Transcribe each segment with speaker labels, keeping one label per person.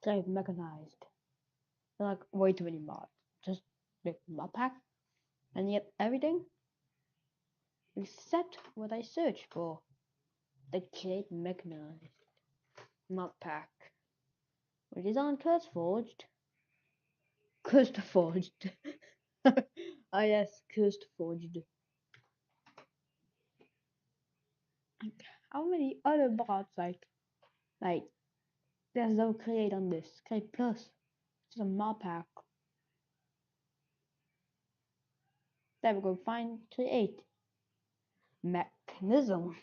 Speaker 1: Trade mechanized. Like way too many mods. Just the mod pack and yet everything except what I searched for. The trade mechanized mod pack. Which is on CurseForged. CurseForged. Oh yes, CurseForged. How many other mods like there's no create on this? Create plus. It's a mod pack. There we go, find create. Mechanism.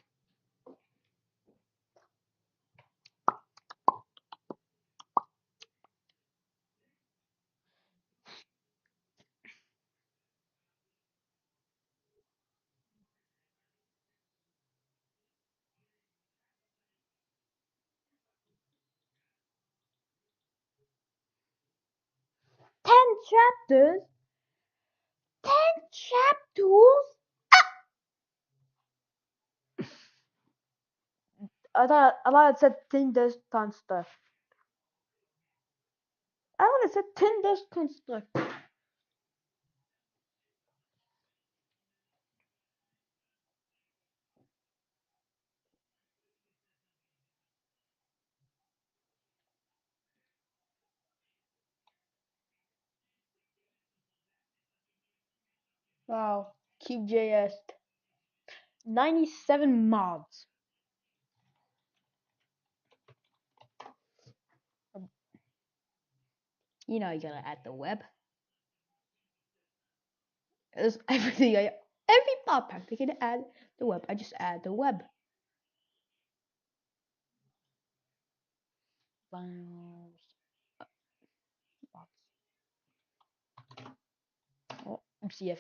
Speaker 1: Chapters? 10 chapters? I thought it said 10 desk construct. I thought it said 10 desk construct. Wow, Cube.js. 97 mods. You know you gotta add the web. It's everything every mod pack they can add the web. I just add the web. Files. Oh, CF.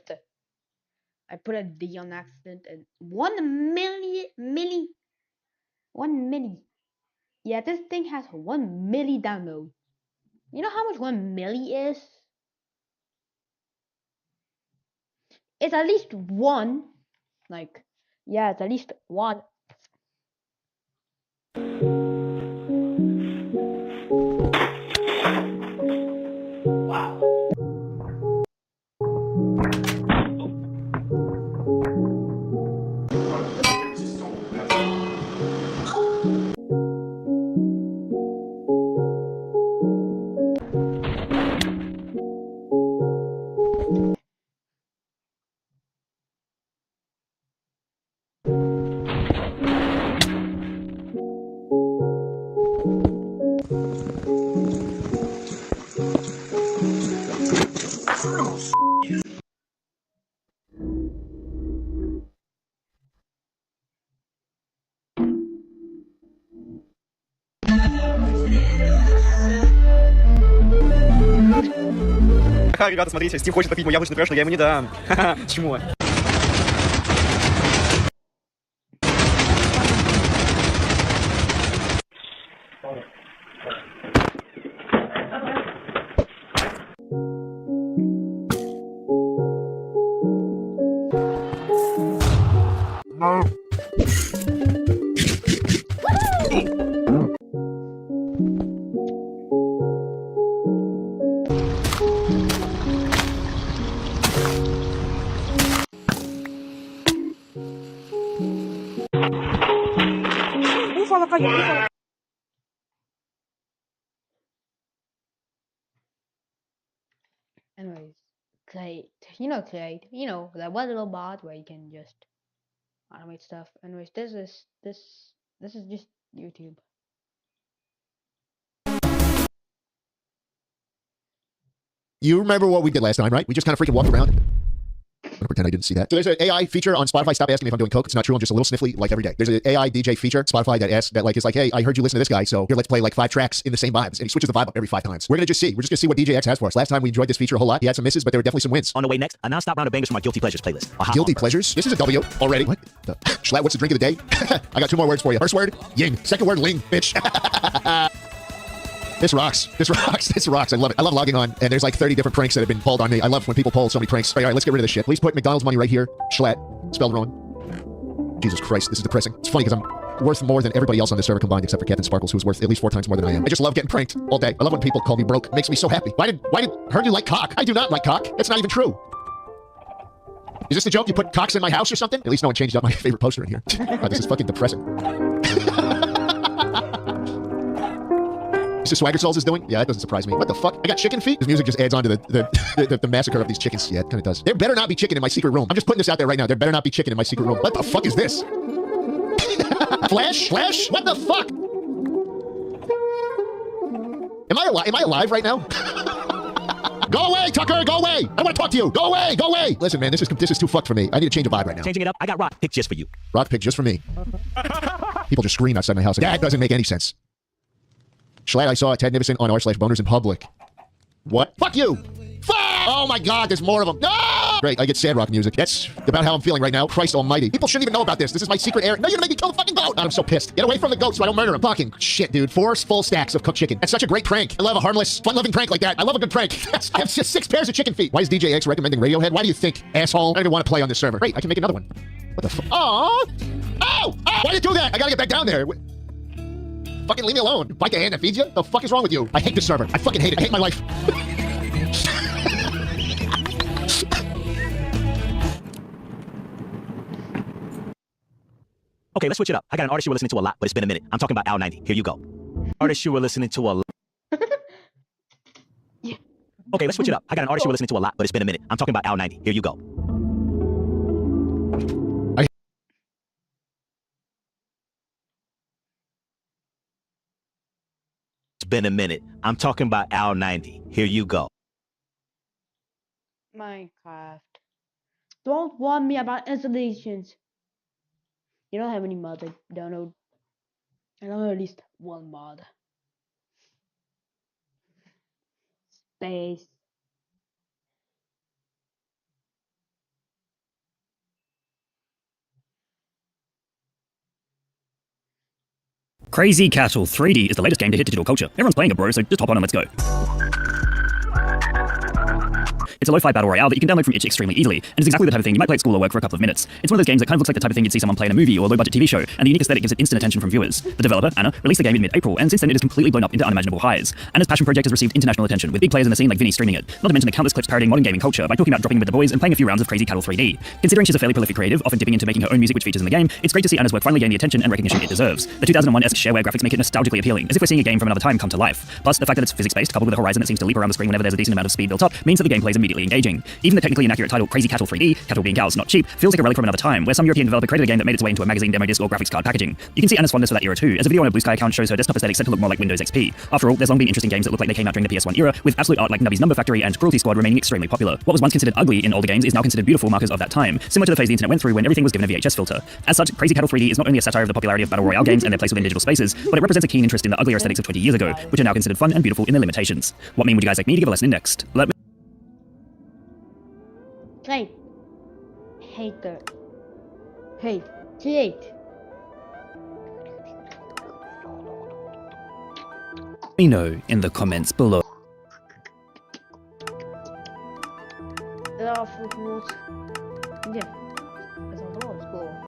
Speaker 1: I put a D on accident and 1 milli. Yeah, this thing has 1 milli download. You know how much 1 milli is? It's at least one. Like, yeah, it's at least one.
Speaker 2: Wow.
Speaker 3: Ха, ребята, смотрите, Стив хочет попить мой яблочный пирог, но я ему не дам. Ха-ха, чему?
Speaker 1: Anyways, create. You know that one little bot where you can just automate stuff. Anyways, this is just YouTube.
Speaker 4: You remember what we did last time, right? We just kind of freaking walked around. I'm gonna pretend I didn't see that. So there's an AI feature on Spotify. Stop asking me if I'm doing coke. It's not true. I'm just a little sniffly like every day. There's an AI DJ feature Spotify that asks that like is like, hey, I heard you listen to this guy, so here let's play like 5 tracks in the same vibes, and he switches the vibe up every 5 times. We're just gonna see what DJX has for us. Last time we enjoyed this feature a whole lot. He had some misses, but there were definitely some wins.
Speaker 2: On the way next, a non-stop round of bangers from our Guilty Pleasures playlist.
Speaker 4: Guilty pleasures. This is a W already. What? Schlatt, what's the drink of the day? I got 2 more words for you. First word, ying. Second word, ling, bitch. This rocks. This rocks. This rocks. I love it. I love logging on, and there's like 30 different pranks that have been pulled on me. I love when people pull so many pranks. All right, let's get rid of this shit. Please put McDonald's money right here. Schlatt. Spelled wrong. Jesus Christ, this is depressing. It's funny because worth more than everybody else on the server combined, except for Captain Sparkles, who's worth at least 4 times more than I am. I just love getting pranked all day. I love when people call me broke. It makes me so happy. Why did heard you like cock? I do not like cock. That's not even true. Is this the joke? You put cocks in my house or something? At least no one changed out my favorite poster in here. God, this is fucking depressing. Is this Swagger Souls is doing? Yeah, that doesn't surprise me. What the fuck? I got chicken feet? This music just adds on to the massacre of these chickens. Yeah, it kind of does. There better not be chicken in my secret room. I'm just putting this out there right now. There better not be chicken in my secret room. What the fuck is this? Flash? Flash? What the fuck? Am I alive right now? Go away, Tucker! Go away! I want to talk to you! Go away! Go away! Listen, man, this is too fucked for me. I need to change a vibe right now.
Speaker 2: Changing it up, I got rock pick just for you.
Speaker 4: Rock pick just for me. People just scream outside my house. That doesn't make any sense. Schlatt, I saw Ted Nivison on r/boners in public. What? Fuck you! Fuck! Oh my god, there's more of them. No! Great, I get sad rock music. That's about how I'm feeling right now. Christ almighty. People shouldn't even know about this. This is my secret area. No, you're gonna make me kill the fucking goat! God, I'm so pissed. Get away from the goat so I don't murder him. Fucking shit, dude. 4 full stacks of cooked chicken. That's such a great prank. I love a harmless, fun-loving prank like that. I love a good prank. I have just 6 pairs of chicken feet. Why is DJ X recommending Radiohead? Why do you think, asshole? I don't even want to play on this server. Great, I can make another one. What the fuck? Aww! Ow! Ow! Why did you do that? I gotta get back down there. Fucking leave me alone. Bite the hand that feeds you? The fuck is wrong with you? I hate this server. I fucking hate it. I hate my life.
Speaker 2: Okay, let's switch it up. I got an artist you were listening to a lot, but it's been a minute. I'm talking about Al 90. Here you go. Artist you were listening to a lot.
Speaker 1: Yeah.
Speaker 2: Okay, let's switch it up. I got an artist you were listening to a lot, but it's been a minute. I'm talking about Al 90. Here you go. It's been a minute. I'm talking about Al 90. Here you go.
Speaker 1: Minecraft. Don't warn me about installations. You don't have any mods I download. I download at least one mod. Space.
Speaker 5: Crazy Cattle 3D is the latest game to hit digital culture. Everyone's playing it, bro, so just hop on and let's go. It's a lo-fi battle royale that you can download from itch extremely easily, and it's exactly the type of thing you might play at school or work for a couple of minutes. It's one of those games that kind of looks like the type of thing you'd see someone play in a movie or a low-budget TV show, and the unique aesthetic gives it instant attention from viewers. The developer, Anna, released the game in mid-April, and since then it has completely blown up into unimaginable highs. Anna's passion project has received international attention, with big players in the scene like Vinny streaming it, not to mention the countless clips parodying modern gaming culture by talking about dropping with the boys and playing a few rounds of Crazy Cattle 3D. Considering she's a fairly prolific creative, often dipping into making her own music which features in the game, it's great to see Anna's work finally gain the attention and recognition it deserves. The 2001-esque shareware graphics make it nostalgically appealing, as if we're seeing a game from another time come to life. Plus, the fact that it's physics-based, coupled with a horizon that seems to leap around the screen whenever there's a decent amount of speed built up, means that the gameplay is immediately engaging. Even the technically inaccurate title Crazy Cattle 3D, cattle being cows, not sheep, feels like a relic from another time, where some European developer created a game that made its way into a magazine demo disc or graphics card packaging. You can see Anna's fondness for that era too, as a video on a Blue Sky account shows her desktop aesthetic set to look more like Windows XP. After all, there's long been interesting games that look like they came out during the PS1 era, with absolute art like Nubby's Number Factory and Cruelty Squad remaining extremely popular. What was once considered ugly in older games is now considered beautiful markers of that time, similar to the phase the internet went through when everything was given a VHS filter. As such, Crazy Cattle 3D is not only a satire of the popularity of battle royale games and their place within digital spaces, but it represents a keen interest in the uglier aesthetics of 20 years ago, which are now considered fun and beautiful in their limitations. What meme would you guys like me to give a lesson in next? Let me...
Speaker 1: Hey. Hater. Hey. Create.
Speaker 5: Let me know in the comments below.
Speaker 1: There are footnotes. Yeah. That's all the rules. Cool.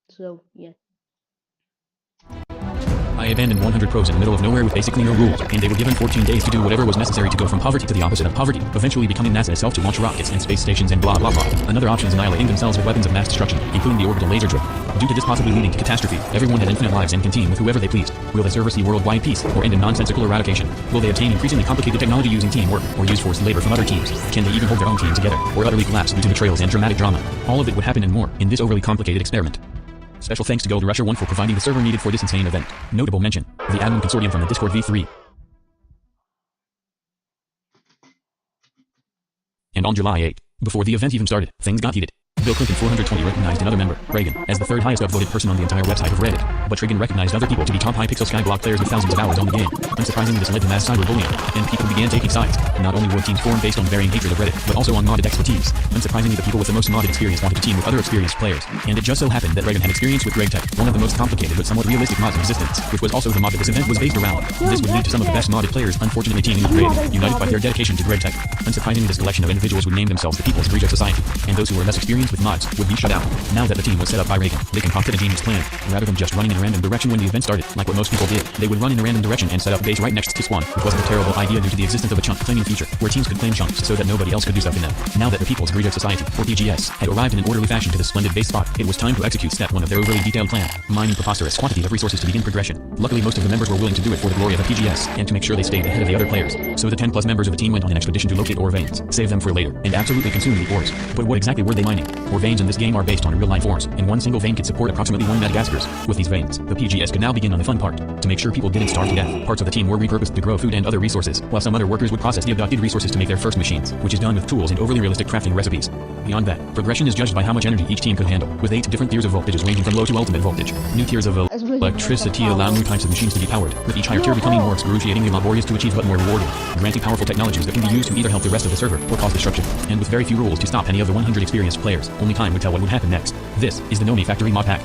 Speaker 1: So, yeah.
Speaker 6: I abandoned 100 pros in the middle of nowhere with basically no rules, and they were given 14 days to do whatever was necessary to go from poverty to the opposite of poverty, eventually becoming NASA itself to launch rockets and space stations and blah blah blah. Another option is annihilating themselves with weapons of mass destruction, including the orbital laser drip. Due to this possibly leading to catastrophe, everyone had infinite lives and can team with whoever they pleased. Will the server see worldwide peace, or end in nonsensical eradication? Will they obtain increasingly complicated technology using teamwork, or use forced labor from other teams? Can they even hold their own team together, or utterly collapse due to betrayals and dramatic drama? All of it would happen and more in this overly complicated experiment. Special thanks to Gold Rusher 1 for providing the server needed for this insane event. Notable mention, the admin consortium from the Discord v3. And on July 8, before the event even started, things got heated. Bill Clinton 420 recognized another member, Reagan, as the 3rd highest upvoted person on the entire website of Reddit, but Reagan recognized other people to be top Hypixel Skyblock players with thousands of hours on the game. Unsurprisingly, this led to mass cyberbullying, and people began taking sides. Not only were teams formed based on varying hatred of Reddit, but also on modded expertise. Unsurprisingly, the people with the most modded experience wanted to team with other experienced players, and it just so happened that Reagan had experience with GregTech, one of the most complicated but somewhat realistic mods in existence, which was also the mod that this event was based around. This would lead to some of the best modded players unfortunately teaming with Reagan, united by their dedication to GregTech. Unsurprisingly, this collection of individuals would name themselves the People's Breach of Society, and those who were less experienced with mods, would be shut out. Now that the team was set up by Reagan, they concocted a genius plan. Rather than just running in a random direction when the event started, like what most people did, they would run in a random direction and set up base right next to spawn, which wasn't a terrible idea due to the existence of a chunk claiming feature, where teams could claim chunks so that nobody else could do stuff in them. Now that the People's Greater Society, or PGS, had arrived in an orderly fashion to the splendid base spot, it was time to execute step 1 of their overly detailed plan, mining preposterous quantities of resources to begin progression. Luckily, most of the members were willing to do it for the glory of the PGS, and to make sure they stayed ahead of the other players. So the 10 plus members of the team went on an expedition to locate ore veins, save them for later, and absolutely consume the ores. But what exactly were they mining? Ore veins in this game are based on real-life ores, and one single vein could support approximately 1 Madagascars. With these veins, the PGS could now begin on the fun part. To make sure people didn't starve to death, parts of the team were repurposed to grow food and other resources, while some other workers would process the abducted resources to make their first machines, which is done with tools and overly realistic crafting recipes. Beyond that, progression is judged by how much energy each team could handle, with 8 different tiers of voltages ranging from low to ultimate voltage. New tiers of electricity allow new types of machines to be powered, with each higher tier becoming more excruciatingly laborious to achieve but more rewarding, granting powerful technologies that can be used to either help the rest of the server or cause destruction, and with very few rules to stop any of the 100 experienced players. Only time would tell what would happen next. This is the Nomi Factory mod pack.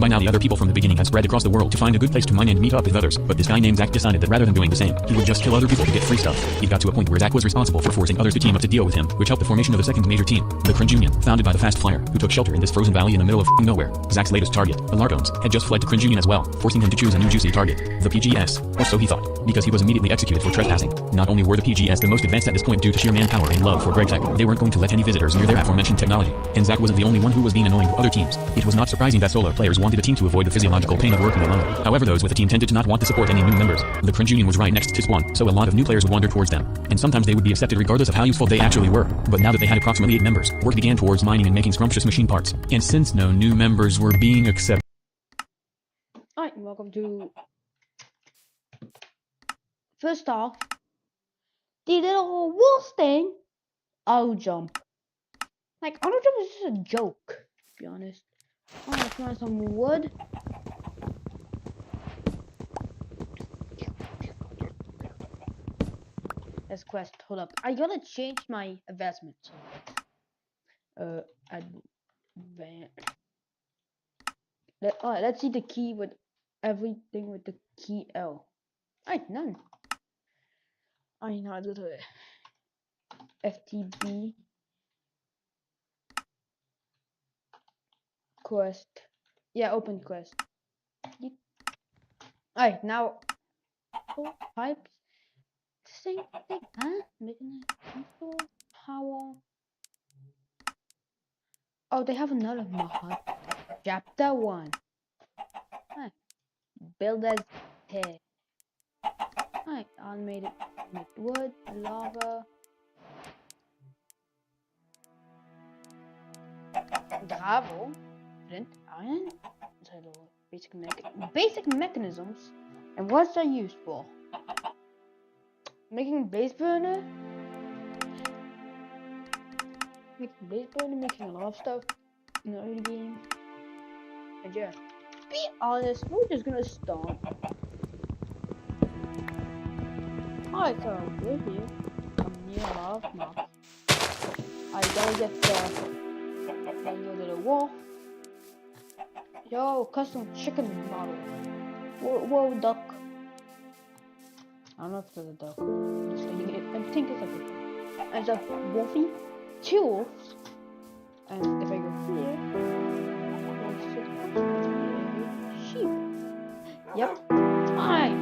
Speaker 6: By now the other people from the beginning had spread across the world to find a good place to mine and meet up with others, but this guy named Zach decided that rather than doing the same, he would just kill other people to get free stuff. He got to a point where Zach was responsible for forcing others to team up to deal with him, which helped the formation of a second major team, the Cringe Union, founded by the Fast Flyer, who took shelter in this frozen valley in the middle of nowhere. Zach's latest target, the Largones, had just fled to Cringe Union as well, forcing him to choose a new juicy target, the PGS, or so he thought, because he was immediately executed for trespassing. Not only were the PGS the most advanced at this point due to sheer manpower and love for GregTech, they weren't going to let any visitors near their aforementioned technology, and Zach wasn't the only one who was being annoying to other teams. It was not surprising that solo players wanted a team to avoid the physiological pain of working alone. However, those with the team tended to not want to support any new members. The Cringe Union was right next to spawn, so a lot of new players would wander towards them, and sometimes they would be accepted regardless of how useful they actually were. But now that they had approximately 8 members, work began towards mining and making scrumptious machine parts. And since no new members were being accepted,
Speaker 1: Alright, welcome to... First off, the little wolf thing, auto jump. Like, auto jump is just a joke, to be honest. Oh, let's find some wood. Let's quest, hold up. I gotta change my investments. Alright, let's see the key with everything with the key L. Alright, none. I know how to do it. FTB quest. Yeah, open quest. Alright, now pipes. Same thing, huh? Making it power. Oh, they have another mod. Chapter 1. Alright. Build as here. Alright, automated make wood, lava. Gravel, flint, iron, basic mechanisms, and what's that used for? Making base burner, making a lot of stuff in the early game. And yeah, be honest, we're just gonna start. Alright, so we're here. I'm near a lot of mobs. I gotta get the little wolf. Yo, custom chicken model. Whoa, duck. I don't know if it's a duck. I think it's a duck. It's a wolfy, 2 wolves. And if I go here, sheep. Yep. Alright,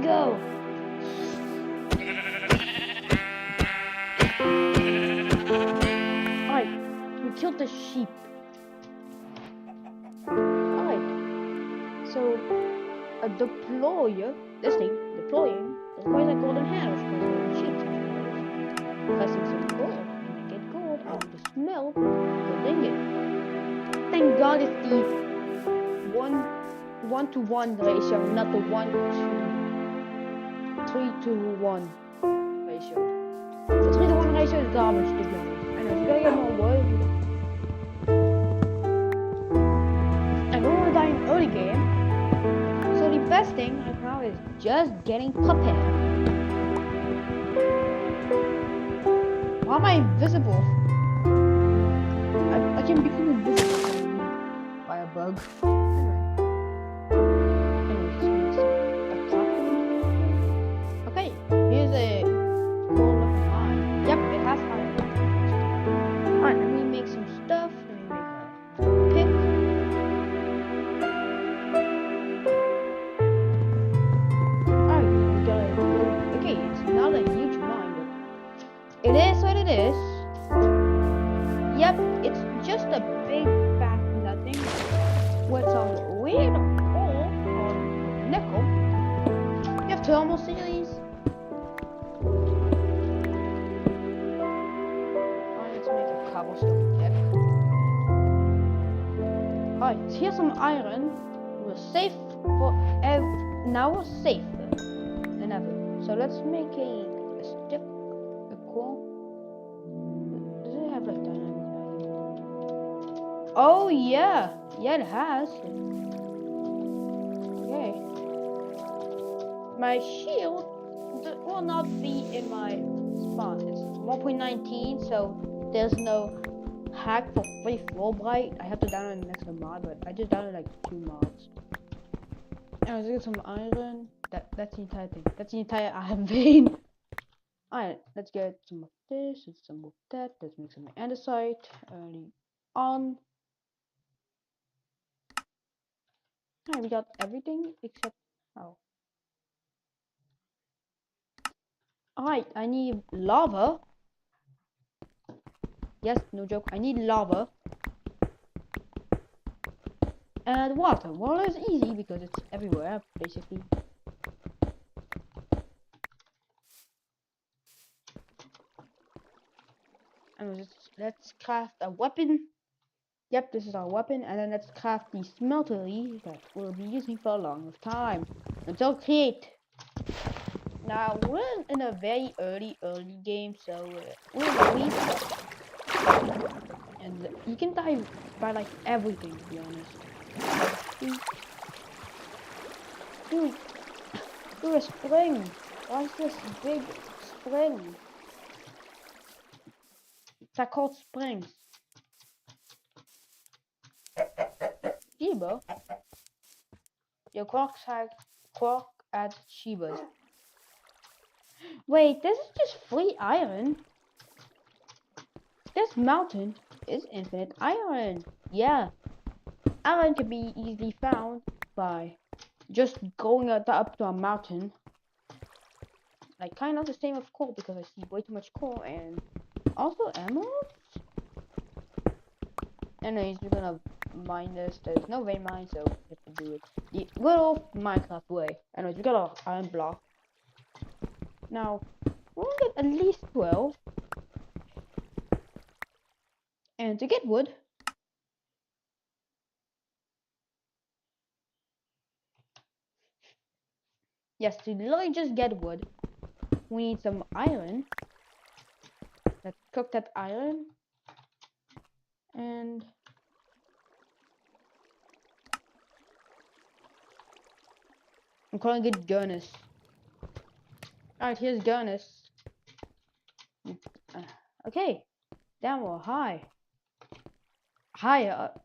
Speaker 1: go. Alright, we killed the sheep. Alright, so a deployer, this thing, deploying, requires a golden hand, which requires golden sheep. Pressing some gold, and I get gold out of the smell, gold ingot. Thank God it's the 1-to-1 ratio, not the 3-to-1 ratio. The 3-to-1 ratio is garbage, to be honest. I know, you gotta get more wood. I don't want to die in early game. So the best thing right now is just getting puppet. Why am I invisible? I can become invisible by a bug. Okay, here's a gold level 9. Yep, it has iron. is what it is. Yep, it's just a big fat nothing with some weird hole on nickel. You have thermal series. Alright, let's make a cobblestone deck. Alright, here's some iron. We're safe for now we're safer than ever. So let's make a stick, a core. Does it have like dynamic? Oh yeah, yeah it has. Okay. My shield will not be in my spawn. It's 1.19, so there's no hack for free Fulbright. I have to download an extra mod, but I just downloaded like 2 mods. And let's get some iron. That's the entire thing. That's the entire iron vein. Alright, let's get some of this and some of that. Let's make some andesite early on. Alright, we got everything except how. Alright, I need lava. Yes, no joke. I need lava. And water. Water is easy because it's everywhere, basically. And let's craft a weapon. Yep, this is our weapon. And then let's craft the smeltery that we'll be using for a long time. Until create. Now, we're in a very early game, so we're weak. And you can die by like everything, to be honest. Dude, a spring. Why is this big spring? They're called springs. Shiba? Your quark at Shiba's. Wait, this is just free iron. This mountain is infinite iron. Yeah. Iron can be easily found by just going up to a mountain. Like kind of the same with coal because I see way too much coal and also emeralds. Anyways, we're gonna mine this. There's no vein mine, so we have to do it the good old Minecraft way. Anyways, we got our iron block. Now we'll get at least 12. And to get wood, yes, to literally just get wood, we need some iron. Let's cook that iron. And I'm calling it Gurnus. Alright, here's Gurnus. Okay, down more high. Higher up.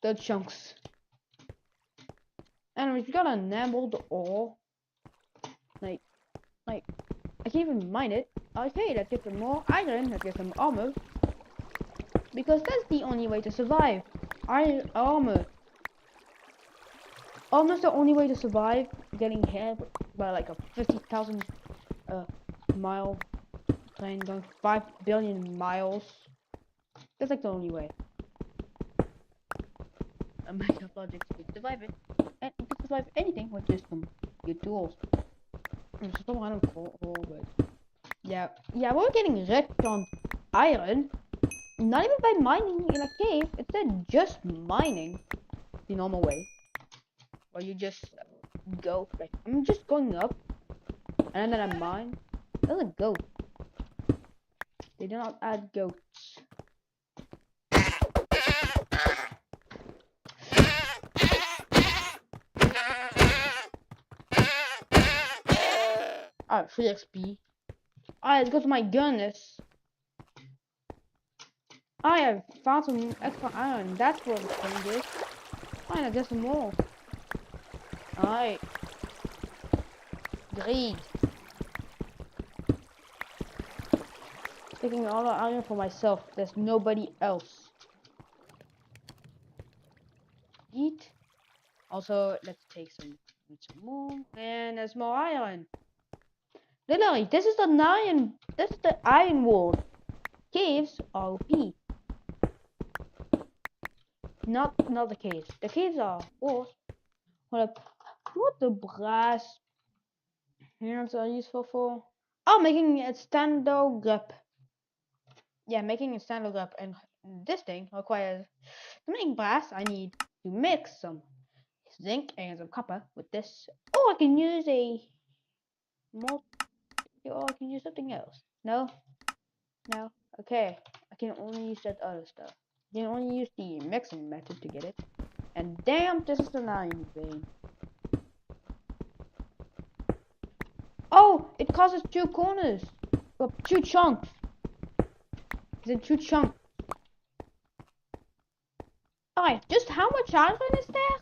Speaker 1: The chunks. Anyways, we got enameled ore. Like, I can't even mine it. Okay, let's get some more iron, let's get some armor. Because that's the only way to survive. Armor. Almost the only way to survive getting hit by like a 50,000 mile plane going 5 billion miles. That's like the only way. A Minecraft logic to survive it. And you can survive anything with just your tools. There's still one of coal, but yeah, we're getting rich on iron. Not even by mining in a cave. Instead, just mining the normal way. Or you just go like I'm just going up, and then I mine. There's a goat. They do not add goats. Alright, free XP. Alright, let's go to my Gurnus. I have found some extra iron. That's what the thing is. Alright, I get some more. Alright. Greed. Taking all the iron for myself. There's nobody else. Eat. Also, let's take some more. And there's more iron. Literally, this is the iron. This is the iron world. Caves are OP. Not the caves. The caves are worse. Hold up. What the brass hands are useful for? Oh, making a stand-up grip. Yeah, making a stand-up grip, and this thing requires to make brass. I need to mix some zinc and some copper with this. Or I can use a more. Or I can use something else. No. Okay. I can only use that other stuff. I can only use the mixing method to get it. And damn, this is an iron vein. Oh, it causes 2 corners. Well, 2 chunks. Is it 2 chunks? Alright, just how much iron is there?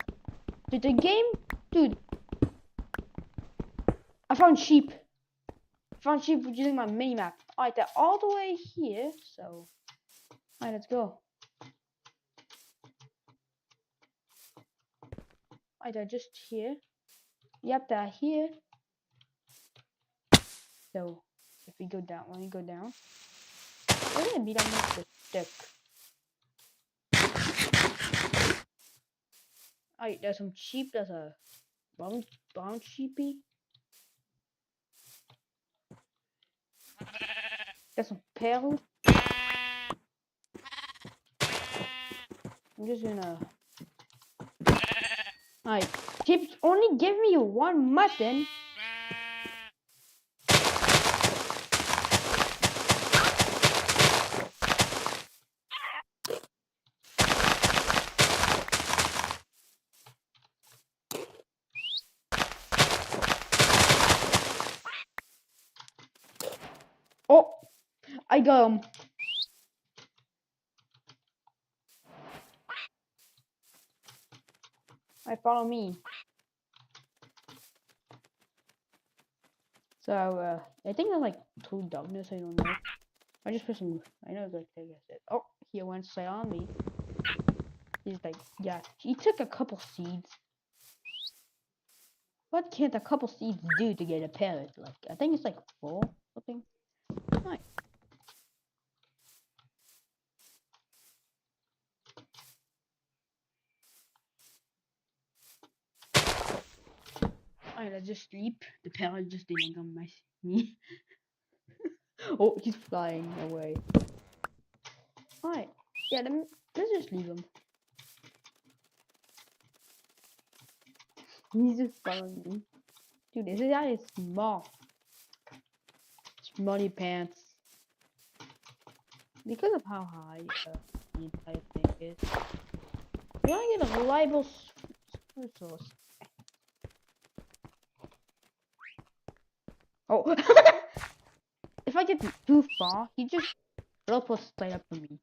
Speaker 1: Dude, the game... Dude. I found sheep. Using my mini-map. Alright, they're all the way here, so... Alright, let's go. Alright, they're just here. Yep, they're here. So, if we go down, when we go down... We're gonna beat them with the stick. Alright, there's some sheep. There's a brown sheepy. There's some pearls. I'm just gonna... Alright, sheep only give me 1 mutton. Oh, I got him. Follow me. So, I think there's like 2 darkness, I don't know. I just put some, I know that I guess it. Oh, he went straight on me. He's like, yeah, he took a couple seeds. What can't a couple seeds do to get a parrot? Like, I think it's like 4 something. Nice. Alright, let's just sleep. The parrot just didn't come my me. Oh, he's flying away. Alright, yeah, let's just leave him. He's just following me. Dude, this guy is small. Smarty pants. Because of how high the entire thing is. You wanna get a reliable source. Oh. If I get too far, he just teleports straight up to me.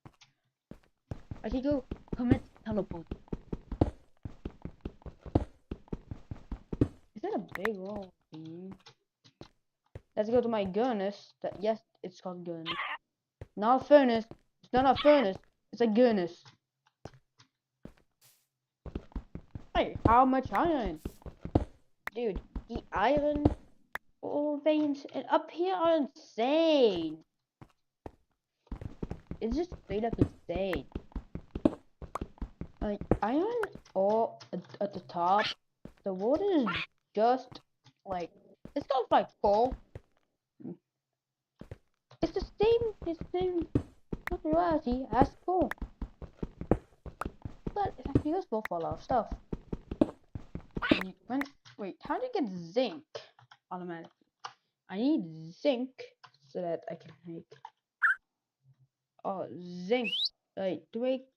Speaker 1: I can go commit teleport. Is that a big roll? Let's go to my furnace. Yes, it's called furnace. Not a furnace. It's not a furnace. It's a furnace. Hey, how much iron? Dude, the iron ore veins and up here are insane. It's just straight up insane. Like, iron ore at the top. The water is just like, it's not like coal. It's the same popularity as coal. But it's actually useful for a lot of stuff. Wait, how do you get zinc automatically? I need zinc so that I can make zinc. Like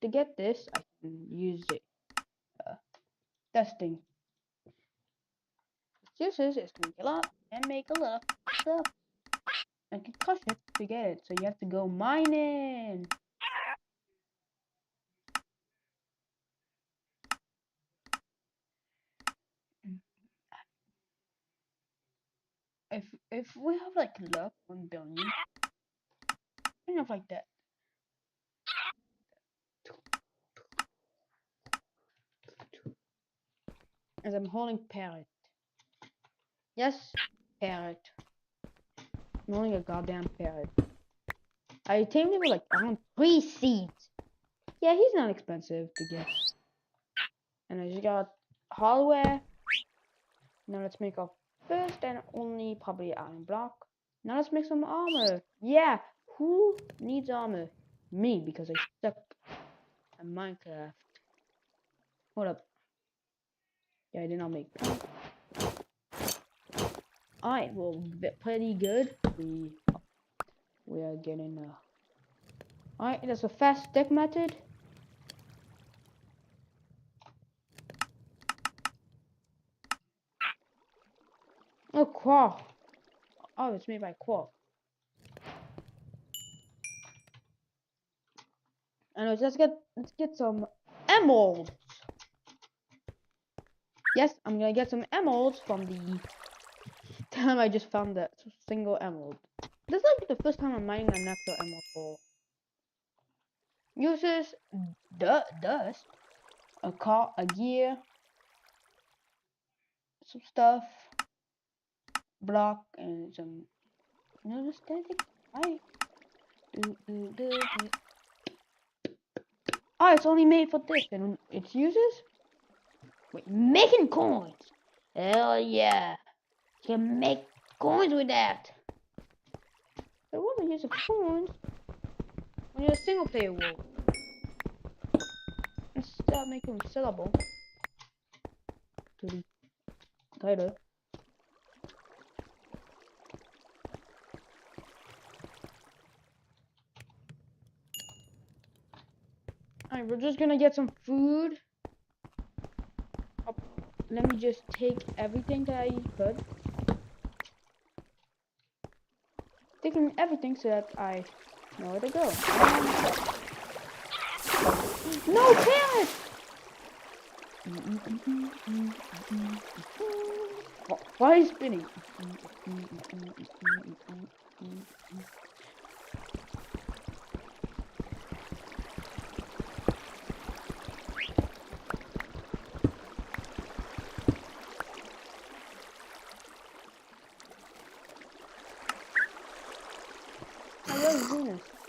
Speaker 1: to get this, I can use it. Testing. Uses is to make a lot and make a lot of stuff. I can crush it to get it, so you have to go mining. If we have like luck, 1 billion, kind of like that. As I'm holding parrot. Yes, parrot. Only a goddamn parrot. I tamed him with like around 3 seeds. Yeah, he's not expensive to get. And I just got hardware. Now let's make our first and only probably iron block. Now let's make some armor. Yeah, who needs armor? Me, because I suck at Minecraft. Hold up. Yeah, I did not make. Alright, well, pretty good. We are getting Alright, that's a fast stick method. Oh, quark. Oh, it's made by quark. Anyways, let's get some emeralds. Yes, I'm gonna get some emeralds from the time I just found that single emerald. This is like the first time I'm mining an actual emerald for. Uses dust, a gear, some stuff, block, and some another static. Oh, it's only made for this, and its uses. Wait, making coins. Hell yeah, you can make coins with that. But what the use of coins when you're a single player world? Let's start making them sellable to the title. Alright, we're just gonna get some food. Let me just take everything that I could. Taking everything so that I know where to go. No parrot! Why are you spinning?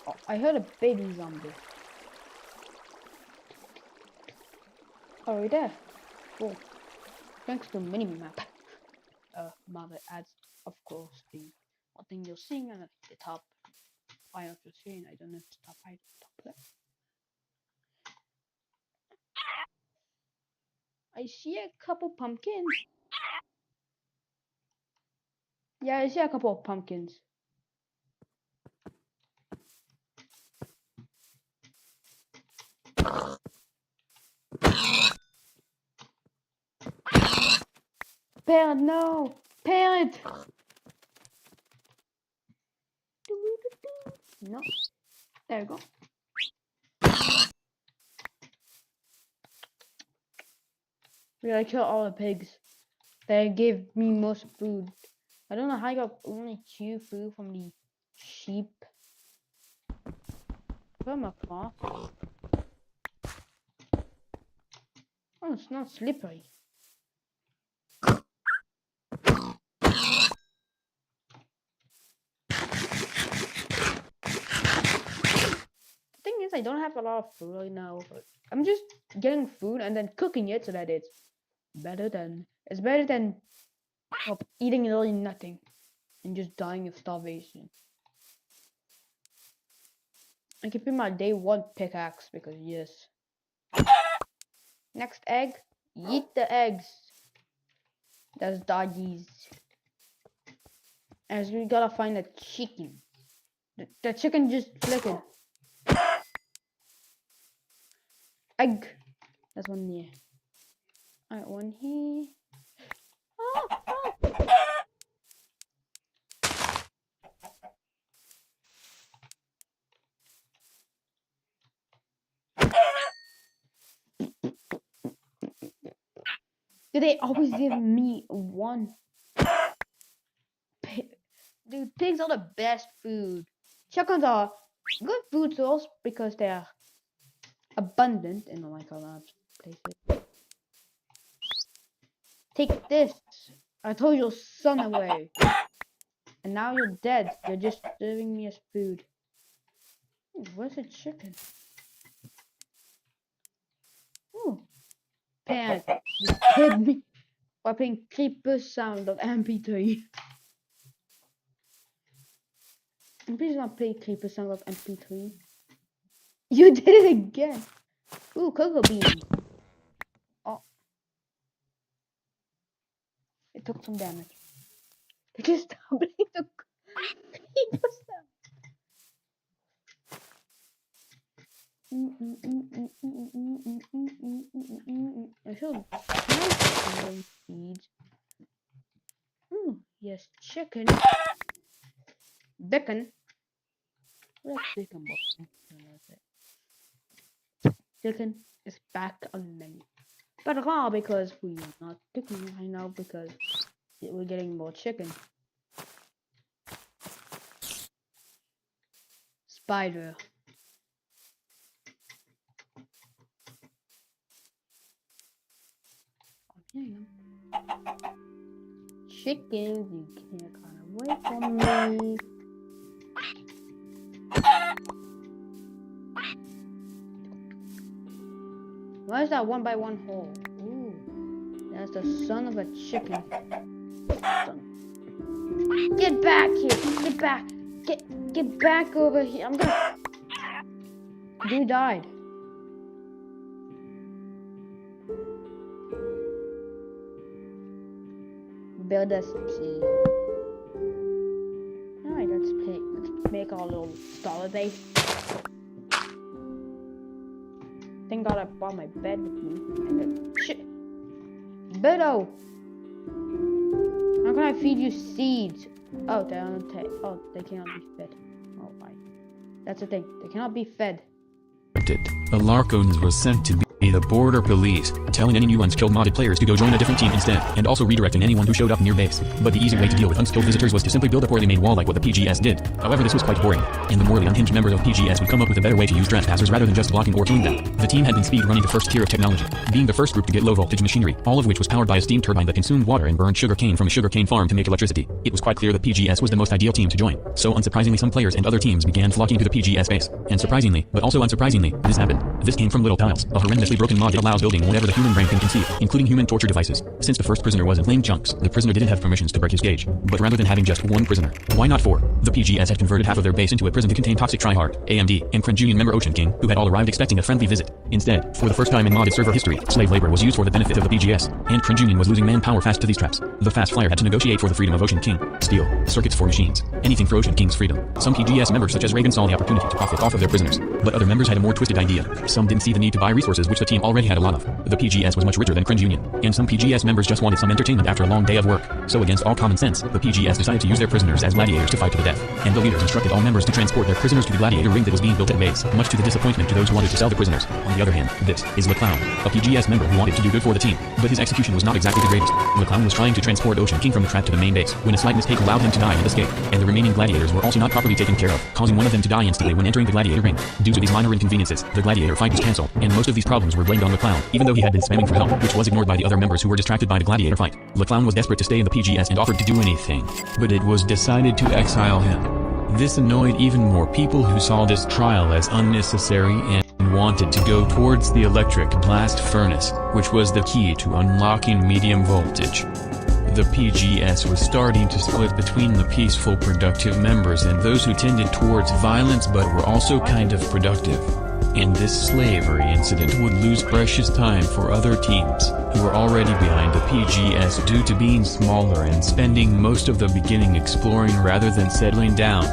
Speaker 1: Oh, I heard a baby zombie. Oh, right there. Cool. Thanks to minimap. Mother adds, of course, the one thing you're seeing at the top right of the screen. I don't know if it's top right or top left. I see a couple pumpkins. Yeah, I see a couple of pumpkins. Parent, no! Parent! No. There you go. We gotta kill all the pigs. They gave me most food. I don't know how I got only 2 food from the sheep. From a car. Oh, it's not slippery. The thing is, I don't have a lot of food right now, but I'm just getting food and then cooking it so that it's better than eating really nothing and just dying of starvation. I keep in my day 1 pickaxe because yes. Next egg, eat the eggs. That's doggies. As we gotta find a chicken. The chicken just flickered. Egg. That's one here. Alright, one here. Oh, oh. Do they always give me 1? Dude, pigs are the best food. Chickens are good food source because they're abundant in like a lot of places. Take this. I told your son away. And now you're dead. You're just serving me as food. Ooh, where's the chicken? Ooh. Parent, you killed me by playing creeper sound of MP3. And please not play creeper sound of MP3. You did it again. Ooh, cocoa bean. Oh. It took some damage. Just stop playing the creeper sound. I should plant some seeds. Ooh, yes, chicken. Bacon. Where's bacon? Chicken is back on the menu. But raw because we are not cooking right now because we're getting more chicken. Spider. Chickens, you can't run away from me. Why is that 1x1 hole? Ooh, that's the son of a chicken. Get back here! Get back! Get back over here! I'm gonna. Dude died. Build us. Alright, let's make our little dollar base. Thank God I brought my bed with me. And then shit. Beto! How can I feed you seeds? Oh, they cannot be fed. Oh my. That's the thing. They cannot be fed.
Speaker 6: Alarcones was sent to be the border police, telling any new unskilled modded players to go join a different team instead, and also redirecting anyone who showed up near base. But the easy way to deal with unskilled visitors was to simply build a poorly made wall like what the PGS did. However, this was quite boring, and the morally unhinged members of PGS would come up with a better way to use trespassers rather than just blocking or killing them. The team had been speed running the first tier of technology, being the first group to get low voltage machinery, all of which was powered by a steam turbine that consumed water and burned sugar cane from a sugarcane farm to make electricity. It was quite clear that PGS was the most ideal team to join, so unsurprisingly some players and other teams began flocking to the PGS base. And surprisingly, but also unsurprisingly, this happened. This came from Little Tiles, a horrendously broken mod that allows building whatever the human brain can conceive, including human torture devices. Since the first prisoner was in plain chunks, the prisoner didn't have permissions to break his cage. But rather than having just one prisoner, why not four? The PGS had converted half of their base into a prison to contain Toxic Tryhard, AMD, and Cringe Union member Ocean King, who had all arrived expecting a friendly visit. Instead, for the first time in modded server history, slave labor was used for the benefit of the PGS, and Cringe Union was losing manpower fast to these traps. The Fast Flyer had to negotiate for the freedom of Ocean King. Steel, circuits for machines, anything for Ocean King's freedom. Some PGS members such as Reagan saw the opportunity to profit off of their prisoners, but other members had a more twisted idea. Some didn't see the need to buy resources which the team already had a lot of. The PGS was much richer than Cringe Union, and some PGS members just wanted some entertainment after a long day of work. So against all common sense, the PGS decided to use their prisoners as gladiators to fight to the death, and the leaders instructed all members to transport their prisoners to the gladiator ring that was being built at base, much to the disappointment to those who wanted to sell the prisoners. On the other hand, this is LeClown, a PGS member who wanted to do good for the team, but his execution was not exactly the greatest. LeClown was trying to transport Ocean King from the trap to the main base, when a slight mistake allowed him to die and escape, and the remaining gladiators were also not properly taken care of, causing one of them to die instantly when entering the gladiator ring. Due to these minor inconveniences, the gladiator fight was cancelled, and most of these problems were blamed on LeClown, even though he had been spamming for help, which was ignored by the other members who were distracted by the gladiator fight. LeClown was desperate to stay in the PGS and offered to do anything, but it was decided to exile him. This annoyed even more people who saw this trial as unnecessary and wanted to go towards the electric blast furnace, which was the key to unlocking medium voltage. The PGS was starting to split between the peaceful productive members and those who tended towards violence but were also kind of productive. And this slavery incident would lose precious time for other teams, who were already behind the PGS due to being smaller and spending most of the beginning exploring rather than settling down.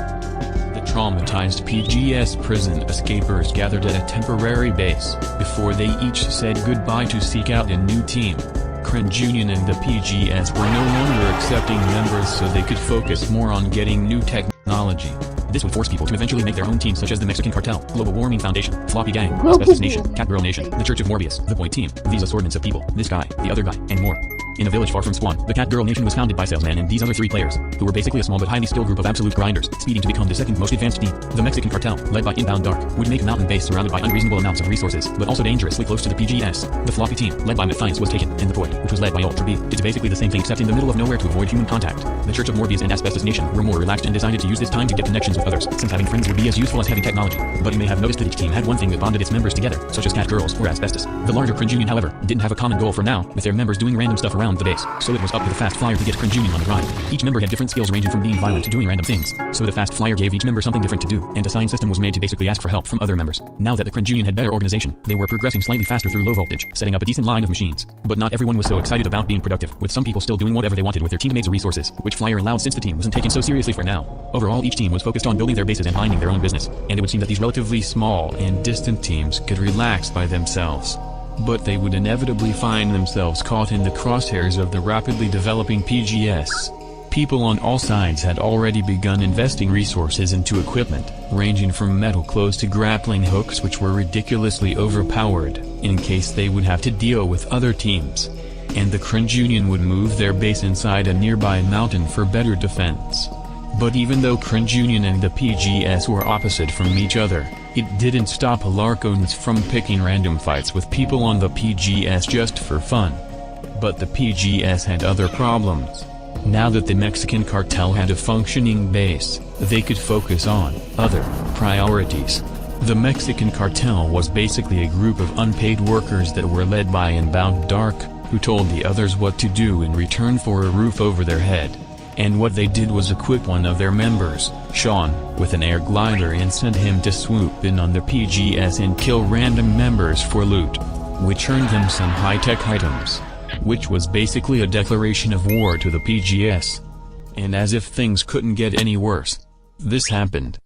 Speaker 6: The traumatized PGS prison escapers gathered at a temporary base, before they each said goodbye to seek out a new team. Cringe Union and the PGS were no longer accepting members so they could focus more on getting new technology. This would force people to eventually make their own teams such as the Mexican Cartel, Global Warming Foundation, Floppy Gang, Asbestos Nation, Catgirl Nation, the Church of Morbius, the Point Team, these assortments of people, this guy, the other guy, and more. In a village far from Swan, the Cat Girl Nation was founded by Salesman and these other 3 players, who were basically a small but highly skilled group of absolute grinders, speeding to become the second most advanced team. The Mexican cartel, led by Inbound Dark, would make a mountain base surrounded by unreasonable amounts of resources, but also dangerously close to the PGS. The Floppy team, led by Matthias, was taken, and the Void, which was led by Ultra B, did basically the same thing except in the middle of nowhere to avoid human contact. The Church of Morbius and Asbestos Nation were more relaxed and decided to use this time to get connections with others, since having friends would be as useful as having technology. But you may have noticed that each team had one thing that bonded its members together, such as Cat Girls or Asbestos. The larger Cringe Union, however, didn't have a common goal for now, with their members doing random stuff around the base, so it was up to the Fast Flyer to get Cringe Union on the ride. Each member had different skills ranging from being violent to doing random things, so the Fast Flyer gave each member something different to do, and a sign system was made to basically ask for help from other members. Now that the Cringe Union had better organization, they were progressing slightly faster through low voltage, setting up a decent line of machines. But not everyone was so excited about being productive, with some people still doing whatever they wanted with their teammates' resources, which Flyer allowed since the team wasn't taken so seriously for now. Overall, each team was focused on building their bases and minding their own business, and it would seem that these relatively small and distant teams could relax by themselves. But they would inevitably find themselves caught in the crosshairs of the rapidly developing PGS. People on all sides had already begun investing resources into equipment, ranging from metal clothes to grappling hooks which were ridiculously overpowered, in case they would have to deal with other teams. And the Cringe Union would move their base inside a nearby mountain for better defense. But even though Cringe Union and the PGS were opposite from each other, it didn't stop Larkons from picking random fights with people on the PGS just for fun. But the PGS had other problems. Now that the Mexican cartel had a functioning base, they could focus on other priorities. The Mexican cartel was basically a group of unpaid workers that were led by Inbound Dark, who told the others what to do in return for a roof over their head. And what they did was equip one of their members, Sean, with an air glider and send him to swoop in on the PGS and kill random members for loot, which earned them some high-tech items, which was basically a declaration of war to the PGS. And as if things couldn't get any worse, this happened.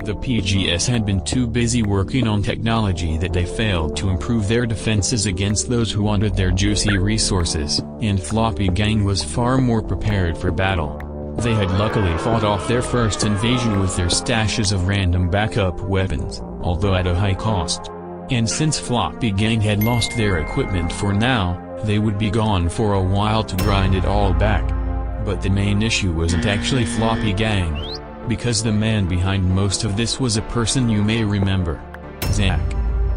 Speaker 6: The PGS had been too busy working on technology that they failed to improve their defenses against those who wanted their juicy resources, and Floppy Gang was far more prepared for battle. They had luckily fought off their first invasion with their stashes of random backup weapons, although at a high cost. And since Floppy Gang had lost their equipment for now, they would be gone for a while to grind it all back. But the main issue wasn't actually Floppy Gang, because the man behind most of this was a person you may remember. Zack.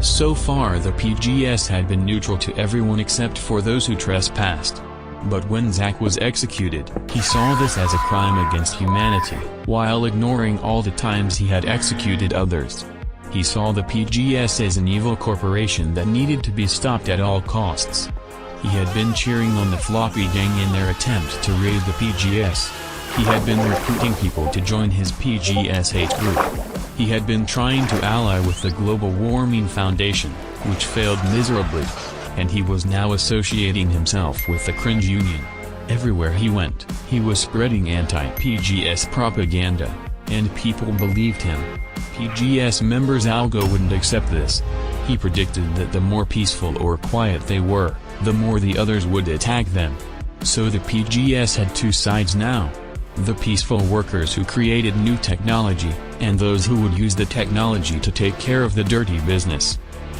Speaker 6: So far the PGS had been neutral to everyone except for those who trespassed. But when Zack was executed, he saw this as a crime against humanity, while ignoring all the times he had executed others. He saw the PGS as an evil corporation that needed to be stopped at all costs. He had been cheering on the Floppy Gang in their attempt to raid the PGS. He had been recruiting people to join his PGS hate group. He had been trying to ally with the Global Warming Foundation, which failed miserably. And he was now associating himself with the Cringe Union. Everywhere he went, he was spreading anti-PGS propaganda, and people believed him. PGS members Algo wouldn't accept this. He predicted that the more peaceful or quiet they were, the more the others would attack them. So the PGS had two sides now. The peaceful workers who created new technology, and those who would use the technology to take care of the dirty business.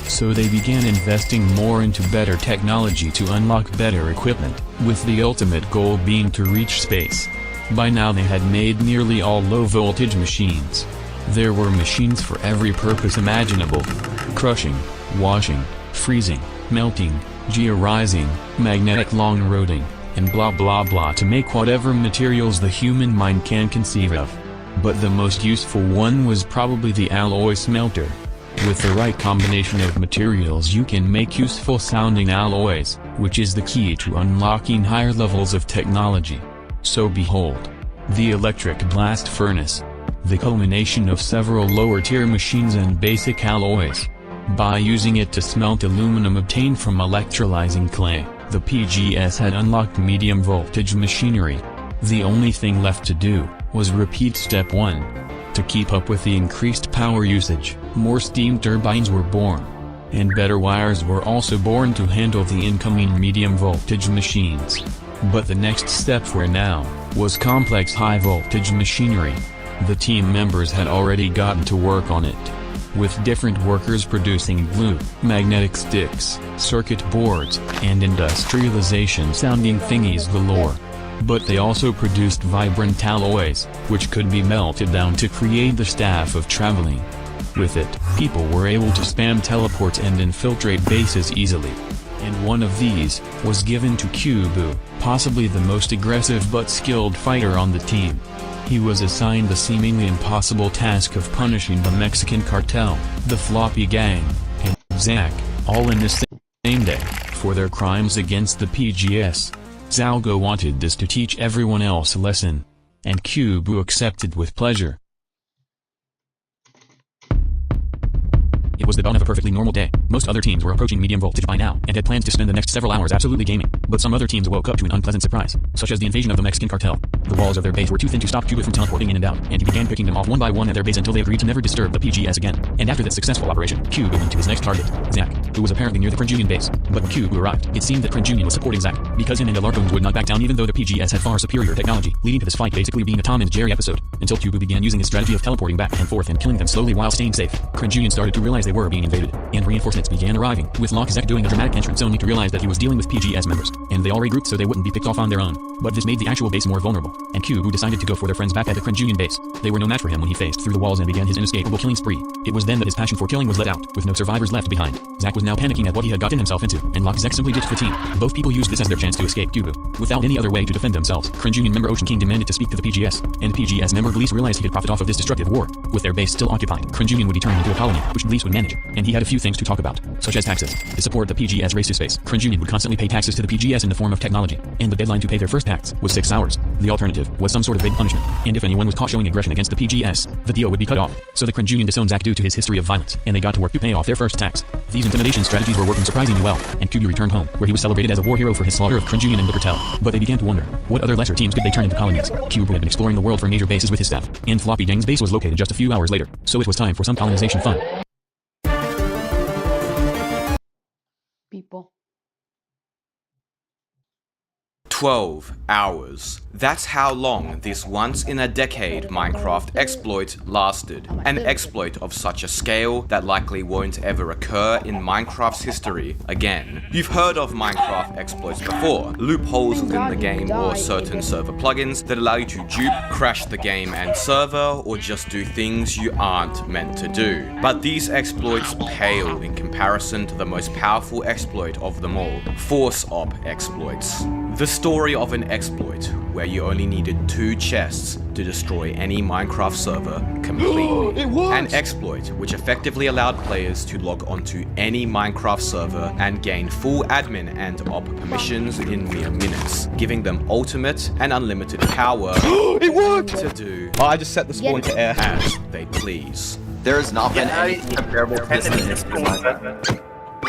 Speaker 6: So they began investing more into better technology to unlock better equipment, with the ultimate goal being to reach space. By now they had made nearly all low-voltage machines. There were machines for every purpose imaginable: crushing, washing, freezing, melting, georizing, magnetic long-roading, and blah blah blah to make whatever materials the human mind can conceive of. But the most useful one was probably the alloy smelter. With the right combination of materials you can make useful sounding alloys, which is the key to unlocking higher levels of technology. So behold, the electric blast furnace, the culmination of several lower tier machines and basic alloys. By using it to smelt aluminum obtained from electrolyzing clay, the PGS had unlocked medium voltage machinery. The only thing left to do was repeat step 1. To keep up with the increased power usage, more steam turbines were born. And better wires were also born to handle the incoming medium voltage machines. But the next step for now was complex high voltage machinery. The team members had already gotten to work on it, with different workers producing glue, magnetic sticks, circuit boards, and industrialization sounding thingies galore. But they also produced vibrant alloys, which could be melted down to create the staff of traveling. With it, people were able to spam teleports and infiltrate bases easily. And one of these was given to Cubu, possibly the most aggressive but skilled fighter on the team. He was assigned the seemingly impossible task of punishing the Mexican cartel, the Floppy Gang, and Zack, all in the same day, for their crimes against the PGS. Zalgo wanted this to teach everyone else a lesson, and Cubu accepted with pleasure. It was the dawn of a perfectly normal day. Most other teams were approaching medium voltage by now, and had plans to spend the next several hours absolutely gaming. But some other teams woke up to an unpleasant surprise, such as the invasion of the Mexican cartel. The walls of their base were too thin to stop Cuba from teleporting in and out, and he began picking them off one by one at their base until they agreed to never disturb the PGS again. And after this successful operation, Cuba went to his next target, Zack, who was apparently near the Cringe Union base. But when Cuba arrived, it seemed that Cringe Union was supporting Zack, because him and Alarcones would not back down even though the PGS had far superior technology, leading to this fight basically being a Tom and Jerry episode, until Cuba began using his strategy of teleporting back and forth and killing them slowly while staying safe. Cringe Union started to realize they were being invaded, and reinforcements began arriving, with Locke Zack doing a dramatic entrance only to realize that he was dealing with PGS members, and they all regrouped so they wouldn't be picked off on their own. But this made the actual base more vulnerable, and Cubu decided to go for their friends back at the Cringe Union base. They were no match for him when he phased through the walls and began his inescapable killing spree. It was then that his passion for killing was let out, with no survivors left behind. Zack was now panicking at what he had gotten himself into, and Locke Zack simply ditched the team. Both people used this as their chance to escape Cubu. Without any other way to defend themselves, Cringe Union member Ocean King demanded to speak to the PGS, and PGS member Gleese realized he could profit off of this destructive war. With their base still occupied, Cringe Union would be turned into a colony, which Gleese would manage, and he had a few things to talk about, such as taxes. To support the PGS race to space, Cringe Union would constantly pay taxes to the PGS in the form of technology, and the deadline to pay their first tax was 6 hours. The alternative was some sort of big punishment, and if anyone was caught showing aggression against the PGS, the deal would be cut off. So the Cringe Union disowned Zack due to his history of violence, and they got to work to pay off their first tax. These intimidation strategies were working surprisingly well, and Cubu returned home, where he was celebrated as a war hero for his slaughter of Cringe Union and the cartel. But they began to wonder, what other lesser teams could they turn into colonies? Cubu had been exploring the world for major bases with his staff, and Floppy Gang's base was located just a few hours later, so it was time for some colonization fun.
Speaker 1: People.
Speaker 7: 12 hours. That's how long this once-in-a-decade Minecraft exploit lasted. An exploit of such a scale that likely won't ever occur in Minecraft's history again. You've heard of Minecraft exploits before, loopholes within the game or certain server plugins that allow you to dupe, crash the game and server, or just do things you aren't meant to do. But these exploits pale in comparison to the most powerful exploit of them all, Force Op exploits. The story of an exploit where you only needed 2 chests to destroy any Minecraft server completely. An exploit which effectively allowed players to log onto any Minecraft server and gain full admin and op permissions in mere minutes, giving them ultimate and unlimited power to do
Speaker 3: I just set the spawn to air.
Speaker 7: as they please.
Speaker 8: There has not been anything comparable to this in history.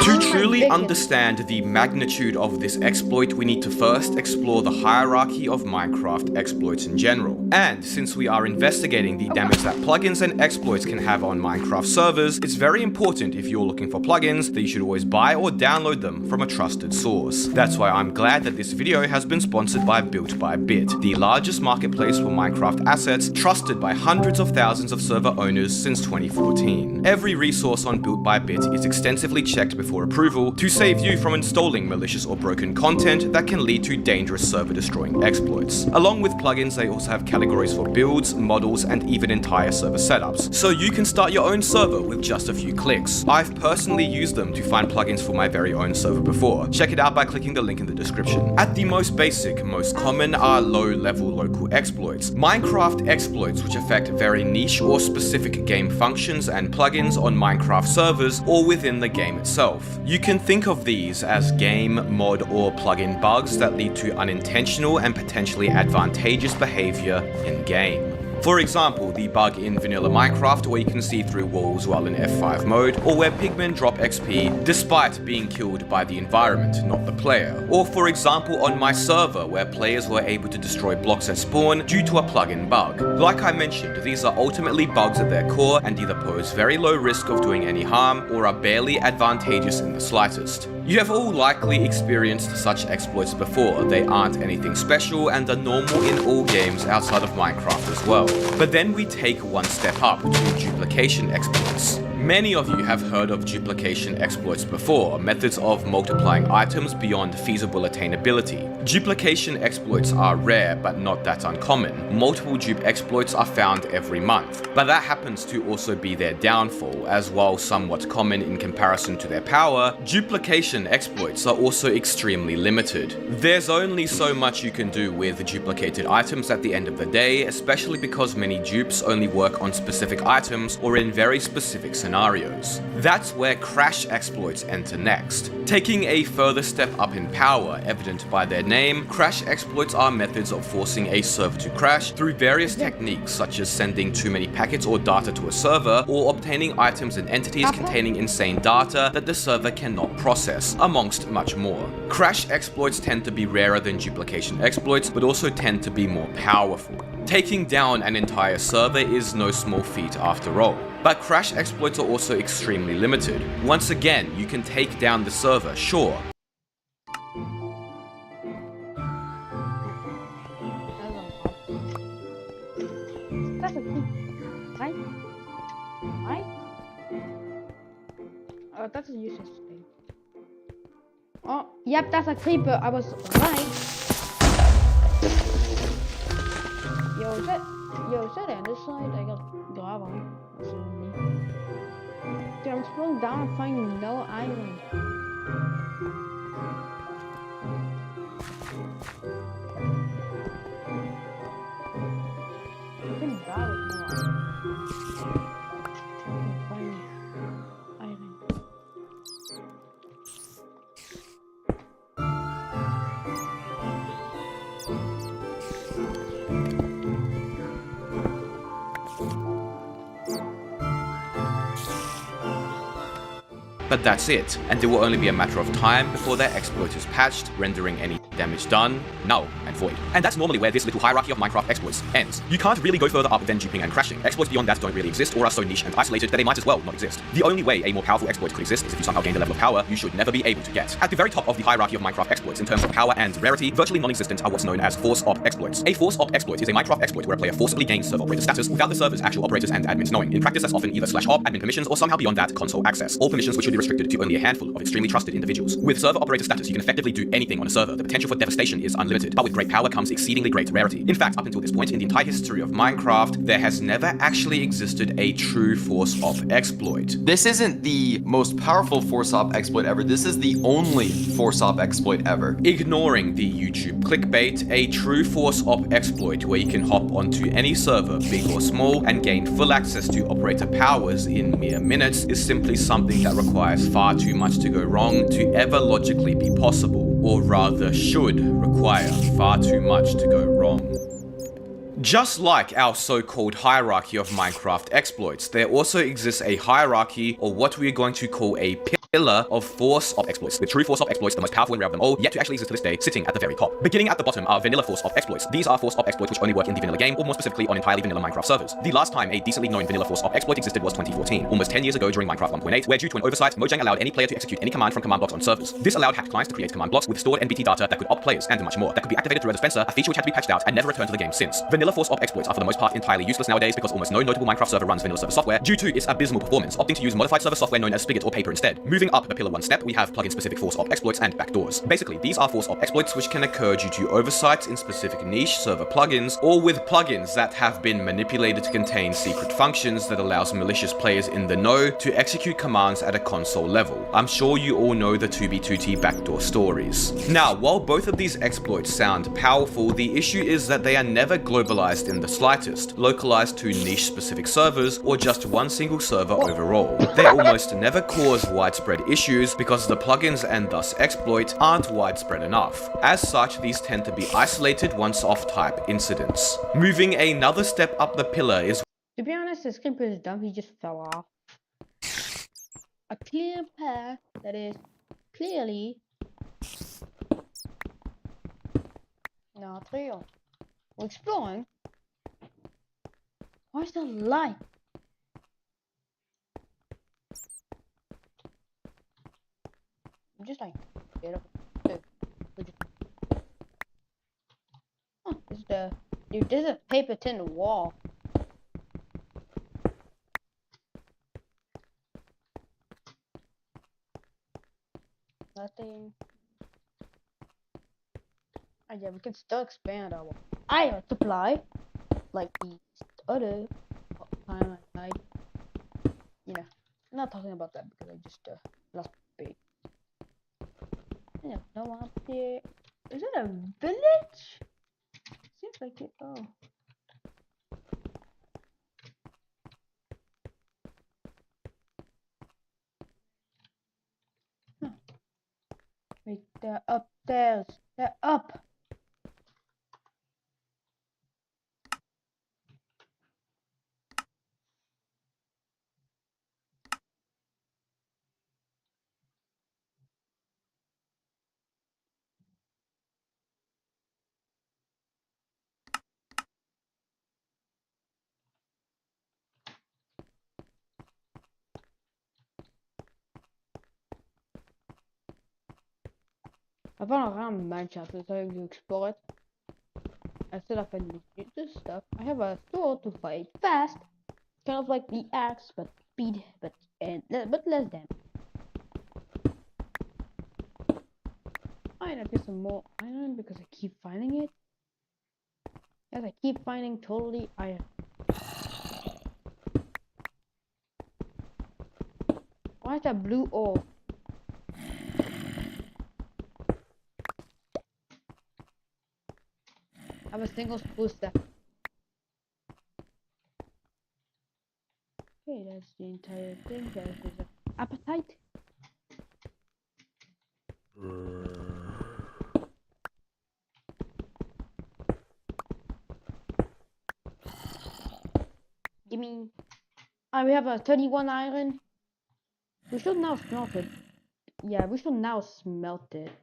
Speaker 7: To truly understand the magnitude of this exploit, we need to first explore the hierarchy of Minecraft exploits in general. And since we are investigating the damage that plugins and exploits can have on Minecraft servers, it's very important if you're looking for plugins that you should always buy or download them from a trusted source. That's why I'm glad that this video has been sponsored by Built by Bit, the largest marketplace for Minecraft assets, trusted by hundreds of thousands of server owners since 2014. Every resource on Built by Bit is extensively checked before approval to save you from installing malicious or broken content that can lead to dangerous server destroying exploits. Along with plugins, they also have categories for builds, models, and even entire server setups, so you can start your own server with just a few clicks. I've personally used them to find plugins for my very own server before. Check it out by clicking the link in the description. At the most basic, most common are low-level local exploits. Minecraft exploits which affect very niche or specific game functions and plugins on Minecraft servers or within the game itself. You can think of these as game, mod, or plugin bugs that lead to unintentional and potentially advantageous behavior in-game. For example, the bug in vanilla Minecraft where you can see through walls while in F5 mode, or where pigmen drop XP despite being killed by the environment, not the player. Or for example on my server where players were able to destroy blocks at spawn due to a plugin bug. Like I mentioned, these are ultimately bugs at their core and either pose very low risk of doing any harm or are barely advantageous in the slightest. You have all likely experienced such exploits before. They aren't anything special and are normal in all games outside of Minecraft as well. But then we take one step up to duplication exploits. Many of you have heard of duplication exploits before, methods of multiplying items beyond feasible attainability. Duplication exploits are rare, but not that uncommon. Multiple dupe exploits are found every month, but that happens to also be their downfall, as while somewhat common in comparison to their power, duplication exploits are also extremely limited. There's only so much you can do with duplicated items at the end of the day, especially because many dupes only work on specific items or in very specific scenarios. That's where crash exploits enter next. Taking a further step up in power, evident by their name, crash exploits are methods of forcing a server to crash through various techniques such as sending too many packets or data to a server, or obtaining items and entities containing insane data that the server cannot process, amongst much more. Crash exploits tend to be rarer than duplication exploits, but also tend to be more powerful. Taking down an entire server is no small feat after all. But crash exploits are also extremely limited. Once again, you can take down the server, sure.
Speaker 1: That's a key. Right? Right? Oh, that's a useless thing. Oh, yep, that's a creeper. I was right. Yo, sit on this side. I got lava. Dude, I'm scrolling down and finding no island. I can die with no island. Find island.
Speaker 7: But that's it, and it will only be a matter of time before their exploit is patched, rendering any damage done null and void. And that's normally where this little hierarchy of Minecraft exploits ends. You can't really go further up than duping and crashing. Exploits beyond that don't really exist or are so niche and isolated that they might as well not exist. The only way a more powerful exploit could exist is if you somehow gain the level of power you should never be able to get. At the very top of the hierarchy of Minecraft exploits in terms of power and rarity, virtually non-existent are what's known as force op exploits. A force op exploit is a Minecraft exploit where a player forcibly gains server operator status without the server's actual operators and admins knowing. In practice, that's often either /op, admin permissions, or somehow beyond that, console access. All permissions which should be restricted to only a handful of extremely trusted individuals. With server operator status, you can effectively do anything on a server. The potential for devastation is unlimited, but with great power comes exceedingly great rarity. In fact, up until this point in the entire history of Minecraft, there has never actually existed a true force op exploit.
Speaker 8: This isn't the most powerful force op exploit ever. This is the only force op exploit ever.
Speaker 7: Ignoring the YouTube clickbait, a true force op exploit where you can hop onto any server, big or small, and gain full access to operator powers in mere minutes is simply something that requires far too much to go wrong to ever logically be possible, or rather should require far too much to go wrong. Just like our so-called hierarchy of Minecraft exploits, there also exists a hierarchy, or what we are going to call a pillar of force op exploits, with true force op exploits, the most powerful and rare of them all, yet to actually exist to this day, sitting at the very top. Beginning at the bottom are vanilla force op exploits. These are force op exploits which only work in the vanilla game, or more specifically on entirely vanilla Minecraft servers. The last time a decently known vanilla force op exploit existed was 2014, almost 10 years ago during Minecraft 1.8, where due to an oversight, Mojang allowed any player to execute any command from command blocks on servers. This allowed hacked clients to create command blocks with stored NBT data that could opt players, and much more, that could be activated through a dispenser, a feature which had to be patched out and never returned to the game since. Vanilla force op exploits are for the most part entirely useless nowadays because almost no notable Minecraft server runs vanilla server software due to its abysmal performance, opting to use modified server software known as Spigot or Paper instead. Moving up the pillar one step, we have plugin specific force op exploits and backdoors. Basically, these are force op exploits which can occur due to oversights in specific niche server plugins, or with plugins that have been manipulated to contain secret functions that allows malicious players in the know to execute commands at a console level. I'm sure you all know the 2B2T backdoor stories. Now, while both of these exploits sound powerful, the issue is that they are never globalized in the slightest, localized to niche specific servers, or just one single server overall. They almost never cause widespread issues because the plugins and thus exploit aren't widespread enough. As such, these tend to be isolated once-off type incidents. Moving another step up the pillar is
Speaker 1: To be honest, the screen is dumb. He just fell off. A clear path that is clearly not real. We're exploring. Where's the light? I'm just like, get up. Oh, there's a paper tin wall. Nothing. Oh yeah, we can still expand our iron supply, like the other time I died. Yeah, I'm not talking about that because I just lost big. Yeah, no one up here. Is it a village? Seems like it. Oh. Wait, they're upstairs. They're up. I found a random mine shaft, so I'm going to explore it. Instead of finding this stuff, I have a sword to fight fast, kind of like the axe, but speed, but less damage. I end up get some more iron because I keep finding it. As I keep finding totally iron. Why is that blue ore? I have a single spruce stack. Okay, that's the entire thing. There's an appetite. Give me. We have a 31 iron. We should now smelt it. Yeah, we should now smelt it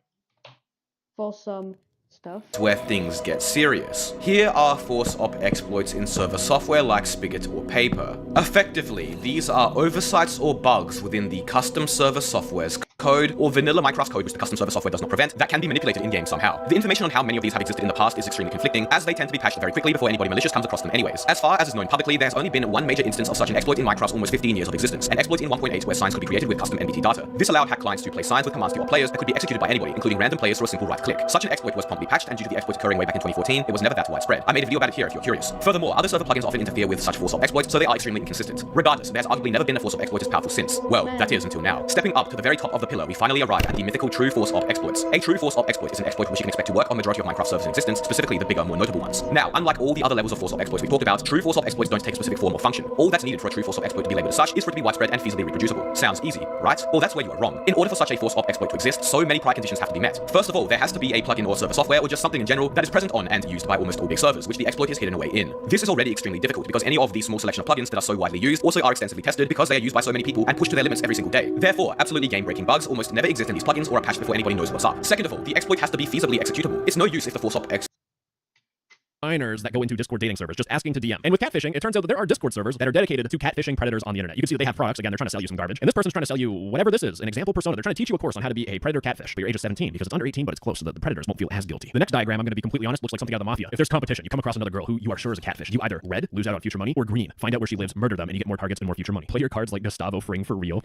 Speaker 1: for some stuff.
Speaker 7: Where things get serious. Here are force op exploits in server software like Spigot or Paper. Effectively, these are oversights or bugs within the custom server software's code or vanilla Minecraft code which the custom server software does not prevent that can be manipulated in-game somehow. The information on how many of these have existed in the past is extremely conflicting, as they tend to be patched very quickly before anybody malicious comes across them anyways. As far as is known publicly, there's only been one major instance of such an exploit in Minecraft's almost 15 years of existence, an exploit in 1.8 where signs could be created with custom NBT data. This allowed hack clients to place signs with commands to your players that could be executed by anybody, including random players through a simple right click. Such an exploit was promptly patched, and due to the exploit occurring way back in 2014, it was never that widespread. I made a video about it here if you're curious. Furthermore, other server plugins often interfere with such force op exploits, so they are extremely inconsistent. Regardless, there's arguably never been a force op exploit as powerful since. Well, that is until now. Stepping up to the very top of the pillar, we finally arrive at the mythical true force op exploits. A true force op exploit is an exploit which you can expect to work on majority of Minecraft servers in existence, specifically the bigger, more notable ones. Now, unlike all the other levels of force op exploits we've talked about, true force op exploits don't take a specific form or function. All that's needed for a true force op exploit to be labeled as such is for it to be widespread and feasibly reproducible. Sounds easy, right? Well, that's where you are wrong. In order for such a force op exploit to exist, so many preconditions have to be met. First of all, there has to be a plugin or server software or just something in general that is present on and used by almost all big servers, which the exploit is hidden away in. This is already extremely difficult because any of the small selection of plugins that are so widely used also are extensively tested because they are used by so many people and pushed to their limits every single day. Therefore, absolutely game-breaking bugs almost never exist in these plugins or are patched before anybody knows what's up. Second of all, the exploit has to be feasibly executable. It's no use if the force op
Speaker 5: minors that go into Discord dating servers just asking to DM. And with catfishing, it turns out that there are Discord servers that are dedicated to catfishing predators on the internet. You can see that they have products. Again, they're trying to sell you some garbage. And this person's trying to sell you whatever this is, an example persona. They're trying to teach you a course on how to be a predator catfish, but your age is 17 because it's under 18, but it's close so that the predators won't feel as guilty. The next diagram, I'm going to be completely honest, looks like something out of the Mafia. If there's competition, you come across another girl who you are sure is a catfish. You either red, lose out on future money, or green, find out where she lives, murder them, and you get more targets and more future money. Play your cards like Gustavo Fring for real.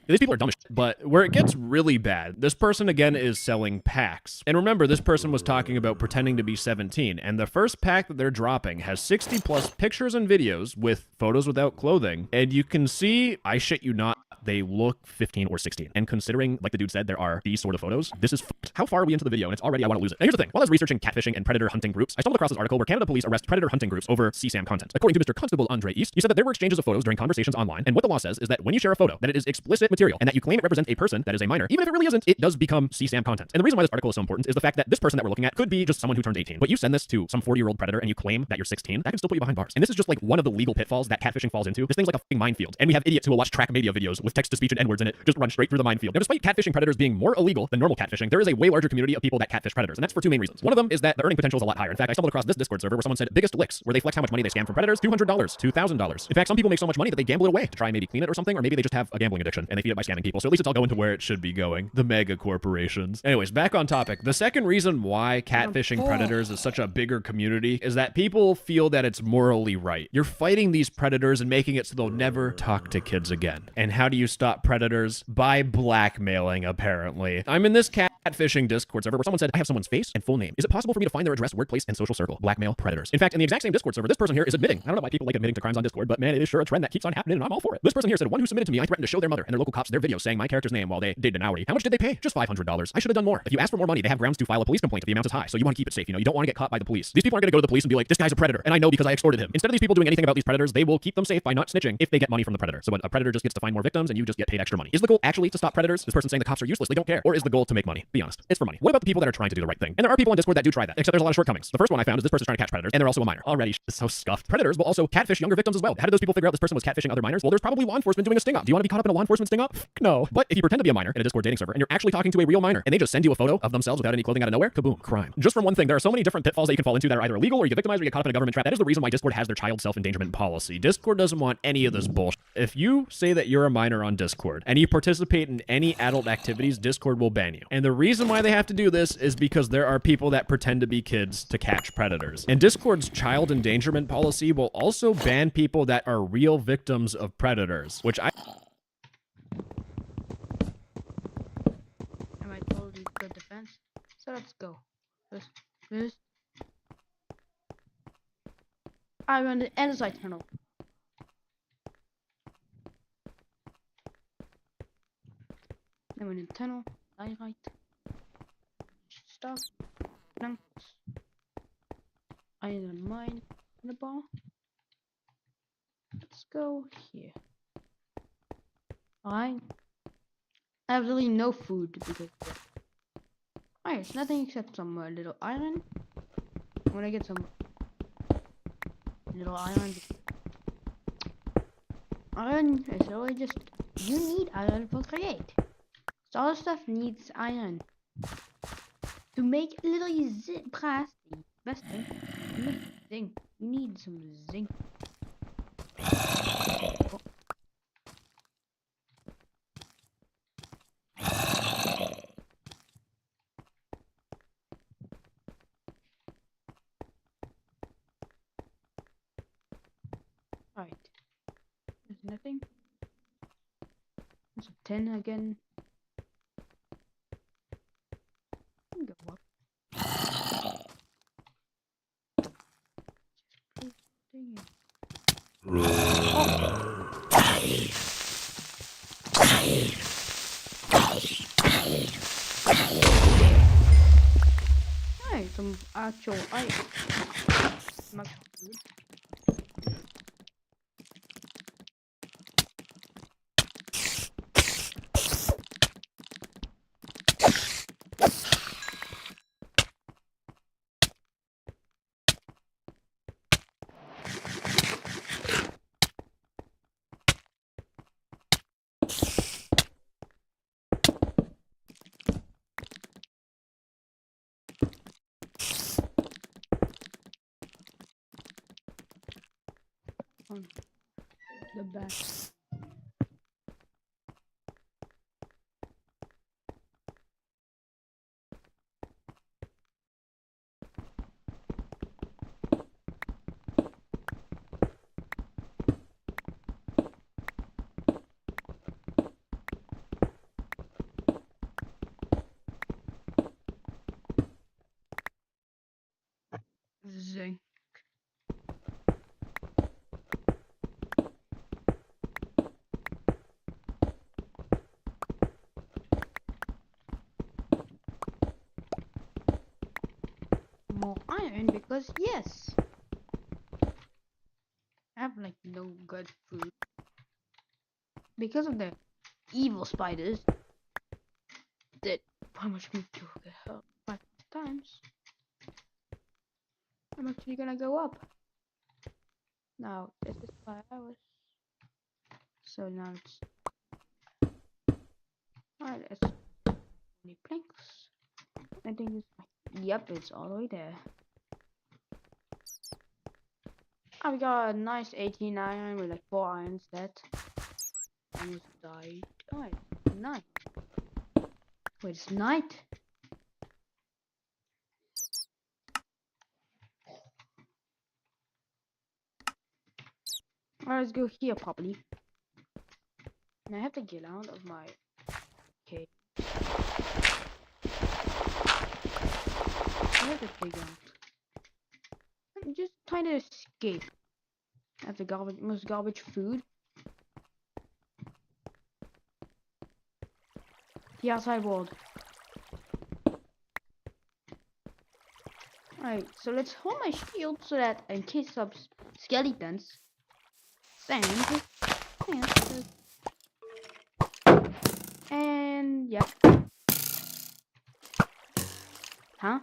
Speaker 5: These people are dumb as shit. But where it gets really bad, this person again is selling packs. And remember, this person was talking about pretending to be 17, and the first pack that they're dropping has 60 plus pictures and videos with photos without clothing. And you can see, I shit you not, they look 15 or 16. And considering, like the dude said, there are these sort of photos, this is how far are we into the video? And it's already, I want to lose it. And here's the thing. While I was researching catfishing and predator hunting groups, I stumbled across this article where Canada police arrest predator hunting groups over CSAM content. According to Mr. Constable Andre East, he said that there were exchanges of photos during conversations online, and what the law says is that when you share a photo, that it is explicit material, and that you claim it represents a person that is a minor, even if it really isn't, it does become CSAM content. And the reason why this article is so important is the fact that this person that we're looking at could be just someone who turned 18. But you send this to some 40-year-old predator and you claim that you're 16, that can still put you behind bars. And this is just like one of the legal pitfalls that catfishing falls into. This thing's like a fucking minefield. And we have idiots who will watch track media videos with text-to-speech and N-words in it, just run straight through the minefield. Now, despite catfishing predators being more illegal than normal catfishing, there is a way larger community of people that catfish predators. And that's for two main reasons. One of them is that the earning potential is a lot higher. In fact, I stumbled across this Discord server where someone said biggest licks, where they flex how much money they scam from predators, $200, $2,000. In fact, some people make so much money that they gamble it away to try and maybe clean it or something, or maybe they just have a gambling addiction and they feed it by scamming people. So at least it's all going to where it should be going. The mega corporations. Anyways, back on topic. The second reason why catfishing predators is such a bigger community is that people feel that it's morally right. You're fighting these predators and making it so they'll never talk to kids again. And how do you stop predators? By blackmailing, apparently. I'm in this catfishing Discord server where someone said, I have someone's face and full name. Is it possible for me to find their address, workplace, and social circle? Blackmail predators. In fact, in the exact same Discord server, this person here is admitting. I don't know why people like admitting to crimes on Discord, but man, it is sure a trend that keeps on happening and I'm all for it. This person here said, one who submitted to me, I threatened to show their mother and their local cops their video saying my character's name while they did an hourly. How much did they pay? Just $500. I should have done more. If you ask for more money, they have grounds to file a police complaint if the amount is high. So you want to keep it safe. You know, you don't want to get caught by the police. These people aren't going to go to the police and be like, this guy's a predator, and I know because I extorted him. Instead of these people doing anything about these predators, they will keep them safe by not snitching if they get money from the predator. So when a predator just gets to find more victims and you just get paid extra money. Is the goal actually to stop predators? This person saying the cops are useless, they don't care. Or is the goal to make money? Be honest. It's for money. What about the people that are trying to do the right thing? And there are people on Discord that do try that, except there's a lot of shortcomings. The first one I found is this person's trying to catch predators, and they're also a minor. Already so scuffed. Predators will also catfish younger victims as well. How did those people figure out this person was catfishing other minors? Well, there's probably law enforcement doing a sting up. Do you want to be caught up in a law enforcement sting up? No. But if you pretend to be a minor in a Discord dating server and you're actually talking to a real minor and they just send you a photo of themselves without any clothing out of nowhere, kaboom, crime. Just from one thing, there are so many different pitfalls that you can fall into that are either illegal or you get victimized or you get caught up in a government trap. That is the reason why Discord has their child self-endangerment policy. Discord doesn't want any of this bullshit. If you say that you're a minor on Discord and you participate in any adult activities, Discord will ban you. And the reason why they have to do this is because there are people that pretend to be kids to catch predators. And Discord's child endangerment policy will also ban people that are real victims of predators, which I
Speaker 1: told you good defense. So let's go. First. I run the andesite tunnel. Then we're in the tunnel. Diorite. Stuff. Planks. Iron mine in the bar. Let's go here. Alright. Absolutely no food because it's nothing except some little iron. When I get some little iron is really just you need iron for create. So all stuff needs iron to make little brass. The best thing, you need zinc. You need some zinc. Right. There's nothing. There's a 10 again. Go up. actual item. Much food. The best. Zing. More iron because yes, I have like no good food because of the evil spiders that punished me to the hell 5 times. I'm actually gonna go up. Now this is 5 hours, so now it's alright. It's only planks. I think it's yep, it's all the way there. I've got a nice 18 iron with like 4 iron set. Almost died. Oh, it's night. Wait, it's night? Alright, let's go here probably. And I have to get out of my cave. I have to dig out. I'm just trying to escape. I have the most garbage food. The outside world. Alright, so let's hold my shield so that in case of skeletons, sand, and yep. Huh?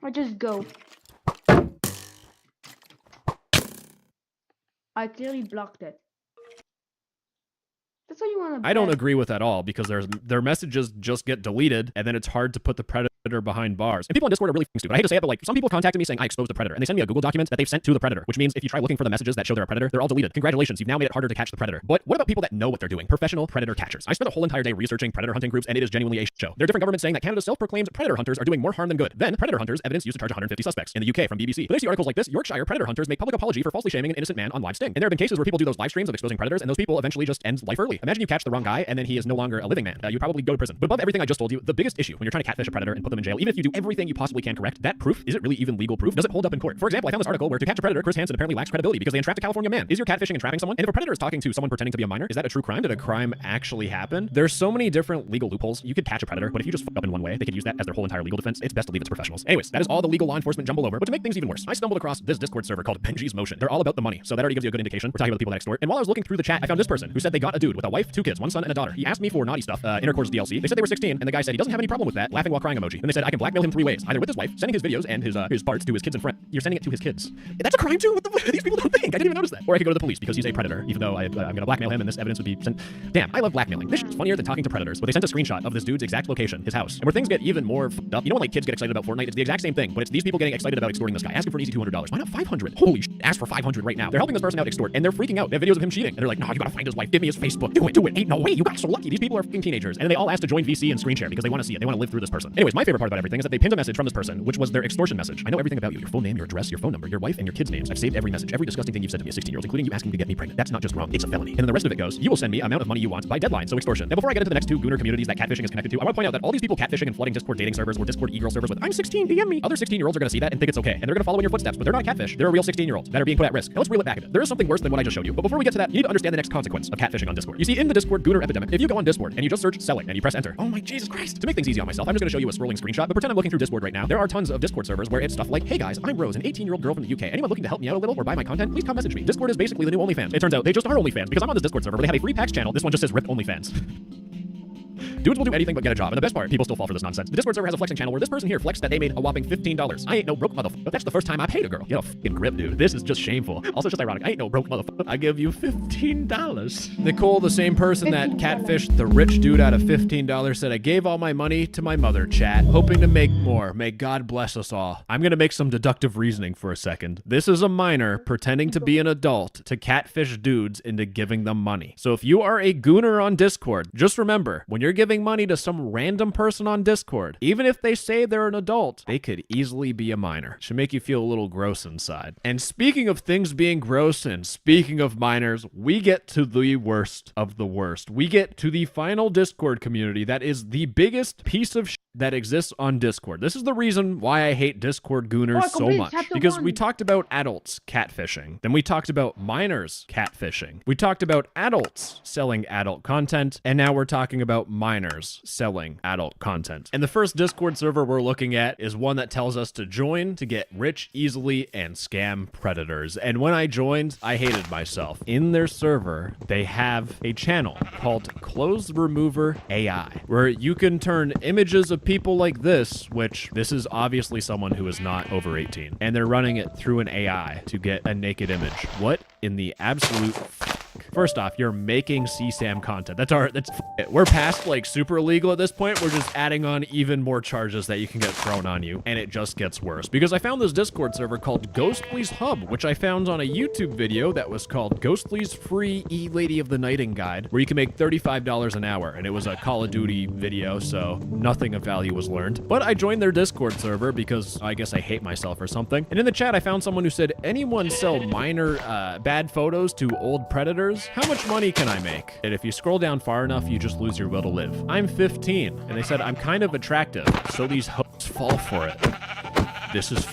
Speaker 1: Or just go. I clearly blocked it. That's what you want to.
Speaker 9: I don't agree with that at all because their messages just get deleted and then it's hard to put the predator behind bars. And people on Discord are really stupid. I hate to say it, but like some people contacted me saying I exposed the predator, and they send me a Google document that they've sent to the predator, which means if you try looking for the messages that show they're a predator, they're all deleted. Congratulations, you've now made it harder to catch the predator. But what about people that know what they're doing? Professional predator catchers. I spent a whole entire day researching predator hunting groups, and it is genuinely a show. There are different governments saying that Canada's self-proclaimed predator hunters are doing more harm than good. Then predator hunters evidence used to charge 150 suspects in the UK from BBC. When I see articles like this, Yorkshire predator hunters make public apology for falsely shaming an innocent man on live sting. And there have been cases where people do those live streams of exposing predators, and those people eventually just end life early. Imagine you catch the wrong guy, and then he is no longer a living man. You probably go to prison. But above everything I just told you, the biggest issue when you're trying to catfish a predator and put them in jail, even if you do everything you possibly can correct, that proof, is it really even legal proof? Does it hold up in court? For example, I found this article where to catch a predator, Chris Hansen apparently lacks credibility because they entrapped a California man. Is your catfishing and trapping someone? And if a predator is talking to someone pretending to be a minor, is that a true crime? Did a crime actually happen? There's so many different legal loopholes. You could catch a predator, but if you just fuck up in one way, they could use that as their whole entire legal defense. It's best to leave it to professionals. Anyways, that is all the legal law enforcement jumbled over. But to make things even worse, I stumbled across this Discord server called Benji's Motion. They're all about the money, so that already gives you a good indication. We're talking about the people that extort. And while I was looking through the chat, I found this person who said they got a dude with a wife, 2 kids, 1 son, and a daughter. He asked me for naughty stuff, intercourse DLC. They said they were 16, and the guy said he doesn't have any problem with that, laughing while crying emoji. And they said I can blackmail him 3 ways, either with his wife, sending his videos and his parts to his kids and friends. You're sending it to his kids. That's a crime too. What the these people don't think? I didn't even notice that. Or I could go to the police because he's a predator, even though I'm gonna blackmail him and this evidence would be sent. Damn, I love blackmailing. This shit's funnier than talking to predators. But they sent a screenshot of this dude's exact location, his house. And where things get even more fucked up, you know when like kids get excited about Fortnite? It's the exact same thing, but it's these people getting excited about extorting this guy. Asking for an easy $200. Why not 500? Holy shit, ask for 500 right now. They're helping this person out extort, and they're freaking out. They have videos of him cheating, and they're like, no, you gotta find his wife. Give me his Facebook. Do it. Ain't no way. You got so lucky. These people are fucking teenagers, and they all asked to join VC and screen share because they want to see it. They want to live through this person. Anyways, my favorite favorite part about everything is that they pinned a message from this person, which was their extortion message. I know everything about you, your full name, your address, your phone number, your wife, and your kids' names. I've saved every message, every disgusting thing you've said to me as 16-year-olds, including you asking to get me pregnant. That's not just wrong, it's a felony. And then the rest of it goes, you will send me amount of money you want by deadline, so extortion. Now before I get into the next two Gooner communities that catfishing is connected to, I want to point out that all these people catfishing and flooding Discord dating servers or Discord e-girl servers with I'm 16, DM me. Other 16-year-olds are going to see that and think it's okay, and they're going to follow in your footsteps, but they're not a catfish. They're a real 16-year-olds that are being put at risk. Now let's reel it back a bit. There is something worse than what I just showed you, but before we get to that, you need to understand the next consequence of catfishing on Discord. You see, in the Discord Gooner epidemic, if you go on Discord and you just search selling and you press enter, oh my Jesus Christ. To make things easy on myself, I'm just going to show you a scrolling screenshot, but pretend I'm looking through Discord right now. There are tons of Discord servers where it's stuff like, hey guys, I'm Rose, an 18-year-old girl from the UK. Anyone looking to help me out a little or buy my content, please come message me. Discord is basically the new OnlyFans. It turns out they just are OnlyFans because I'm on this Discord server where they have a free PAX channel. This one just says RIP OnlyFans. Dudes will do anything but get a job, and the best part, people still fall for this nonsense. The Discord server has a flexing channel where this person here flexed that they made a whopping $15. I ain't no broke motherfucker, but that's the first time I paid a girl. Get a fucking grip, dude. This is just shameful. Also just ironic. I ain't no broke motherfucker. I give you $15. Nicole, the same person that catfished the rich dude out of $15, said, I gave all my money to my mother, chat, hoping to make more. May God bless us all. I'm gonna make some deductive reasoning for a second. This is a minor pretending to be an adult to catfish dudes into giving them money. So if you are a gooner on Discord, just remember, when you're giving money to some random person on Discord, even if they say they're an adult, they could easily be a minor. Should make you feel a little gross inside. And speaking of things being gross and speaking of minors, we get to the worst of the worst. We get to the final Discord community that is the biggest piece of shit that exists on Discord. This is the reason why I hate Discord gooners so much. Because we talked about adults catfishing. Then we talked about minors catfishing. We talked about adults selling adult content. And now we're talking about minors selling adult content. And the first Discord server we're looking at is one that tells us to join to get rich easily and scam predators. And when I joined, I hated myself. In their server, they have a channel called Clothes Remover AI, where you can turn images of people like this, which this is obviously someone who is not over 18, and they're running it through an AI to get a naked image. What in the absolute First off, you're making CSAM content. We're past like super illegal at this point. We're just adding on even more charges that you can get thrown on you, and it just gets worse. Because I found this Discord server called Ghostly's Hub, which I found on a YouTube video that was called Ghostly's Free E-Lady of the Nighting Guide, where you can make $35 an hour, and it was a Call of Duty video, so nothing of value was learned. But I joined their Discord server because I guess I hate myself or something. And in the chat, I found someone who said, anyone sell minor bad photos to old predators? How much money can I make? And if you scroll down far enough, you just lose your will to live. I'm 15, and they said I'm kind of attractive, so these hoes fall for it. This is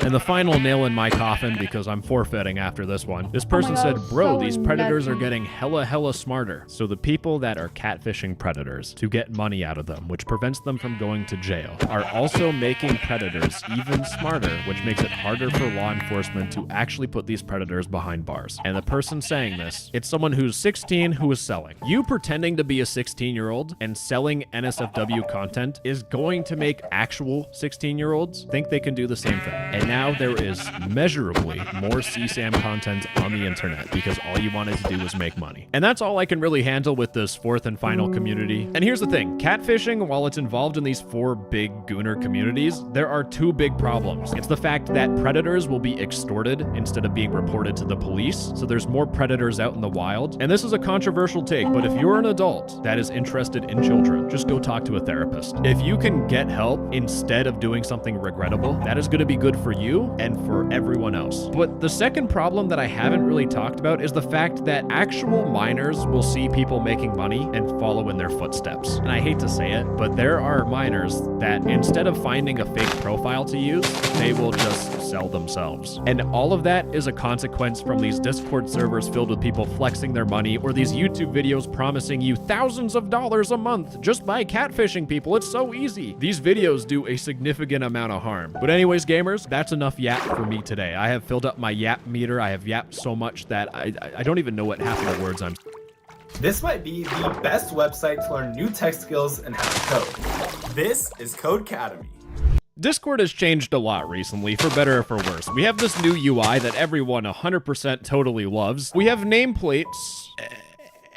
Speaker 9: and the final nail in my coffin, because I'm forfeiting after this one. This person said, bro, these predators are getting hella smarter. So the people that are catfishing predators to get money out of them, which prevents them from going to jail, are also making predators even smarter, which makes it harder for law enforcement to actually put these predators behind bars. And the person saying this, it's someone who's 16 who is selling. You pretending to be a 16-year-old and selling NSFW content is going to make actual 16-year-olds think they can do the same thing. And now there is measurably more CSAM content on the internet because all you wanted to do was make money. And that's all I can really handle with this fourth and final community. And here's the thing, catfishing, while it's involved in these four big gooner communities, there are two big problems. It's the fact that predators will be extorted instead of being reported to the police, so there's more predators out in the wild. And this is a controversial take, but if you're an adult that is interested in children, just go talk to a therapist. If you can get help instead of doing something regrettable, that is going to be good for you and for everyone else. But the second problem that I haven't really talked about is the fact that actual minors will see people making money and follow in their footsteps. And I hate to say it, but there are minors that instead of finding a fake profile to use, they will just sell themselves. And all of that is a consequence from these Discord servers filled with people flexing their money, or these YouTube videos promising you thousands of dollars a month just by catfishing people. It's so easy. These videos do a significant amount of harm. But anyways, gamers, that's enough yap for me today. I have filled up my yap meter. I have yapped so much that I don't even know what half of the words I'm.
Speaker 10: This might be the best website to learn new tech skills and how to code. This is Codecademy.
Speaker 9: Discord has changed a lot recently, for better or for worse. We have this new UI that everyone 100% totally loves. We have nameplates,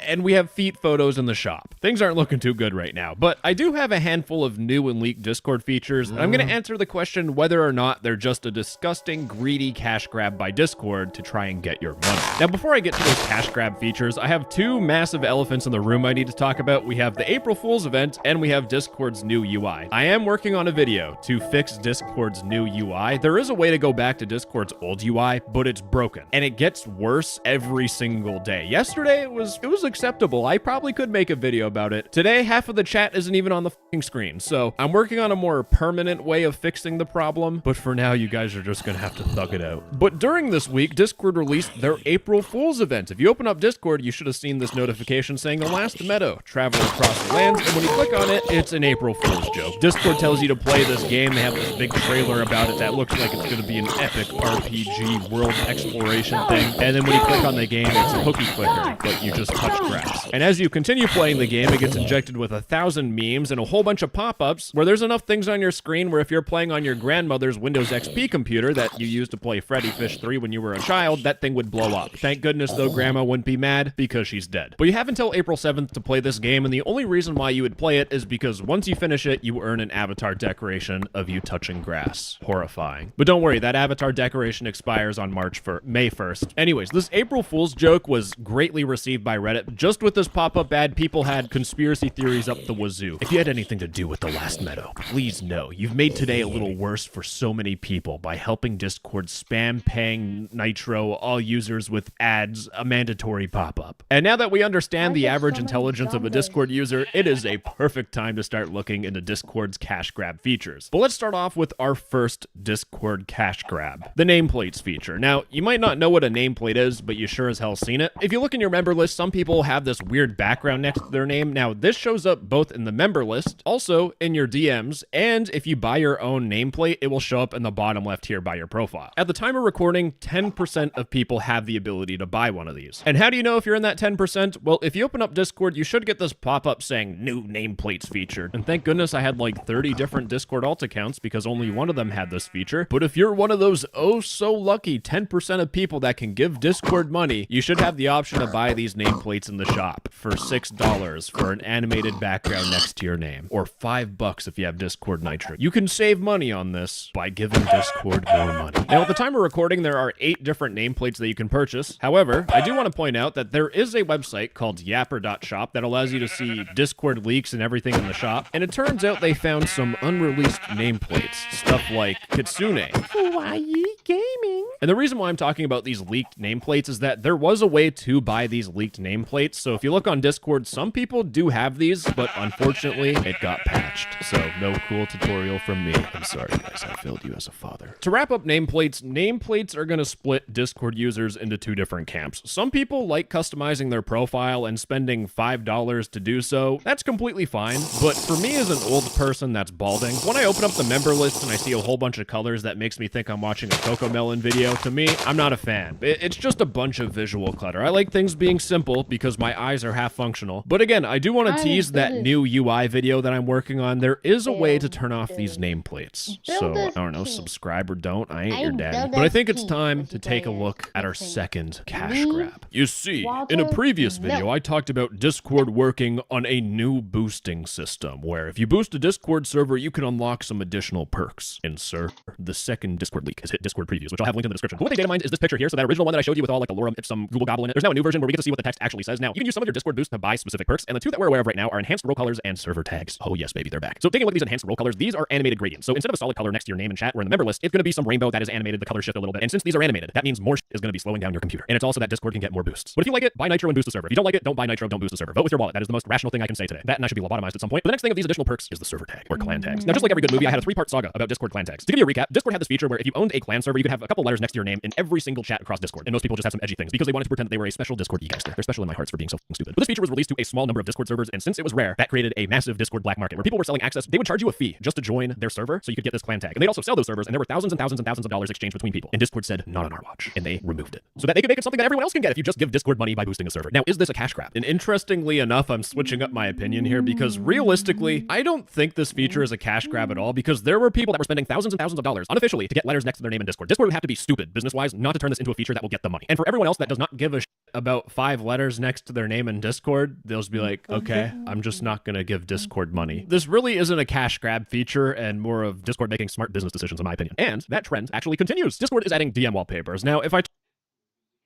Speaker 9: and we have feet photos in the shop. Things aren't looking too good right now, but I do have a handful of new and leaked Discord features, and I'm going to answer the question whether or not they're just a disgusting, greedy cash grab by Discord to try and get your money. Now, before I get to those cash grab features, I have two massive elephants in the room I need to talk about. We have the April Fool's event, and we have Discord's new UI. I am working on a video to fix Discord's new UI. There is a way to go back to Discord's old UI, but it's broken, and it gets worse every single day. Yesterday, it was acceptable. I probably could make a video about it. Today, half of the chat isn't even on the fucking screen, so I'm working on a more permanent way of fixing the problem, but for now, you guys are just gonna have to thug it out. But during this week, Discord released their April Fool's event. If you open up Discord, you should have seen this notification saying the last meadow, traveling across the lands, and when you click on it, it's an April Fool's joke. Discord tells you to play this game. They have this big trailer about it that looks like it's gonna be an epic RPG world exploration thing, and then when you click on the game, it's a hooky clicker, but you just touch grass. And as you continue playing the game, it gets injected with 1,000 memes and a whole bunch of pop-ups where there's enough things on your screen where if you're playing on your grandmother's Windows XP computer that you used to play Freddy Fish 3 when you were a child, that thing would blow up. Thank goodness, though, Grandma wouldn't be mad because she's dead. But you have until April 7th to play this game, and the only reason why you would play it is because once you finish it, you earn an avatar decoration of you touching grass. Horrifying. But don't worry, that avatar decoration expires on May 1st. Anyways, this April Fool's joke was greatly received by Reddit. Just with this pop-up ad, people had conspiracy theories up the wazoo. If you had anything to do with the last meadow, please know you've made today a little worse for so many people by helping Discord spam paying Nitro all users with ads a mandatory pop-up. And now that we understand the average intelligence of a Discord user, it is a perfect time to start looking into Discord's cash grab features. But let's start off with our first Discord cash grab, the nameplates feature. Now, you might not know what a nameplate is, but you sure as hell seen it. If you look in your member list, some people have this weird background next to their name. Now, this shows up both in the member list, also in your DMs, and if you buy your own nameplate, it will show up in the bottom left here by your profile. At the time of recording, 10% of people have the ability to buy one of these. And how do you know if you're in that 10%? Well, if you open up Discord, you should get this pop-up saying new nameplates featured. And thank goodness I had like 30 different Discord alt accounts because only one of them had this feature. But if you're one of those oh so lucky 10% of people that can give Discord money, you should have the option to buy these nameplates in the shop for $6 for an animated background next to your name, or $5 if you have Discord Nitro. You can save money on this by giving Discord more money. Now, at the time of recording, there are 8 different nameplates that you can purchase. However, I do want to point out that there is a website called yapper.shop that allows you to see Discord leaks and everything in the shop, and it turns out they found some unreleased nameplates, stuff like Kitsune, Kawaii Gaming. And the reason why I'm talking about these leaked nameplates is that there was a way to buy these leaked nameplates. So if you look on Discord, some people do have these, but unfortunately, it got patched. So no cool tutorial from me. I'm sorry, guys, I failed you as a father. To wrap up nameplates are going to split Discord users into 2 different camps. Some people like customizing their profile and spending $5 to do so. That's completely fine. But for me as an old person that's balding, when I open up the member list and I see a whole bunch of colors that makes me think I'm watching a Cocomelon video, to me, I'm not a fan. It's just a bunch of visual clutter. I like things being simple because my eyes are half functional. But again, I do want to tease that new UI video that I'm working on. There is a way to turn off these nameplates. So, I don't know, subscribe or don't. I ain't your daddy. But I think it's time to take a look at our second cash grab. You see, in a previous video, I talked about Discord working on a new boosting system, where if you boost a Discord server, you can unlock some additional perks. And sir, the second Discord leak has hit Discord previews, which I'll have linked in the description. But what they data mined is this picture here, so that original one that I showed you with all like the lorem ipsum Google Gobble in it. There's now a new version where we get to see what the text actually says. Now, you can use some of your Discord boosts to buy specific perks, and the 2 that we're aware of right now are enhanced roll colors and server tags. Oh yes, baby, they're back. So taking a look at these enhanced roll colors, these are animated gradients. So instead of a solid color next to your name and chat or in the member list, it's going to be some rainbow that is animated, the color shift a little bit. And since these are animated, that means more is going to be slowing down your computer. And it's also that Discord can get more boosts. But if you like it, buy Nitro and boost the server. If you don't like it, don't buy Nitro, don't boost the server. Vote with your wallet. That is the most rational thing I can say today. That and I should be lobotomized at some point. But the next thing of these additional perks is the server tag, or clan tags. Now, just like every good movie, I had a 3-part saga about Discord clan tags. To give you a recap, Discord had this feature where if you owned a clan server, you could have a couple letters next to your name in every single chat across Discord. And most people just have some edgy things because they wanted to pretend that they were a special Discord e-gangster. They're special in my hearts for being so stupid. But this feature was released to a small number of Discord servers, and since it was rare, that created a massive Discord black market where people were selling access. They would charge you a fee just to join their server so you could get this clan tag. And they'd also sell those servers, and there were thousands and thousands and thousands of dollars exchanged between people. And Discord said, not on our watch. And they removed it so that they could make it something that everyone else can get if you just give Discord money by boosting a server. Now, is this a cash grab? And interestingly enough, I'm switching up my opinion here because realistically, I don't think this feature is a cash grab at all because there were people that were spending thousands and thousands of dollars unofficially to get letters next to their name in Discord. Discord would have to be stupid business-wise not to turn this into a feature that will get the money. And for everyone else that does not give a shit about 5 letters next to their name in Discord, they'll just be like, okay, I'm just not going to give Discord money. This really isn't a cash grab feature and more of Discord making smart business decisions, in my opinion. And that trend actually continues. Discord is adding DM wallpapers. Now, if I...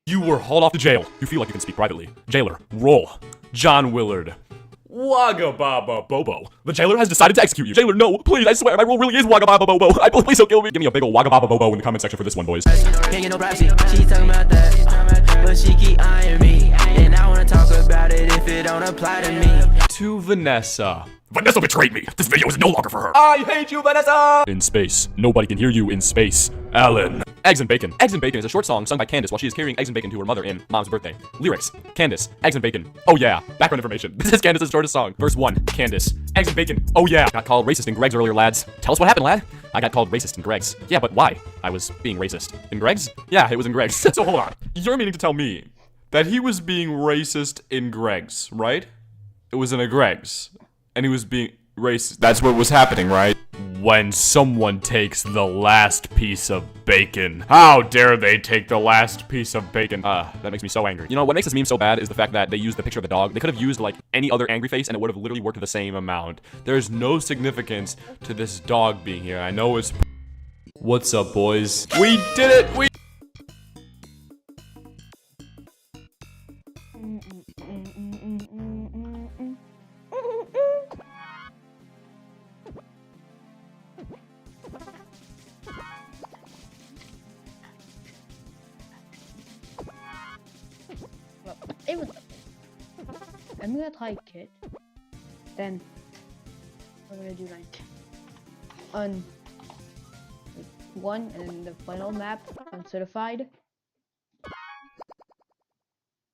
Speaker 11: You were hauled off to jail. You feel like you can speak privately. Jailer, roll. John Willard. Wagga Baba Bobo. The jailer has decided to execute you. Jailer, no, please, I swear, my role really is Wagga Baba Bobo. Please don't kill me. Give me a big ol' Wagga Baba Bobo in the comment section for this one, boys.
Speaker 12: Can't get no privacy. She talking about that, but she keep eyeing me, and I wanna talk about it if it don't apply to me.
Speaker 11: To Vanessa. Vanessa betrayed me. This video is no longer for her. I hate you, Vanessa! In space. Nobody can hear you in space. Alan. Eggs and Bacon. Eggs and Bacon is a short song sung by Candace while she is carrying eggs and bacon to her mother in Mom's birthday. Lyrics. Candace. Eggs and bacon. Oh yeah. Background information. This is Candace's shortest song. Verse 1. Candace. Eggs and bacon. Oh yeah. Got called racist in Greg's earlier, lads. Tell us what happened, lad. I got called racist in Greg's. Yeah, but why? I was being racist. In Greg's? Yeah, it was in Greg's. So hold on. You're meaning to tell me that he was being racist in Greg's, right? It was in a Greg's. And he was being racist. That's what was happening, right? When someone takes the last piece of bacon. How dare they take the last piece of bacon? That makes me so angry. You know, what makes this meme so bad is the fact that they used the picture of the dog. They could have used, like, any other angry face and it would have literally worked the same amount. There's no significance to this dog being here. I know it's... What's up, boys? We did it! We...
Speaker 1: It was. I'm gonna try Kit. Then we're gonna do like on like, 1 and then the final map uncertified.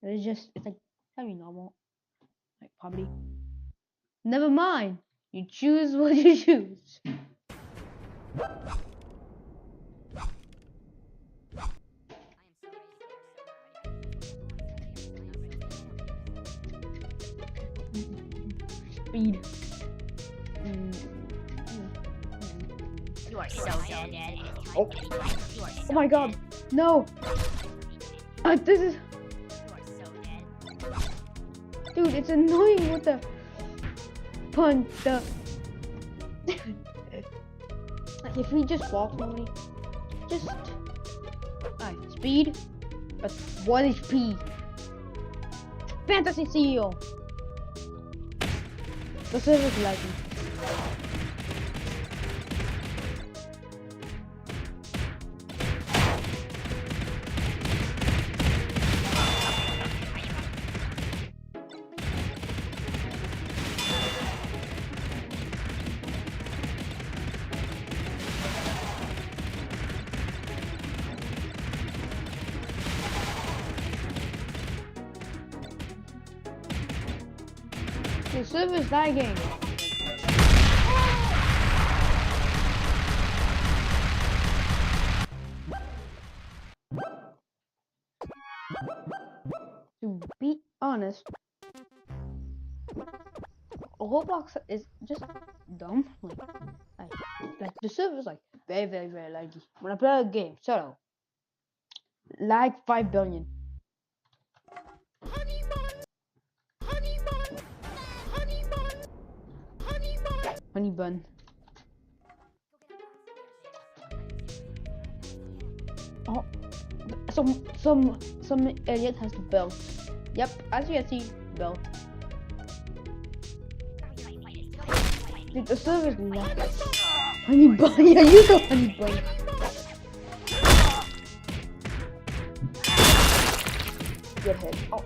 Speaker 1: It's like very normal. Like probably. Never mind. You choose what you choose. Speed.
Speaker 13: You are so dead.
Speaker 1: Oh. Oh my god. No. This is. Dude, it's annoying with the punch. Like if we just walk normally, just. Alright, speed. But 1 HP. Fantasy CEO. The server's lagging. The server's lagging. To be honest, Roblox is just dumb. Like the server's like very laggy. When I play a game, shut up. Lag 5 billion. Honey bun. Oh, some idiot has the belt. Yep, as you can see, belt. Dude, the server's locked. Honey bun, yeah, you go honey bun. Good hit. Oh.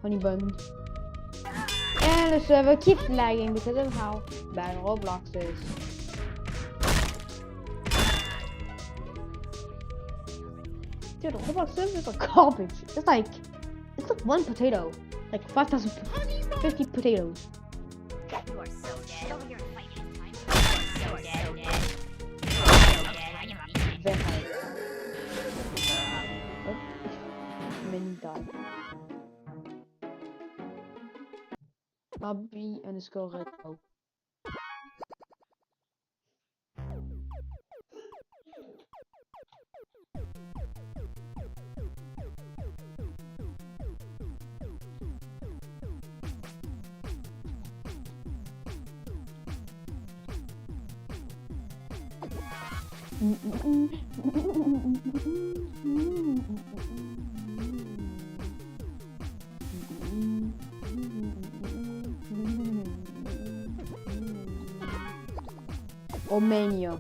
Speaker 1: Honey bun. And the server keeps lagging because of how bad Roblox is. Dude, the Roblox server is like garbage. It's like 1 potato. Like 5,050 potatoes.
Speaker 13: You are so dead. Over here and fight anytime. You are so dead.
Speaker 1: Vampire. Oh. Mini die. Bobby underscore retro. Omania.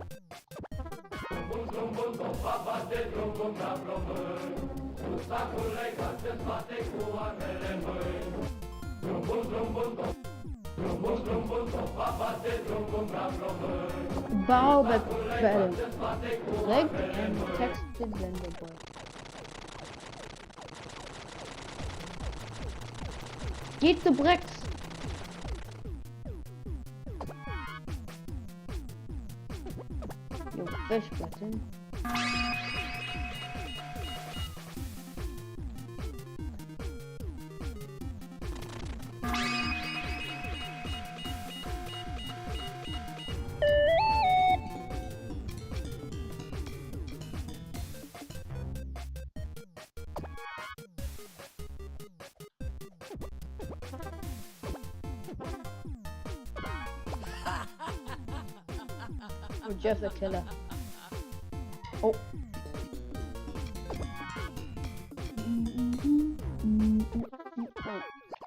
Speaker 1: Baobab Bell. Clicked and texted Lenderboy. Geht zu Brex. Yo, fish button. Oh, Jeff the killer. Oh.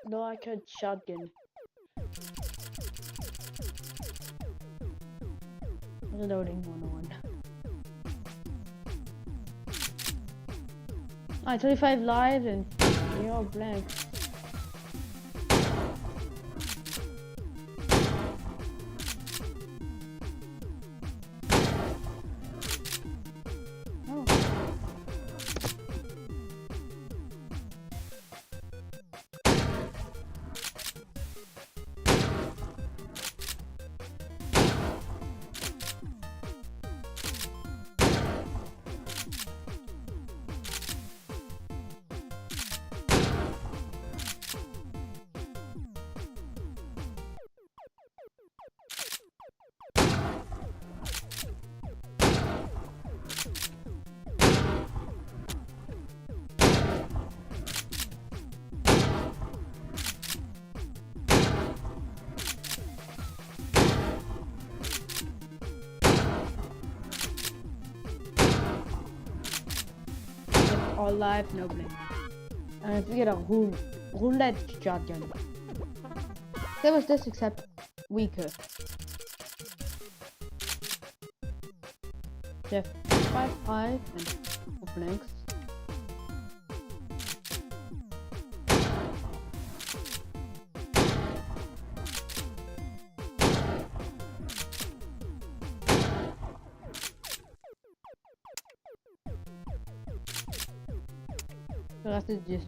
Speaker 1: No, I could shotgun. Reloading 101. Alright, 25 lives and you're all blank. All life, no blame. And if we get a roulette shotgun. There was this except weaker. Jeff 5 and blanks. The rest is just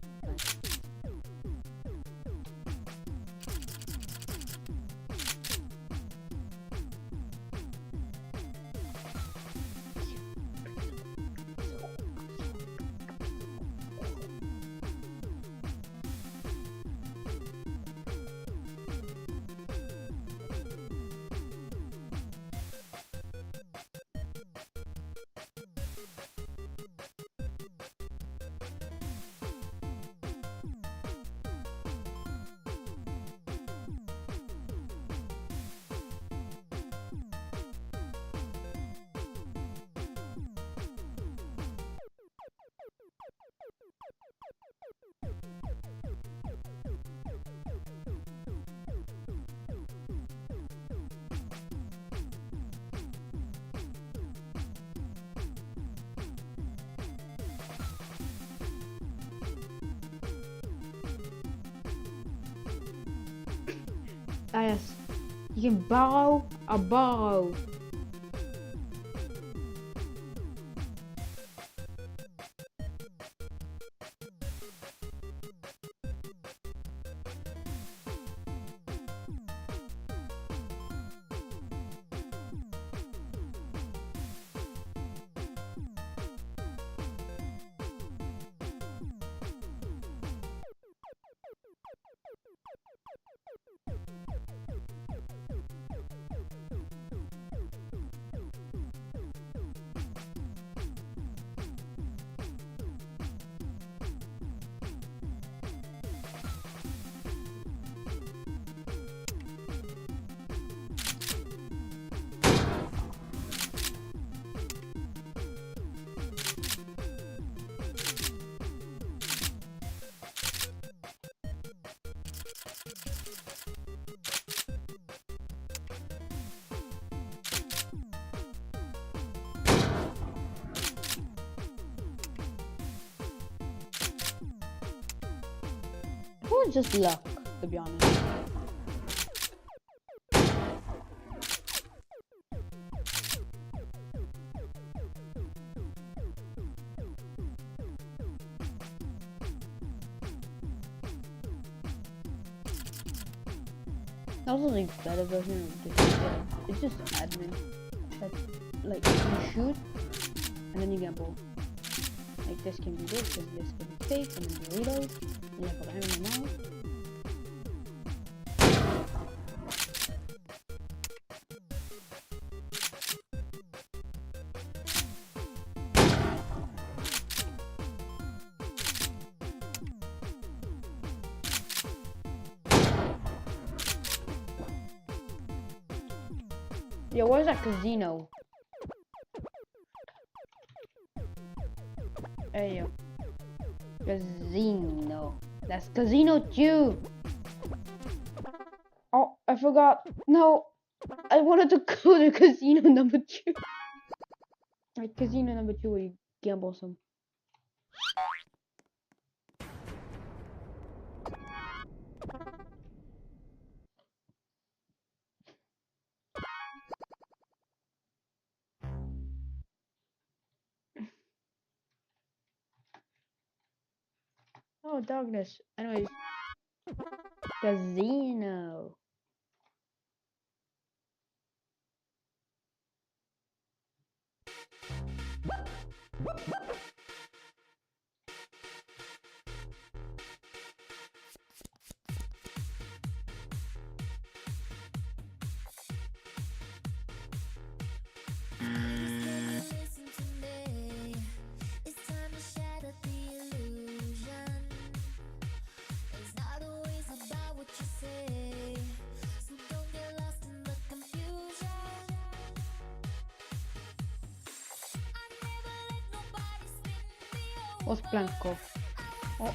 Speaker 1: yes. You can borrow a borrow. it's just luck, to be honest. Also, like better version of the game. It's just admin. That, like you shoot and then you gamble. Like this can be this, and this can be fake, and then you reload. And you have a random amount. Yo, where's that casino? Hey yo. Casino. That's Casino 2. Oh, I forgot. No. I wanted to go to casino number 2. Like casino number 2 where you gamble some. Oh, darkness. Anyways. Casino. What's Blanco? Oh.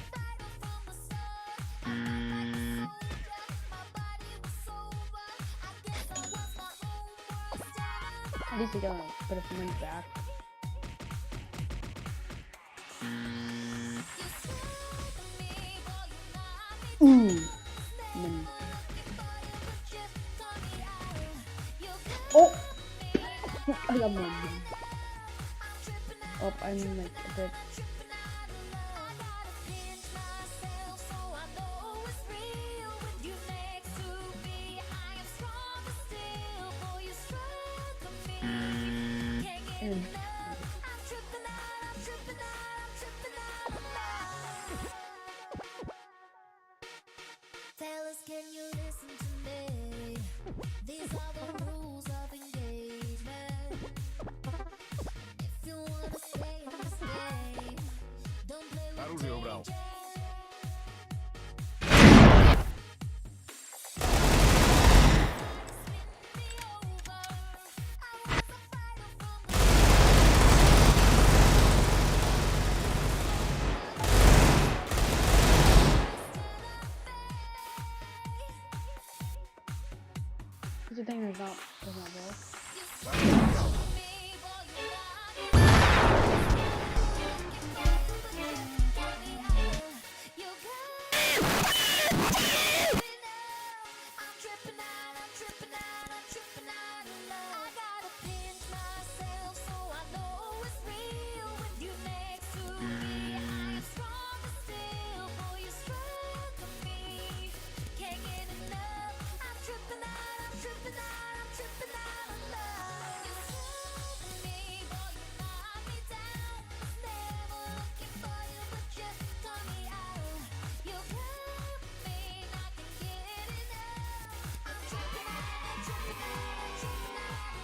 Speaker 1: At least you got a bit of money back. Money. Oh! I got money. Oh, I'm like a bit.
Speaker 14: Tell us, can you listen to me? These are the rules of engagement. If you wanna stay in this game, don't play with JJ.
Speaker 1: The thing is not does not work.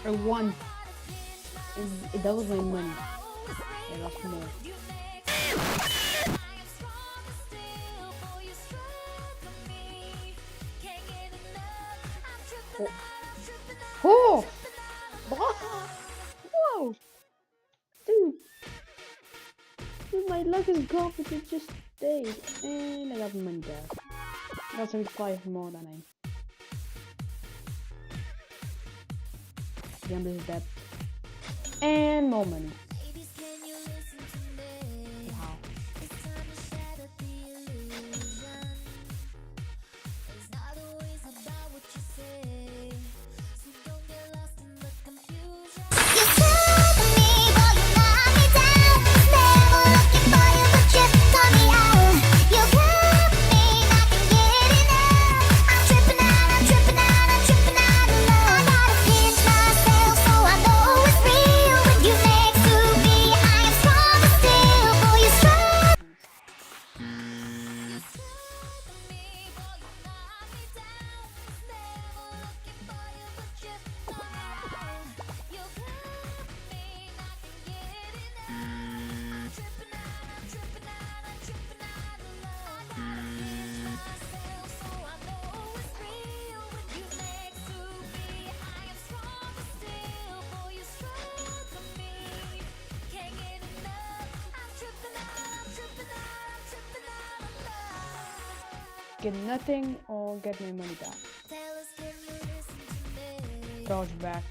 Speaker 1: I won. It doubled my money. I lost more. Oh! Whoa! Dude! Dude, my luck is gone, but it just stayed. And I got money back. I got 75 more than I. Gambling debt. And more money. Wow. get nothing or get my money back. Chargeback.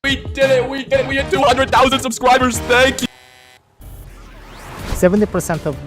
Speaker 11: We did it! We did it! We hit 200,000 subscribers! Thank you!
Speaker 15: 70% of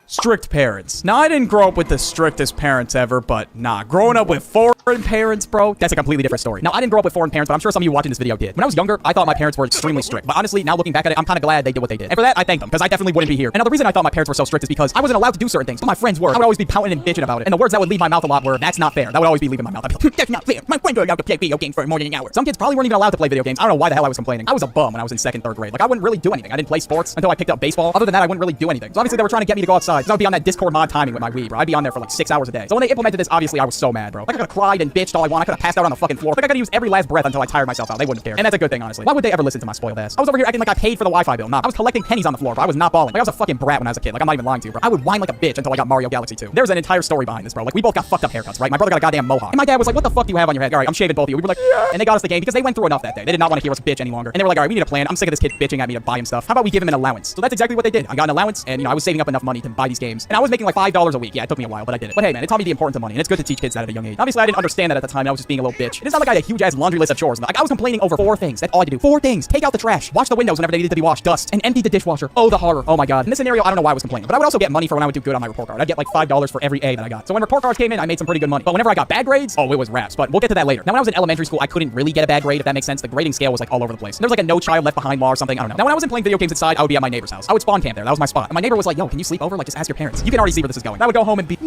Speaker 15: strict parents. Now, I didn't grow up with the strictest parents ever, but nah, growing up with foreign parents, bro, that's a completely different story. Now, I didn't grow up with foreign parents, but I'm sure some of you watching this video did. When I was younger, I thought my parents were extremely strict, but honestly, now looking back at it, I'm kind of glad they did what they did. And for that, I thank them, because I definitely wouldn't be here. And now, the reason I thought my parents were so strict is because I wasn't allowed to do certain things, but my friends were. I would always be pouting and bitching about it, and the words that would leave my mouth a lot were, "That's not fair." That would always be leaving my mouth. I'd be like, "That's not fair. My friends are allowed to play video games for more than an hour." Some kids probably weren't even allowed to play video games. I don't know why the hell I was complaining. I was a bum when I was in 2nd, 3rd grade. Like, I wouldn't really do anything. I didn't play sports until I picked up baseball. Other than that, I wouldn't really do anything. So obviously, they were trying to get me to go outside, because I would be on that Discord mod timing with my Wii, bro. I'd be on there for like 6 hours a day. So when they implemented this, obviously I was so mad, bro. Like I could have cried and bitched all I want. I could have passed out on the fucking floor. Like I could have used every last breath until I tired myself out. They wouldn't care. And that's a good thing, honestly. Why would they ever listen to my spoiled ass? I was over here acting like I paid for the Wi-Fi bill. Nah, I was collecting pennies on the floor, bro. I was not balling. Like I was a fucking brat when I was a kid. Like I'm not even lying to you, bro. I would whine like a bitch until I got Mario Galaxy 2. There's an entire story behind this, bro. Like we both got fucked up haircuts, right? My brother got a goddamn mohawk. And my dad was like, "What the fuck do you have on your head?" "All right, I'm shaving both of you." We were like, "Yeah." And they got us the game because they went through enough that day. They did not want to hear us bitch any longer. And they were like, "All right, we need a plan. I'm sick of this kid bitching at me to buy him stuff. How about we give him an allowance?" So that's exactly what they did. I got an allowance, and you know, I was saving up enough money to buy these games. And I was making like $5 a week. Yeah, it took me a while, but I did it. But hey, man, it taught me the importance of money, and it's good to teach kids that at a young age. Obviously, I didn't understand that at the time. I was just being a little bitch. It's not like I had a huge ass laundry list of chores. Like I was complaining over 4 things. That's all I had to do. 4 things. Take out the trash, wash the windows whenever they needed to be washed, dust, and empty the dishwasher. Oh, the horror. Oh my god. In this scenario, I don't know why I was complaining, but I would also get money for when I would do good on my report card. I'd get like $5 for every A that I got. So when report cards came in, I made some pretty good money. But whenever I got bad grades, oh, it was raps. But we'll get to that later. Now, when I was in elementary school, I couldn't really get a bad grade, if that makes sense. The grading scale was like all over the place. There was like a no child left behind law or something. I don't know. Now, when I wasn't playing video games inside, I would be at my neighbor's house. I would spawn camp there. That was my spot. And my neighbor was like, "Yo, can you sleep over? Like, just ask your parents." You can already see where this is going. I would go home and be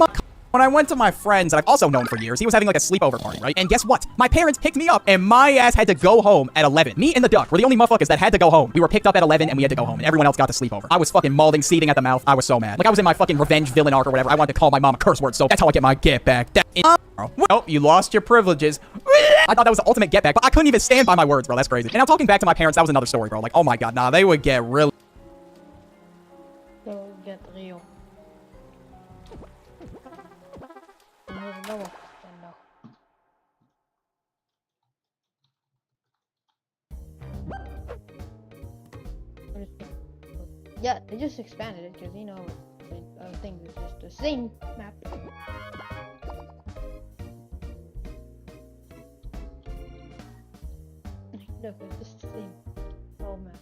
Speaker 15: when I went to my friend's that I've also known for years, he was having like a sleepover party, right? And guess what? My parents picked me up and my ass had to go home at 11. Me and the duck were the only motherfuckers that had to go home. We were picked up at 11 and we had to go home and everyone else got to sleep over. I was fucking mauling, seething at the mouth. I was so mad. Like I was in my fucking revenge villain arc or whatever. I wanted to call my mom a curse word, so that's how I get my get back. Oh, you lost your privileges. I thought that was the ultimate get back, but I couldn't even stand by my words, bro. That's crazy. And now talking back to my parents, that was another story, bro. Like, oh my god, nah, they would get really...
Speaker 1: Get real. Yeah, they just expanded it because you know, I think it's just the same map. Look, it's just the same old map.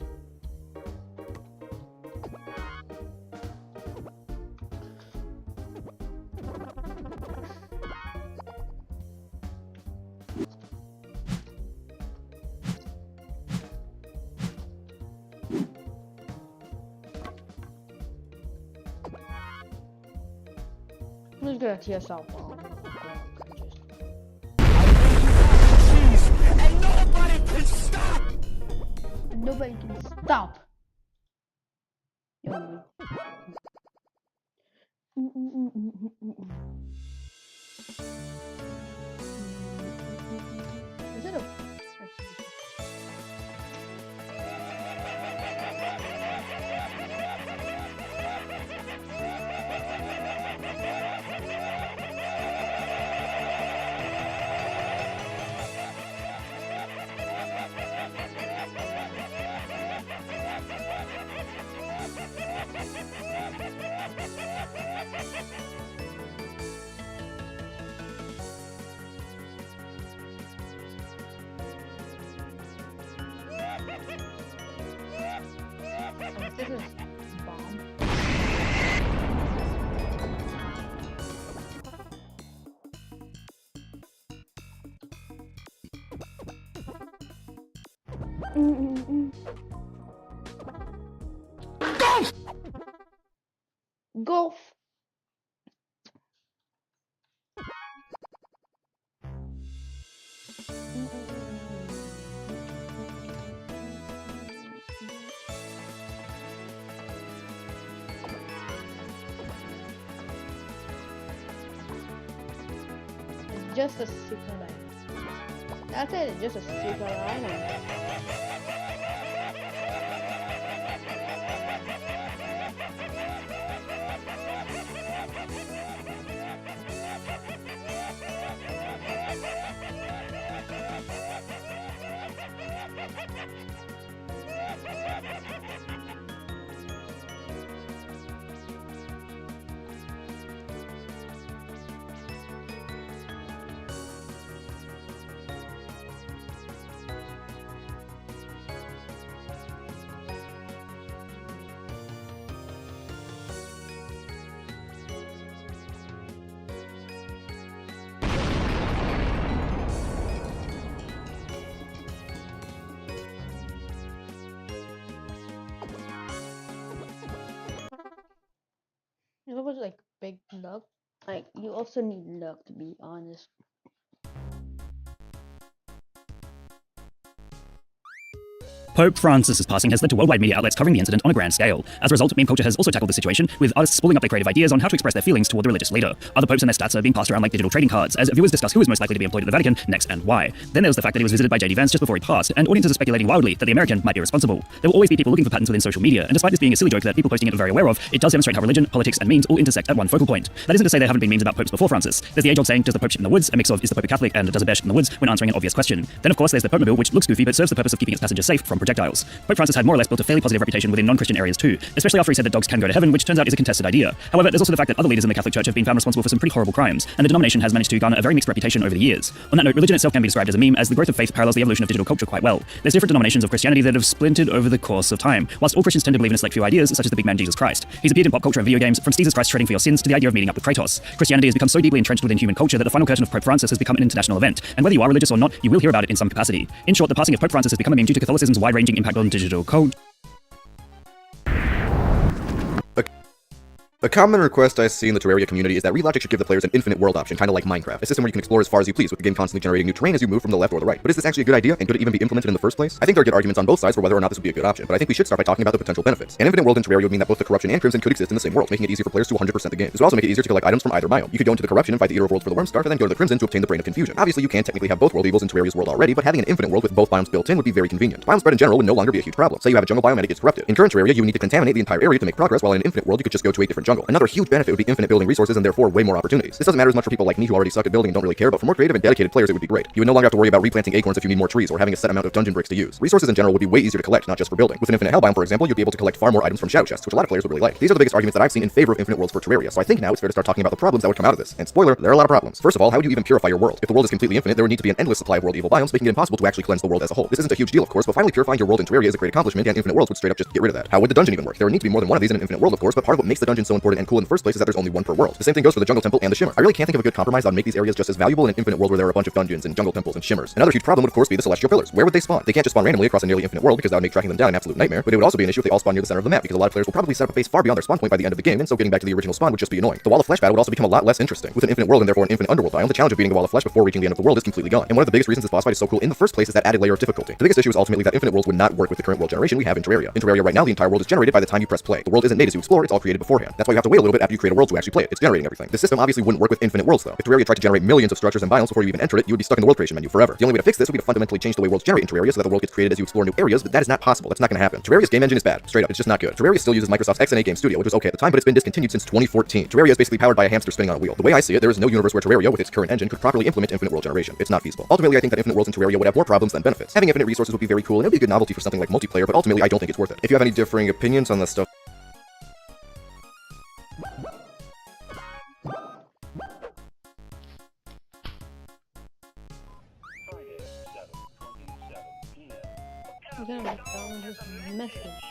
Speaker 1: Let's go to yourself. And nobody can stop. And nobody can stop. Is it a? Golf! Golf! Just a secret item. That's it, it's just a secret item. It was like big luck. Like you also need luck, to be honest.
Speaker 5: Pope Francis's passing has led to worldwide media outlets covering the incident on a grand scale. As a result, meme culture has also tackled the situation, with artists spooling up their creative ideas on how to express their feelings toward the religious leader. Other popes and their stats are being passed around like digital trading cards, as viewers discuss who is most likely to be employed at the Vatican next and why. Then there was the fact that he was visited by JD Vance just before he passed, and audiences are speculating wildly that the American might be responsible. There will always be people looking for patterns within social media, and despite this being a silly joke that people posting it are very aware of, it does demonstrate how religion, politics, and memes all intersect at one focal point. That isn't to say there haven't been memes about popes before Francis. There's the age-old saying, does the pope shit in the woods? A mix of, is the pope a Catholic, and does a bear shit in the woods, when answering an obvious question. Then of course there's the Popemobile, which looks goofy but serves the purpose of keeping its passengers safe from projectiles. Pope Francis had more or less built a fairly positive reputation within non-Christian areas too, especially after he said that dogs can go to heaven, which turns out is a contested idea. However, there's also the fact that other leaders in the Catholic Church have been found responsible for some pretty horrible crimes, and the denomination has managed to garner a very mixed reputation over the years. On that note, religion itself can be described as a meme, as the growth of faith parallels the evolution of digital culture quite well. There's different denominations of Christianity that have splintered over the course of time, whilst all Christians tend to believe in a select few ideas, such as the big man Jesus Christ. He's appeared in pop culture and video games, from Jesus Christ shredding for your sins to the idea of meeting up with Kratos. Christianity has become so deeply entrenched within human culture that the final curtain of Pope Francis has become an international event, and whether you are religious or not, you will hear about it in some capacity. In short, the passing of Pope Francis has become a meme due to Catholicism's wide-ranging impact on digital culture.
Speaker 3: A common request I see in the Terraria community is that Relogic should give the players an infinite world option, kind of like Minecraft, a system where you can explore as far as you please, with the game constantly generating new terrain as you move from the left or the right. But is this actually a good idea, and could it even be implemented in the first place? I think there are good arguments on both sides for whether or not this would be a good option, but I think we should start by talking about the potential benefits. An infinite world in Terraria would mean that both the Corruption and Crimson could exist in the same world, making it easier for players to 100% the game. This would also make it easier to collect items from either biome. You could go into the Corruption and fight the Eater of Worlds for the Worm Scarf, and then go to the Crimson to obtain the Brain of Confusion. Obviously, you can technically have both world evils in Terraria's world already, but having an infinite world with both biomes built in would be very convenient. Biome spread in general would no longer be a huge problem. Say you have a jungle biome and it gets corrupted. In current Terraria, you would need to contaminate the entire area to make progress, while in an infinite world, you could just go to a different jungle. Another huge benefit would be infinite building resources and therefore way more opportunities. This doesn't matter as much for people like me who already suck at building and don't really care, but for more creative and dedicated players it would be great. You would no longer have to worry about replanting acorns if you need more trees or having a set amount of dungeon bricks to use. Resources in general would be way easier to collect, not just for building. With an infinite hell biome, for example, you'd be able to collect far more items from shadow chests, which a lot of players would really like. These are the biggest arguments that I've seen in favor of infinite worlds for Terraria, so I think now it's fair to start talking about the problems that would come out of this. And spoiler, there are a lot of problems. First of all, how would you even purify your world? If the world is completely infinite, there would need to be an endless supply of world evil biomes, making it impossible to actually cleanse the world as a whole. This isn't a huge deal, of course, but finally purifying your world in Terraria is a great accomplishment, and infinite worlds would straight up just get rid of that. How would the dungeon even work? There would need to be more than one of these in an infinite world, of course, but part of what makes the dungeon so important and cool in the first place is that there's only one per world. The same thing goes for the jungle temple and the shimmer. I really can't think of a good compromise that would make these areas just as valuable in an infinite world where there are a bunch of dungeons and jungle temples and shimmers. Another huge problem would of course be the celestial pillars. Where would they spawn? They can't just spawn randomly across a nearly infinite world because that would make tracking them down an absolute nightmare, but it would also be an issue if they all spawn near the center of the map because a lot of players will probably set up a base far beyond their spawn point by the end of the game, and so getting back to the original spawn would just be annoying. The Wall of Flesh battle would also become a lot less interesting. With an infinite world and therefore an infinite underworld biome, the challenge of beating the Wall of Flesh before reaching the end of the world is completely gone. And one of the biggest reasons this boss fight is so cool in the first place is that added layer of difficulty. The biggest issue is ultimately that infinite worlds would not work with the current world generation we have in Terraria. In Terraria right now, the entire world is generated by the time you press play. The world isn't made as you explore, it's all created beforehand. That's why you have to wait a little bit after you create a world to actually play it. It's generating everything. This system obviously wouldn't work with infinite worlds though. If Terraria tried to generate millions of structures and biomes before you even enter it, you would be stuck in the world creation menu forever. The only way to fix this would be to fundamentally change the way worlds generate in Terraria so that the world gets created as you explore new areas, but that is not possible. That's not going to happen. Terraria's game engine is bad. Straight up, it's just not good. Terraria still uses Microsoft's XNA Game Studio, which was okay at the time, but it's been discontinued since 2014. Terraria is basically powered by a hamster spinning on a wheel. The way I see it, there is no universe where Terraria, with its current engine, could properly implement infinite world generation. It's not feasible. Ultimately, I think that infinite worlds in Terraria would have more problems than benefits. Having infinite resources would be very cool, and it would be a good novelty for something like multiplayer, but ultimately, I don't think it's worth it. If you have any differing opinions on this stuff,
Speaker 1: Again, I found his message.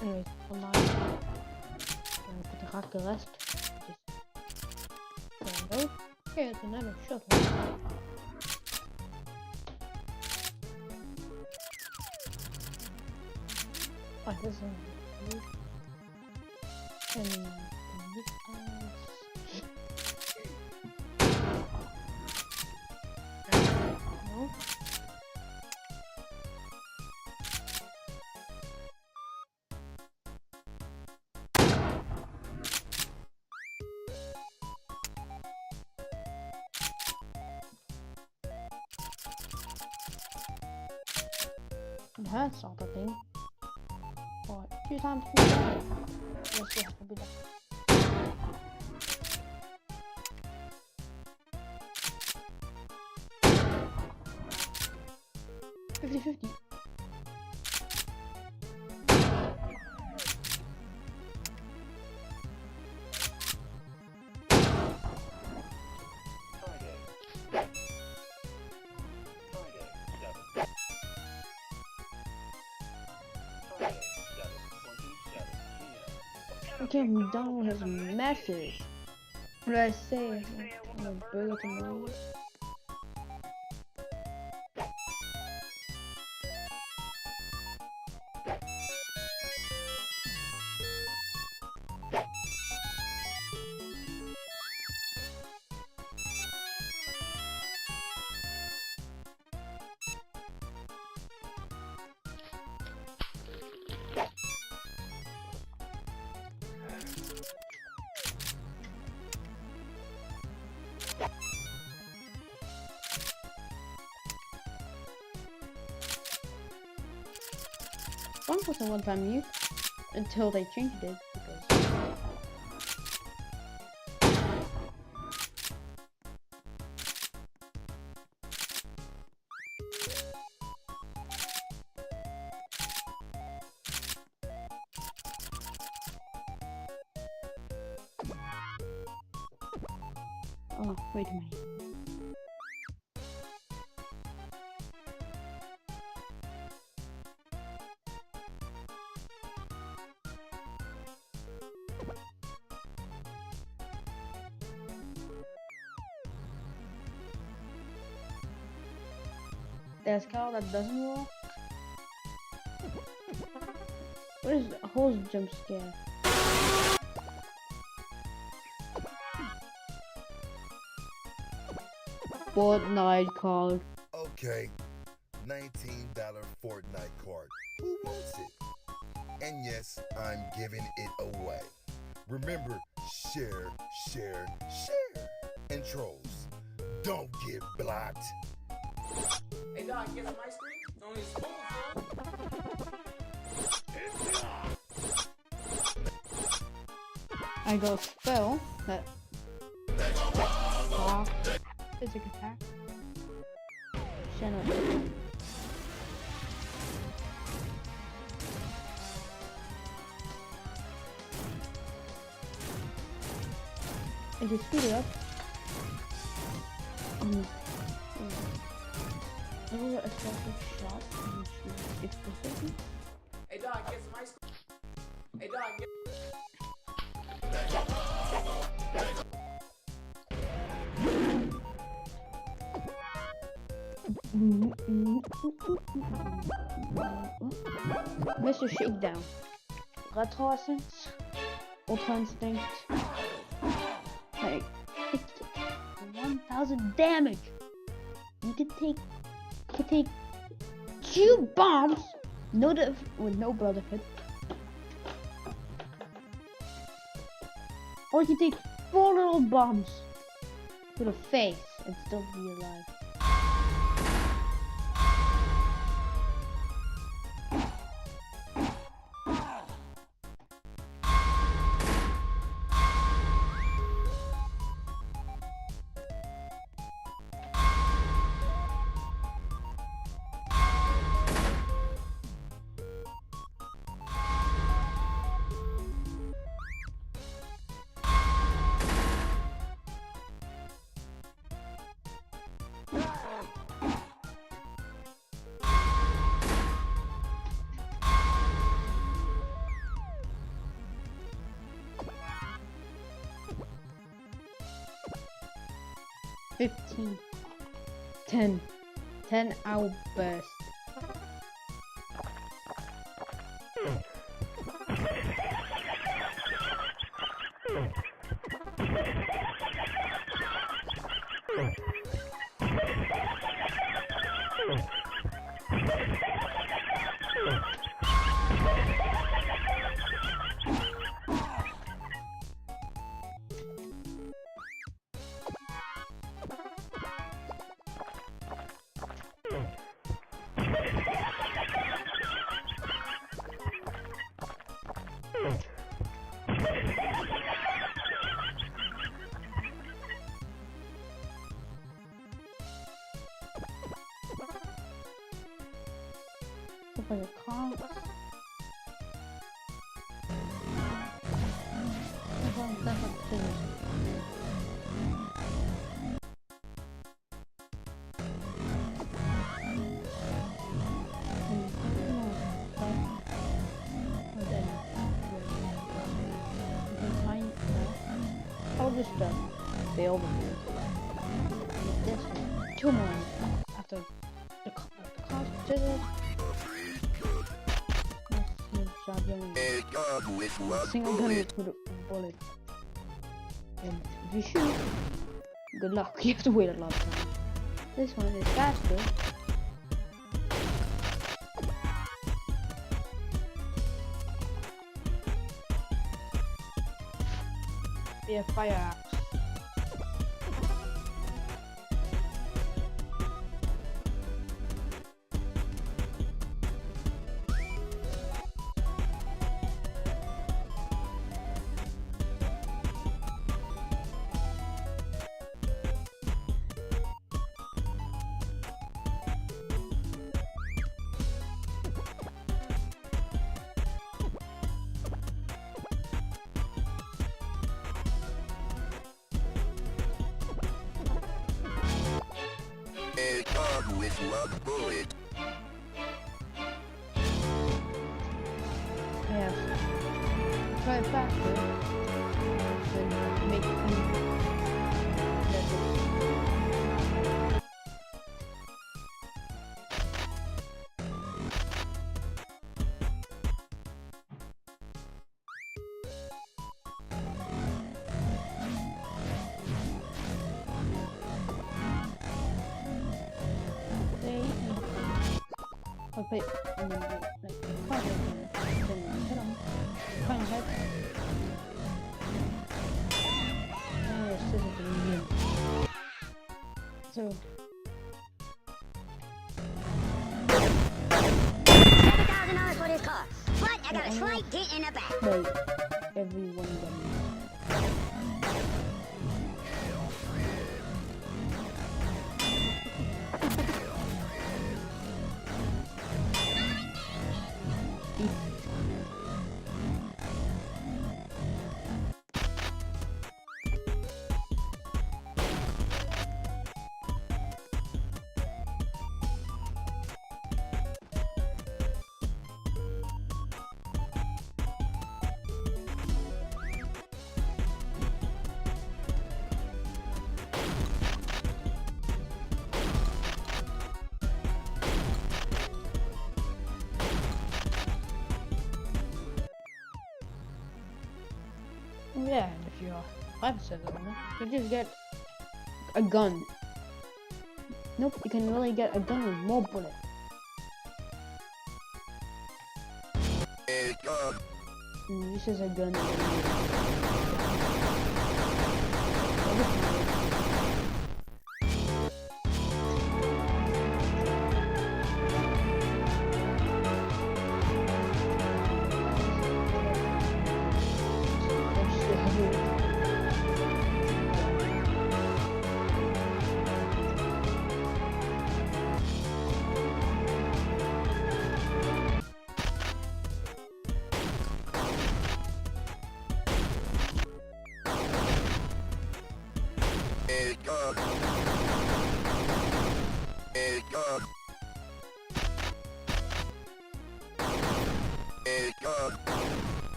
Speaker 1: Anyways, vandaag ga ik de rest No? Okay, it's another shuttle. Oh, this is good. And this no. That's not the thing. What? 2 times 4? Yes, yeah, we'll be done. $50-50. Okay, McDonald has a message. What did I say? I'm gonna burger tomorrow. One was a one-time use until they changed it because oh, wait a minute. There's a car that doesn't work. What is a whole jump scare? Fortnite card.
Speaker 16: Okay, $19 Fortnite card. Who wants it? And yes, I'm giving it away. Remember, share, share, share. And trolls, don't get blocked.
Speaker 12: Hey, dog, get some ice cream? It's only a spoonful.
Speaker 1: I got a spell that physical attack. Shut up. I just speed it up. A special shot and shoot explicitly.
Speaker 12: Hey, dog, get some ice cream. Hey, dog, get.
Speaker 1: Mr. Shakedown. Retroessence. Ultra Instinct. Like 1000 damage. You could take 2 bombs with no benefit. Or you can take 4 little bombs with a face and still be alive. 15. 10. 10 outbursts. For the cards. That's a thing. I'll just fail the this 2 more after the cost scissors. Single gun with a bullet. And if you shoot, good luck. You have to wait a lot of time. This one is faster. Yeah, fire axe.
Speaker 16: With one bullet.
Speaker 1: Yes. Try it faster. Then make I'll put and then like fire again. Then hit him. Try and hit. Oh, this is really so
Speaker 13: $7,000 for this car, but I got a slight dent in the back.
Speaker 1: like everyone done. Yeah, and if you're 5 on it, you just get a gun. Nope, you can really get a gun with more bullets. This is a gun.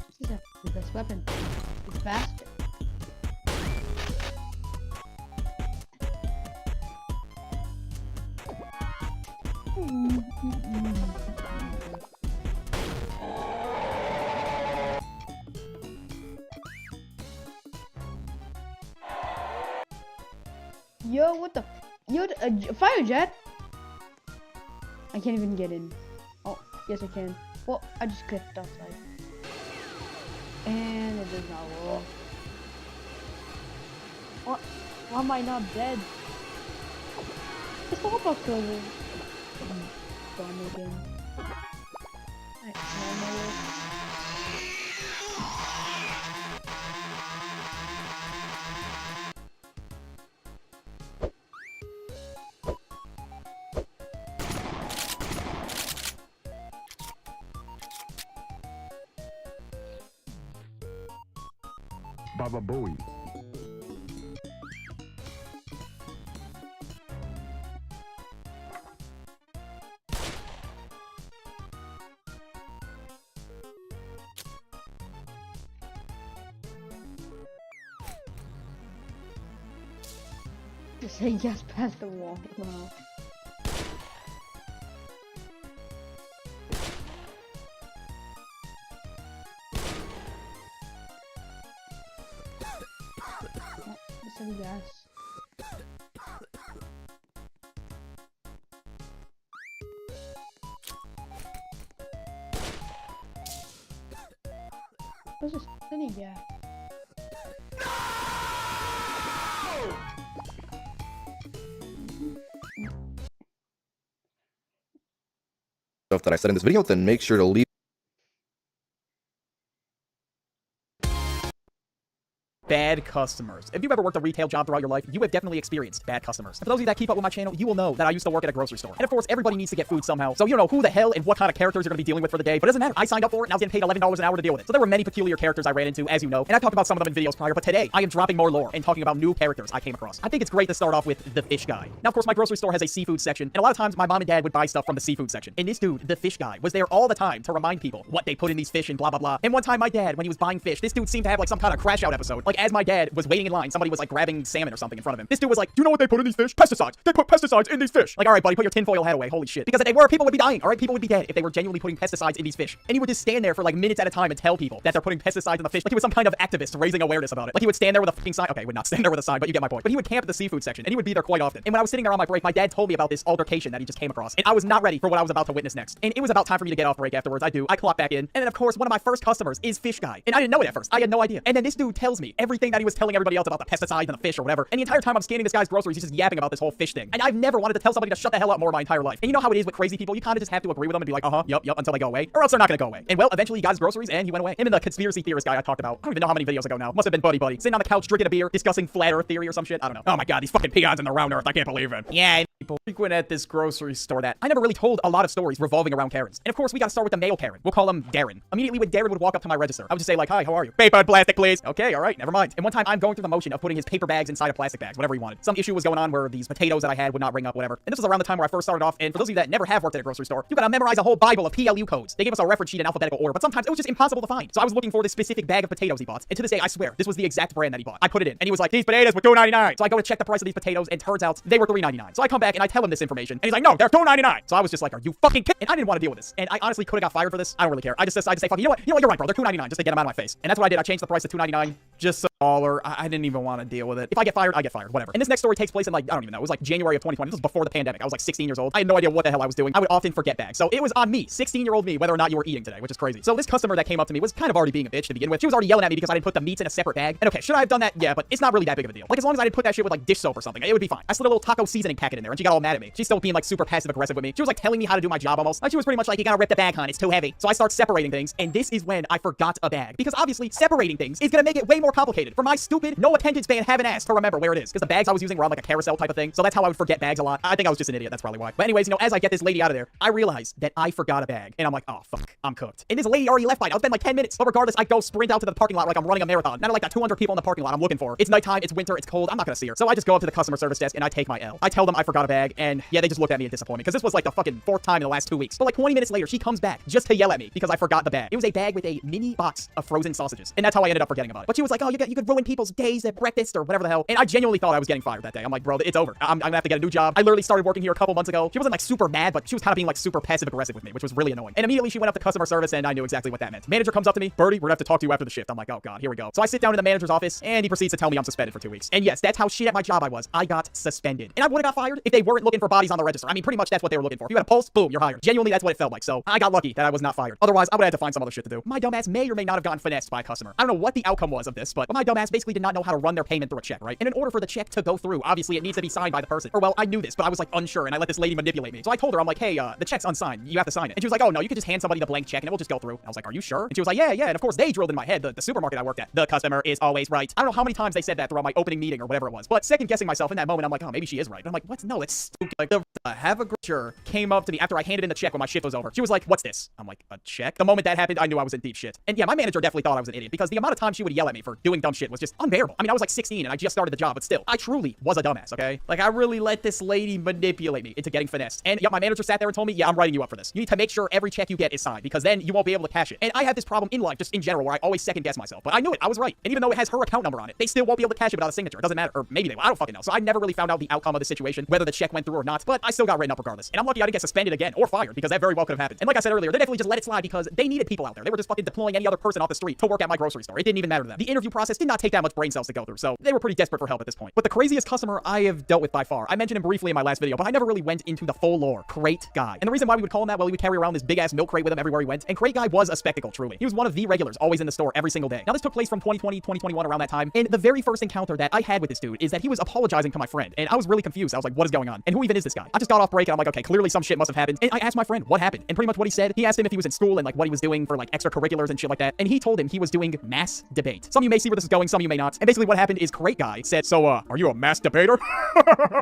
Speaker 1: This is a weapon is faster. Yo, what the? Yo, fire jet? I can't even get in. Oh, yes I can. Well, I just clicked outside. And it does not work. What? Why am I not dead? It's the hot box closure. Done again. Alright,
Speaker 17: Baba Booey.
Speaker 1: Just say yes past the wall. Wow. Just say yes. What's this city guy?
Speaker 3: Stuff that I said in this video, then make sure to leave.
Speaker 15: Bad customers. If you've ever worked a retail job throughout your life, you have definitely experienced bad customers. And for those of you that keep up with my channel, you will know that I used to work at a grocery store. And of course, everybody needs to get food somehow. So you know who the hell and what kind of characters you're going to be dealing with for the day. But it doesn't matter. I signed up for it and I was getting paid $11 an hour to deal with it. So there were many peculiar characters I ran into, as you know. And I talked about some of them in videos prior, but today I am dropping more lore and talking about new characters I came across. I think it's great to start off with the fish guy. Now, of course, my grocery store has a seafood section. And a lot of times my mom and dad would buy stuff from the seafood section. And this dude, the fish guy, was there all the time to remind people what they put in these fish and blah, blah, blah. And one time my dad, when he was buying fish, this dude seemed to have like some kind of crash out episode. Like as my dad was waiting in line, somebody was like grabbing salmon or something in front of him. This dude was like, do you know what they put in these fish? Pesticides. They put pesticides in these fish. Like, all right, buddy, put your tinfoil hat away. Holy shit. Because if they were, people would be dying. All right, people would be dead if they were genuinely putting pesticides in these fish. And he would just stand there for like minutes at a time and tell people that they're putting pesticides in the fish. Like he was some kind of activist raising awareness about it. Like he would stand there with a fucking sign. Okay, he would not stand there with a sign, but you get my point. But he would camp at the seafood section and he would be there quite often. And when I was sitting there on my break, my dad told me about this altercation that he just came across. And I was not ready for what I was about to witness next. And it was about time for me to get off break afterwards. I clock back in. And then of course, one of my first customers is Fish Guy. And I didn't know it at first. I had no idea. And then this dude tells me everything that he was telling everybody else about the pesticides and the fish or whatever. And the entire time I'm scanning this guy's groceries, he's just yapping about this whole fish thing. And I've never wanted to tell somebody to shut the hell up more my entire life. And you know how it is with crazy people, you kind of just have to agree with them and be like, yep, until they go away, or else they're not gonna go away. And well, eventually he got his groceries and he went away. Him and the conspiracy theorist guy I talked about, I don't even know how many videos ago now. Must have been buddy, sitting on the couch drinking a beer, discussing flat earth theory or some shit. I don't know. Oh my god, these fucking peons in the round earth, I can't believe it. Yeah, people frequent at this grocery store that I never really told a lot of stories revolving around Karens. And of course, we gotta start with the male Karen. We'll call him Darren. Immediately when Darren would walk up to my register, I would just say like, hi, how are you? Paper and plastic, please. Okay, all right, never mind. And one time I'm going through the motion of putting his paper bags inside of plastic bags, whatever he wanted. Some issue was going on where these potatoes that I had would not ring up, whatever. And this was around the time where I first started off. And for those of you that never have worked at a grocery store, you gotta memorize a whole Bible of PLU codes. They gave us a reference sheet in alphabetical order, but sometimes it was just impossible to find. So I was looking for this specific bag of potatoes he bought. And to this day, I swear, this was the exact brand that he bought. I put it in, and he was like, these potatoes were $2.99. So I go to check the price of these potatoes, and turns out they were $3.99. So I come back and I tell him this information, and he's like, no, they're $2.99. So I was just like, are you fucking kidding? And I didn't want to deal with this. And I honestly could have got fired for this. I don't really care. I just say, fuck, you know what, you're right, bro. They're $2.99 just to get them out of my face. And that's what I did. I changed the price to $2.99 just so I didn't even want to deal with it. If I get fired, I get fired, whatever. And this next story takes place in like, I don't even know, it was like January of 2020. This was before the pandemic. I was like 16 years old. I had no idea what the hell I was doing. I would often forget bags. So it was on me, 16-year-old me, whether or not you were eating today, which is crazy. So this customer that came up to me was kind of already being a bitch to begin with. She was already yelling at me because I didn't put the meats in a separate bag. And okay, should I have done that? Yeah, but it's not really that big of a deal. Like as long as I didn't put that shit with like dish soap or something, it would be fine. I slid a little taco seasoning packet in there and she got all mad at me. She's still being like super passive aggressive with me. She was like telling me how to do my job almost. Like she was pretty much like, you gotta rip the bag, hon, it's too heavy. So I start separating things, and this is when I forgot a bag. Because obviously separating things is gonna make it way more complicated. For my stupid, no attention span, haven't asked to remember where it is. Because the bags I was using were on like a carousel type of thing. So that's how I would forget bags a lot. I think I was just an idiot. That's probably why. But anyways, you know, as I get this lady out of there, I realize that I forgot a bag. And I'm like, oh, fuck, I'm cooked. And this lady already left by now. It's been like 10 minutes. But regardless, I go sprint out to the parking lot like I'm running a marathon. Not like that 200 people in the parking lot I'm looking for. It's nighttime, it's winter, it's cold. I'm not gonna see her. So I just go up to the customer service desk and I take my L. I tell them I forgot a bag, and yeah, they just looked at me in disappointment because this was like the fucking 4th time in the last 2 weeks. But like 20 minutes later, she comes back just to yell at me because I forgot the bag. It was a bag with a mini box of frozen sausages, and that's how I ended up forgetting about it. But she was like, oh, you could ruin people's days at breakfast or whatever the hell. And I genuinely thought I was getting fired that day. I'm like, bro, it's over. I'm gonna have to get a new job. I literally started working here a couple months ago. She wasn't like super mad, but she was kind of being like super passive aggressive with me, which was really annoying. And immediately she went up to customer service, and I knew exactly what that meant. Manager comes up to me, Birdie, we're gonna have to talk to you after the shift. I'm like, oh god, here we go. So I sit down in the manager's office, and he proceeds to tell me I'm suspended for 2 weeks. And yes, that's how shit at my job I was. I got suspended. And I would have got fired if they weren't looking for bodies on the register. I mean, pretty much that's what they were looking for. If you had a pulse, boom, you're hired. Genuinely, that's what it felt like. So I got lucky that I was not fired. Otherwise, I would have had to find some other shit to do. My dumbass may or may not have gotten finessed by a customer. I don't know what the outcome was of this, but my dumbass basically did not know how to run their payment through a check, right? And in order for the check to go through, obviously it needs to be signed by the person. Or well, I knew this, but I was like unsure, and I let this lady manipulate me. So I told her, I'm like, hey, the check's unsigned. You have to sign it. And she was like, oh no, you could just hand somebody the blank check and it will just go through. And I was like, are you sure? And she was like, yeah. And of course they drilled in my head, the supermarket I worked at. The customer is always right. I don't know how many times they said that throughout my opening meeting or whatever it was. But second guessing myself in that moment, I'm like, oh, maybe she is right. And I'm like, what? No, it's stupid. Like, the have a greater came up to me after I handed in the check when my shift was over. She was like, what's this? I'm like, a check? The moment that happened, I knew I was in deep shit. And yeah, my manager definitely thought I was an idiot because the amount of time she would yell at me for doing dumb shit was just unbearable. I mean, I was like 16 and I just started the job, but still, I truly was a dumbass, okay? Like, I really let this lady manipulate me into getting finessed. And yeah, my manager sat there and told me, yeah, I'm writing you up for this. You need to make sure every check you get is signed because then you won't be able to cash it. And I have this problem in life, just in general, where I always second guess myself. But I knew it. I was right. And even though it has her account number on it, they still won't be able to cash it without a signature. It doesn't matter. Or maybe they will. I don't fucking know. So I never really found out the outcome of the situation, whether the check went through or not. But I still got written up regardless. And I'm lucky I didn't get suspended again or fired because that very well could have happened. And like I said earlier, they definitely just let it slide because they needed people out there. They were just fucking deploying any other person off the street to work at my grocery store. It didn't even matter to them. The interview process did not take that much brain cells to go through. So they were pretty desperate for help at this point. But the craziest customer I have dealt with by far, I mentioned him briefly in my last video, but I never really went into the full lore. Crate Guy. And the reason why we would call him that, well, he would carry around this big ass milk crate with him everywhere he went. And Crate Guy was a spectacle, truly. He was one of the regulars, always in the store every single day. Now this took place from 2020, 2021, around that time. And the very first encounter that I had with this dude is that he was apologizing to my friend. And I was really confused. I was like, what is going on? And who even is this guy? I just got off break and I'm like, okay, clearly some shit must have happened. And I asked my friend what happened. And pretty much what he said, he asked him if he was in school and like what he was doing for like extracurriculars and shit like that. And he told him he was doing mass debate. Some of you may see where this is going, some of you may not. And basically what happened is Crate Guy said, so are you a mass debater?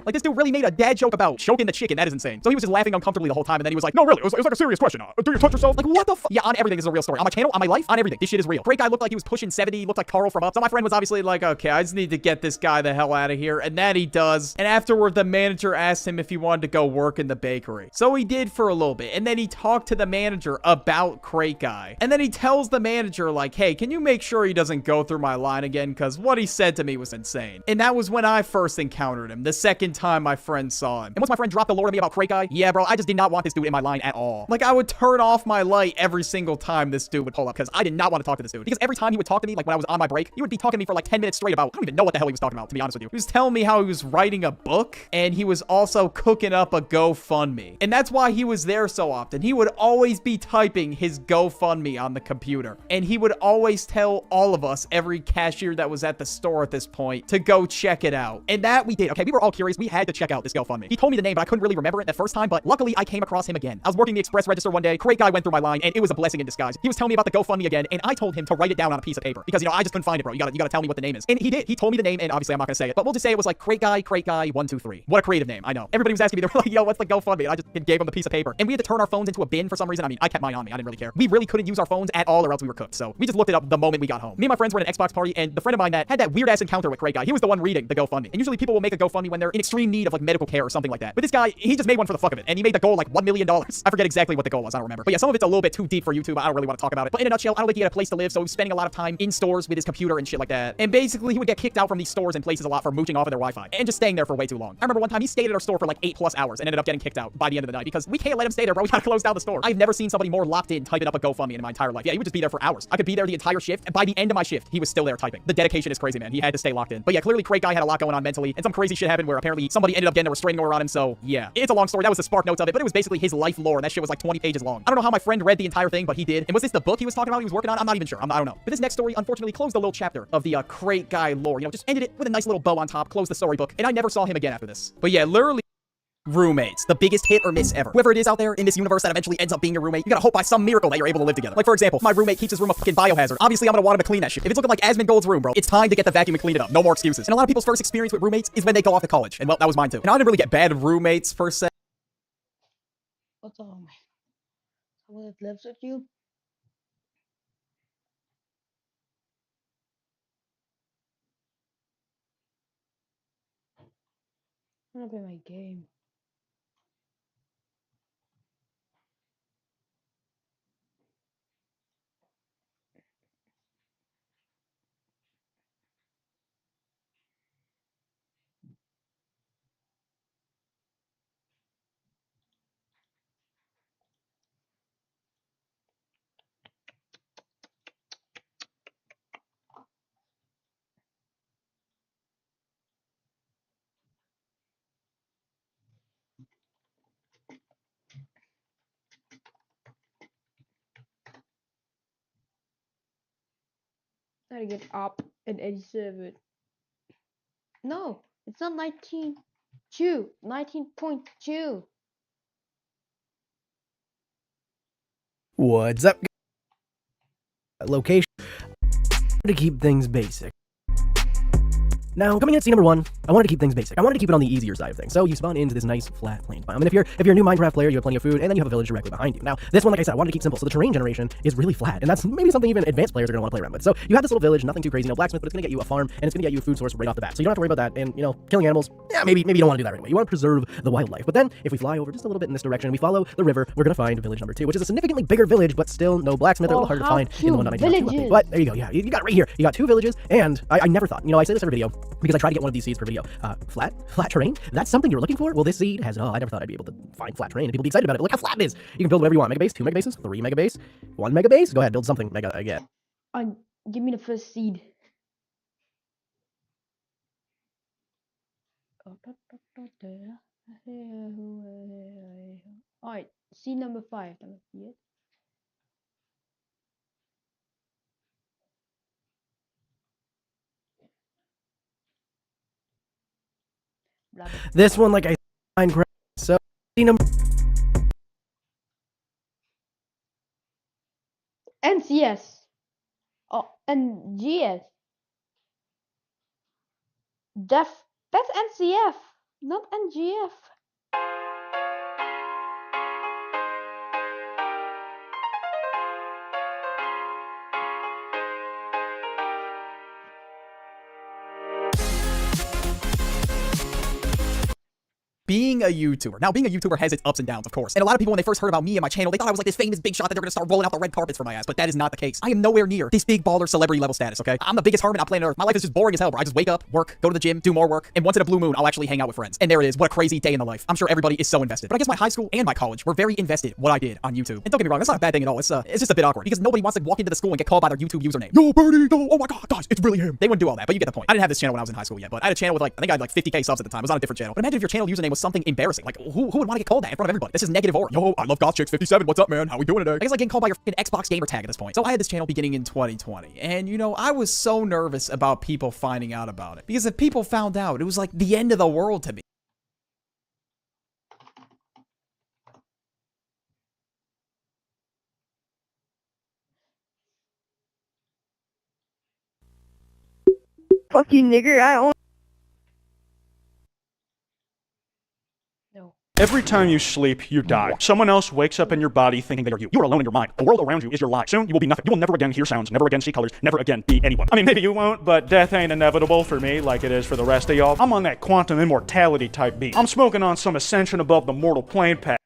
Speaker 15: Like this dude really made a dad joke about choking the chicken. That is insane. So he was just laughing uncomfortably the whole time. And then he was like, no, really, it was like a serious question. Do you touch yourself? Like what the fuck? Yeah, on everything. This is a real story. On my channel, on my life, on everything. This shit is real. Crate Guy looked like he was pushing 70, looked like Carl from Up. So my friend was obviously like, okay, I just need to get this guy the hell out of here. And that he does. And afterward, the manager asked him if he wanted to go work in the bakery. So he did for a little bit. And then he talked to the manager about Crate Guy. And then he tells the manager like, hey, can you make sure he doesn't go through my line again? Because what he said to me was insane. And that was when I first encountered him, the second time my friend saw him. And once my friend dropped the lore to me about Crate Guy, yeah, bro, I just did not want this dude in my line at all. Like, I would turn off my light every single time this dude would pull up because I did not want to talk to this dude. Because every time he would talk to me, like when I was on my break, he would be talking to me for like 10 minutes straight about, I don't even know what the hell he was talking about, to be honest with you. He was telling me how he was writing a book and he was also cooking up a GoFundMe. And that's why he was there so often. He would always be typing his GoFundMe on the computer. And he would always tell all of us, every cashier that was at the store at this point, to go check it out. And that we did. Okay, we were all curious. We had to check out this GoFundMe. He told me the name, but I couldn't really remember it the first time. But luckily, I came across him again. I was working the express register one day. Crate Guy went through my line, and it was a blessing in disguise. He was telling me about the GoFundMe again, and I told him to write it down on a piece of paper because, you know, I just couldn't find it, bro. You gotta tell me what the name is. And he did. He told me the name, and obviously I'm not gonna say it, but we'll just say it was like Crate Guy 123. What a creative name. I know. Everybody was asking me, they were like, yo, what's the GoFundMe? And I just gave them the piece of paper. And we had to turn our phones into a bin for some reason. I mean, I kept mine on me. I didn't really care. We really couldn't use our phones at all, or else we were cooked. So we just looked it up the moment we got home. Me and my friends were at an Xbox party, and the friend of mine that had that weird ass encounter with Crate Guy, he was the one reading the GoFundMe. And usually people will make a GoFundMe when they're in extreme need of like medical care or something like that. But this guy, he just made one for the fuck of it, and he made the goal like $1 million. I forget exactly what the goal was. I don't remember. But yeah, some of it's a little bit too deep for YouTube. I don't really want to talk about it. But in a nutshell, I don't think he had a place to live, so he was spending a lot of time in stores with his computer and shit like that. And basically, he would get kicked out from these stores and places a lot for mooching off of their Wi-Fi and just staying there for way too long. I remember one time he stayed at our store for like 8+ hours and ended up getting kicked out by the end of the night because we can't let him stay there, bro. We gotta close down the store. I've never seen somebody more locked in typing up a GoFundMe in my entire life. Yeah, he would just be there for hours. I could be there the entire shift, and by the end of my shift, he was still there typing. The dedication is crazy, man. He had to stay locked in. But yeah, clearly Crate Guy had a lot going on mentally, and some crazy shit happened where apparently somebody ended up getting a restraining order on him. So yeah, it's a long story. That was the spark notes of it, but it was basically his life lore, and that shit was like 20 pages long. I don't know how my friend read the entire thing, but he did. And was this the book he was talking about he was working on? I'm not even sure. I don't know. But this next story unfortunately closed the little chapter of the Crate Guy lore. You know, just ended it with a nice little bow on top, closed the storybook, and I never saw him again after this. But yeah, literally Roommates, the biggest hit or miss ever. Whoever it is out there in this universe that eventually ends up being your roommate, you gotta hope by some miracle that you're able to live together. Like for example, my roommate keeps his room a fucking biohazard. Obviously, I'm gonna want him to clean that shit. If it's looking like Asmongold's room, bro, it's time to get the vacuum and clean it up. No more excuses. And a lot of people's first experience with roommates is when they go off to college. And well, that was mine too. And I didn't really get bad roommates per se.
Speaker 1: What's wrong, man? Someone that lives with you? I wanna play my game. I gotta get up and 87. No, it's not 19.2. 19.2.
Speaker 18: What's up? Location to keep things basic. Now, coming in at scene number 1, I wanted to keep things basic. I wanted to keep it on the easier side of things. So you spawn into this nice flat plains biome. And if you're a new Minecraft player, you have plenty of food, and then you have a village directly behind you. Now, this one, like I said, I wanted to keep simple. So the terrain generation is really flat, and that's maybe something even advanced players are gonna want to play around with. So you have this little village, nothing too crazy, no blacksmith, but it's gonna get you a farm, and it's gonna get you a food source right off the bat. So you don't have to worry about that. And you know, killing animals, yeah, maybe you don't want to do that right away. You want to preserve the wildlife. But then, if we fly over just a little bit in this direction, we follow the river, we're gonna find village number 2, which is a significantly bigger village, but still no blacksmith. They're a little harder to find in the 1.19 update. But there you go. Yeah, you got it right here. You got 2 villages, and I never thought. You know, I say this every video because I try to get one of these seeds per video. Flat terrain. That's something you're looking for. Well, this seed has it all. I never thought I'd be able to find flat terrain and people be excited about it. Look how flat it is. You can build whatever you want. Mega base, 2 mega bases, 3 mega base, 1 mega base. Go ahead, build something mega again.
Speaker 1: Give me the first seed. Alright, seed number 5. Let me see it.
Speaker 18: This one, like I said, Minecraft. So scene number
Speaker 1: NCS. Oh, NGS. That's NCF, not NGF.
Speaker 15: Being a YouTuber. Now, being a YouTuber has its ups and downs, of course. And a lot of people, when they first heard about me and my channel, they thought I was like this famous big shot that they're gonna start rolling out the red carpets for my ass. But that is not the case. I am nowhere near this big baller celebrity level status, okay? I'm the biggest hermit on planet Earth. My life is just boring as hell, bro. I just wake up, work, go to the gym, do more work, and once in a blue moon, I'll actually hang out with friends. And there it is. What a crazy day in the life. I'm sure everybody is so invested. But I guess my high school and my college were very invested what I did on YouTube. And don't get me wrong, that's not a bad thing at all. It's just a bit awkward because nobody wants to walk into the school and get called by their YouTube username. Yo, Birdie, no, oh my god, guys, it's really him. They wouldn't do all that, but you get the point. I didn't have this channel when I was in high school yet, but I had a channel with like, I think I had like 50k subs at the time. It was on a different channel. But imagine if your channel username was something embarrassing. Like, who would want to get called that in front of everybody? This is negative aura. Yo, I love Goth Chicks 57. What's up, man? How we doing today? I guess like getting called by your fucking Xbox gamer tag at this point. So I had this channel beginning in 2020. And you know, I was so nervous about people finding out about it. Because if people found out, it was like the end of the world to me.
Speaker 19: Fuck you, nigger. I don't.
Speaker 20: Every time you sleep, you die. Someone else wakes up in your body thinking they are you. You are alone in your mind. The world around you is your lie. Soon, you will be nothing. You will never again hear sounds, never again see colors, never again be anyone. I mean, maybe you won't, but death ain't inevitable for me like it is for the rest of y'all. I'm on that quantum immortality type beat. I'm smoking on some ascension above the mortal plane pack.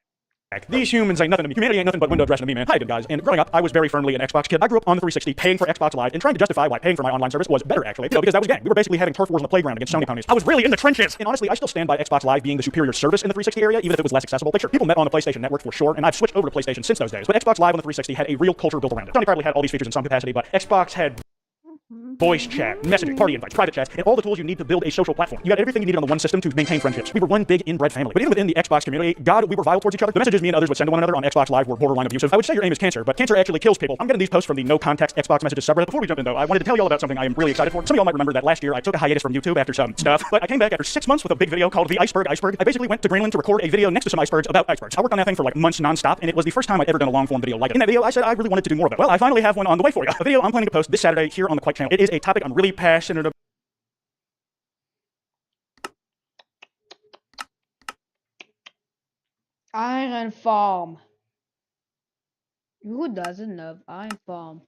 Speaker 20: These humans ain't nothing to me. Humanity ain't nothing but window dressing to me, man. Hi, good guys. And growing up, I was very firmly an Xbox kid. I grew up on the 360, paying for Xbox Live, and trying to justify why paying for my online service was better, actually. You know, because that was gang. We were basically having turf wars on the playground against Sony ponies. I was really in the trenches. And honestly, I still stand by Xbox Live being the superior service in the 360 area, even if it was less accessible. Like, sure, people met on the PlayStation Network for sure, and I've switched over to PlayStation since those days. But Xbox Live on the 360 had a real culture built around it. Sony probably had all these features in some capacity, but Xbox had... voice chat, messaging, party invites, private chats, and all the tools you need to build a social platform. You got everything you needed on the one system to maintain friendships. We were one big inbred family. But even within the Xbox community, God, we were vile towards each other. The messages me and others would send to one another on Xbox Live were borderline abusive. I would say your aim is cancer, but cancer actually kills people. I'm getting these posts from the no context Xbox messages subreddit. Before we jump in though, I wanted to tell you all about something I am really excited for. Some of y'all might remember that last year I took a hiatus from YouTube after some stuff, but I came back after 6 months with a big video called The Iceberg Iceberg. I basically went to Greenland to record a video next to some icebergs about icebergs. I worked on that thing for like months nonstop, and it was the first time I'd ever done a long form video like it. In that video, I said I really wanted to do more of it. Well, I finally have one on the way for you. A video I'm planning to post this Saturday here on the Quite channel. It is a topic I'm really passionate about.
Speaker 1: Iron Farm. Who doesn't love Iron Farm?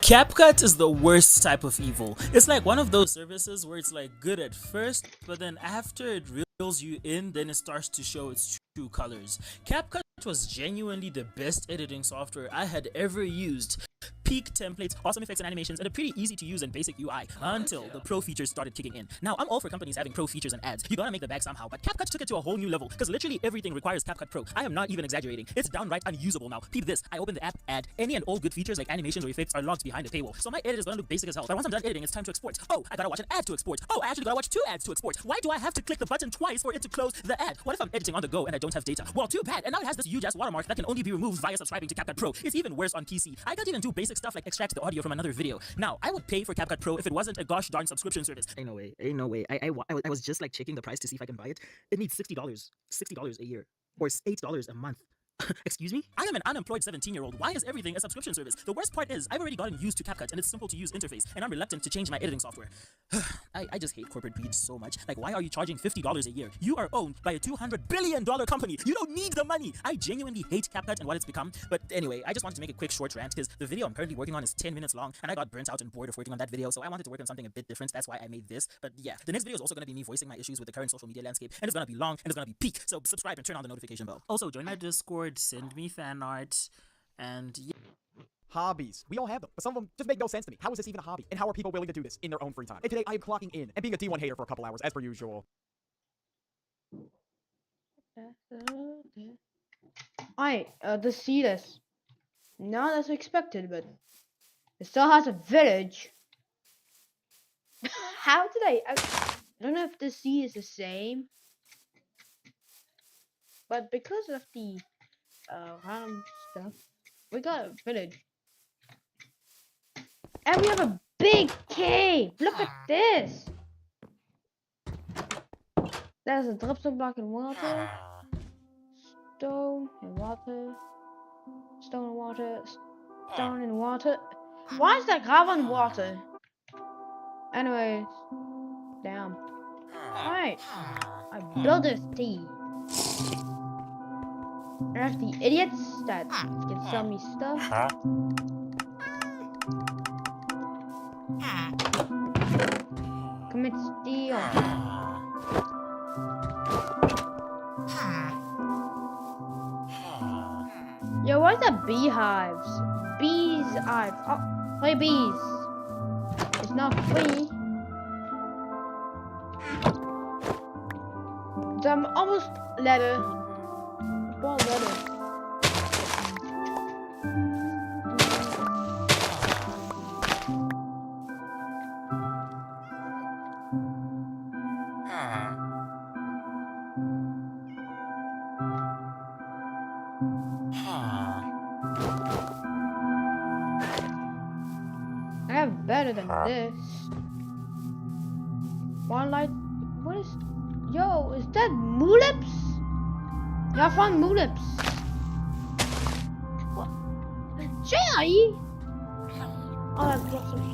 Speaker 21: CapCut is the worst type of evil. It's like one of those services where it's like good at first, but then after it reels you in, then it starts to show its true colors. CapCut was genuinely the best editing software I had ever used. Peak templates, awesome effects and animations, and a pretty easy to use and basic UI until the pro features started kicking in. Now, I'm all for companies having pro features and ads. You gotta make the bag somehow, but CapCut took it to a whole new level because literally everything requires CapCut Pro. I am not even exaggerating. It's downright unusable now. Peep this. I open the app, add any and all good features like animations or effects are locked behind a paywall. So my edit is gonna look basic as hell. But once I'm done editing, it's time to export. Oh, I gotta watch an ad to export. Oh, I actually gotta watch 2 ads to export. Why do I have to click the button twice for it to close the ad? What if I'm editing on the go and I don't have data? Well, too bad. And now it has this huge ass watermark that can only be removed via subscribing to CapCut Pro. It's even worse on PC. I can't even do basic stuff like extract the audio from another video. Now, I would pay for CapCut Pro if it wasn't a gosh darn subscription service.
Speaker 22: Ain't no way. Ain't no way. I was just like checking the price to see if I can buy it. It needs $60. $60 a year. Or $8 a month. Excuse me?
Speaker 21: I am an unemployed 17-year-old. Why is everything a subscription service? The worst part is, I've already gotten used to CapCut and its simple to use interface, and I'm reluctant to change my editing software. I just hate corporate greed so much. Like, why are you charging $50 a year? You are owned by a $200 billion company. You don't need the money. I genuinely hate CapCut and what it's become. But anyway, I just wanted to make a quick short rant because the video I'm currently working on is 10 minutes long, and I got burnt out and bored of working on that video, so I wanted to work on something a bit different. That's why I made this. But yeah, the next video is also going to be me voicing my issues with the current social media landscape, and it's going to be long, and it's going to be peak. So subscribe and turn on the notification bell. Also, join my Discord, send me fan art, and yeah.
Speaker 15: Hobbies. We all have them, but some of them just make no sense to me. How is this even a hobby? And how are people willing to do this in their own free time? And today I am clocking in and being a D1 hater for a couple hours, as per usual.
Speaker 1: The Cetus. Not as expected, but it still has a village. How did I don't know if the sea is the same, but because of the random stuff, we got a village, and we have a big cave. Look at this. There's a dripstone block in water, stone and water, stone and water, stone and water. Why is there gravel and water? Anyways, damn. Alright, I built this tea. There's the idiots that can sell me stuff. Commit steal. Yo, what's the beehives? Bees hives. Oh, play bees. It's not free. So I'm almost leather. Ball leather. I have better than this. One light. What is? Yo, is that mulips? Yeah, I found mulips. What? Jerry? Oh, that's awesome.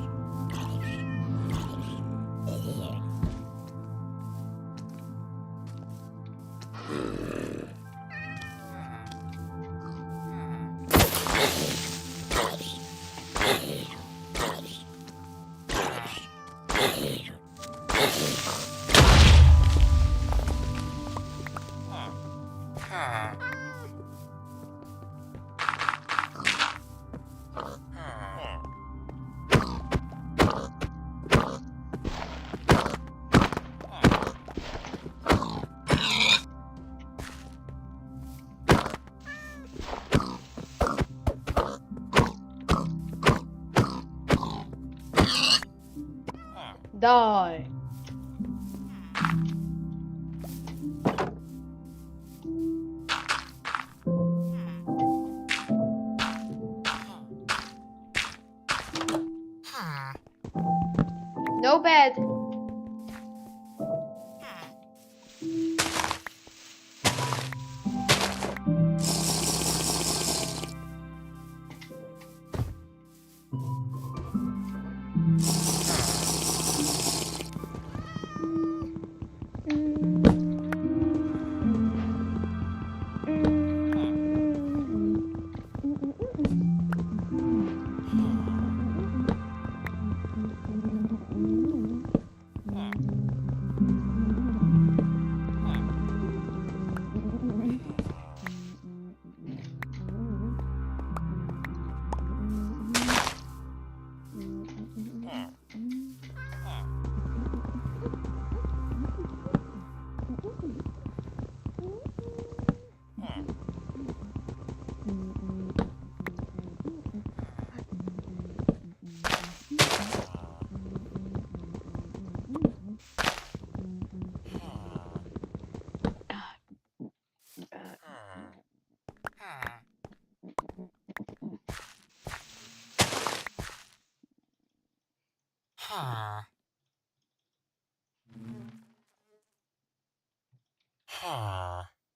Speaker 1: Die. No bed.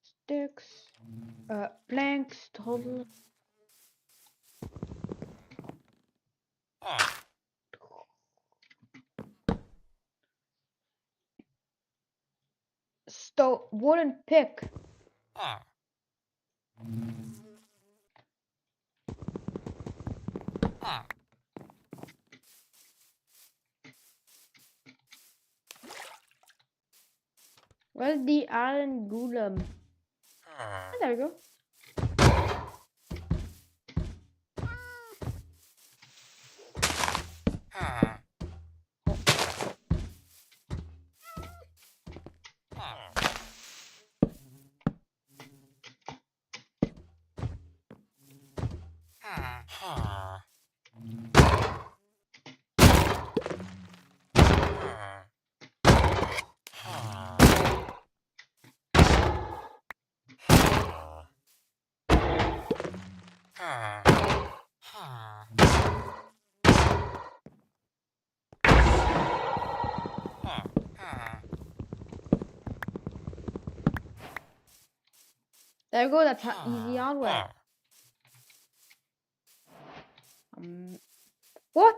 Speaker 1: Sticks. Planks, total. Wooden pick. Where's the iron golem? Oh, there we go. There we go, that's easy hardware. What?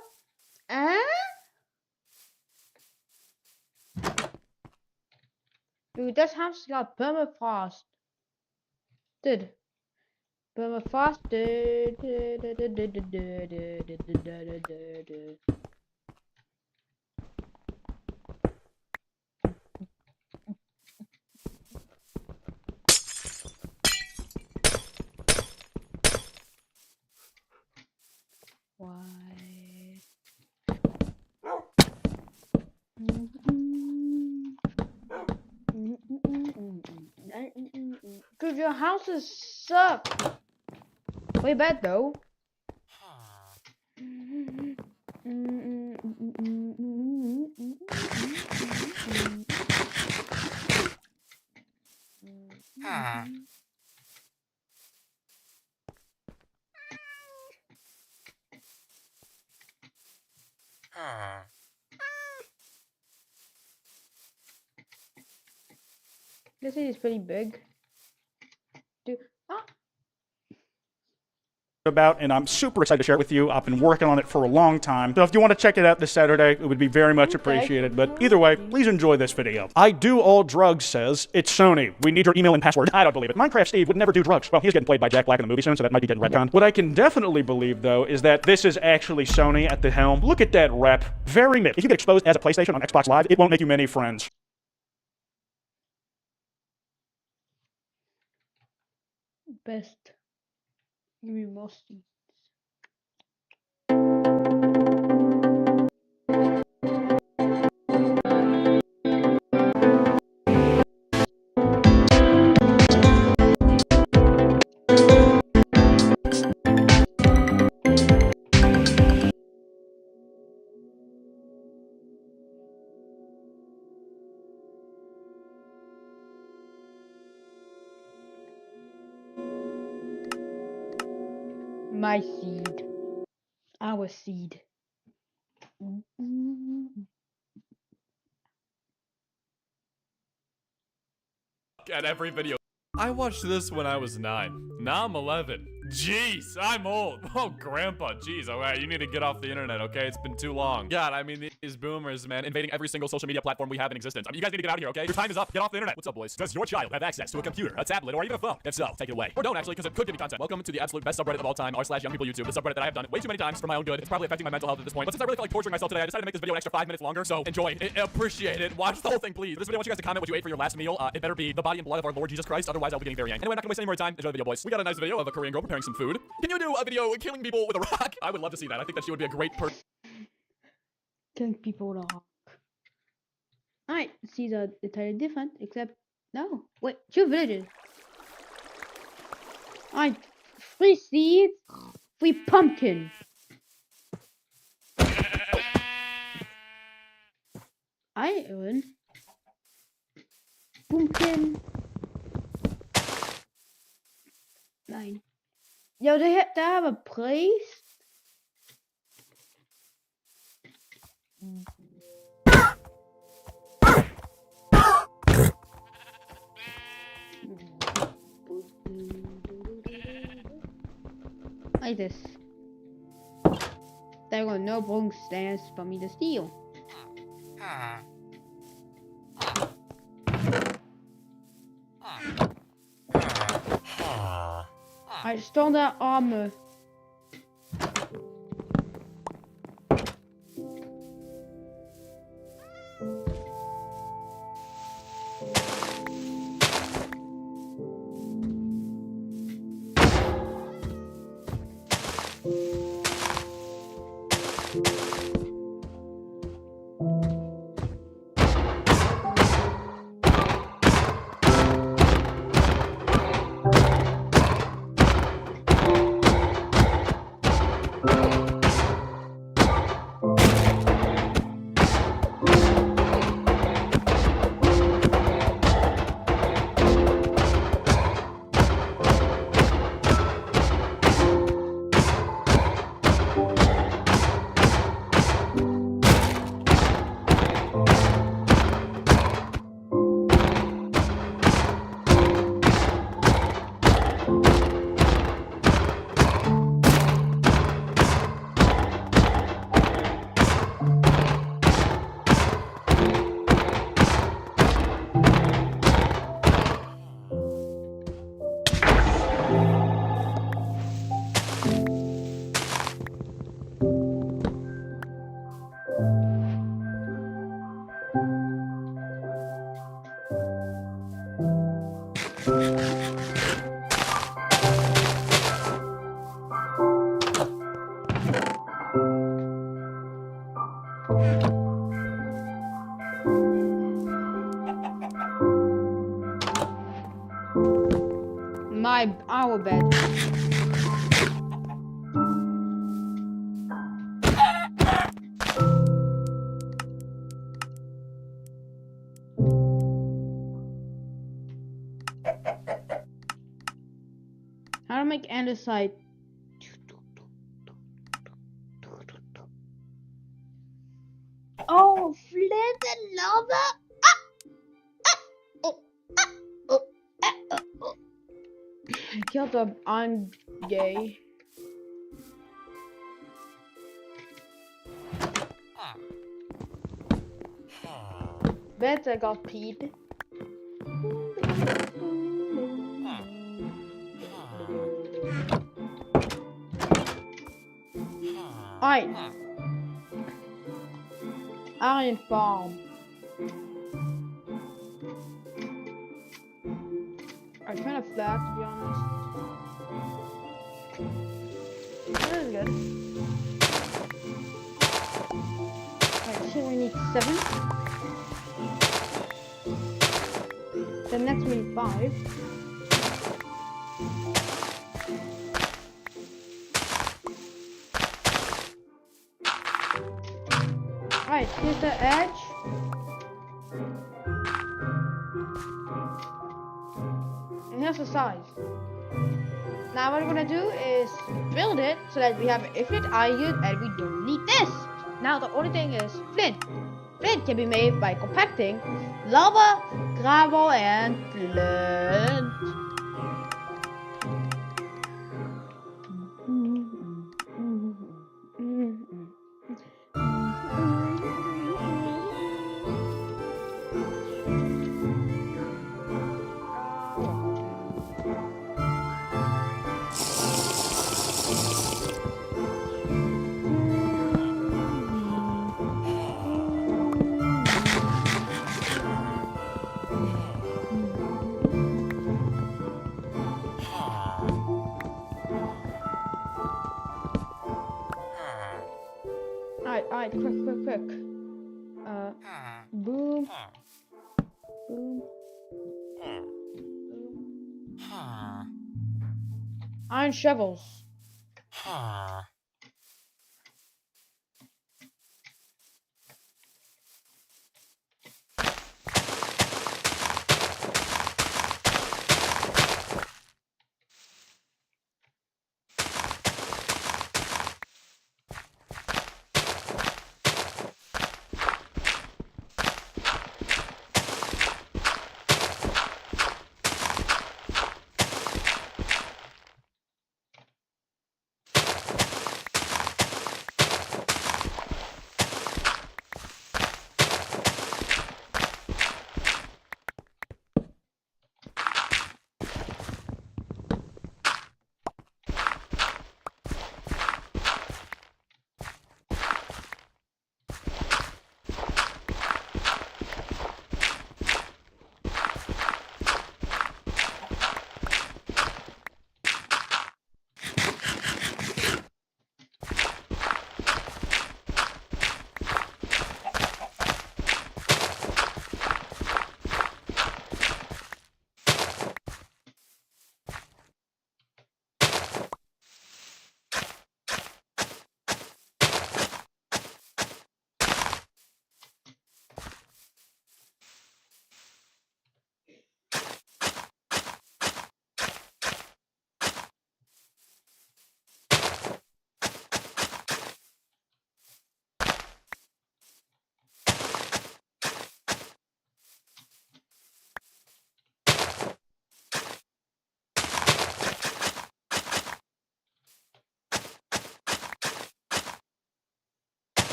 Speaker 1: Dude, this house got permafrost. Dude. Permafrost. Why? Dude, your houses suck. Way bad though. This is pretty big. Dude,
Speaker 20: about, and I'm super excited to share it with you. I've been working on it for a long time. So if you want to check it out this Saturday, it would be very much appreciated. But either way, please enjoy this video. I Do All Drugs says, it's Sony. We need your email and password. I don't believe it. Minecraft Steve would never do drugs. Well, he's getting played by Jack Black in the movie soon, so that might be getting retconned. What I can definitely believe, though, is that this is actually Sony at the helm. Look at that rep. Very mid. If you get exposed as a PlayStation on Xbox Live, it won't make you many friends.
Speaker 1: best. Give me more seats. My seed. Our seed.
Speaker 11: At every video. I watched this when I was 9. Now I'm 11. Jeez, I'm old. Oh, grandpa, jeez. All right, you need to get off the internet, okay? It's been too long. God, I mean, these boomers, man, invading every single social media platform we have in existence. I mean, you guys need to get out of here, okay? Your time is up. Get off the internet. What's up, boys? Does your child have access to a computer, a tablet, or even a phone? If so, take it away. Or don't, actually, because it could give you content. Welcome to the absolute best subreddit of all time, r/young people YouTube, the subreddit that I have done way too many times for my own good. It's probably affecting my mental health at this point. But since I really felt like torturing myself today, I decided to make this video an extra 5 minutes longer. So enjoy it. Appreciate it. Watch the whole thing, please. This video, I want you guys to comment what you ate for your last meal. It better be the body and blood of our Lord Jesus Christ. Otherwise, I'll be getting very angry. Anyway, I'm not gonna waste any more time. Enjoy the video, boys. We got a nice video of a Korean girl preparing some food. Can you do a video killing people with a rock? I would love to see that. I think that she would be a great person.
Speaker 1: Killing people with a rock. Alright, seeds are entirely different, except no. Wait, 2 villages. Alright, 3 seeds, 3 pumpkin. Iron. Pumpkin. 9. Yo, they have a place. Like this. There are no broken stairs for me to steal. I stole that armor. Our bed. How to make andesite? Oh, flint and lava. I killed him. I'm gay. Bet I got peed. Alright. Iron farm. I'm kind of flat, to be honest. That is good. Alright, so we need 7. The next we need 5. Alright, here's the edge. And here's the size. Now what we're gonna do is build it so that we have infinite iron and we don't need this. Now the only thing is flint. Flint can be made by compacting lava, gravel, and flint. Alright, quick. Boom. Boom. Iron shovels.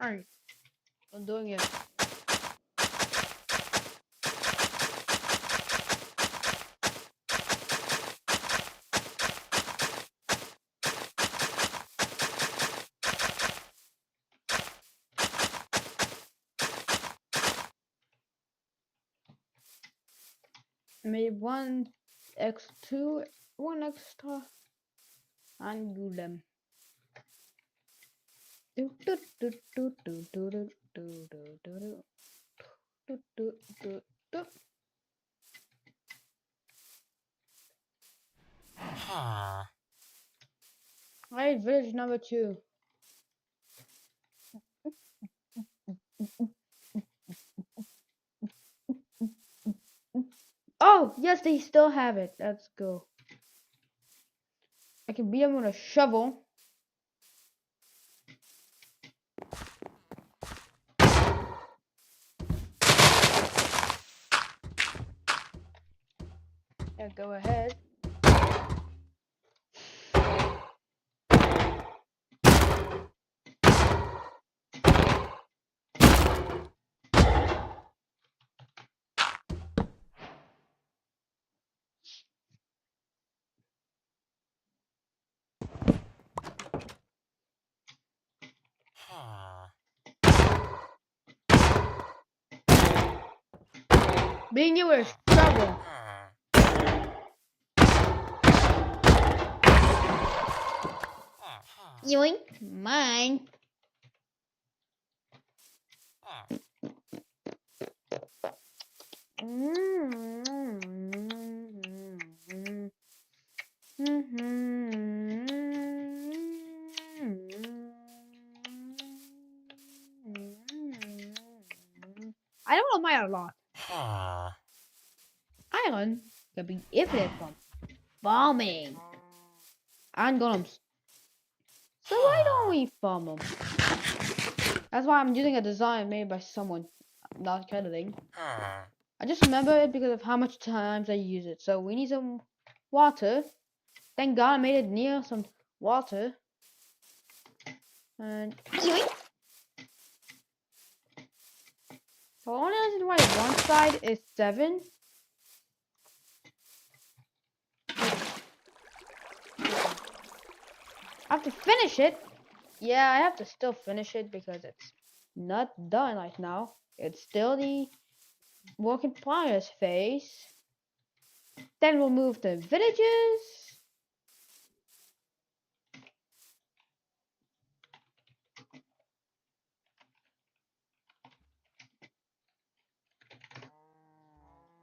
Speaker 1: Alright. I'm doing it. Made one extra angulum. Do, do, do, do, do, do, do, do, do, do, do, do, do, do. Alright, village number 2. Oh, yes, they still have it. Let's go. I can beat them with a shovel. Yeah, go ahead. Being you with a shovel. Yoink, mine. I don't know mine a lot. Iron can be infinite from farming and golems. So why don't we farm them? That's why I'm using a design made by someone, not crediting. I just remember it because of how much times I use it. So we need some water. Thank God I made it near some water. And yoink. So the only reason why one side is 7. I have to finish it. Yeah, I have to still finish it because it's not done right now. It's still the work in progress phase. Then we'll move to villages.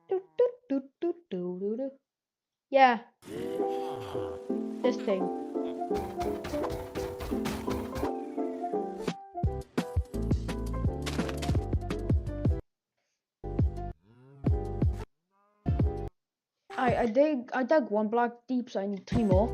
Speaker 1: Do, do, do, do, do, do, do. Yeah. This thing. I dug 1 block deep, so I need 3 more.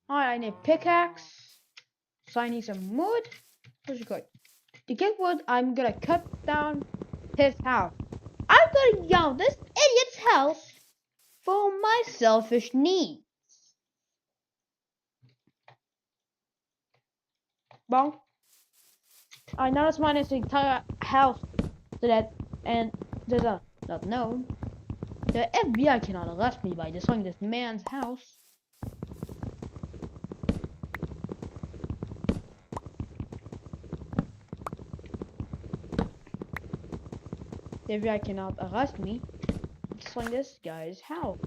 Speaker 1: Alright, I need pickaxe. So I need some wood. What's it called? To get wood, I'm gonna cut down his house. I'm gonna use this idiot's house for my selfish needs. Well, I noticed mine is the entire house so that, and there's a not known. The FBI cannot arrest me by destroying this man's house. The FBI cannot arrest me for destroying this guy's house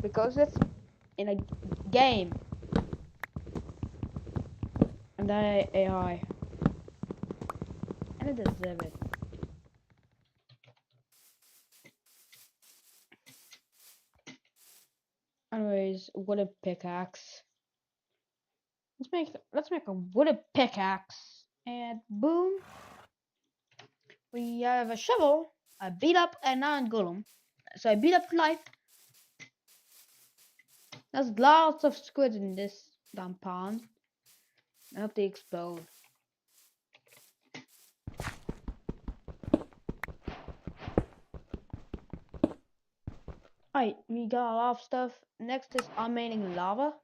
Speaker 1: because it's in a game. And that AI. And I deserve it. Anyways, wooden pickaxe. Let's make a wooden pickaxe. And boom. We have a shovel, a beat up and non golem. So I beat up life There's lots of squid in this damn pond. I hope they explode. Alright, we got a lot of stuff. Next is unmaining lava.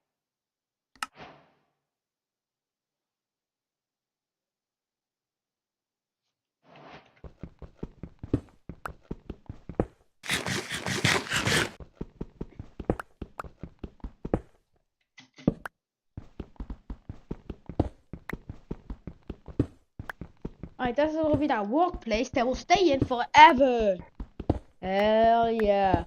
Speaker 1: Alright, this will be that workplace that will stay in forever. Hell yeah.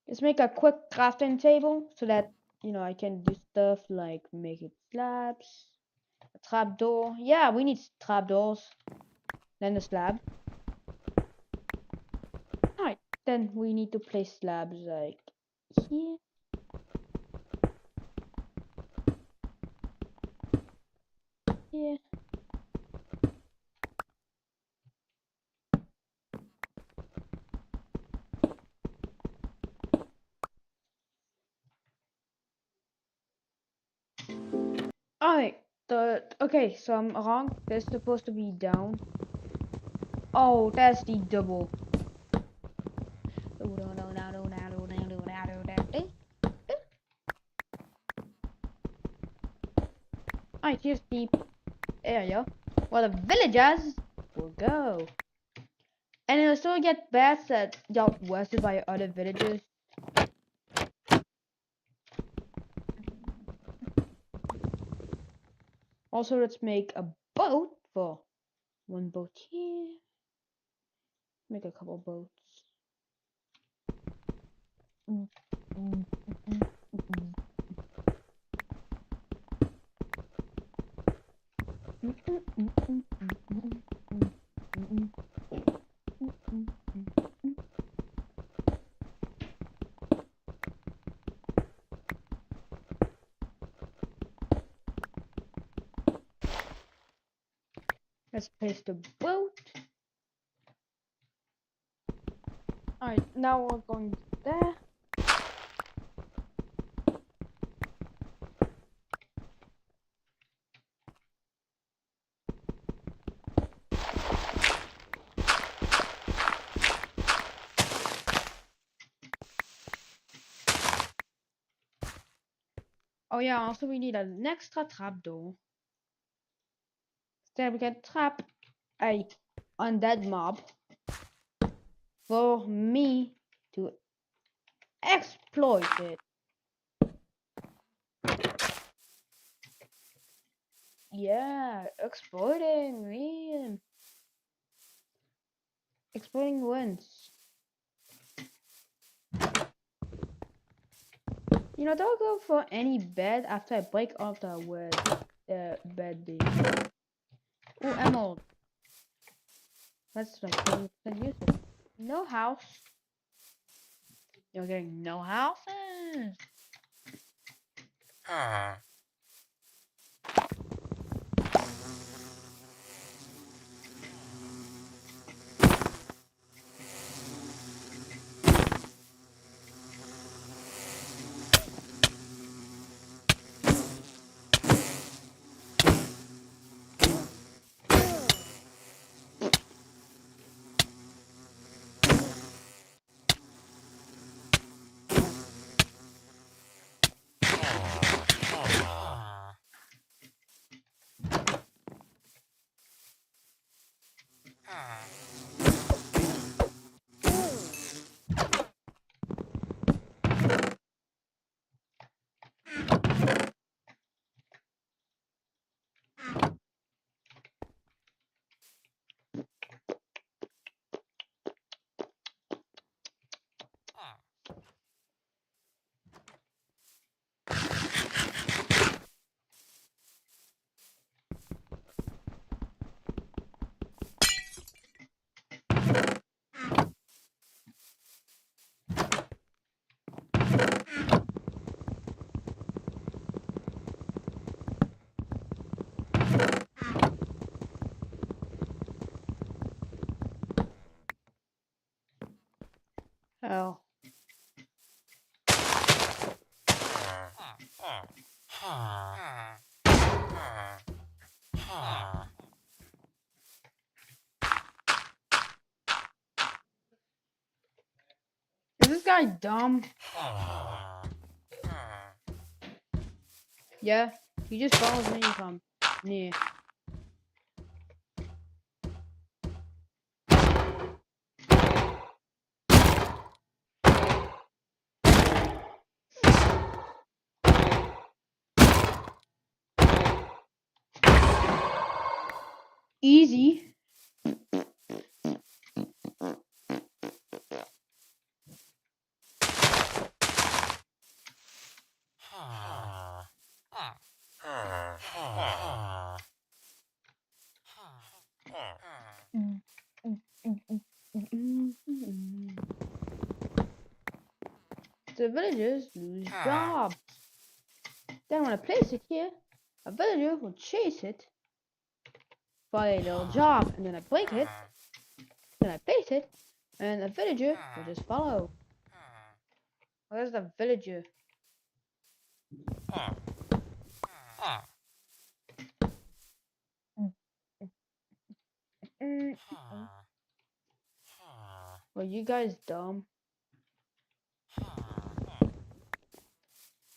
Speaker 1: Let's make a quick crafting table so that, you know, I can do stuff like making slabs, a trapdoor. Yeah, we need trapdoors. Then a slab. Alright, then we need to place slabs like here. Here. Alright, okay, so I'm wrong. That's supposed to be down. Oh, that's the double. Alright, here's the area where the villagers will go. And it'll still get bats that got worsted by other villagers. Also, let's make a boat for one boat here. Make a couple boats. Let's place the boat. Alright, now we're going there. Oh yeah, also we need an extra trapdoor. So we can trap a undead mob for me to exploit it. Yeah, exploiting me. Exploiting wins. You know, don't go for any bed after I break off the wood bed beam. Ooh, emerald. That's like 20% useful. No house. You're getting no houses. Oh. guy dumb? Yeah, he just follows me from near. Easy. The villagers lose jobs. Then when I place it here, a villager will chase it for a little job, and then I break it, then I place it, and the villager will just follow. Where's the villager? Well, you guys dumb.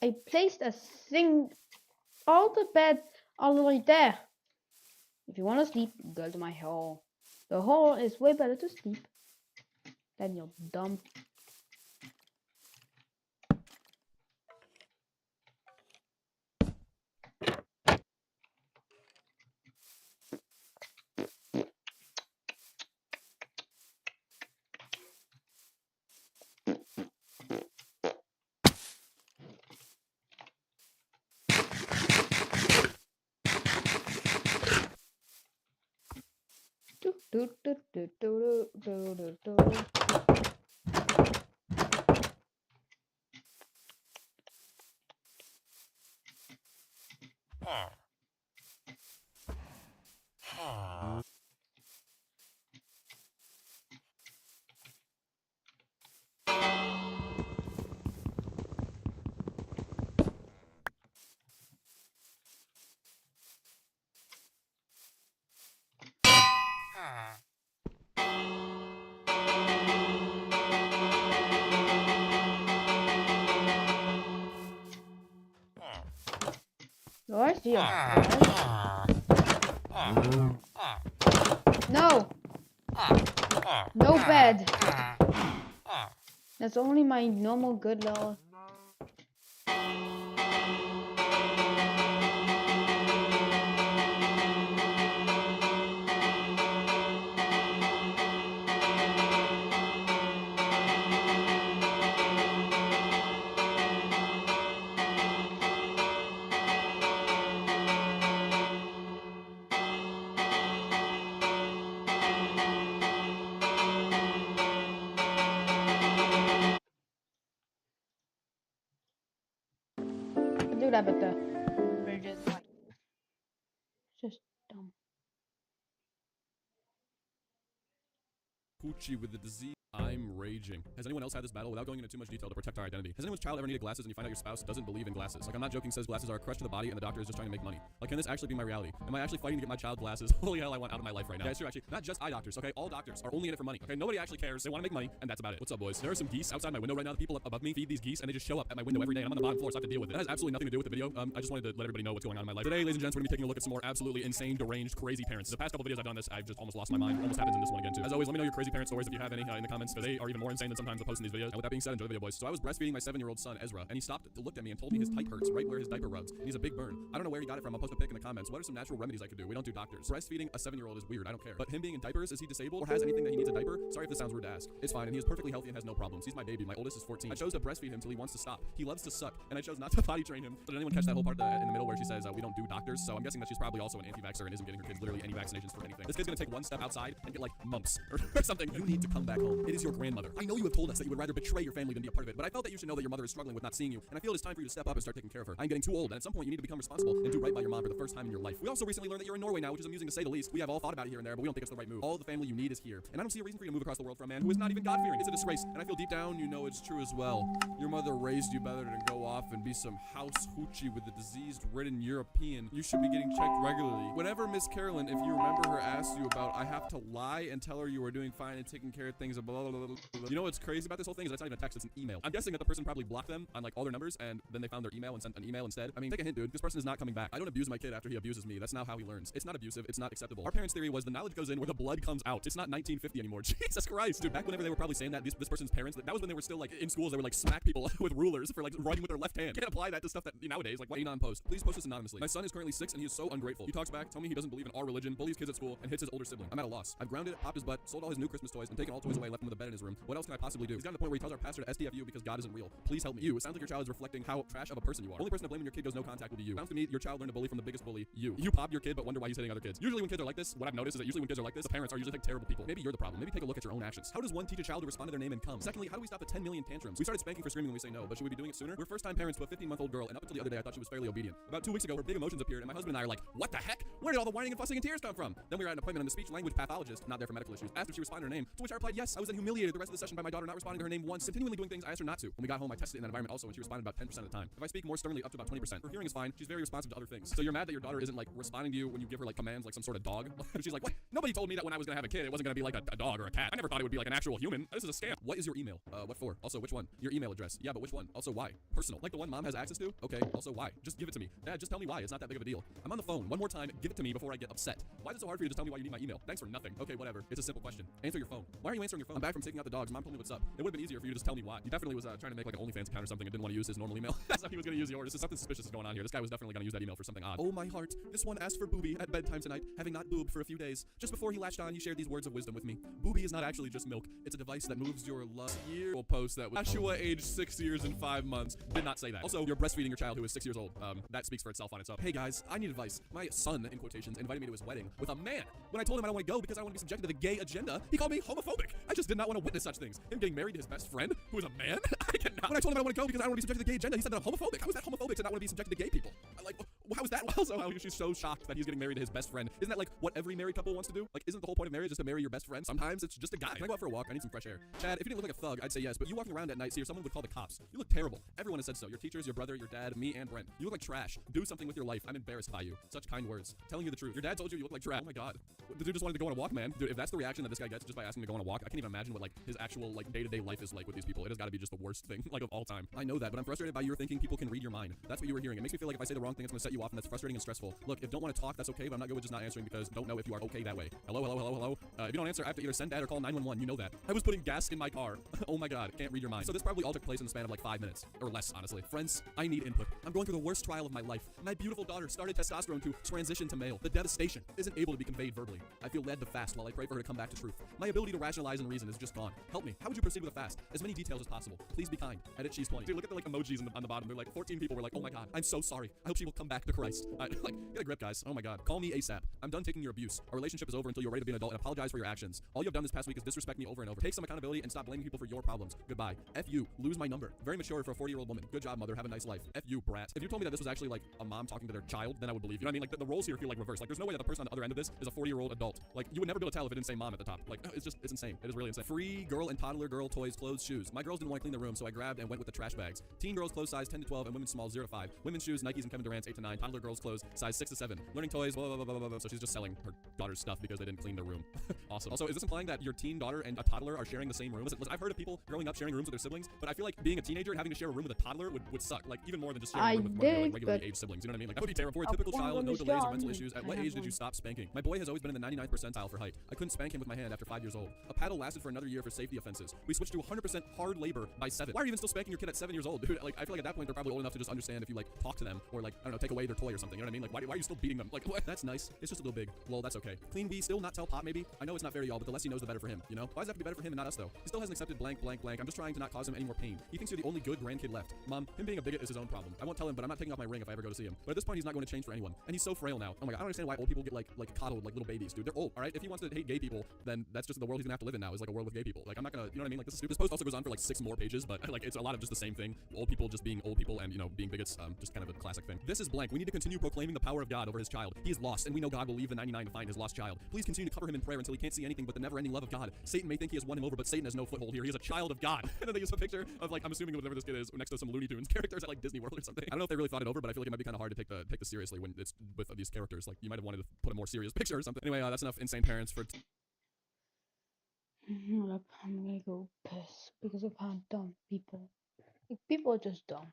Speaker 1: I placed a all the beds already there. If you want to sleep, go to my hall. The hall is way better to sleep than your dumb. Oh, I see him. No! No bed! That's only my normal good level. Do that, but the bridge is like just dumb.
Speaker 2: Poochie with the disease. I'm raging. Has anyone else had this battle without going into too much detail to protect our identity? Has anyone's child ever needed glasses and you find out your spouse doesn't believe in glasses? Like, I'm not joking, says glasses are a crush to the body and the doctor is just trying to make money. Like, can this actually be my reality? Am I actually fighting to get my child glasses? Holy hell, I want out of my life right now. Yeah, it's true, actually. Not just eye doctors, okay? All doctors are only in it for money, okay? Nobody actually cares. They want to make money, and that's about it. What's up, boys? There are some geese outside my window right now. The people up above me feed these geese, and they just show up at my window every day, and I'm on the bottom floor, so I have to deal with it. That has absolutely nothing to do with the video. I just wanted to let everybody know what's going on in my life. Today, ladies and gents, we're going to be taking a look at some more absolutely insane, deranged, crazy parents. The past couple videos I've done this, I've just almost lost my mind. Almost happens in this one again, too. As always, let me know your crazy parent stories if you have any in the comments, because they are even more insane than sometimes I post in these videos. And with that being said, enjoy the video, boys. So I was breastfeeding my 7-year-old son, Ezra, and he stopped, looked at me, and told me his type hurts right where his diaper rubs. And he's a big burn. I don't know where he got it from. I'll post a pic in the comments. What are some natural remedies I could do? We don't do doctors. Breastfeeding a 7-year-old is weird. I don't care. But him being in diapers, is he disabled or has anything that he needs a diaper? Sorry if this sounds rude to ask. It's fine, and he is perfectly healthy and has no problems. He's my baby. My oldest is 14. I chose to breastfeed him till he wants to stop. He loves to suck, and I chose not to potty train him. So did anyone catch that whole part in the middle where she says we don't do doctors? So I'm guessing that she's probably also an anti-vaxxer and isn't getting her kids literally any vaccinations for anything. This kid's gonna take one step outside and get like mumps or something. You need to come back home. It is your grandmother. I know you have told us that you would rather betray your family than be a part of it, but I felt that you should know that your mother is struggling with not seeing you, and I feel it is time for you to step up and start taking care of her. I'm getting too old, and at some point you need to become responsible and do right by your mom for the first time in your life. We also recently learned that you're in Norway now, which is amusing to say the least. We have all thought about it here and there, but we don't think it's the right move. All the family you need is here, and I don't see a reason for you to move across the world for a man who is not even God-fearing. It's a disgrace, and I feel deep down you know it's true as well. Your mother raised you better than go off and be some house hoochie with a disease-ridden European. You should be getting checked regularly. Whenever Miss Carolyn, if you remember her, asked you about, I have to lie and tell her you are doing fine and taking care of things, blah, blah, blah, blah, You know what's crazy about this whole thing is it's not even a text, it's an email. I'm guessing that the person probably blocked them on like all their numbers and then they found their email and sent an email instead. I mean, take a hint, dude. This person is not coming back. I don't abuse my kid after he abuses me. That's not how he learns. It's not abusive. It's not acceptable. Our parents' theory was the knowledge goes in where the blood comes out. It's not 1950 anymore. Jesus Christ, dude. Back whenever they were probably saying that, this person's parents, that was when they were still like in schools. They would like smack people with rulers for like writing with their left hand. Can't apply that to stuff that nowadays. Like, why anon post? Please post this anonymously. My son is currently 6 and he is so ungrateful. He talks back, tell me he doesn't believe in our religion, bullies kids at school, and hits his older sibling. I'm at a loss. I've grounded, popped his butt, sold all his new Christmas toys, and taken all toys away, left him with a bed in his room. What else can I possibly do? He's gotten to the point where he tells our pastor to STFU because God isn't real. Please help me. You. It sounds like your child is reflecting how trash of a person you are. Only person to blame when your kid goes no contact will be you. Sounds to me your child learned to bully from the biggest bully, you. You pop your kid but wonder why he's hitting other kids. Usually when kids are like this, what I've noticed is that usually when kids are like this, the parents are usually like terrible people. Maybe you're the problem. Maybe take a look at your own actions. How does one teach a child to respond to their name and come? Secondly, how do we stop the 10 million tantrums? We started spanking for screaming when we say no, but should we be doing it sooner? We're first-time parents to a 15-month-old girl, and up until the other day I thought she was fairly obedient. About 2 weeks ago, her big emotions appeared, and my husband and I are like, what the heck? Where did all the whining and fussing and tears come from? Then we were at an appointment, and the speech-language pathologist, not there for medical issues, asked if she responded to her name, to which I replied yes. I was then humiliated the rest of the session by my daughter not responding to her name once, continually doing things I asked her not to. When we got home, I tested it in that environment also, and she responded about 10% of the time. If I speak more sternly, up to about 20%. Her hearing is fine. She's very responsive to other things. So you're mad that your daughter isn't like responding to you when you give her like commands like some sort of dog? She's like, what? Nobody told me that when I was gonna have a kid, it wasn't gonna be like a dog or a cat. I never thought it would be like an actual human. This is a scam. What is your email? What for? Also, which one? Your email address. Yeah, but which one? Also, why? Personal. Like the one mom has access to? Okay. Also, why? Just give it to me. Dad, just tell me why. It's not that big of a deal. I'm on the phone. One more time. Give it to me before I get upset. Why is it so hard for you to tell me why you need my email? Thanks for nothing. Okay, whatever. It's a simple question. Answer your phone. Why are you answering your phone? I'm back from taking out the dogs. Mom told me what's up. It would have been easier for you to just tell me why. He definitely was trying to make like an OnlyFans account or something and didn't want to use his normal email. That's how he was going to use yours. Something suspicious is going on here. This guy was definitely going to use that email for something odd. Oh my heart. This one asked for booby at bedtime tonight, having not boobed for a few days. Just before he latched on, he shared these words of wisdom with me. Booby is not actually just milk. It's a device that moves your love. Year will post that. Joshua, aged 6 years and 5 months, did not say that. Also, you're breastfeeding your child who is 6 years old. That speaks for itself on its own. Hey guys, I need advice. My son, in quotations, invited me to his wedding with a man. When I told him I don't want to go because I want to be subjected to the gay agenda, he called me homophobic. I just did not want to witness such things. Him getting married to his best friend, who is a man? I cannot. When I told him I don't want to go because I don't want to be subjected to the gay agenda, he said that I'm homophobic. How is that homophobic to not want to be subjected to gay people? Like, how is that? Also, how she's so shocked that he's getting married to his best friend. Isn't that like what every married couple wants to do? Like, isn't the whole point of marriage just to marry your best friend? Sometimes it's just a guy. Can I go out for a walk? I need some fresh air. Chad, if you didn't look like a thug, I'd say yes, but you walking around at night, see, someone would call the cops. You look terrible. Everyone has said so. Your teachers, your brother, your dad, me, and Brent. You look like trash. Do something with your life. I'm embarrassed by you. Such kind words. Telling you the truth. Your dad told you look like trash. Oh my god. The dude just wanted to go on a walk, man. Dude, if that's the reaction that this guy gets just by asking to go on a walk, I can't even imagine what like his actual like day-to-day life is like with these people. It has got to be just the worst thing like of all time. I know that, but I'm frustrated by your thinking people can read your mind. That's what you were hearing. It makes me feel like if I say the wrong thing, it's gonna set you off, and that's frustrating and stressful. Look, if don't want to talk, that's okay, but I'm not good with just not answering because don't know if you are okay that way. Hello, hello, hello, hello. If you don't answer, I have to either send dad or call 911. You know that. I was putting gas in my car. Oh my god, can't read your mind. So this probably all took place in the span of like 5 minutes or less, honestly. Friends, I need input. I'm going through the worst trial of my life. My beautiful daughter started testosterone to transition to male. The devastation isn't able to be conveyed verbally. I feel led to fast while I pray for her to come back to truth. My ability to rationalize and reason is just gone. Help me. How would you proceed with a fast? As many details as possible. Please be kind. Edit she's 20. Dude, look at the like emojis on the bottom. They're like 14 people were like, oh my god, I'm so sorry. I hope she will come back to Christ. Like, get a grip, guys. Oh my god. Call me ASAP. I'm done taking your abuse. Our relationship is over until you're ready to be an adult and apologize for your actions. All you have done this past week is disrespect me over and over. Take some accountability and stop blaming people for your problems. Goodbye. F you. Lose my number. Very mature for a 40-year-old woman. Good job, mother. Have a nice life. F you, brat. If you told me that this was actually like a mom talking to their child, then I would believe you. You know what I mean? Like the roles here feel like reversed. Like there's no way that the person on the other end of this is a 40-year-old adult. Like you would never be able to tell if it didn't say mom at the top. Like it's insane. It is really insane. Free girl and toddler girl toys, clothes, shoes. My girls didn't want to clean the room, so I grabbed and went with the trash bags. Teen girls clothes size 10 to 12 and women's small 0 to 5. Women's shoes, Nikes and Kevin Durant's 8 to 9. Toddler girls clothes size 6 to 7. Learning toys, blah, blah, blah, blah, blah, blah. So she's just selling her daughter's stuff because they didn't clean their room. Awesome. Also, is this implying that your teen daughter and a toddler are sharing the same room? Listen, I've heard of people growing up sharing rooms with their siblings, but I feel like being a teenager and having to share a room with a toddler would suck. Like even more than just sharing a room with one of your like, regularly aged siblings. You know what I mean? Like that would be terrible. For a typical child with no delays or mental issues, at what age did you stop spanking? My boy has always been in the 99th percentile for height. I couldn't spank him with my hand after 5 years old. A paddle lasted for another year for safety offenses. We switched to 100% hard labor by 7. Why are you even still spanking your kid at 7 years old, dude? Like I feel like at that point they're probably old enough to just understand if you like talk to them or like I don't know, take away their toy or something. You know what I mean? Like why are you still beating them? Like what? That's nice. It's just a little big. Lol, that's okay. Clean we still not tell Pop maybe? I know it's not fair y'all, but the less he knows the better for him, you know? Why does it have to be better for him and not us though? He still hasn't accepted blank blank blank. I'm just trying to not cause him any more pain. He thinks you're the only good grandkid left. Mom, him being a bigot is his own problem. I won't tell him, but I'm not taking off my ring if I ever go to see him. But at this point he's not going to change for anyone. And he's so frail now. Oh my god, I don't understand why old people get like coddled like little babies, dude. They're old, alright? If he wants to hate gay people, then that's just the world he's gonna have to live in now, is like a world with gay people. Like I'm not gonna, you know what I mean? Like this is stupid. This post also goes on for like 6 more pages, but like it's a lot of just the same thing. Old people just being old people and you know being bigots, just kind of a classic thing. This is blank. We need to continue proclaiming the power of God over his child. He is lost, and we know God will leave the 99 to find his lost child. Please continue to cover him in prayer until he can't see anything but the never-ending love of God. Satan may think he has won him over, but Satan has no foothold here. He is a child of God. And then they use a picture of like I'm assuming whatever this kid is next to some Looney Tunes characters at like Disney World or something. I don't know if they really thought it over, but I feel like it might be kind of hard to take this seriously when it's with these characters. Like you might have wanted to put a more serious picture or something. Anyway, that's enough insane parents for.
Speaker 1: Look, I'm gonna go piss because of how dumb people. Like, people are just dumb.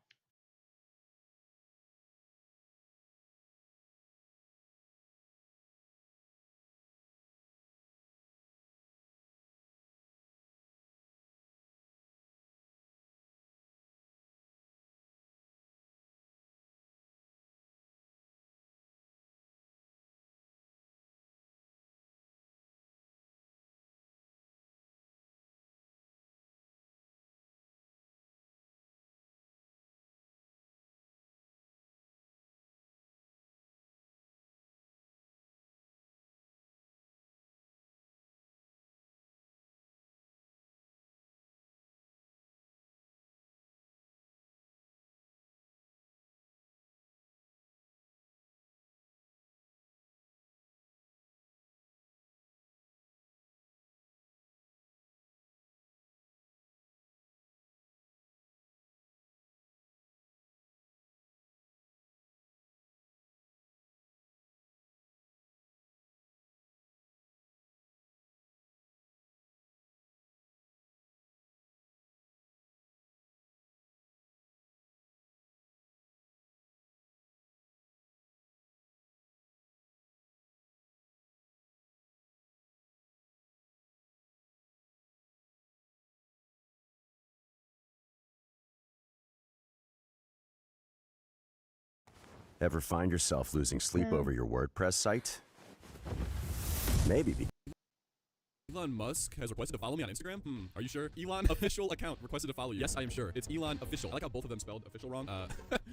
Speaker 4: Ever find yourself losing sleep over your WordPress site? Maybe
Speaker 2: Elon Musk has requested to follow me on Instagram? Are you sure? Elon official account requested to follow you. Yes, I am sure. It's Elon official. I like how both of them spelled official wrong.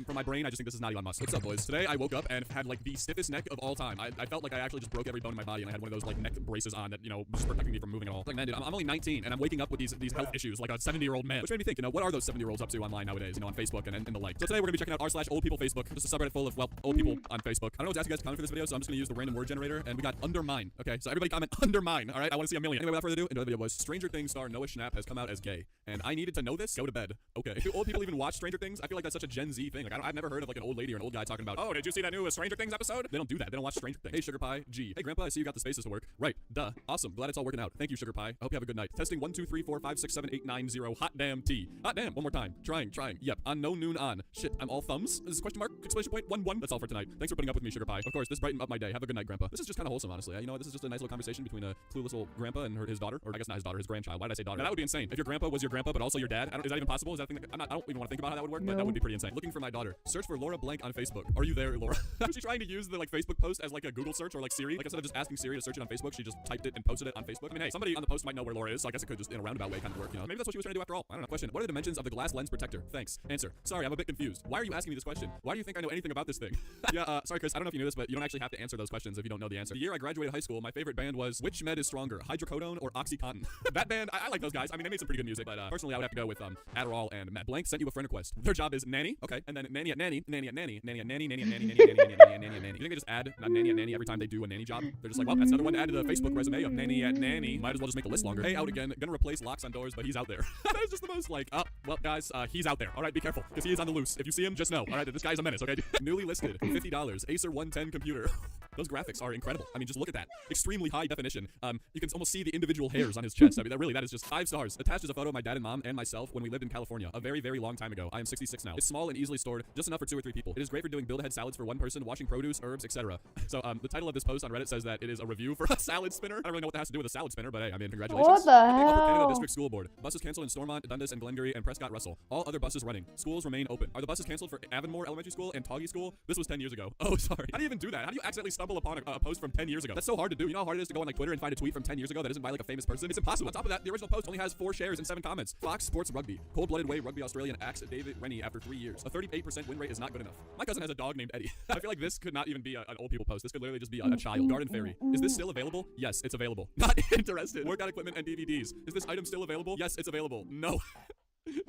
Speaker 2: From my brain, I just think this is not Elon Musk. What's up, boys? Today, I woke up and had like the stiffest neck of all time. I felt like I actually just broke every bone in my body and I had one of those like neck braces on that, you know, just protecting me from moving at all. Like, man, dude, I'm only 19 and I'm waking up with these health issues like a 70-year-old man. Which made me think, you know, what are those 70-year-olds up to online nowadays, you know, on Facebook and the like. So today, we're gonna be checking out r/oldpeople Facebook, just a subreddit full of, well, old people on Facebook. I don't know what's asking you guys to comment for this video, so I'm just gonna use the random word generator and we got undermine. Okay, so everybody comment undermine, all right? I want to see a million. Anyway, without further ado, enjoy the video, boys. Stranger Things star Noah Schnapp has come out as gay, and I needed to know this. Go to bed. Okay. Do old people even watch Stranger Things? I feel like that's such a Gen Z thing. Like, I've never heard of like an old lady or an old guy talking about, oh, did you see that new Stranger Things episode? They don't do that. They don't watch Stranger Things. Hey, Sugar Pie. G. Hey, Grandpa, I see you got the spaces to work. Right. Duh. Awesome. Glad it's all working out. Thank you, Sugar Pie. I hope you have a good night. Testing 1, 2, 3, 4, 5, 6, 7, 8, 9, 0. Hot damn T. Hot damn. One more time. Trying. Yep. On no noon on. Shit. I'm all thumbs. This is question mark. Exclamation point. 1, 1. That's all for tonight. Thanks for putting up with me, Sugar Pie. Of course, this brightened up my day. Have a good night, Grandpa. This is just kind of wholesome, honestly. You know, this is just a nice little conversation between a clueless little grandpa and his daughter, or I guess not his daughter, his grandchild. Why did I say daughter? Now, that would be insane. If your grandpa was your grandpa, but also your dad, is that even possible? Is that a thing that, I don't even want to think about how that would work, but that would be pretty insane. Looking for my daughter. Search for Laura Blank on Facebook. Are you there, Laura? Was she trying to use the like Facebook post as like a Google search or like Siri? Like instead of just asking Siri to search it on Facebook, she just typed it and posted it on Facebook. I mean, hey, somebody on the post might know where Laura is, so I guess it could just in a roundabout way kind of work, you know? Maybe that's what she was trying to do after all. I don't know. Question: what are the dimensions of the glass lens protector? Thanks. Answer: sorry, I'm a bit confused. Why are you asking me this question? Why do you think I know anything about this thing? Yeah, sorry, Chris. I don't know if you knew this, but you don't actually have to answer those questions if you don't know the answer. The year I graduated high school, my favorite band was which med is stronger, hydrocodone or OxyContin? That band, I like those guys. I mean, they made some pretty good music, but personally, I would have to go with Adderall and Matt. Blank sent you a friend request. Their job is nanny. Okay, and then nanny at nanny, nanny at nanny, nanny at nanny, nanny at nanny, nanny at nanny, nanny at nanny, nanny. You think they just add nanny at nanny every time they do a nanny job? They're just like, well, that's another one to add to the Facebook resume of nanny at nanny. Might as well just make a list longer. Hey, out again. Gonna replace locks on doors, but he's out there. That is just the most like, well, guys, he's out there. All right, be careful, because he is on the loose. If you see him, just know. All right, this guy's a menace. Okay. Newly listed, $50, Acer 110 computer. Those graphics are incredible. I mean, just look at that. Extremely high definition. You can almost see the individual hairs on his chest. I mean, that is just 5 stars. Attached is a photo of my dad and mom and myself when we lived in California a very, very long time ago. I am 66 now. It's small and easily stored, just enough for 2 or 3 people. It is great for doing build-ahead salads for one person, washing produce, herbs, etc. So, the title of this post on Reddit says that it is a review for a salad spinner. I don't really know what that has to do with a salad spinner, but hey, I mean, congratulations.
Speaker 1: What the
Speaker 2: Upper Canada
Speaker 1: hell?
Speaker 2: District School Board. Buses canceled in Stormont, Dundas, and Glengarry, and Prescott Russell. All other buses running. Schools remain open. Are the buses canceled for Avonmore Elementary School and Toggy School? This was 10 years ago. Oh, sorry. How do you even do that? How do you accidentally stumble upon a post from 10 years ago? That's so hard to do. You know how hard it is to go on like Twitter and find a tweet from 10 years ago that isn't by like a famous person? It's impossible. On top of that, the original post only has 4 shares and 7 comments. Fox Sports Rugby. Cold-blooded way Rugby Australian axed David Rennie after 3 years. A 38% win rate is not good enough. My cousin has a dog named Eddie. I feel like this could not even be an old people post. This could literally just be a child. Garden Fairy. Is this still available? Yes, it's available. Not interested. Workout equipment and DVDs. Is this item still available? Yes, it's available. No.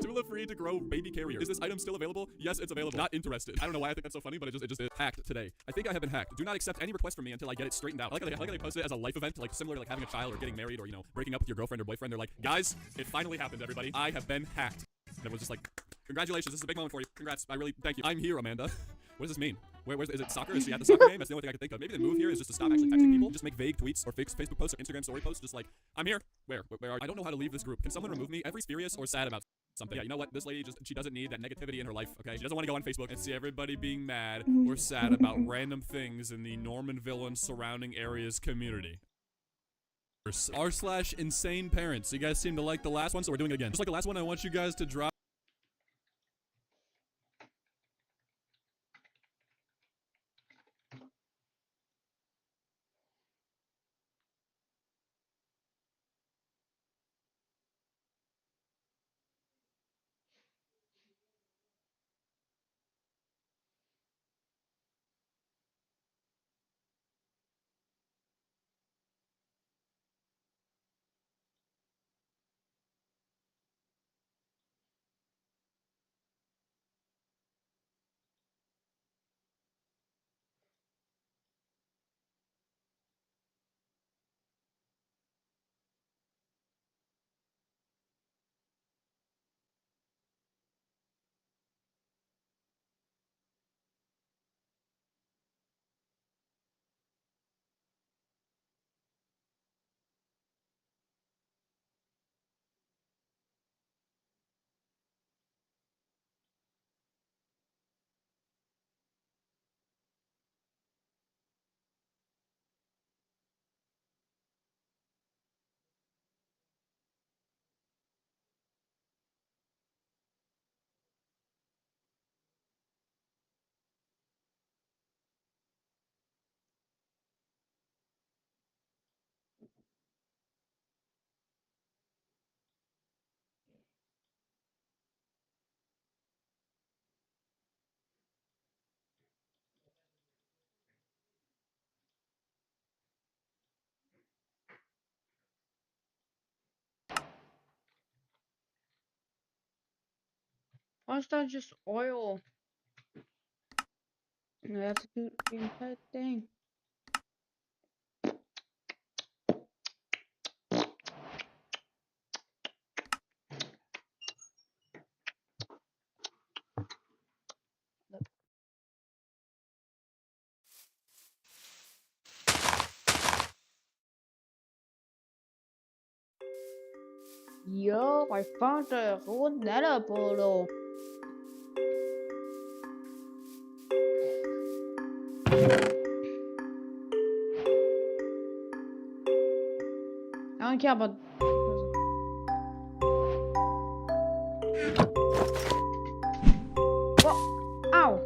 Speaker 2: Tula free to grow baby carrier. Is this item still available? Yes, it's available. Not interested. I don't know why I think that's so funny, but it just is hacked today. I think I have been hacked. Do not accept any request from me until I get it straightened out. I like how they post it as a life event, like similar to like having a child or getting married or, you know, breaking up with your girlfriend or boyfriend. They're like, guys, it finally happened, everybody. I have been hacked. And everyone's just like, congratulations, this is a big moment for you. Congrats. I really thank you. I'm here, Amanda. What does this mean? Where's is it soccer? Is she at the soccer game? That's the only thing I can think of. Maybe the move here is just to stop actually texting people. Just make vague tweets or fake Facebook posts or Instagram story posts. Just like, I'm here. Where are I don't know how to leave this group. Can someone remove me? Everybody's furious or sad about something. Yeah, you know what? This lady she doesn't need that negativity in her life, okay? She doesn't want to go on Facebook and see everybody being mad or sad about random things in the Normanville and surrounding areas community. r/insane parents. You guys seem to like the last one, so we're doing it again. Just like the last one, I want you guys to drop.
Speaker 1: Why is that just oil? I have to do the entire thing. Yo, I found a whole nether portal. I don't care about. What? Ow!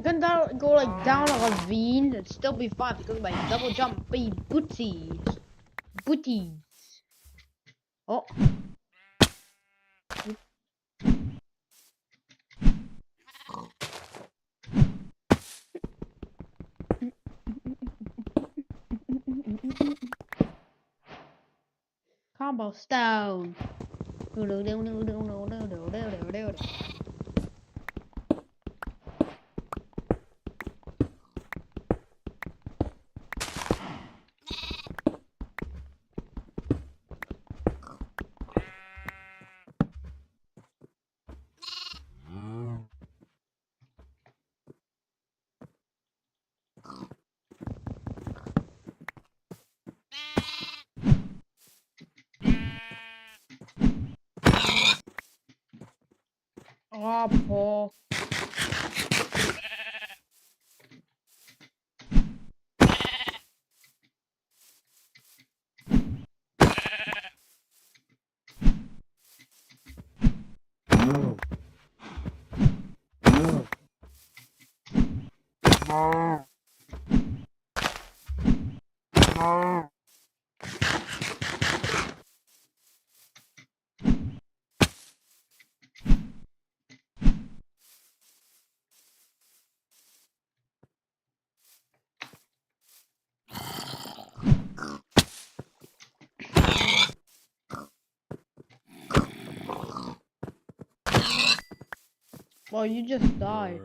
Speaker 1: can go like down a ravine and still be fine because my double jump be booties. Booties. Oh. Cobblestone. Oh, Paul. Well, you just died.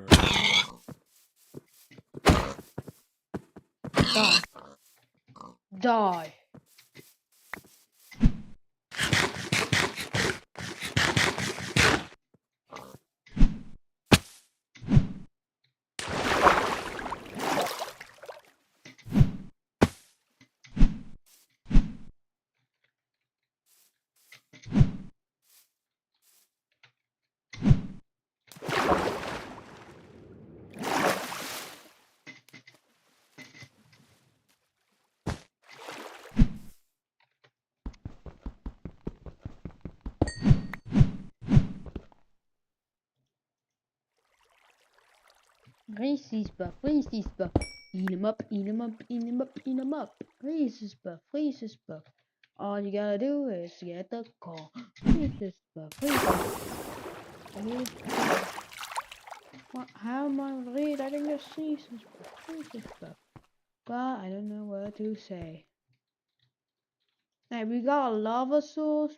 Speaker 1: Die. Die. Raise these buff, raise these buff. Eat him up, eat him up, eat him up, eat him up. Raise this buff, raise this buff. All you gotta do is get the call. Raise this buff, raise this buff. Raise this buff. What, how am I read? I didn't just see this buff, raise this buff. But I don't know what to say. Hey, we got a lava source.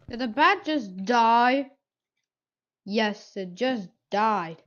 Speaker 1: Did the bat just die? Yes, it just died.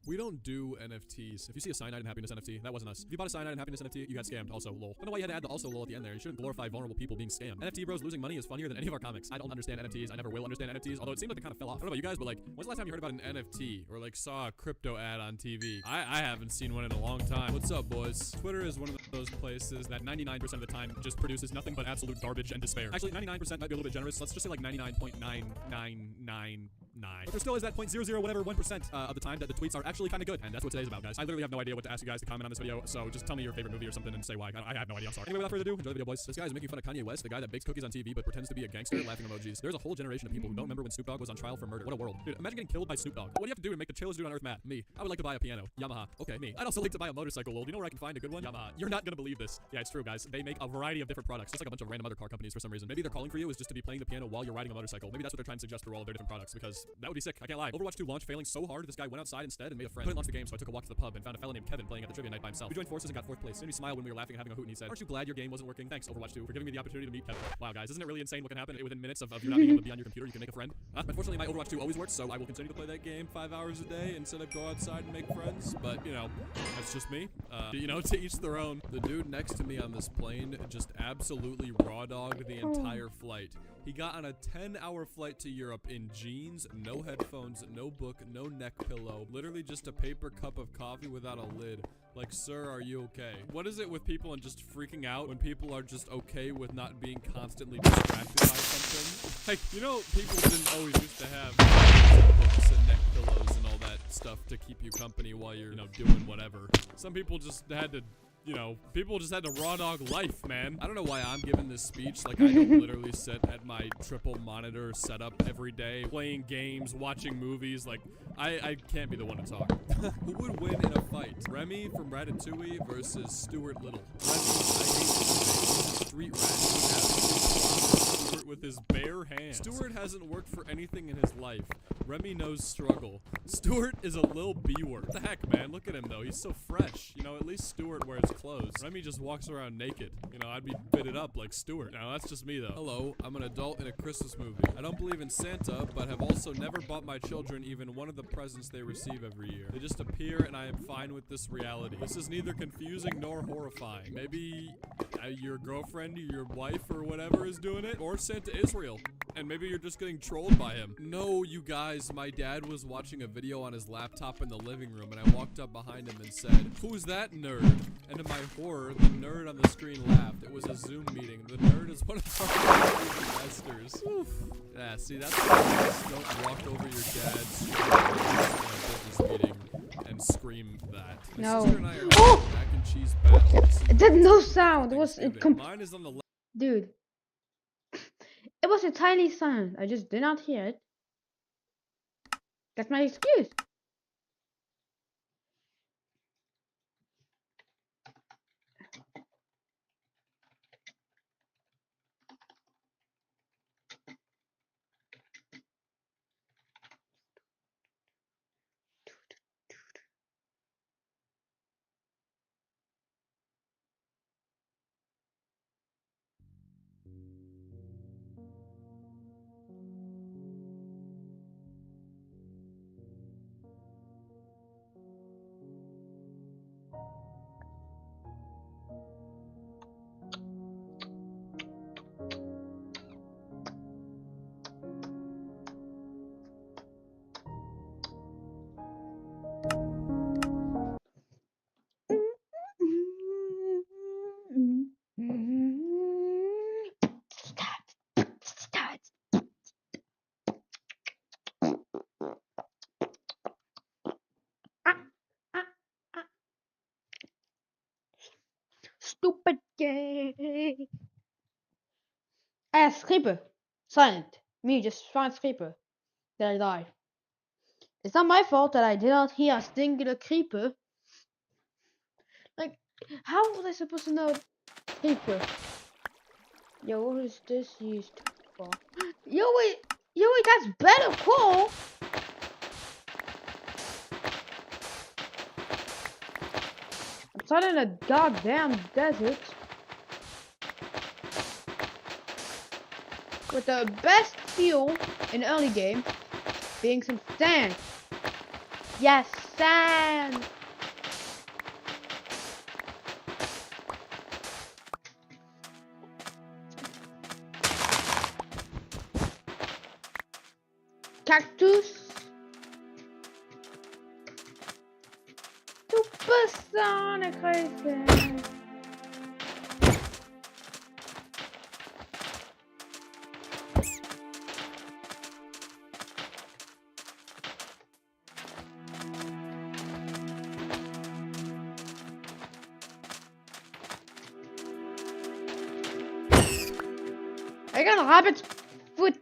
Speaker 2: We don't do NFTs. If you see a Cyanide and Happiness NFT, that wasn't us. If you bought a Cyanide and Happiness NFT, you got scammed. Also, lol. I don't know why you had to add the also lol at the end there. You shouldn't glorify vulnerable people being scammed. NFT bros losing money is funnier than any of our comics. I don't understand NFTs. I never will understand NFTs, although it seemed like they kind of fell off. I don't know about you guys, but like, when's the last time you heard about an NFT or like saw a crypto ad on TV? I haven't seen one in a long time. What's up, boys? Twitter is one of those places that 99% of the time just produces nothing but absolute garbage and despair. Actually, 99% might be a little bit generous. Let's just say like 99.999 9. But there still is that 0.00 whatever 1% of the time that the tweets are actually kind of good, and that's what today's about, guys. I literally have no idea what to ask you guys to comment on this video, so just tell me your favorite movie or something and say why. I have no idea. I'm sorry. Anyway, without further ado, enjoy the video, boys. This guy is making fun of Kanye West, the guy that bakes cookies on TV but pretends to be a gangster. Laughing emojis. There's a whole generation of people who don't remember when Snoop Dogg was on trial for murder. What a world, dude. Imagine getting killed by Snoop Dogg. What do you have to do to make the chillest dude on earth mad? Me. I would like to buy a piano. Yamaha. Okay, me. I'd also like to buy a motorcycle. Lol. Do you know where I can find a good one? Yamaha. You're not gonna believe this. Yeah, it's true, guys. They make a variety of different products, just like a bunch of random other car companies for some reason. Maybe their calling for you is just to be playing the piano while you're riding a motorcycle. Maybe that's what they're trying to suggest through all of their different products, because that would be sick. I can't lie. Overwatch 2 launched failing so hard, this guy went outside instead and made a friend. Couldn't launch the game, so I took a walk to the pub and found a fellow named Kevin playing at the trivia night by himself. We joined forces and got 4th place. And he smiled when we were laughing and having a hoot, and he said, "Aren't you glad your game wasn't working? Thanks, Overwatch 2, for giving me the opportunity to meet Kevin." Wow, guys, isn't it really insane what can happen within minutes of you not being able to be on your computer? You can make a friend. Unfortunately, my Overwatch 2 always works, so I will continue to play that game 5 hours a day instead of go outside and make friends. But, you know, that's just me. You know, to each their own. The dude next to me on this plane just absolutely raw dogged the entire flight. He got on a 10-hour flight to Europe in jeans, no headphones, no book, no neck pillow, literally just a paper cup of coffee without a lid. Like, sir, are you okay? What is it with people and just freaking out when people are just okay with not being constantly distracted by something? Like, you know, people didn't always used to have books and neck pillows and all that stuff to keep you company while you're, you know, doing whatever. Some people just had to, you know, people just had to raw dog life, man. I don't know why I'm giving this speech. Like, I don't literally sit at my triple monitor setup every day, playing games, watching movies. Like, I can't be the one to talk. Who would win in a fight? Remy from Ratatouille versus Stuart Little. Remy, I hate street rat. Stuart with his bare hands. Stuart hasn't worked for anything in his life. Remy knows struggle. Stuart is a lil B-word. What the heck, man? Look at him, though. He's so fresh. You know, at least Stuart wears clothes. Remy just walks around naked. You know, I'd be fitted up like Stuart. Now, that's just me, though. Hello, I'm an adult in a Christmas movie. I don't believe in Santa, but have also never bought my children even one of the presents they receive every year. They just appear, and I am fine with this reality. This is neither confusing nor horrifying. Maybe your girlfriend, your wife, or whatever is doing it, or Santa is real, and maybe you're just getting trolled by him. No, you guys, my dad was watching a video on his laptop in the living room, and I walked up behind him and said, "Who's that nerd?" And to my horror, the nerd on the screen laughed. It was a Zoom meeting. The nerd is one of our investors. Oof. Yeah, see, that's why you just don't walk over your dad's business meeting and scream that. My
Speaker 1: No.
Speaker 2: sister and I are having mac and cheese battle.
Speaker 1: It did no sound. It was
Speaker 2: Mine is on the left.
Speaker 1: dude. It was a tiny sound. I just did not hear it. That's my excuse. Stupid gay. Creeper. Silent. Me, just found Creeper. Then I died. It's not my fault that I did not hear a singular creeper. Like, how was I supposed to know creeper? Yo, what is this used for? Yo, wait, that's better cool. I'm not in a goddamn desert. With the best fuel in early game being some sand. Yes, sand. Cactus. Supersonic racing. I got a rabbit's foot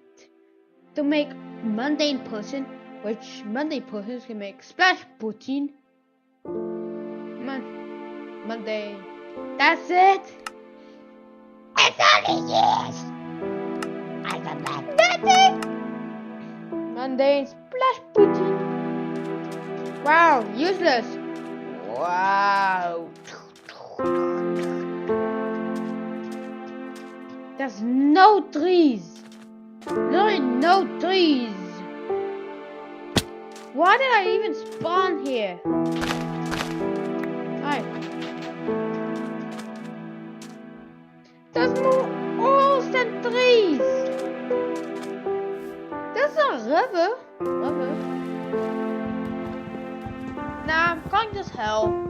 Speaker 1: to make mundane person, which mundane persons can make splash protein. Mundane. That's it. It's only yes. I got that. That's it. Mundane splash protein. Wow, useless. Wow. There's no trees. Literally no trees. Why did I even spawn here? Alright. There's more walls than trees. There's a river. Nah, I'm going to hell.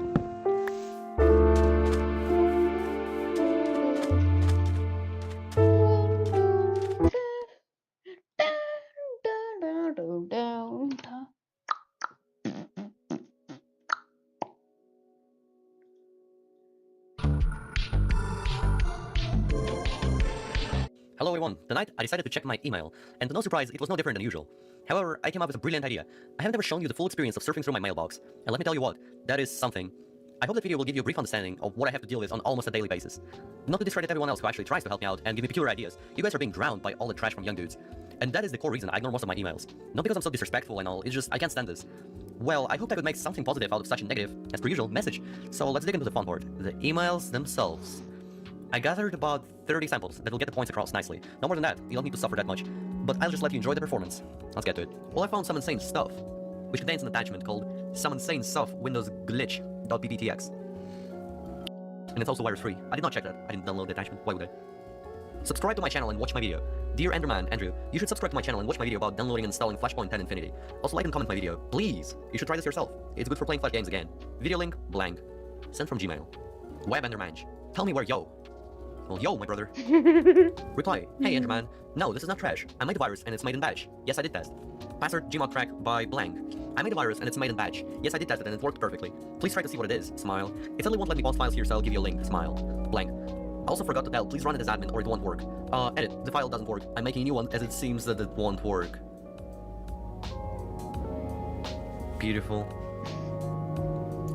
Speaker 6: Hello everyone, tonight I decided to check my email, and to no surprise, it was no different than usual. However, I came up with a brilliant idea. I have never shown you the full experience of surfing through my mailbox, and let me tell you what, that is something. I hope that video will give you a brief understanding of what I have to deal with on almost a daily basis. Not to discredit everyone else who actually tries to help me out and give me peculiar ideas, you guys are being drowned by all the trash from young dudes. And that is the core reason I ignore most of my emails. Not because I'm so disrespectful and all, it's just I can't stand this. Well, I hope I could make something positive out of such a negative, as per usual, message. So let's dig into the fun part, the emails themselves. I gathered about 30 samples that will get the points across nicely. No more than that, you don't need to suffer that much. But I'll just let you enjoy the performance. Let's get to it. Well, I found some insane stuff, which contains an attachment called some insane stuff Windows glitch.bbtx. And it's also virus free. I did not check that. I didn't download the attachment. Why would I? Subscribe to my channel and watch my video. Dear Enderman, Andrew, you should subscribe to my channel and watch my video about downloading and installing Flashpoint 10 Infinity. Also like and comment my video. Please! You should try this yourself. It's good for playing Flash games again. Video link, blank. Sent from Gmail. Web Enderman. Tell me where yo. Well, yo, my brother. Reply. Hey, Enderman. No, this is not trash. I made a virus and it's made in batch. Yes, I did test. Password gmod crack by blank. I made a virus and it's made in batch. Yes, I did test it and it worked perfectly. Please try to see what it is. Smile. It suddenly won't let me bounce files here, so I'll give you a link. Smile. Blank. I also forgot to tell, please run it as admin or it won't work. Edit. The file doesn't work. I'm making a new one as it seems that it won't work. Beautiful.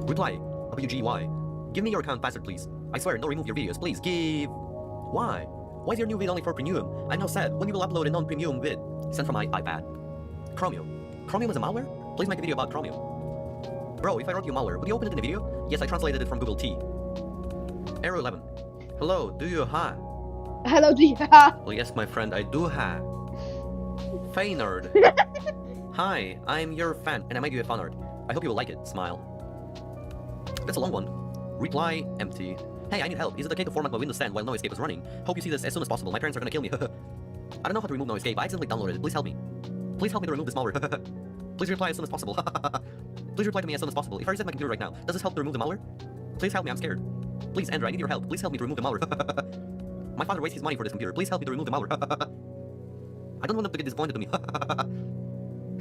Speaker 6: Reply. WGY. Give me your account password, please. I swear, no remove your videos. Please give... Why? Why is your new vid only for premium? I'm now sad. When you will upload a non-premium vid? Sent from my iPad. Chromium. Chromium is a malware? Please make a video about Chromium. Bro, if I wrote you malware, would you open it in a video? Yes, I translated it from Google T. Arrow 11. Hello, do you ha?
Speaker 1: Hello, do you ha?
Speaker 6: Well, yes, my friend, I do ha. Faynerd. Hi, I'm your fan, and I made you a fan art. I hope you will like it. Smile. That's a long one. Reply empty. Hey, I need help. Is it okay to format my Windows 10 while No Escape is running? Hope you see this as soon as possible. My parents are gonna kill me. I don't know how to remove No Escape. I accidentally downloaded it. Please help me. Please help me to remove this malware. Please reply as soon as possible. Please reply to me as soon as possible. If I reset my computer right now, does this help to remove the malware? Please help me. I'm scared. Please, Andrew, I need your help. Please help me to remove the malware. My father wastes his money for this computer. Please help me to remove the malware. I don't want them to get disappointed to me.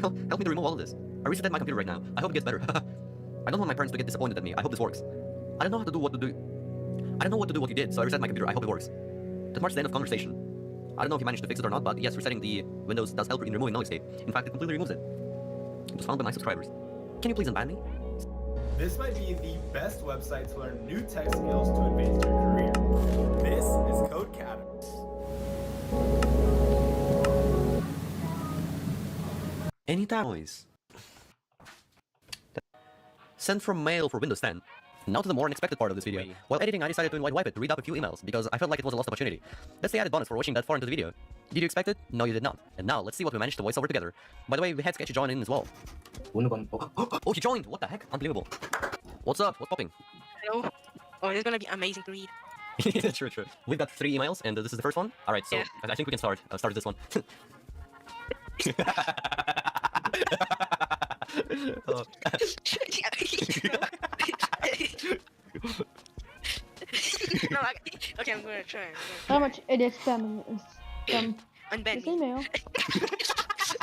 Speaker 6: Help me to remove all of this. I reset my computer right now. I hope it gets better. I don't want my parents to get disappointed at me. I hope this works. I don't know how to do what to do. I don't know what to do what you did, so I reset my computer. I hope it works. That marks the end of conversation. I don't know if you managed to fix it or not, but yes, resetting the Windows does help in removing No Escape. In fact, it completely removes it. It was found by my subscribers. Can you please unban me?
Speaker 10: This might be the best website to learn new tech skills to advance your career. This is Codecademy.
Speaker 6: Any noise. Sent from mail for Windows 10. Now to the more unexpected part of this video. While editing, I decided to invite Wipe It to read up a few emails, because I felt like it was a lost opportunity. That's the added bonus for watching that far into the video. Did you expect it? No, you did not. And now, let's see what we managed to voice over together. By the way, we had Sketchy join in as well. Oh, he joined! What the heck? Unbelievable. What's up? What's popping?
Speaker 8: Hello. Oh, this is gonna be amazing to read.
Speaker 6: True. We've got 3 emails, and this is the first one. Alright, so I think we can start. Start with this one.
Speaker 8: No, okay, I'm gonna try.
Speaker 1: How much it is from
Speaker 8: Unban
Speaker 1: this email?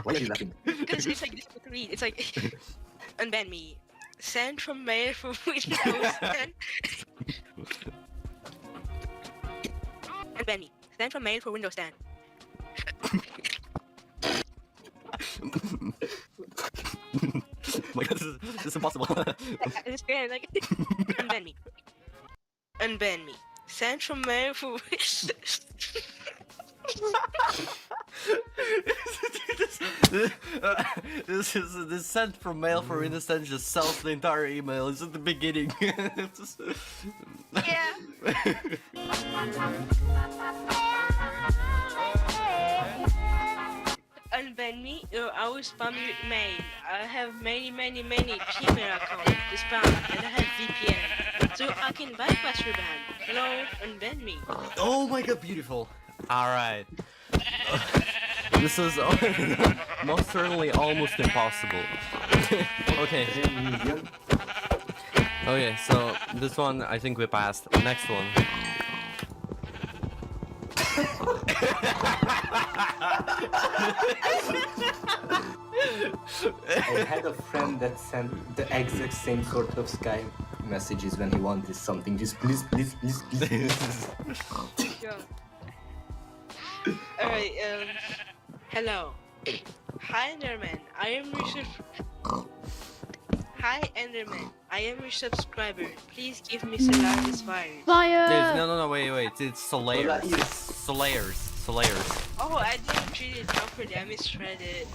Speaker 6: Why are you laughing?
Speaker 8: Because it's like this to read. It's like unban me. Send from mail for Windows 10. Unban me. Send from mail for Windows 10.
Speaker 6: It's impossible.
Speaker 8: It's fair, like unban me. Unban me. Central Mail for
Speaker 6: this sent from mail for innocent just sells the entire email. It's at the beginning.
Speaker 8: Yeah. Unban me or I will spam you with mail. I have many Gmail accounts to spam and I have VPN. So I can bypass your ban. Hello, unban me.
Speaker 6: Oh my god, beautiful. Alright. This is most certainly almost impossible. Okay. Okay, so this one I think we passed. Next one.
Speaker 7: I had a friend that sent the exact same sort of Skype messages when he wanted something. Just please.
Speaker 8: Sure. Alright, hello. Hi Enderman, I am your Hi Enderman, I am your subscriber. Please give me Solaris virus.
Speaker 6: No, wait. It's Solayers. Solayers.
Speaker 8: Oh, I didn't read it properly. I misread it.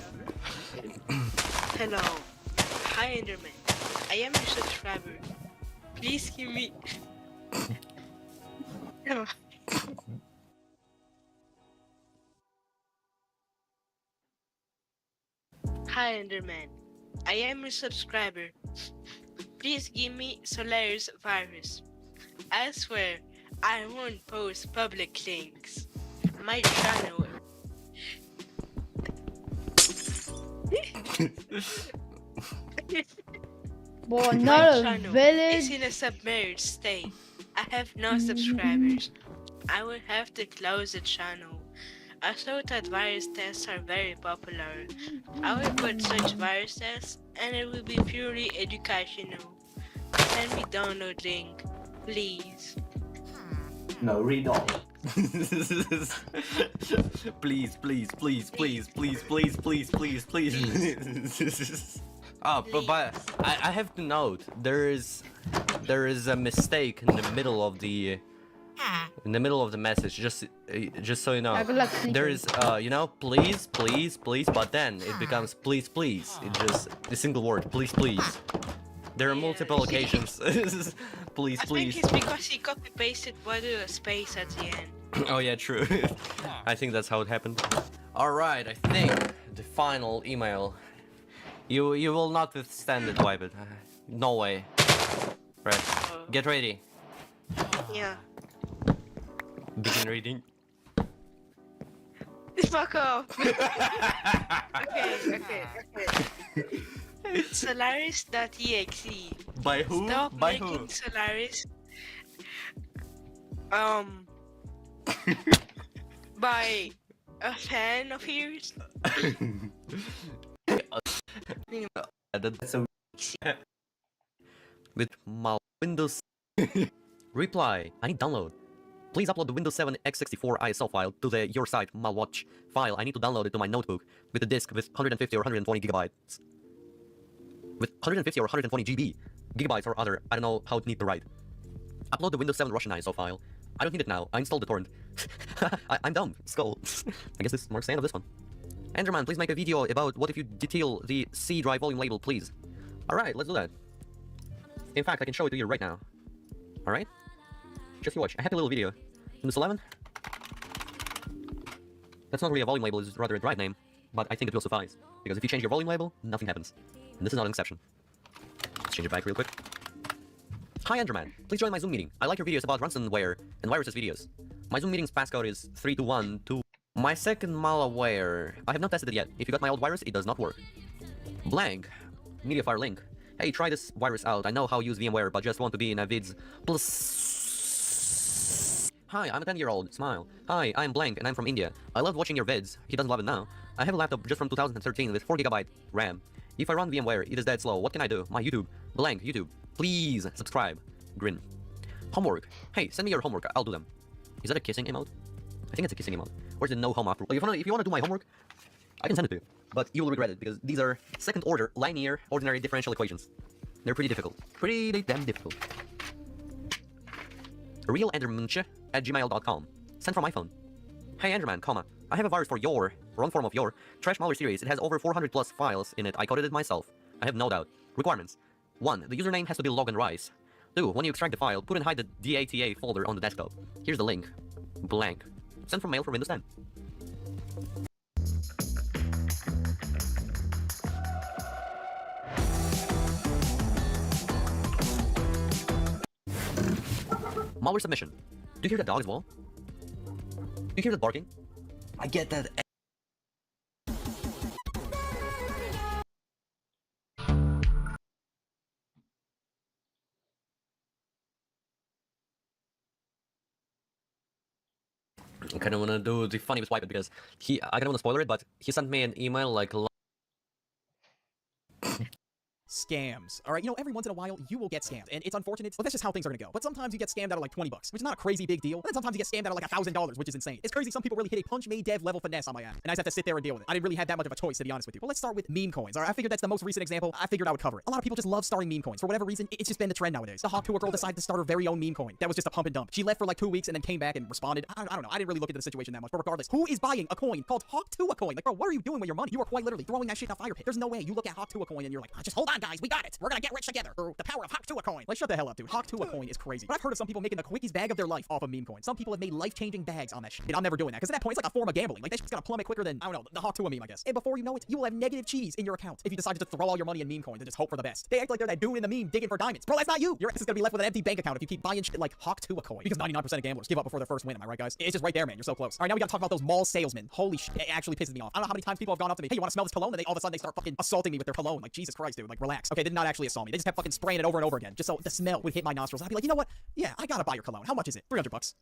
Speaker 8: Hello. Hi Enderman, I am your subscriber. Please give me. Hi Enderman, I am your subscriber. Please give me Solaris virus. I swear, I won't post public links. My channel.
Speaker 1: Boy,
Speaker 8: My
Speaker 1: not a
Speaker 8: channel
Speaker 1: village.
Speaker 8: is in a submerged state. I have no subscribers. I will have to close the channel. I thought that virus tests are very popular. I will put such virus tests and it will be purely educational. Send me download link, please.
Speaker 7: No, read all.
Speaker 6: Please. But I have to note there is a mistake in the middle of the message. Just so you know, there is please, but then it becomes please. It just a single word, please. There are multiple occasions. Please.
Speaker 8: I think it's because he copy pasted a space at the end.
Speaker 6: Oh yeah, true. I think that's how it happened. Alright, I think the final email. You will not withstand it, wipe it. No way. Right. Get ready.
Speaker 8: Yeah.
Speaker 6: Begin reading.
Speaker 8: Fuck off. Okay. Solaris.exe.
Speaker 6: By who?
Speaker 8: Stop
Speaker 6: By
Speaker 8: making
Speaker 6: who?
Speaker 8: Solaris. By a fan of yours.
Speaker 6: That's a with my Windows reply. I need download. Please upload the Windows 7 x64 ISO file to the your site malwatch file. I need to download it to my notebook with a disk with 150 or 120 gigabytes. With 150 or 120 gigabytes or other. I don't know how it need to write. Upload the Windows 7 Russian ISO file. I don't need it now. I installed the torrent. I'm dumb. Skull. I guess this marks the end of this one. Enderman, please make a video about what if you detail the C drive volume label, please. Alright, let's do that. In fact, I can show it to you right now. Alright? Just you watch. A happy little video. Windows 11. That's not really a volume label, it's rather a drive name. But I think it will suffice. Because if you change your volume label, nothing happens. And this is not an exception. Let's change it back real quick. Hi Enderman, please join my Zoom meeting. I like your videos about ransomware and viruses videos. My Zoom meeting's passcode is 32122. My second malware. I have not tested it yet. If you got my old virus, it does not work. Blank. Mediafire link. Hey, try this virus out. I know how to use VMware, but just want to be in a vids. Plus. Hi, I'm a 10-year-old. Smile. Hi, I'm Blank, and I'm from India. I loved watching your vids. He doesn't love it now. I have a laptop just from 2013 with 4GB RAM. If I run VMware, it is dead slow. What can I do? My YouTube. Blank, YouTube. Please subscribe. Grin. Homework. Hey, send me your homework. I'll do them. Is that a kissing emote? I think it's a kissing emote. Or is it no home after? Like, if you want to do my homework, I can send it to you. But you will regret it because these are second-order linear ordinary differential equations. They're pretty difficult. Pretty damn difficult. realendermunche@gmail.com. Sent from iPhone. Hey Enderman, I have a virus for your, wrong form of your, trash malware series. It has over 400 plus files in it. I coded it myself. I have no doubt. Requirements. 1. The username has to be Logan Rice. 2. When you extract the file, put and hide the DATA folder on the desktop. Here's the link. Blank. Sent from mail for Windows 10. Malware submission. Do you hear that dog as well? Do you hear that barking? I get that. I kind of want to do the funny swipe it because I don't want to spoiler it, but he sent me an email like.
Speaker 15: Scams. All right, you know, every once in a while, you will get scammed, and it's unfortunate, but that's just how things are gonna go. But sometimes you get scammed out of like 20 bucks, which is not a crazy big deal. And then sometimes you get scammed out of like $1,000, which is insane. It's crazy. Some people really hit a punch made dev level finesse on my ass, and I just have to sit there and deal with it. I didn't really have that much of a choice, to be honest with you. Well, let's start with meme coins. All right, I figured that's the most recent example. I figured I would cover it. A lot of people just love starting meme coins. For whatever reason, it's just been the trend nowadays. The Hawk Tuah girl decided to start her very own meme coin. That was just a pump and dump. She left for like 2 weeks and then came back and responded. I don't know. I didn't really look into the situation that much. But regardless, who is buying a coin called Hawk Tuah coin? Like, bro, what are you doing with your money? You are quite literally throwing that shit in a fire pit. There's no way you look at Hawk Tuah coin and you're like, just hold on, guys, we got it. We're gonna get rich together through the power of Hawk Tuah coin. Like, shut the hell up, dude. Hawk Tuah coin is crazy. But I've heard of some people making the quickest bag of their life off of meme coins. Some people have made life-changing bags on that shit. Dude, I'm never doing that, because at that point, it's like a form of gambling. Like, that shit's gonna plummet quicker than, I don't know, the Hawk Tuah meme, I guess. And before you know it, you will have negative cheese in your account if you decide to just throw all your money in meme coins and just hope for the best. They act like they're that dude in the meme digging for diamonds. Bro, that's not you. Your ass is gonna be left with an empty bank account if you keep buying shit like Hawk Tuah coin. Because 99% of gamblers give up before their first win, am I right, guys? It's just right there, man. You're so close. All right, now we gotta talk about those mall salesmen. Holy shit, it actually pisses me off. I don't know how many times people have gone up to me, hey, you wanna smell this cologne? And all of a sudden they start fucking assaulting me with their cologne. Like, Jesus Christ, dude. Like, relax. Okay, they did not actually assault me. They just kept fucking spraying it over and over again, just so the smell would hit my nostrils. I'd be like, you know what? Yeah, I gotta buy your cologne. How much is it? 300 bucks.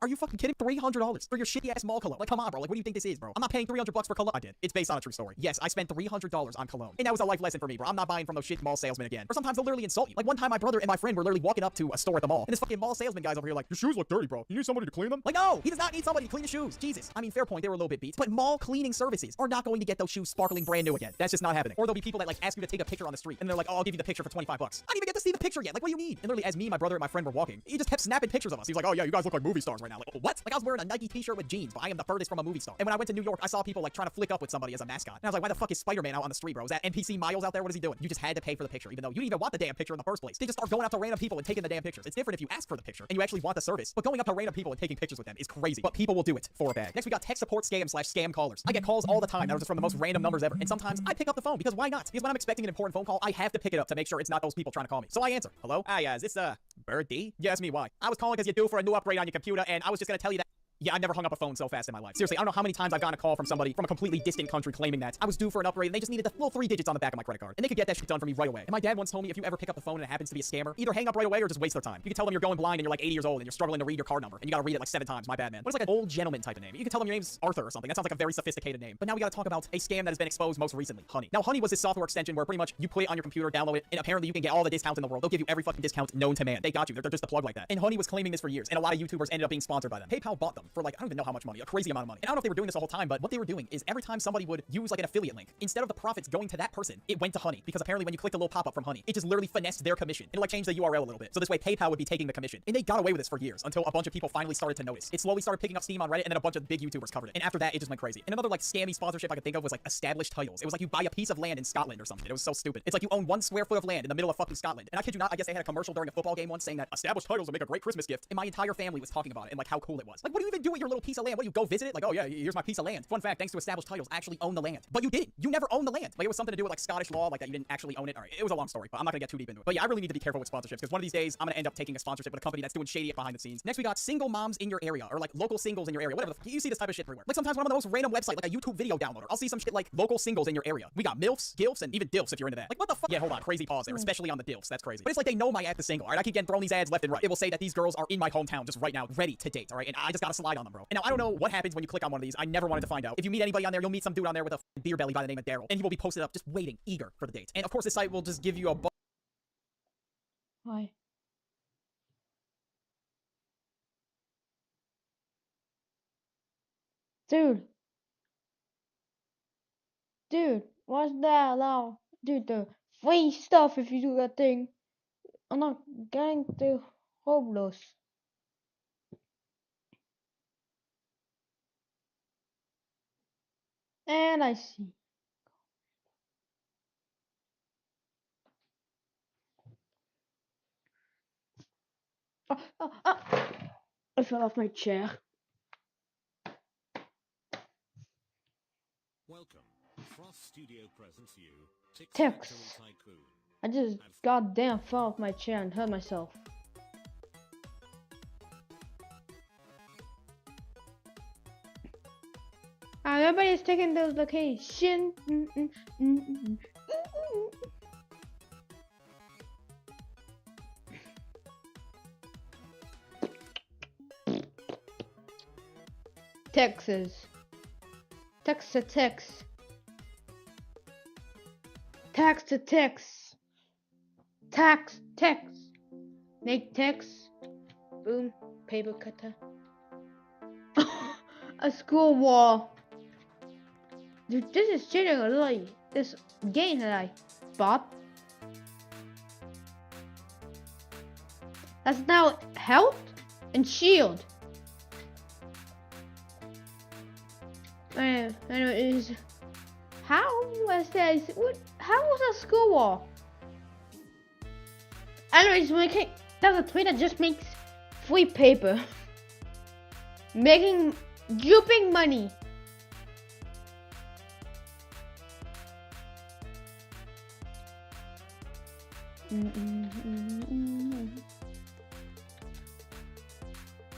Speaker 15: Are you fucking kidding? $300 for your shitty ass mall cologne. Like, come on, bro. Like, what do you think this is, bro? I'm not paying 300 bucks for cologne. I did. It's based on a true story. Yes, I spent $300 on cologne. And that was a life lesson for me, bro. I'm not buying from those shit mall salesmen again. Or sometimes they'll literally insult you. Like, one time my brother and my friend were literally walking up to a store at the mall, and this fucking mall salesman guy's over here like, your shoes look dirty, bro. You need somebody to clean them? Like, no, he does not need somebody to clean his shoes. Jesus. I mean, fair point. They were a little bit beat. But mall cleaning services are not going to get those shoes sparkling brand new again. That's just not happening. Or there'll be people that like ask you to take a picture on the street, and they're like, oh, I'll give you the picture for 25 bucks. I didn't even get to see the picture yet. Like, what do you need? And literally, as me, my brother, and my friend were walking, he just kept snapping pictures of us. He was like, oh yeah, you guys look like movie stars right now. Like, what? Like, I was wearing a Nike t-shirt with jeans, but I am the furthest from a movie star. And when I went to New York, I saw people like trying to flick up with somebody as a mascot. And I was like, why the fuck is Spider-Man out on the street, bro? Is that NPC Miles out there? What is he doing? You just had to pay for the picture, even though you didn't even want the damn picture in the first place. They just start going up to random people and taking the damn pictures. It's different if you ask for the picture and you actually want the service, but going up to random people and taking pictures with them is crazy. But people will do it for a bag. Next, we got tech support scam/scam callers. I get calls all the time that are just from the most random numbers ever. And sometimes I pick up the phone because why not? Because when I'm expecting an important phone call, I have to pick it up to make sure it's not those people trying to call me. So I answer. Hello? Hi, is this Bird D? You asked me why. I was calling because you're due for a new upgrade on your computer, and I was just gonna tell you that. Yeah, I never hung up a phone so fast in my life. Seriously, I don't know how many times I've gotten a call from somebody from a completely distant country claiming that I was due for an upgrade and they just needed the little 3 digits on the back of my credit card. And they could get that shit done for me right away. And my dad once told me if you ever pick up the phone and it happens to be a scammer, either hang up right away or just waste their time. You can tell them you're going blind and you're like 80 years old and you're struggling to read your card number and you gotta read it like 7 times. My bad, man. What is like an old gentleman type of name? You can tell them your name's Arthur or something. That sounds like a very sophisticated name. But now we gotta talk about a scam that has been exposed most recently. Honey. Now, Honey was this software extension where pretty much you put it on your computer, download it, and apparently you can get all the discounts in the world. They'll give you every fucking discount known to man. They got you. They're just a plug like that. And Honey was claiming this for years, and a lot of YouTubers ended up being sponsored by them. PayPal bought them for like, I don't even know how much money, a crazy amount of money. And I don't know if they were doing this the whole time, but what they were doing is every time somebody would use like an affiliate link, instead of the profits going to that person, it went to Honey. Because apparently when you clicked a little pop-up from Honey, it just literally finessed their commission. And it like changed the URL a little bit. So this way PayPal would be taking the commission. And they got away with this for years until a bunch of people finally started to notice. It slowly started picking up steam on Reddit, and then a bunch of big YouTubers covered it. And after that, it just went crazy. And another like scammy sponsorship I could think of was like Established Titles. It was like you buy a piece of land in Scotland or something. It was so stupid. It's like you own 1 square foot of land in the middle of fucking Scotland. And I kid you not, I guess they had a commercial during a football game once saying that Established Titles will make a great Christmas gift. And my entire family was talking about it and like how cool it was. Like, what do you even do with your little piece of land? What do you go visit it? Like, oh yeah, here's my piece of land. Fun fact, thanks to Established Titles, I actually own the land. But you didn't. You never owned the land. Like, it was something to do with like Scottish law, like that you didn't actually own it. All right, it was a long story, but I'm not gonna get too deep into it. But yeah, I really need to be careful with sponsorships because one of these days I'm gonna end up taking a sponsorship with a company that's doing shady behind the scenes. Next, we got single moms in your area or like local singles in your area. Whatever. You see this type of shit everywhere. Like sometimes when I'm on the most random website, like a YouTube video downloader, I'll see some shit like local singles in your area. We got MILFs, GILFs, and even DILFs if you're into that. Like, what the fuck? Yeah, hold on. Crazy pause there, especially on the DILFs. That's crazy. But it's like they know my act is single. All right, I keep getting thrown these ads left and right. It will say that these girls are in my hometown just right now, ready to date. All right, and I just gotta slide on them, bro. And now I don't know what happens when you click on one of these. I never wanted to find out. If you meet anybody on there, you'll meet some dude on there with a beer belly by the name of Daryl, and he will be posted up just waiting, eager for the date. And of course, this site will just give you a
Speaker 1: Hi. Dude, what's that now? Dude, the free stuff if you do that thing. I'm not getting to Roblox. And I see. I fell off my chair.
Speaker 9: Welcome. Frost Studio presents you
Speaker 1: Text.
Speaker 9: Tic-Tac-Toe Tycoon.
Speaker 1: I just goddamn fell off my chair and hurt myself. Everybody's taking those locations. Texas. Text to text. Text to text. Text. Make text. Boom. Paper cutter. A school wall. Dude, this is changing a lot. This game that I bought. That's now health and shield. Anyways, how was that? How was that school wall? Anyways, there's a tweet that just makes free paper, duping money.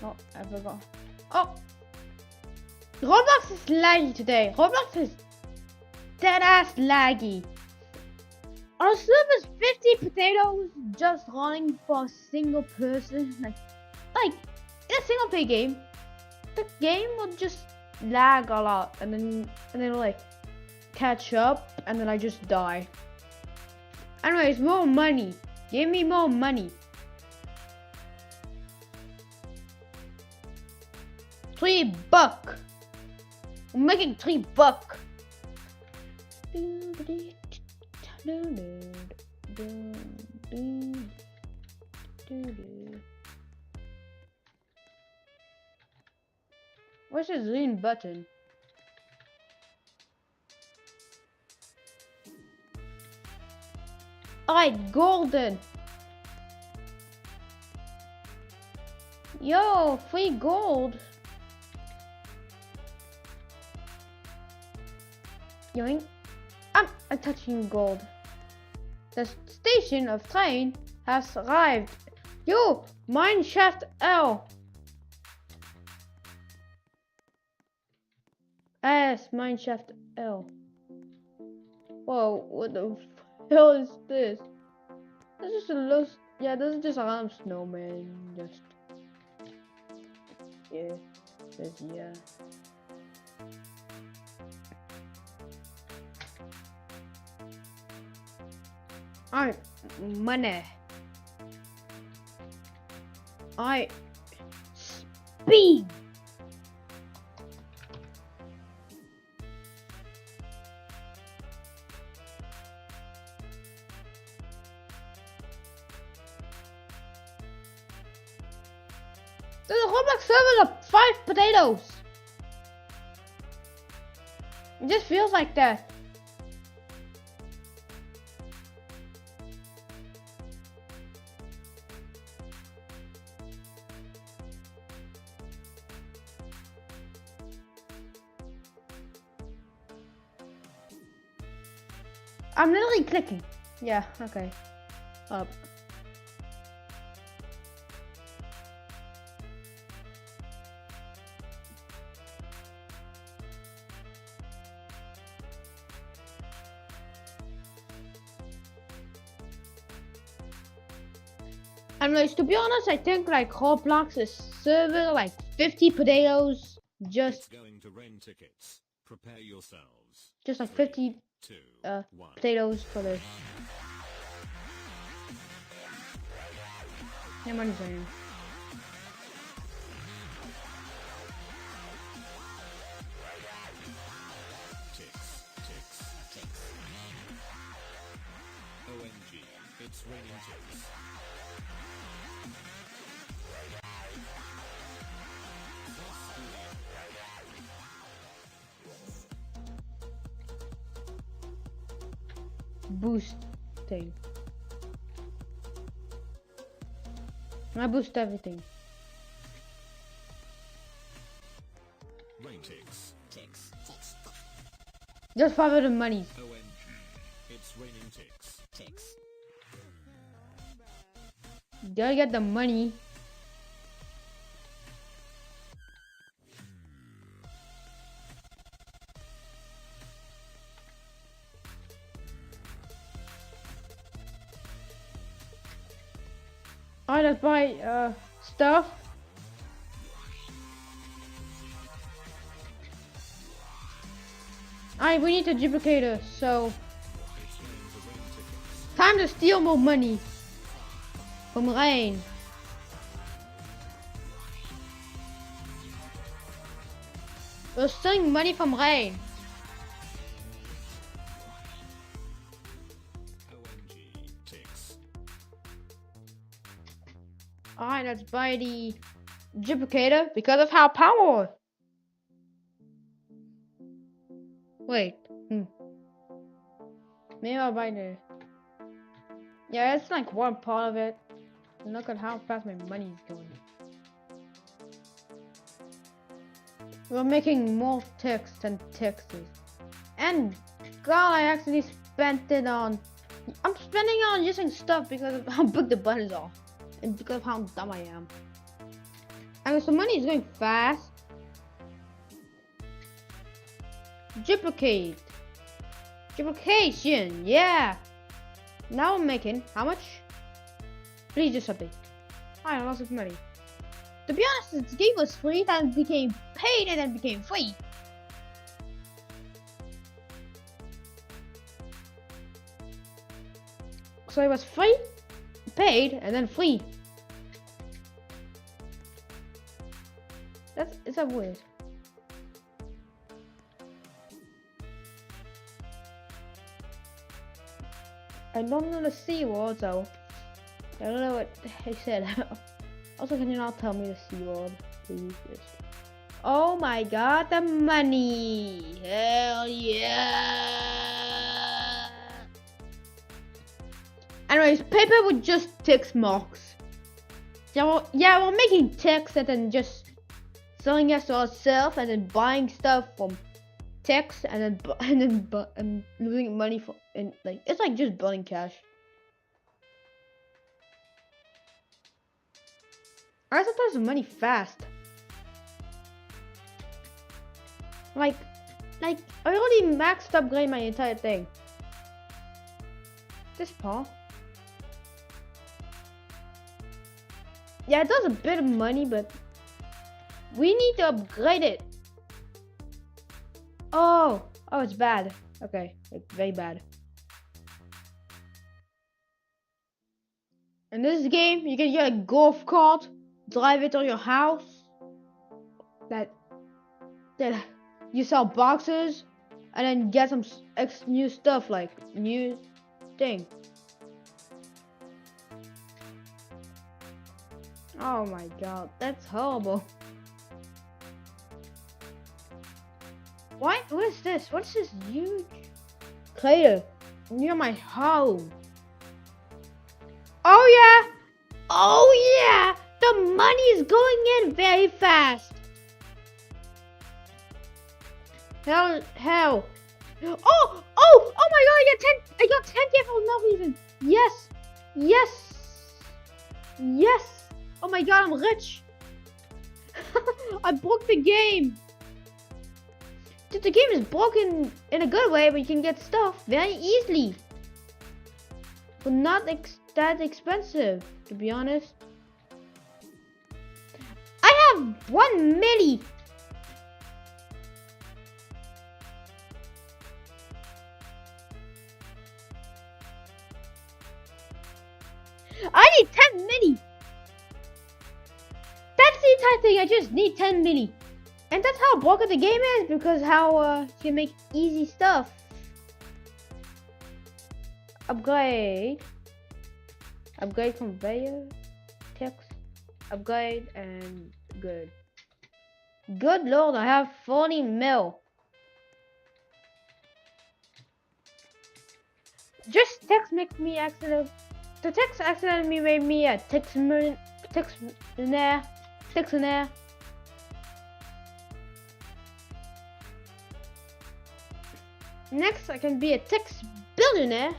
Speaker 1: Oh, I forgot. Oh. Roblox is laggy today. Roblox is dead ass laggy. Our server's 50 potatoes just running for a single person. Like in a single play game, the game will just lag a lot and then it'll like catch up and then I just die. Anyways, more money. Give me more money. $3. I'm making $3. Where's the green button? Alright, golden. Yo, free gold. Yoink. I'm touching gold. The station of train has arrived. Yo, mineshaft L. Yes, mineshaft L. Whoa, what the hell is this? This is a low. Yeah, this is just a random snowman. Just. Yeah. Yeah. Alright, money. Alright, speed. The Roblox servers are 5 potatoes. It just feels like that. I'm literally clicking. Yeah, okay. Up. Anyways, to be honest, I think like Roblox is server like 50 potatoes. Just
Speaker 9: going to rain tickets. Prepare yourselves.
Speaker 1: Just like 50 potatoes for this. Yeah, money's raining.
Speaker 9: It's raining ticks.
Speaker 1: Boost thing. I boost everything.
Speaker 9: Rain ticks. Ticks. Ticks.
Speaker 1: Just 500 money.
Speaker 9: OMG. It's raining ticks. Ticks.
Speaker 1: Gotta get the money. Alright, let's buy stuff. Alright, we need a duplicator, so time to steal more money from Rain. We're stealing money from Rain. Alright, let's buy the duplicator because of how powerful. Wait. Maybe I'll buy the. Yeah, it's like one part of it. And look at how fast my money is going. We're making more ticks than Texas. And God, I actually spent it on. I'm spending it on using stuff because of how big the buttons are. And because of how dumb I am. And so money is going fast. Duplicate. Duplication, yeah. Now I'm making how much? Please do something. I lost of money. To be honest, this game was free, then became paid, and then became free. So it was free, paid, and then free. Is that weird? I don't know the C word, so I don't know what he said. Also, can you not tell me the C word, please? Yes. Oh my God, the money! Hell yeah! Anyways, paper with just text marks. Yeah, we're making text and then just selling it to ourselves and then buying stuff from text and then losing money for like it's like just burning cash. I sometimes money fast. Like I already maxed upgrade my entire thing. This part. Yeah, it does a bit of money, but we need to upgrade it. Oh, it's bad. Okay, it's very bad. In this game, you can get a golf cart, drive it to your house. That you sell boxes, and then get some new stuff like new thing. Oh my God, that's horrible. What is this? What's this huge crater near my home? Oh yeah! Oh yeah! The money is going in very fast. Hell! Oh my God! I got 10K for no reason. Yes. Oh my God! I'm rich. I broke the game. The game is broken in a good way, but you can get stuff very easily. But not that expensive, to be honest. I have 1 milli. I need 10 milli. That's the entire thing. I just need 10 milli. And that's how broken the game is, because how you can make easy stuff. Upgrade. Upgrade conveyor. Text. Upgrade and good. Good lord, I have 40 mil. Just text makes me accident. The text accidentally made me a textionaire. Next, I can be a text billionaire.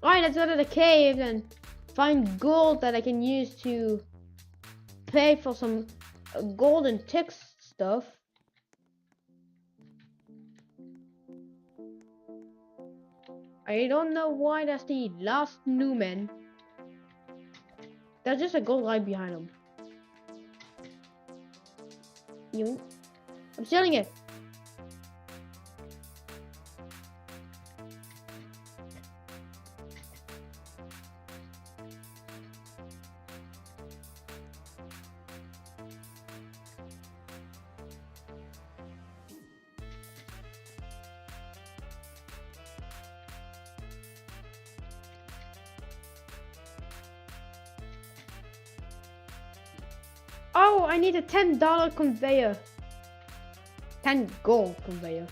Speaker 1: Alright, let's go to the cave and find gold that I can use to pay for some golden text stuff. I don't know why that's the last Newman. There's just a gold right behind him. I'm stealing it. Oh, I need a $10 conveyor. 10 gold conveyor.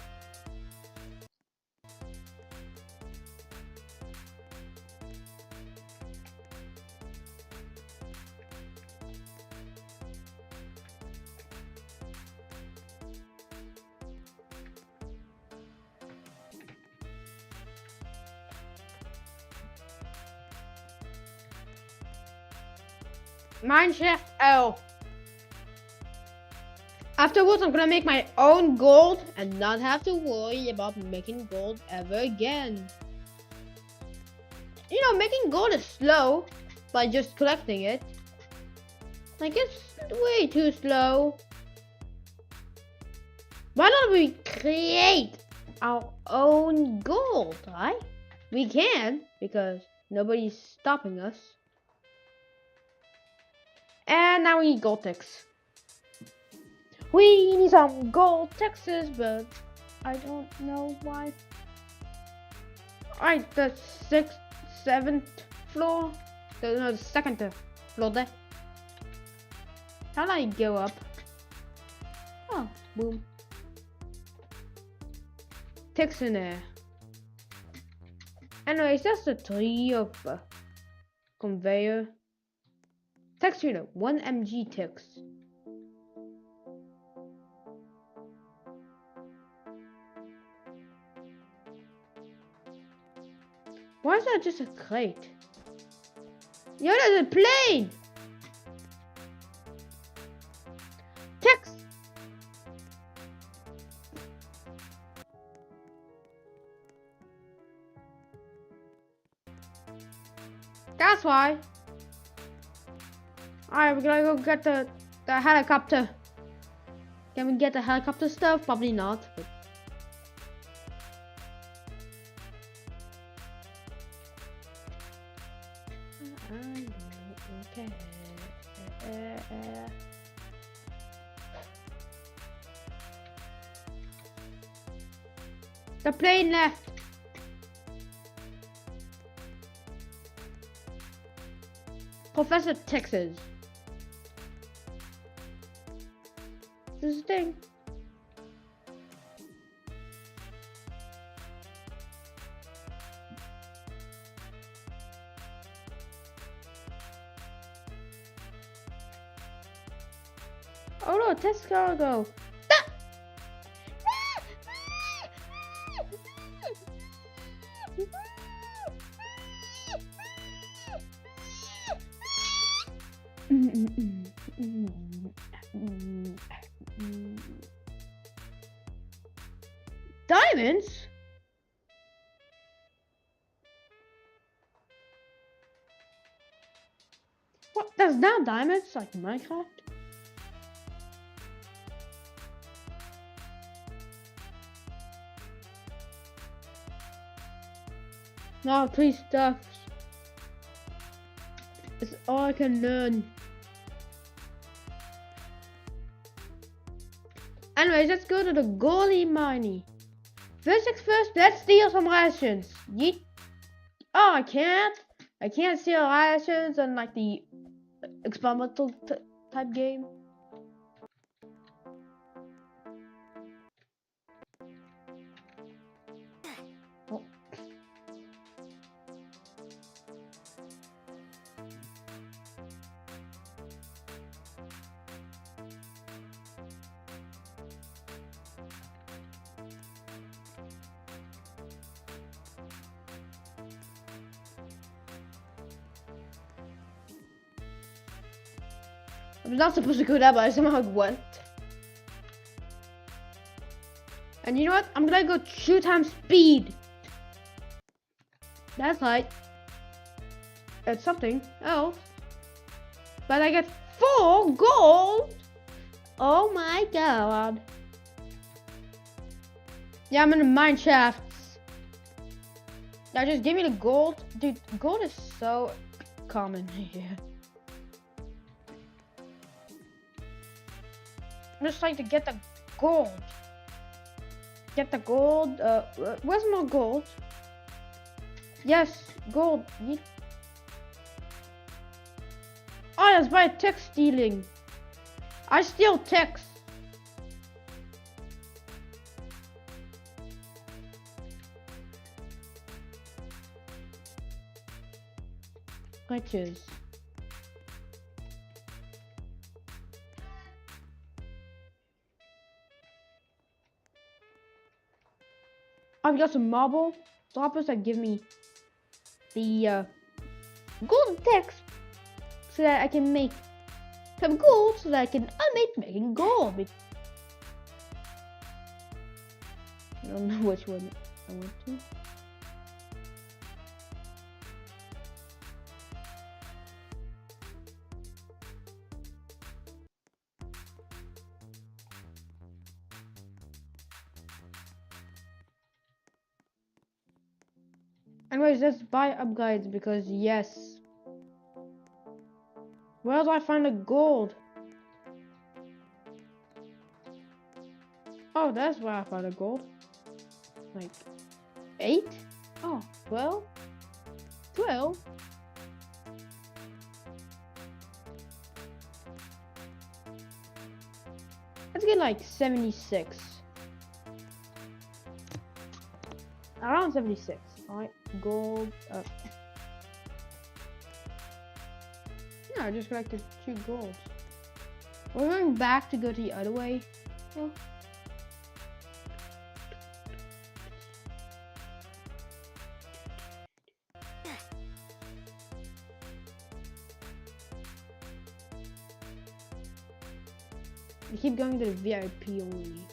Speaker 1: Mineshaft L. Afterwards, I'm gonna make my own gold and not have to worry about making gold ever again. You know, making gold is slow by just collecting it. Like, it's way too slow. Why don't we create our own gold, right? We can, because nobody's stopping us. And now we need gold ticks. We need some gold Texas, but I don't know why. Alright, the 6th, 7th floor. No, the 2nd floor there. How do I go up? Oh, boom. Ticks in there. Anyways, that's the tree of conveyor. Text unit, 1 mg ticks. Why is that just a crate? Yo, there's a plane! Text! That's why. Alright, we're gonna go get the helicopter. Can we get the helicopter stuff? Probably not. But okay. The plane left. Professor Texas. This is the thing. Oh no, test cargo. Diamonds? What? There's now diamonds like Minecraft? No, please stuff. It's all I can learn. Anyways, let's go to the goalie mining. First things first, let's steal some rations. Yeet. Oh, I can't. I can't see eyelashes and like the experimental type game. Oh. I was not supposed to go that, but I somehow went. And you know what? I'm gonna go 2 times speed. That's right. It's something else. But I get 4 gold. Oh my god. Yeah, I'm in the mine shafts. Now just give me the gold. Dude, gold is so common here. I'm just trying to get the gold. Get the gold. Where's my gold? Yes, gold. Oh, that's by text stealing. I steal text. Glitches. I've got some marble droppers that give me the golden text so that I can make some gold so that I can making gold. I don't know which one I want to. Anyways, let's buy upgrades because yes. Where do I find the gold? Oh, that's where I found the gold. Like 8? Oh, 12? 12? Let's get like 76. Around 76. Alright, gold up. Yeah, I just collected 2 golds. We're going back to go the other way. Yeah. We keep going to the VIP only.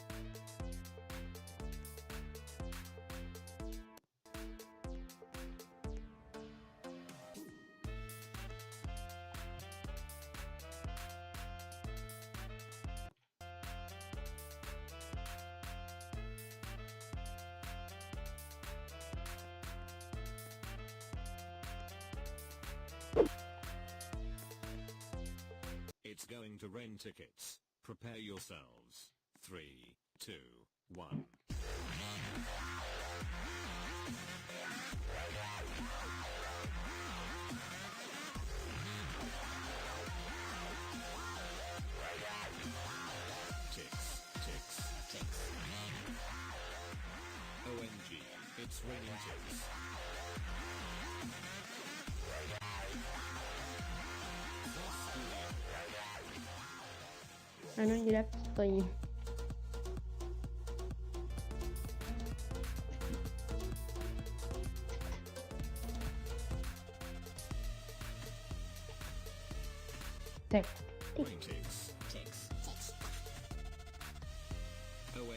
Speaker 9: It's going to rain tickets. Prepare yourselves. 3, 2, 1. Ticks, ticks, ticks. OMG, it's raining ticks.
Speaker 1: I know you left the stream. There.
Speaker 9: Rain ticks, ticks, ticks. OMG,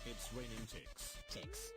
Speaker 9: it's raining ticks, ticks.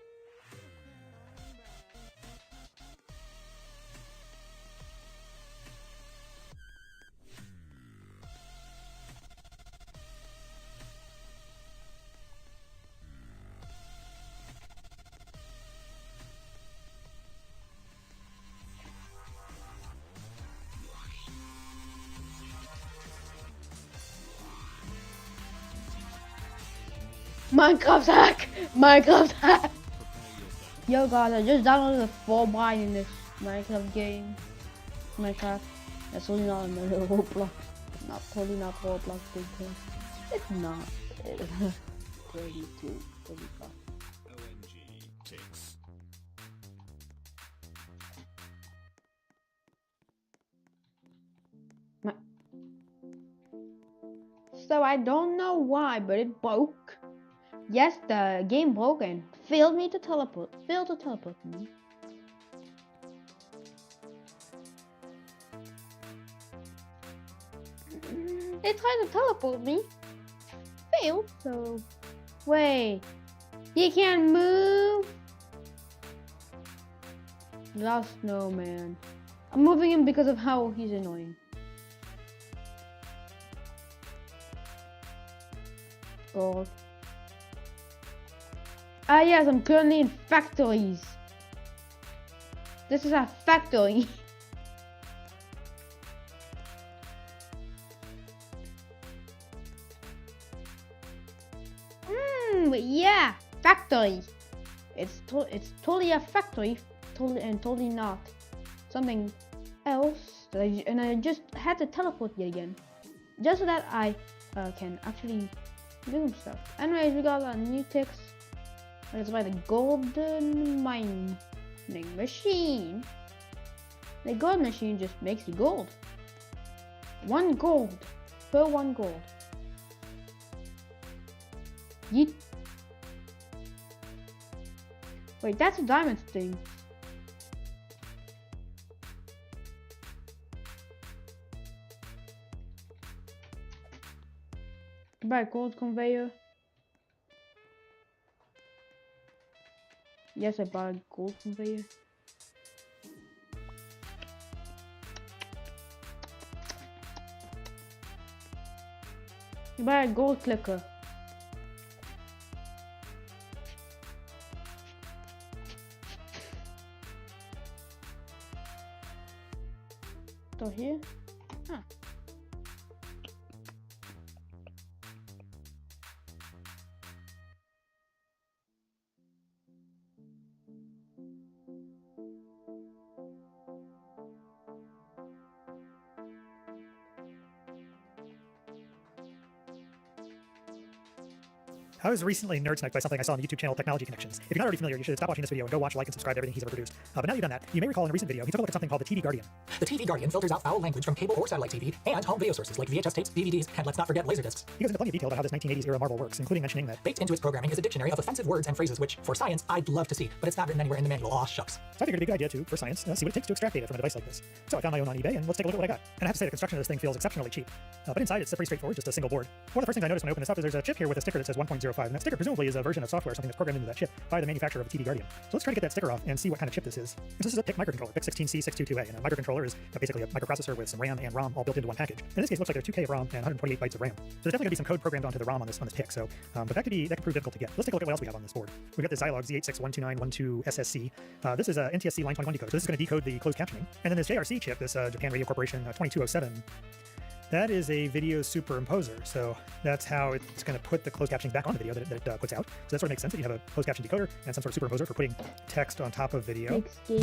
Speaker 1: Minecraft hack! Minecraft hack! Yo guys, I just downloaded the 4x in this Minecraft game. Minecraft. That's totally not another Roblox. Totally not Roblox big thing. It's not. 32, 35.
Speaker 9: OMG ticks.
Speaker 1: So I don't know why, but it broke. Yes, the game broke and failed me to teleport. Failed to teleport me. It tried to teleport me. Failed. So wait, he can't move. Lost snowman. I'm moving him because of how he's annoying. Gold. Ah yes, I'm currently in factories. This is a factory. Yeah, factory. It's totally a factory, totally not something else. And I just had to teleport yet again, just so that I can actually do stuff. Anyways, we got a new text. It's by the golden mining machine. The gold machine just makes you gold. 1 gold per 1 gold. Yeet. Wait, that's a diamond thing. Buy a gold conveyor. Yes, I bought a gold conveyor. You buy a gold clicker. Still here? Huh.
Speaker 5: I was recently nerd sniped by something I saw on the YouTube channel Technology Connections. If you're not already familiar, you should stop watching this video and go watch, like, and subscribe to everything he's ever produced. But now you've done that, you may recall in a recent video, he took a look at something called the TV Guardian.
Speaker 22: The TV Guardian filters out foul language from cable or satellite TV and home video sources like VHS tapes, DVDs, and let's not forget laserdiscs.
Speaker 5: He goes into plenty of detail about how this 1980s era Marvel works, including mentioning that
Speaker 22: baked into its programming is a dictionary of offensive words and phrases which, for science, I'd love to see, but it's not written anywhere in the manual. Aw, shucks.
Speaker 5: So I figured it'd be a good idea to, for science, see what it takes to extract data from a device like this. So I found my own on eBay, and let's take a look at what I got. And I have to say, the construction of this thing feels exceptionally cheap. But inside, it's pretty straightforward, just a single board. One of the first things I noticed when I opened this up is there's a chip here with a sticker that says 1.05, and that sticker presumably is a version of software, something that's programmed into that chip by the manufacturer of the TV Guardian. So let's try to get that sticker off and see what kind of chip this is. This is a PIC microcontroller, PIC16C622A, and a microcontroller is basically a microprocessor with some RAM and ROM all built into one package. In this case, it looks like there's 2K of ROM and 128 bytes of RAM. So there's definitely going to be some code programmed onto the ROM on this PIC. So, but that could prove difficult to get. Let's take a look at what else we have on this board. We've got the Zilog Z8612912 SSC. This is a NTSC line 21 decoder. So this is going to decode the closed captioning. And then this JRC chip, this Japan Radio Corporation 2207. That is a video superimposer, so that's how it's going to put the closed captioning back on the video that it puts out. So that sort of makes sense that you have a closed caption decoder and some sort of superimposer for putting text on top of video.
Speaker 11: For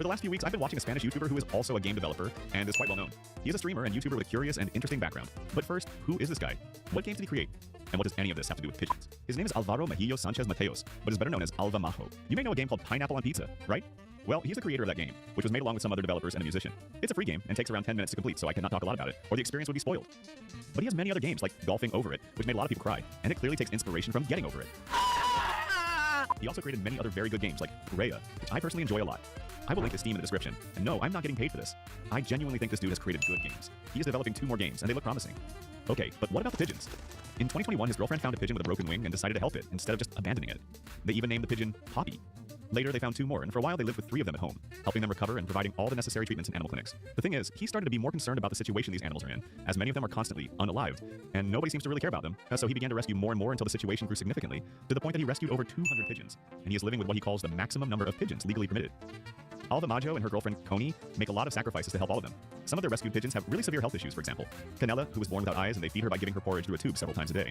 Speaker 11: the last few weeks, I've been watching a Spanish YouTuber who is also a game developer and is quite well known. He is a streamer and YouTuber with a curious and interesting background. But first, who is this guy? What games did he create? And what does any of this have to do with pigeons? His name is Alvaro Mejillo Sanchez Mateos, but is better known as Alva Majo. You may know a game called Pineapple on Pizza, right? Well, he's the creator of that game, which was made along with some other developers and a musician. It's a free game and takes around 10 minutes to complete, so I cannot talk a lot about it, or the experience would be spoiled. But he has many other games, like Golfing Over It, which made a lot of people cry, and it clearly takes inspiration from Getting Over It. He also created many other very good games, like Raya, which I personally enjoy a lot. I will link his Steam in the description. And no, I'm not getting paid for this. I genuinely think this dude has created good games. He is developing 2 more games, and they look promising. Okay, but what about the pigeons? In 2021, his girlfriend found a pigeon with a broken wing and decided to help it, instead of just abandoning it. They even named the pigeon Poppy. Later, they found 2 more, and for a while they lived with 3 of them at home, helping them recover and providing all the necessary treatments in animal clinics. The thing is, he started to be more concerned about the situation these animals are in, as many of them are constantly unalived, and nobody seems to really care about them. So he began to rescue more and more until the situation grew significantly, to the point that he rescued over 200 pigeons, and he is living with what he calls the maximum number of pigeons legally permitted.
Speaker 12: Alva Maggio and her girlfriend Coney make a lot of sacrifices to help all of them. Some of their rescued pigeons have really severe health issues, for example. Canella, who was born without eyes and they feed her by giving her porridge through a tube several times a day.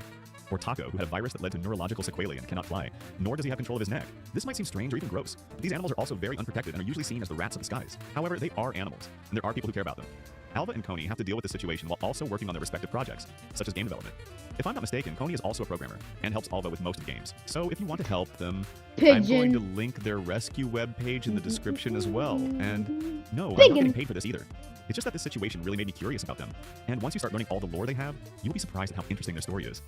Speaker 12: Or Taco, who had a virus that led to neurological sequelae and cannot fly, nor does he have control of his neck. This might seem strange or even gross, but these animals are also very unprotected and are usually seen as the rats of the skies. However, they are animals, and there are people who care about them. Alva and Coney have to deal with this situation while also working on their respective projects, such as game development. If I'm not mistaken, Coney is also a programmer and helps Alva with most of the games. So if you want to help them, I'm going to link their rescue webpage in the description as well. And no, I'm not getting paid for this either. It's just that this situation really made me curious about them. And once you start learning all the lore they have, you'll be surprised at how interesting their story is.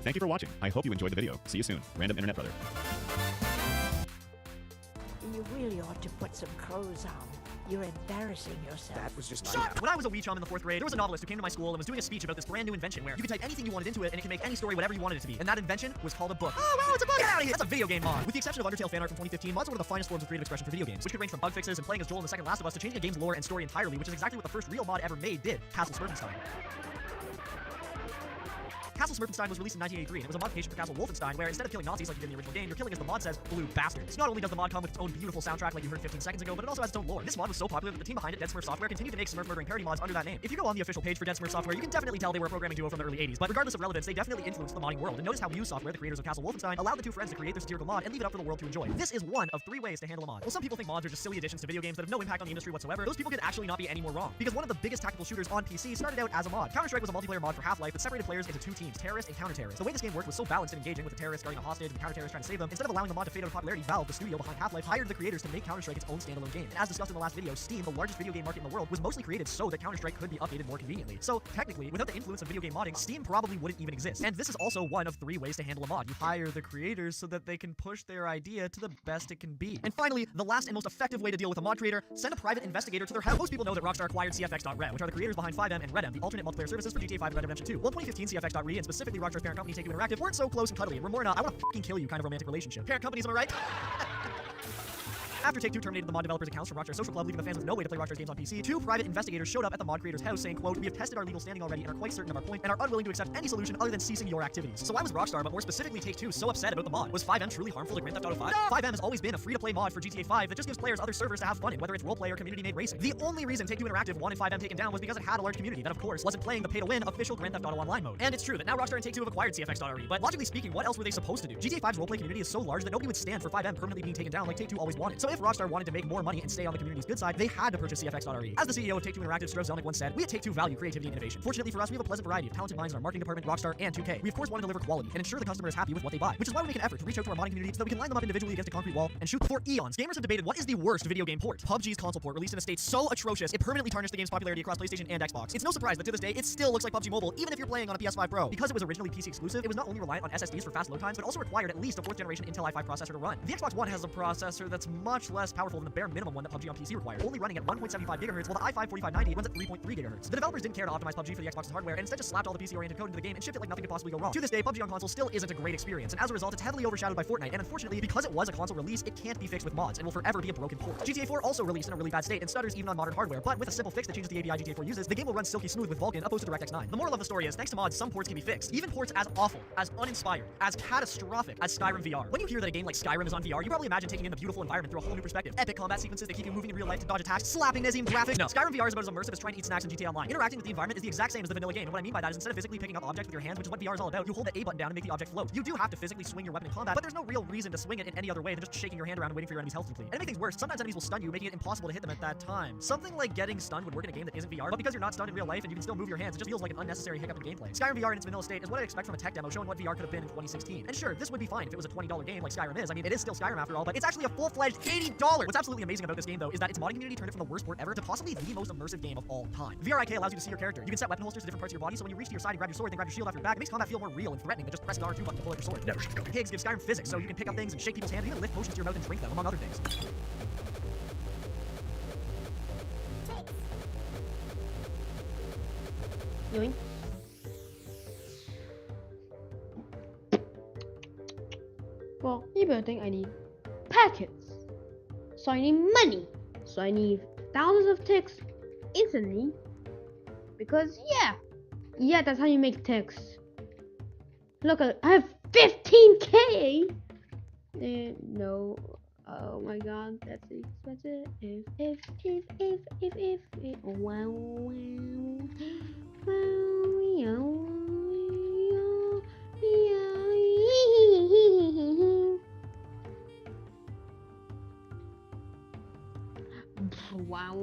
Speaker 12: Thank you for watching. I hope you enjoyed the video. See you soon. Random Internet Brother.
Speaker 14: You really ought to put some clothes on. You're embarrassing yourself.
Speaker 22: That was just When I was a wee chum in the 4th grade, there was a novelist who came to my school and was doing a speech about this brand new invention where you could type anything you wanted into it and it can make any story whatever you wanted it to be. And that invention was called a book. Oh, wow, it's a book! Get out of here! That's a video game mod. With the exception of Undertale fan art from 2015, mods are one of the finest forms of creative expression for video games, which could range from bug fixes and playing as Joel in the second Last of Us to changing a game's lore and story entirely, which is exactly what the first real mod ever made did, Castle Smurfenstein. Castle Smurfenstein was released in 1983, and it was a modification for Castle Wolfenstein, where instead of killing Nazis like you did in the original game, you're killing, as the mod says, blue bastards. Not only does the mod come with its own beautiful soundtrack like you heard 15 seconds ago, but it also has its own lore. This mod was so popular that the team behind it, Dead Smurf Software, continued to make Smurf murdering parody mods under that name. If you go on the official page for Dead Smurf Software, you can definitely tell they were a programming duo from the early 80s, but regardless of relevance, they definitely influenced the modding world. And notice how Muse Software, the creators of Castle Wolfenstein, allowed the two friends to create their satirical mod and leave it up for the world to enjoy. This is one of 3 ways to handle a mod. Well, some people think mods are just silly additions to video games that have no impact on the industry whatsoever. Those people could actually not be any more wrong, because one of the biggest tactical shooters on PC started out as a mod. Counter-Strike was a multiplayer mod for Half-Life that separated players into 2 teams, terrorists and counter-terrorists. The way this game worked was so balanced and engaging, with the terrorists guarding a hostage and counter-terrorists trying to save them. Instead of allowing the mod to fade out of popularity, Valve, the studio behind Half-Life, hired the creators to make Counter-Strike its own standalone game. And as discussed in the last video, Steam, the largest video game market in the world, was mostly created so that Counter-Strike could be updated more conveniently. So technically, without the influence of video game modding, Steam probably wouldn't even exist. And this is also one of 3 ways to handle a mod. You hire the creators so that they can push their idea to the best it can be. And finally, the last and most effective way to deal with a mod creator, send a private investigator to their house. Most people know that Rockstar acquired CFX.Re, which are the creators behind 5M and Redem, the alternate multiplayer services for GTA 5 and Red Dead Redemption 2. Well, in 2015, CFX.Re and specifically Rockstar's parent company Take-Two Interactive weren't so close and cuddly, and were more in a I wanna fucking kill you kind of romantic relationship. Parent companies, am I right? After Take-Two terminated the mod developers' accounts from Rockstar Social Club, leaving the fans with no way to play Rockstar's games on PC, 2 private investigators showed up at the mod creator's house saying, quote, "We have tested our legal standing already and are quite certain of our point and are unwilling to accept any solution other than ceasing your activities." So why was Rockstar, but more specifically Take-Two, so upset about the mod? Was 5M truly harmful to Grand Theft Auto 5? No! 5M has always been a free-to-play mod for GTA 5 that just gives players other servers to have fun in, whether it's roleplay or community-made racing. The only reason Take-Two Interactive wanted 5M taken down was because it had a large community that, of course, wasn't playing the pay-to-win official Grand Theft Auto Online mode. And it's true that now Rockstar and Take-Two have acquired CFX.Re, but logically speaking, what else were they supposed to do? GTA 5's roleplay community is so large that nobody would stand for 5M permanently being taken down like Take-Two always wanted. So if Rockstar wanted to make more money and stay on the community's good side, they had to purchase CFX.Re. As the CEO of Take-Two Interactive, Strauss Zelnick, once said, "We at Take-Two value creativity and innovation. Fortunately for us, we have a pleasant variety of talented minds in our marketing department, Rockstar, and 2K. We of course want to deliver quality and ensure the customer is happy with what they buy, which is why we make an effort to reach out to our modding community so that we can line them up individually against a concrete wall and shoot." For eons, gamers have debated what is the worst video game port. PUBG's console port, released in a state so atrocious it permanently tarnished the game's popularity across PlayStation and Xbox. It's no surprise that to this day it still looks like PUBG Mobile, even if you're playing on a PS5 Pro. Because it was originally PC exclusive, it was not only reliant on SSDs for fast load times, but also required at least a 4th generation Intel i5 processor to run. The Xbox One has a processor that's much less powerful than the bare minimum one that PUBG on PC required, only running at 1.75 GHz, while the i5 4590 runs at 3.3 GHz. The developers didn't care to optimize PUBG for the Xbox's hardware and instead just slapped all the PC-oriented code into the game and shipped it like nothing could possibly go wrong. To this day, PUBG on console still isn't a great experience, and as a result, it's heavily overshadowed by Fortnite, and unfortunately, because it was a console release, it can't be fixed with mods and will forever be a broken port. GTA 4 also released in a really bad state and stutters even on modern hardware, but with a simple fix that changes the API GTA 4 uses, the game will run silky smooth with Vulkan opposed to DirectX 9. The moral of the story is, thanks to mods, some ports can be fixed. Even ports as awful, as uninspired, as catastrophic as Skyrim VR. When you hear that a game like Skyrim is on VR, you probably imagine taking in the beautiful environment through a whole new perspective. Epic combat sequences that keep you moving in real life to dodge attacks, slapping Nazim graphics. No, Skyrim VR is about as immersive as trying to eat snacks in GTA Online. Interacting with the environment is the exact same as the vanilla game, and what I mean by that is instead of physically picking up objects with your hands, which is what VR is all about, you hold the A button down and make the object float. You do have to physically swing your weapon in combat, but there's no real reason to swing it in any other way than just shaking your hand around and waiting for your enemy's health to deplete. And to make things worse, sometimes enemies will stun you, making it impossible to hit them at that time. Something like getting stunned would work in a game that isn't VR, but because you're not stunned in real life and you can still move your hands, it just feels like an unnecessary hiccup in gameplay. Skyrim VR in its vanilla state is what I'd expect from a tech demo showing what VR could have been in 2016. And sure, this would be fine if it was a $20 game like Skyrim is. I mean, it is still Skyrim after all, but it's actually a full-fledged $80. What's absolutely amazing about this game, though, is that its modding community turned it from the worst port ever to possibly the most immersive game of all time. VRIK allows you to see your character. You can set weapon holsters to different parts of your body, so when you reach to your side and grab your sword, then grab your shield off your back, it makes combat feel more real and threatening than just pressing the R2 button to pull out your sword. Never should go. Pigs give Skyrim physics, so you can pick up things and shake people's hands, and even lift potions to your mouth and drink them, among other things.
Speaker 1: Yoink. Well, you better think I need packets. So I need money. So I need thousands of ticks instantly. Because yeah, that's how you make ticks. Look, I have 15K. No, Oh my god, that's expensive. If, wow, wow, wow, wow.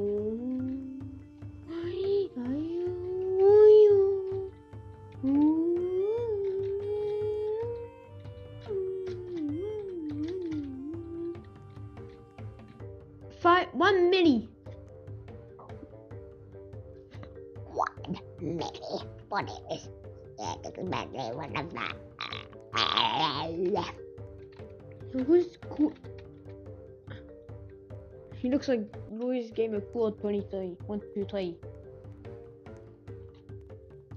Speaker 1: 1 milli.
Speaker 13: 1 milli. What is exactly one of that?
Speaker 1: Who's cool? He looks like Louis Gamer Cool 23. 1, 2, 3.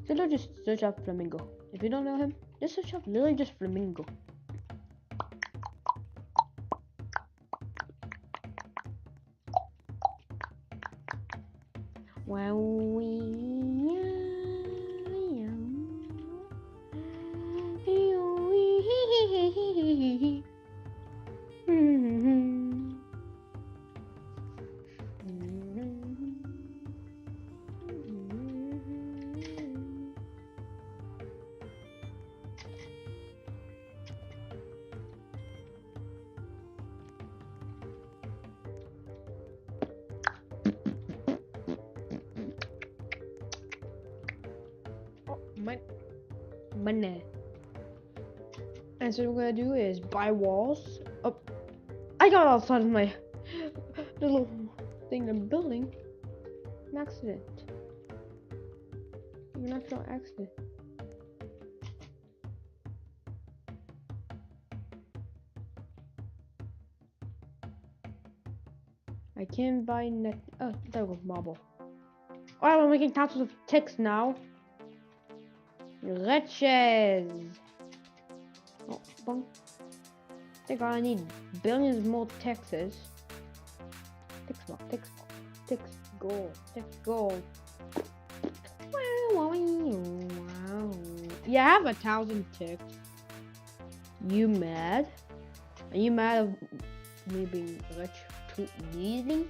Speaker 1: So just search up Flamingo. If you don't know him, just search up literally just Flamingo. Wow. Money. And so what we're gonna do is buy walls. Oh, I got outside of my little thing I'm building. An accident. An actual accident. I can't buy net. Oh, there goes marble. Oh, we're making thousands of ticks now. Riches. Oh, bonk. I think I need billions more Texas. Ticks more, ticks more, ticks gold, ticks gold. Wow. Yeah, I have 1,000 ticks. You mad? Are you mad of me being rich too easily?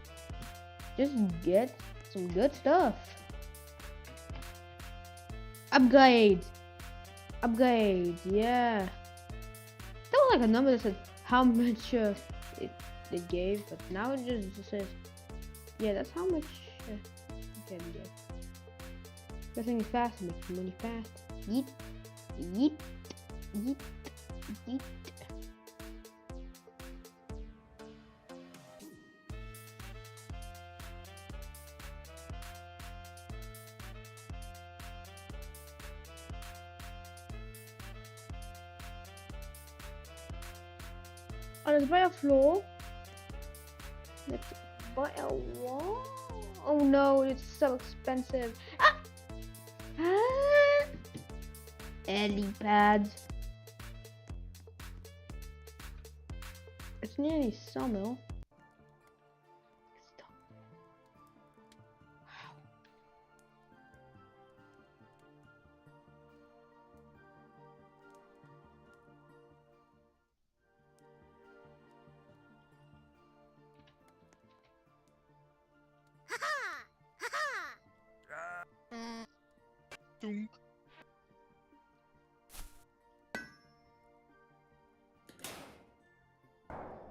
Speaker 1: Just get some good stuff. Upgrades, yeah. That was like a number that said how much it gave, but now it just says, yeah, that's how much you can get. Everything is fast, makes money fast. Yeet, yeet, yeet, yeet. Oh, let's buy a floor. Let's buy a wall. Oh no, it's so expensive. Ah! Ellie pads. It's nearly summer.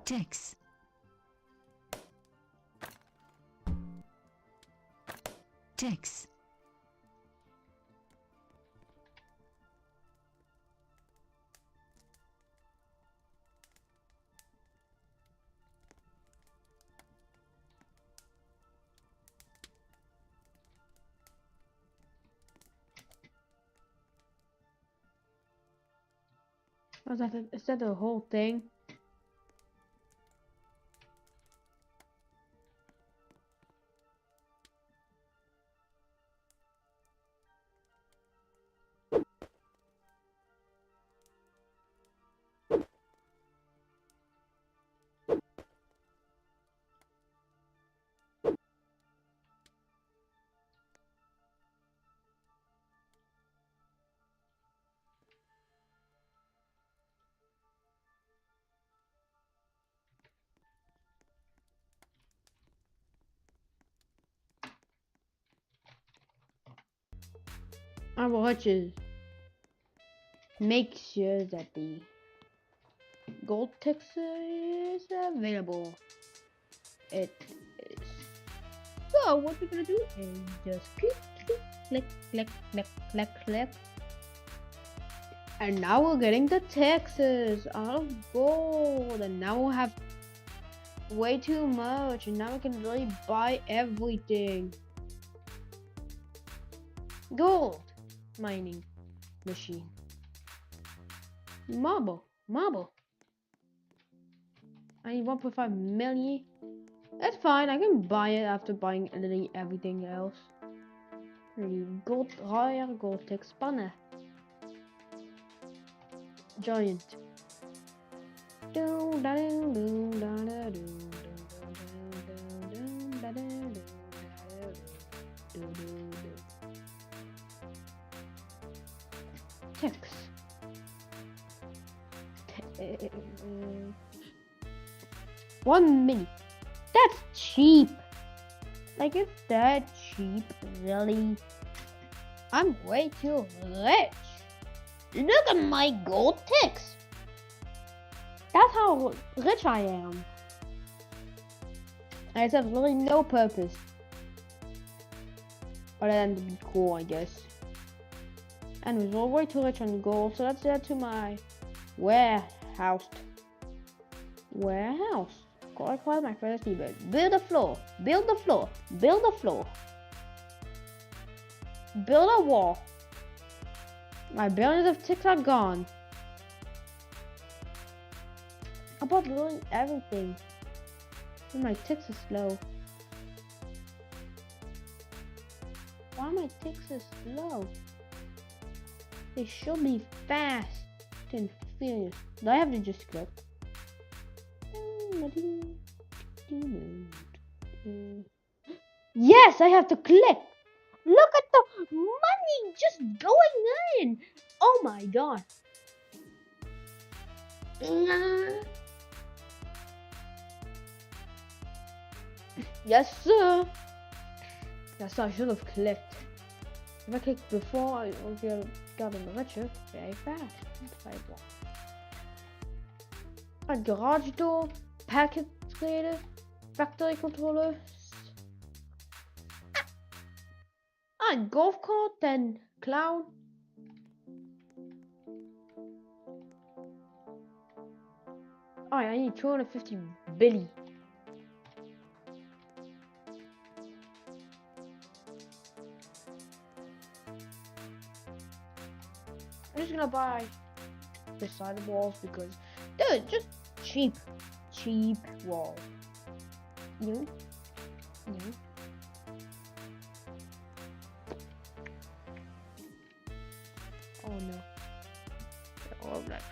Speaker 16: Ticks. Ticks.
Speaker 1: Is that the whole thing? I will let you make sure that the gold text is available. It is. So what we're gonna do is just click, click, click, click, click, click. And now we're getting the texts out of gold, and now we'll have way too much, and now we can really buy everything. Gold mining machine. Marble. I need 1.5 million. That's fine, I can buy it after buying literally everything else. Gold rare, gold tech spanner. Giant. Text. 1 minute. That's cheap. Like, it's that cheap, really? I'm way too rich. Look at my gold ticks. That's how rich I am. I have really no purpose. Other than to be cool, I guess. And we're way too rich on gold, so let's add to my warehouse. Call my first neighbor. Build a floor. Build the floor. Build the floor. Build a wall. My billions of ticks are gone. I bought literally everything. My ticks are slow. Why my ticks are slow? They should be fast and furious. Do I have to just click? Yes, I have to click. Look at the money just going in. Oh my god. Yes, sir. Yes, I should have clicked. If I clicked before, I would have gotten richer very fast. A garage door, packet trader, factory controller, a golf cart, then clown. Alright, I need 250 billion. I'm just gonna buy beside the walls because they're just cheap walls. You. Oh no. They're all black.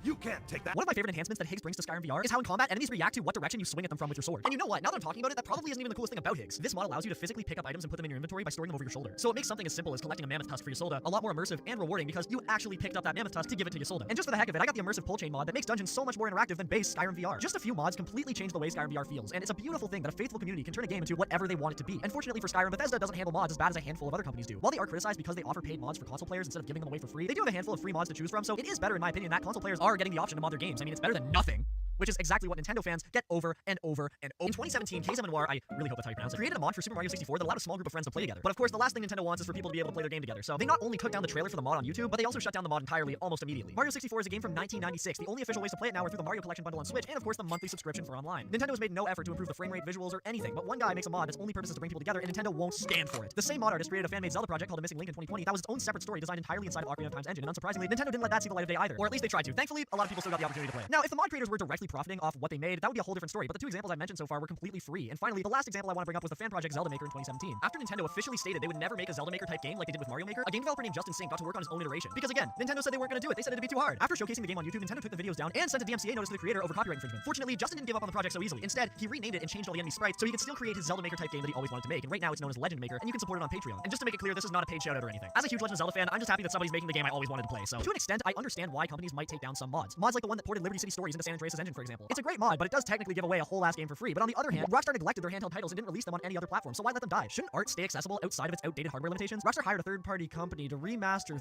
Speaker 22: You can't take that. One of my favorite enhancements that Higgs brings to Skyrim VR is how in combat enemies react to what direction you swing at them from with your sword. And you know what? Now that I'm talking about it, that probably isn't even the coolest thing about Higgs. This mod allows you to physically pick up items and put them in your inventory by storing them over your shoulder. So it makes something as simple as collecting a mammoth tusk for Ysolda a lot more immersive and rewarding because you actually picked up that mammoth tusk to give it to Ysolda. And just for the heck of it, I got the immersive pull chain mod that makes dungeons so much more interactive than base Skyrim VR. Just a few mods completely change the way Skyrim VR feels, and it's a beautiful thing that a faithful community can turn a game into whatever they want it to be. And fortunately for Skyrim, Bethesda doesn't handle mods as bad as a handful of other companies do. While they are criticized because they offer paid mods for console players instead of giving them away for free, they do have a handful of free mods to choose from, so it is better in my opinion that console players are getting the option to mod their games. I mean, it's better than nothing. Which is exactly what Nintendo fans get over and over and over. In 2017, Keiza Manoir, I really hope that's how you pronounce it, created a mod for Super Mario 64 that allowed a small group of friends to play together. But of course, the last thing Nintendo wants is for people to be able to play their game together. So they not only took down the trailer for the mod on YouTube, but they also shut down the mod entirely almost immediately. Mario 64 is a game from 1996. The only official ways to play it now are through the Mario Collection bundle on Switch and of course the monthly subscription for online. Nintendo has made no effort to improve the frame rate, visuals, or anything, but one guy makes a mod that's only purpose is to bring people together and Nintendo won't stand for it. The same mod artist created a fan-made Zelda project called The Missing Link in 2020 that was its own separate story designed entirely inside of Ocarina of Time's engine, and unsurprisingly, Nintendo didn't let that see the light of day either. Or at least they tried to. Thankfully, a lot of people still got the opportunity to play it. Now, if the mod creators were directly profiting off what they made, that would be a whole different story. But the two examples I mentioned so far were completely free. And finally, the last example I want to bring up was the fan project Zelda Maker in 2017. After Nintendo officially stated they would never make a Zelda Maker type game like they did with Mario Maker, a game developer named Justin Sink got to work on his own iteration. Because again, Nintendo said they weren't going to do it. They said it'd be too hard. After showcasing the game on YouTube, Nintendo took the videos down and sent a DMCA notice to the creator over copyright infringement. Fortunately, Justin didn't give up on the project so easily. Instead, he renamed it and changed all the enemy sprites so he could still create his Zelda Maker type game that he always wanted to make. And right now it's known as Legend Maker, and you can support it on Patreon. And just to make it clear, this is not a paid shout out or anything. As a huge Legend of Zelda fan, I'm just happy that somebody's making the game I always wanted to play. So to an extent, I understand why companies might take down some mods. Mods like the one that ported Liberty City Stories into San Andreas' engine, for example. It's a great mod, but it does technically give away a whole ass game for free. But on the other hand, Rockstar neglected their handheld titles and didn't release them on any other platform. So why let them die? Shouldn't art stay accessible outside of its outdated hardware limitations? Rockstar hired a third-party company to remaster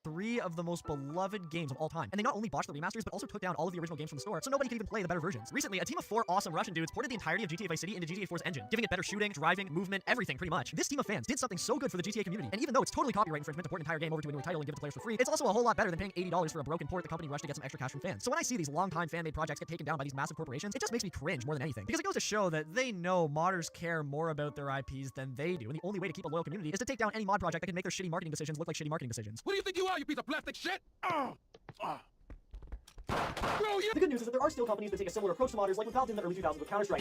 Speaker 22: 3 of the most beloved games of all time. And they not only botched the remasters, but also took down all of the original games from the store, so nobody can even play the better versions. Recently, a team of 4 awesome Russian dudes ported the entirety of GTA Vice City into GTA 4's engine, giving it better shooting, driving, movement, everything pretty much. This team of fans did something so good for the GTA community, and even though it's totally copyright infringement to port an entire game over to a newer title and give it to players for free, it's also a whole lot better than paying $80 for a broken port the company rushed to get some extra cash from fans. So when I see these long-time fan-made projects get taken down by these massive corporations, it just makes me cringe more than anything. Because it goes to show that they know modders care more about their IPs than they do, and the only way to keep a loyal community is to take down any mod project that can make their shitty marketing decisions look like shitty marketing decisions.
Speaker 2: What do you think you are, you piece of plastic shit?
Speaker 22: The good news is that there are still companies that take a similar approach to modders, like when Valve did in the early 2000s with Counter-Strike.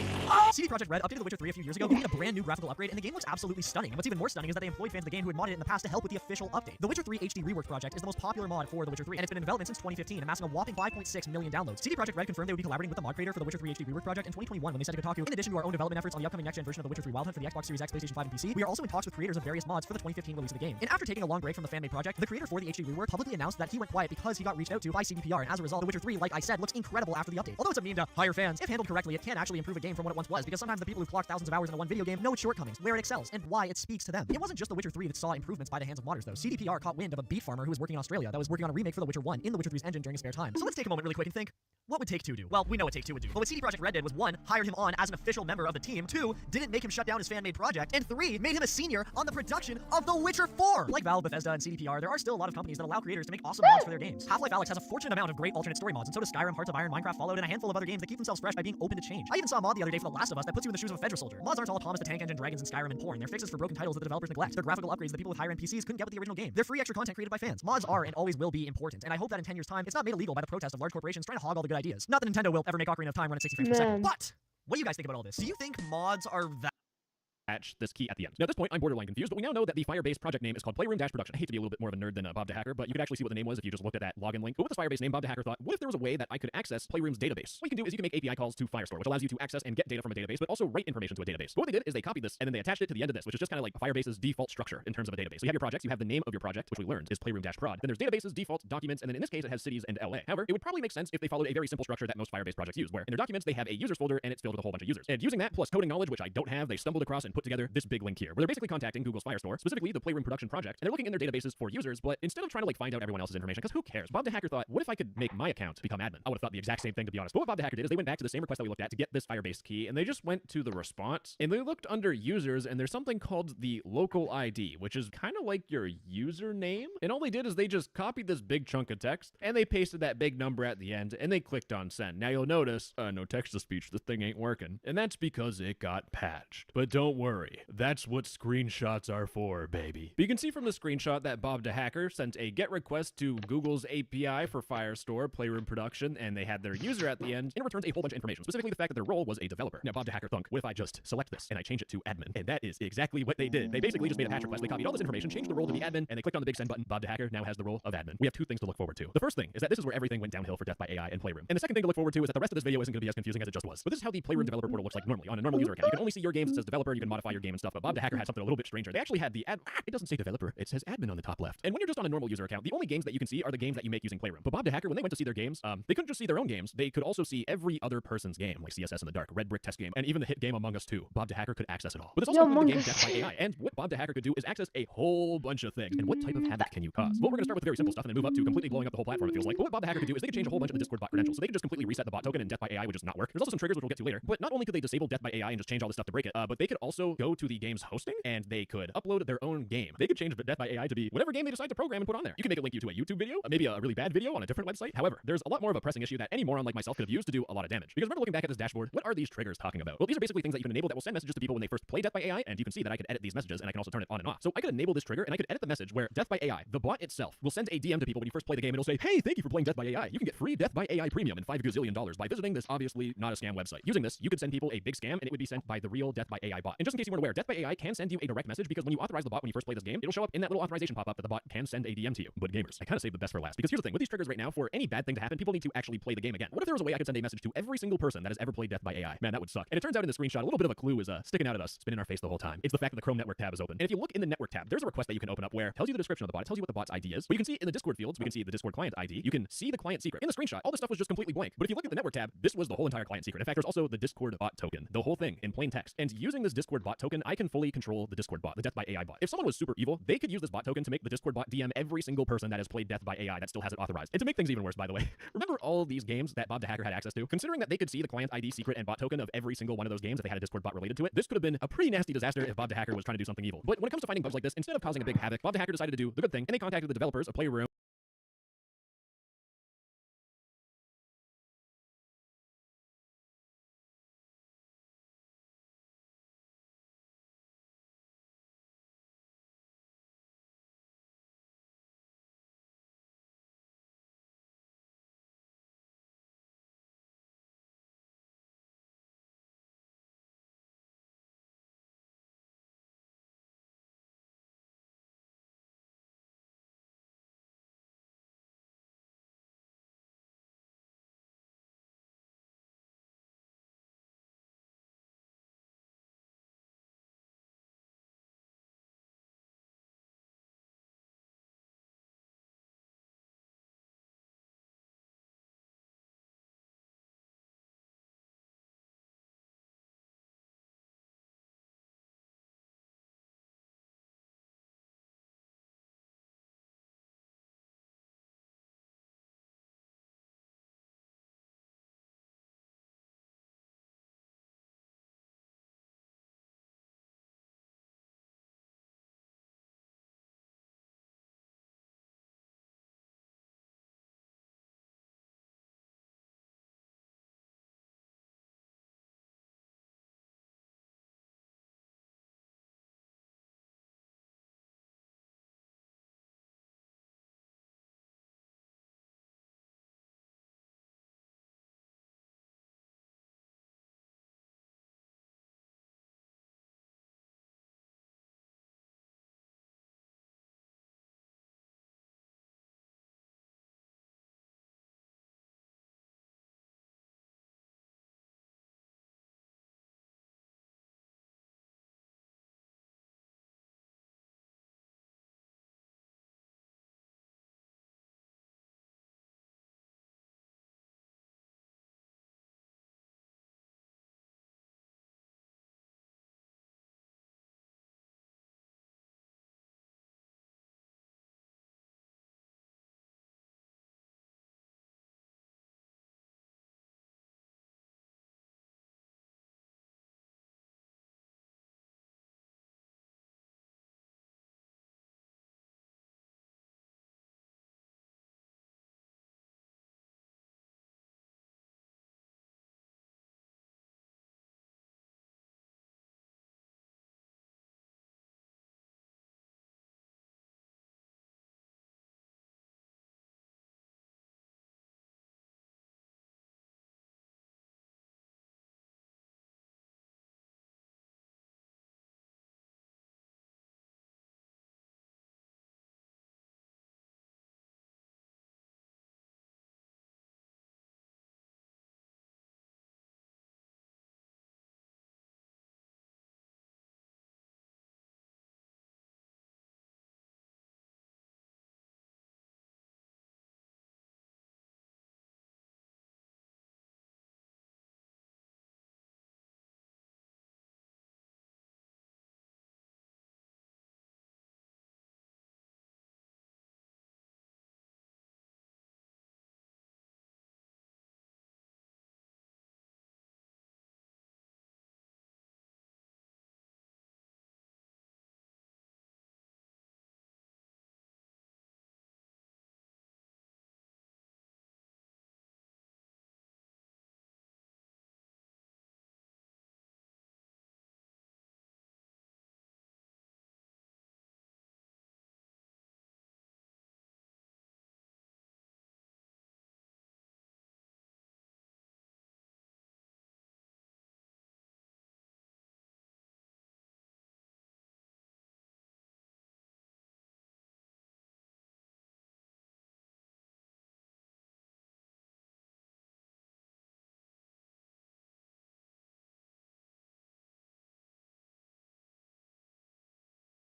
Speaker 22: CD Projekt Red updated The Witcher 3 a few years ago, giving it a brand new graphical upgrade, and the game looks absolutely stunning. And what's even more stunning is that they employed fans of the game who had modded it in the past to help with the official update. The Witcher 3 HD Rework project is the most popular mod for The Witcher 3, and it's been in development since 2015, amassing a whopping 5.6 million downloads. CD Projekt Red confirmed they would be collaborating with the mod creator for The Witcher 3 HD Rework project in 2021 when they said to Kotaku, in addition to our own development efforts on the upcoming next-gen version of The Witcher 3 Wild Hunt for the Xbox Series X, PlayStation 5, and PC, we are also in talks with creators of various mods for the 2015 release of the game. And after taking a long break from the fan-made project, the creator for the HD Rework publicly announced that he went quiet because he got reached out to by CDPR, and as a result, The Witcher 3, like I said, looks incredible after the update. Although it's a meme to hire fans, if handled correctly, it can actually improve a game from what it once was, because sometimes the people who clocked thousands of hours into one video game know its shortcomings, where it excels, and why it speaks to them. It wasn't just The Witcher 3 that saw improvements by the hands of modders, though. CDPR caught wind of a beef farmer who was working in Australia that was working on a remake for The Witcher 1 in The Witcher 3's engine during his spare time. So let's take a moment really quick and think, what would Take-Two do? Well, we know what Take-Two would do. But what CD Projekt Red did was 1. Hired him on as an official member of the team, 2. Didn't make him shut down his fan-made project, and 3. Made him a senior on the production of The Witcher 4! Like Valve, Bethesda, and CDPR, there are still a lot of companies that allow creators to make awesome mods for their games. Half-Life Alyx has a fortunate amount of great alternate story mods, and so does Skyrim, Hearts of Iron, Minecraft, Fallout, and a handful of other games that keep themselves fresh by being open to change. I even saw a mod the other day for The Last of Us that puts you in the shoes of a Fedra soldier. Mods aren't all Thomas the Tank Engine, dragons, and Skyrim, and porn. They're fixes for broken titles that the developers neglect. They're graphical upgrades that people with higher-end PCs couldn't get with the original game. They're free extra content created by fans. Mods are and always will be important, and I hope that in 10 years' time, it's not made illegal by the protest of large corporations trying to hog all the good ideas. Not that Nintendo will ever make Ocarina of Time run at 60 frames per second. But what do you guys think about all this? Do you think mods are that
Speaker 11: this key at the end. Now, at this point, I'm borderline confused, but we now know that the Firebase project name is called Playroom-Production. I hate to be a little bit more of a nerd than Bob the Hacker, but you could actually see what the name was if you just looked at that login link. But with this Firebase name, Bob the Hacker thought, what if there was a way that I could access Playroom's database? What you can do is you can make API calls to Firestore, which allows you to access and get data from a database, but also write information to a database. But what they did is they copied this, and then they attached it to the end of this, which is just kind of like Firebase's default structure in terms of a database. So you have your projects, you have the name of your project, which we learned is Playroom-Prod. Then there's databases, defaults, documents, and then in this case, it has cities and LA. However, it would probably make sense if they followed a very simple structure that most Firebase projects use, where in their documents, they have a users folder, and it's filled with a whole bunch of users. And using that, plus coding knowledge, which I don't have, they stumbled across and put together this big link here, where they're basically contacting Google's Firestore, specifically the Playroom Production project, and they're looking in their databases for users, but instead of trying to like find out everyone else's information, because who cares? Bob the Hacker thought, what if I could make my account become admin? I would have thought the exact same thing, to be honest. But what Bob the Hacker did is they went back to the same request that we looked at to get this Firebase key, and they just went to the response, and they looked under users, and there's something called the local ID, which is kind of like your username, and all they did is they just copied this big chunk of text, and they pasted that big number at the end, and they clicked on send. Now you'll notice, no text-to-speech, this thing ain't working, and that's because it got patched. But don't worry, that's what screenshots are for, baby. But you can see from the screenshot that Bob the Hacker sent a GET request to Google's API for Firestore, Playroom Production, and they had their user at the end, and it returns a whole bunch of information, specifically the fact that their role was a developer. Now, Bob the Hacker thunk, what if I just select this and I change it to admin? And that is exactly what they did. They basically just made a patch request, they copied all this information, changed the role to be admin, and they clicked on the big send button. Bob the Hacker now has the role of admin. We have 2 things to look forward to. The first thing is that this is where everything went downhill for Death by AI and Playroom. And the second thing to look forward to is that the rest of this video isn't going to be as confusing as it just was. But this is how the Playroom developer portal looks like normally on a normal user account. You can only see your games, it says developer, you can modify your game and stuff, but Bob the Hacker had something a little bit stranger. They actually had the it doesn't say developer, it says admin on the top left. And when you're just on a normal user account, the only games that you can see are the games that you make using Playroom. But Bob the Hacker, when they went to see their games, they couldn't just see their own games, they could also see every other person's game, like CSS in the Dark, Red Brick Test Game, and even the hit game Among Us 2. Bob the Hacker could access it all. But this also includes the game Death by AI, and what Bob the Hacker could do is access a whole bunch of things. And what type of havoc can you cause? Well, we're going to start with very simple stuff and then move up to completely blowing up the whole platform, it feels like. But what Bob the Hacker could do is they could change a whole bunch of the Discord bot credentials, so they could just completely reset the bot token and Death by AI would just not work. There's also some triggers which we'll get to later. But not only could they disable Death by AI and just change all this stuff to break it, but they could also
Speaker 12: also go to the game's hosting and they could upload their own game. They could change Death by AI to be whatever game they decide to program and put on there. You can make it link you to a YouTube video, maybe a really bad video on a different website. However, there's a lot more of a pressing issue that any moron like myself could have used to do a lot of damage. Because remember looking back at this dashboard, what are these triggers talking about? Well, these are basically things that you can enable that will send messages to people when they first play Death by AI, and you can see that I could edit these messages and I can also turn it on and off. So I could enable this trigger and I could edit the message where Death by AI, the bot itself, will send a DM to people when you first play the game and it'll say, hey, thank you for playing Death by AI. You can get free Death by AI premium and $5 gazillion by visiting this obviously not a scam website. Using this, you could send people a big scam and it would be sent by the real Death by AI bot. And just in case you weren't aware, Death by AI can send you a direct message because when you authorize the bot when you first play this game, it'll show up in that little authorization pop-up that the bot can send a DM to you. But gamers, I kind of saved the best for last because here's the thing, with these triggers right now, for any bad thing to happen, people need to actually play the game again. What if there was a way I could send a message to every single person that has ever played Death by AI? Man, that would suck. And it turns out in the screenshot, a little bit of a clue is sticking out at us. It's been in our face the whole time. It's the fact that the Chrome Network tab is open. And if you look in the Network tab, there's a request that you can open up where it tells you the description of the bot. It tells you what the bot's ID is. But you can see in the Discord fields, we can see the Discord client ID. You can see the client secret. In the screenshot, all this stuff was just completely blank. But if you look at the Network tab, this was the whole entire client secret. In fact, there's also the Discord bot token, the whole thing in plain text. And using this Discord bot token, I can fully control the Discord bot, the Death by AI bot. If someone was super evil, they could use this bot token to make the Discord bot DM every single person that has played Death by AI that still has it authorized. And to make things even worse, by the way, remember all these games that Bob the Hacker had access to? Considering that they could see the client ID secret and bot token of every single one of those games if they had a Discord bot related to it, this could have been a pretty nasty disaster if Bob the Hacker was trying to do something evil. But when it comes to finding bugs like this, instead of causing a big havoc, Bob the Hacker decided to do the good thing, and they contacted the developers of Playroom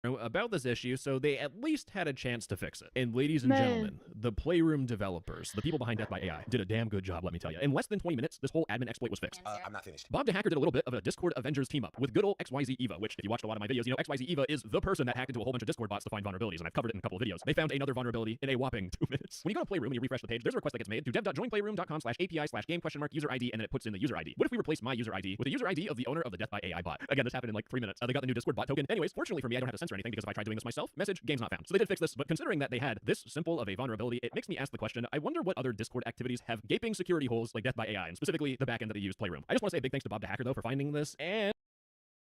Speaker 3: about this issue, so they at least had a chance to fix it. And ladies and
Speaker 1: Man.
Speaker 3: gentlemen, the Playroom developers, the people behind Death by AI, did a damn good job, let me tell you. In less than 20 minutes, this whole admin exploit was fixed.
Speaker 17: I'm not finished.
Speaker 3: Bob the Hacker did a little bit of a Discord Avengers team up with good old XYZ Eva, which if you watched a lot of my videos, you know XYZ Eva is the person that hacked into a whole bunch of Discord bots to find vulnerabilities, and I've covered it in a couple of videos. They found another vulnerability in a whopping 2 minutes. When you go to Playroom and you refresh the page, there's a request that gets made to dev.joinplayroom.com/API/game?user ID, and then it puts in the user ID. What if we replace my user ID with the user ID of the owner of the Death by AI bot? Again, this happened in like 3 minutes. They got the new Discord bot token. Anyways, fortunately for me, I don't have to censor anything because if I tried doing this myself, message game's not found. So they did fix this, but considering that they had this simple of a vulnerability, it makes me ask the question, I wonder what other Discord activities have gaping security holes like Death by AI, and specifically the backend that they used, Playroom. I just want to say a big thanks to Bob the Hacker though for finding this, and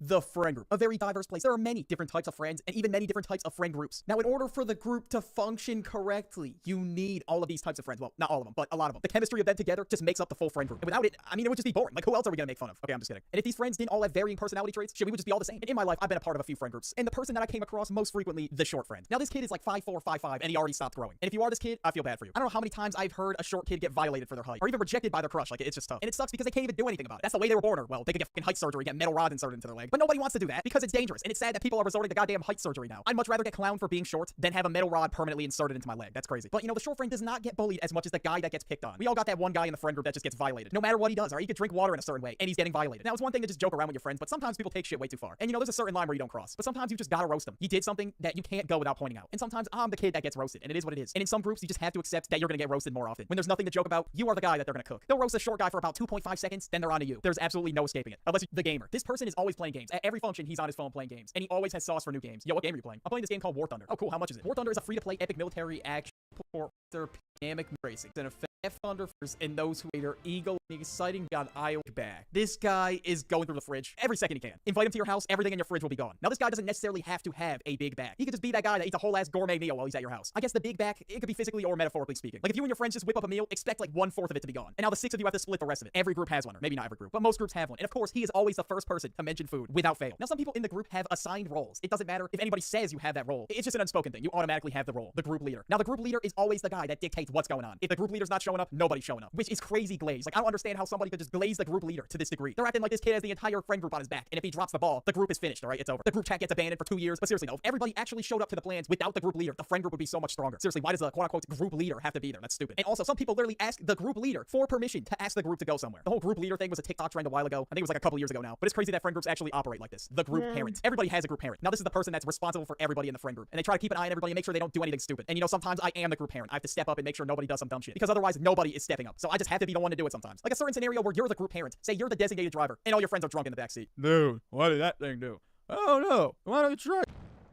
Speaker 15: The friend group, a very diverse place. There are many different types of friends and even many different types of friend groups. Now, in order for the group to function correctly, you need all of these types of friends. Well, not all of them, but a lot of them. The chemistry of them together just makes up the full friend group. And without it, I mean, it would just be boring. Like, who else are we gonna make fun of? Okay, I'm just kidding. And if these friends didn't all have varying personality traits, shit, we would just be all the same. And in my life, I've been a part of a few friend groups. And the person that I came across most frequently, the short friend. Now, this kid is like 5'4", 5'5", and he already stopped growing. And if you are this kid, I feel bad for you. I don't know how many times I've heard a short kid get violated for their height, or even rejected by their crush. Like, it's just tough. And it sucks because they can't even do anything about it. That's the way they were born, or, well, they could get fucking height surgery, get metal rods inserted into their leg. But nobody wants to do that because it's dangerous, and it's sad that people are resorting to goddamn height surgery now. I'd much rather get clowned for being short than have a metal rod permanently inserted into my leg. That's crazy. But you know, the short friend does not get bullied as much as the guy that gets picked on. We all got that one guy in the friend group that just gets violated. No matter what he does, alright? He could drink water in a certain way, and he's getting violated. Now, it's one thing to just joke around with your friends, but sometimes people take shit way too far. And you know, there's a certain line where you don't cross. But sometimes you just gotta roast them. You did something that you can't go without pointing out. And sometimes I'm the kid that gets roasted, and it is what it is. And in some groups, you just have to accept that you're gonna get roasted more often. When there's nothing to joke about, you are the guy that they're gonna cook. They'll roast a short guy for about 2.5 seconds, then they're on to you. There's absolutely no escaping it. Unless you're the gamer. This person is always playing games. At every function, he's on his phone playing games. And he always has sauce for new games. Yo, what game are you playing? I'm playing this game called War Thunder. Oh, cool. How much is it? War Thunder is a free-to-play epic military action dynamic racing. And F Thunder and those who hate are eagle and exciting beyond Iowa back. This guy is going through the fridge every second he can. Invite him to your house, everything in your fridge will be gone. Now, this guy doesn't necessarily have to have a big back. He could just be that guy that eats a whole ass gourmet meal while he's at your house. I guess the big back, it could be physically or metaphorically speaking. Like if you and your friends just whip up a meal, expect like 1/4 of it to be gone. And now the 6 of you have to split the rest of it. Every group has one, or maybe not every group, but most groups have one. And of course, he is always the first person to mention food without fail. Now, some people in the group have assigned roles. It doesn't matter if anybody says you have that role. It's just an unspoken thing. You automatically have the role, the group leader. Now, the group leader is always the guy that dictates what's going on. If the group leader's not showing up, nobody's showing up, which is crazy glaze. Like, I don't understand how somebody could just glaze the group leader to this degree. They're acting like this kid has the entire friend group on his back, and if he drops the ball, the group is finished, all right? It's over. The group chat gets abandoned for 2 years. But seriously, though, if everybody actually showed up to the plans without the group leader, the friend group would be so much stronger. Seriously, why does the quote-unquote group leader have to be there? That's stupid. And also, some people literally ask the group leader for permission to ask the group to go somewhere. The whole group leader thing was a TikTok trend a while ago. I think it was like a couple years ago now. But it's crazy that friend groups actually operate like this. The group parent. Everybody has a group parent. Now, this is the person that's responsible for everybody in the friend group. And they try to keep an eye on everybody and make sure they don't do anything stupid. And you know, sometimes I am the group parent. I have to step up and make sure nobody does some dumb shit. Because otherwise, nobody is stepping up. So I just have to be the one to do it sometimes. Like a certain scenario where you're the group parent. Say you're the designated driver, and all your friends are drunk in the backseat.
Speaker 3: Dude, what did that thing do? Oh no, why don't you try?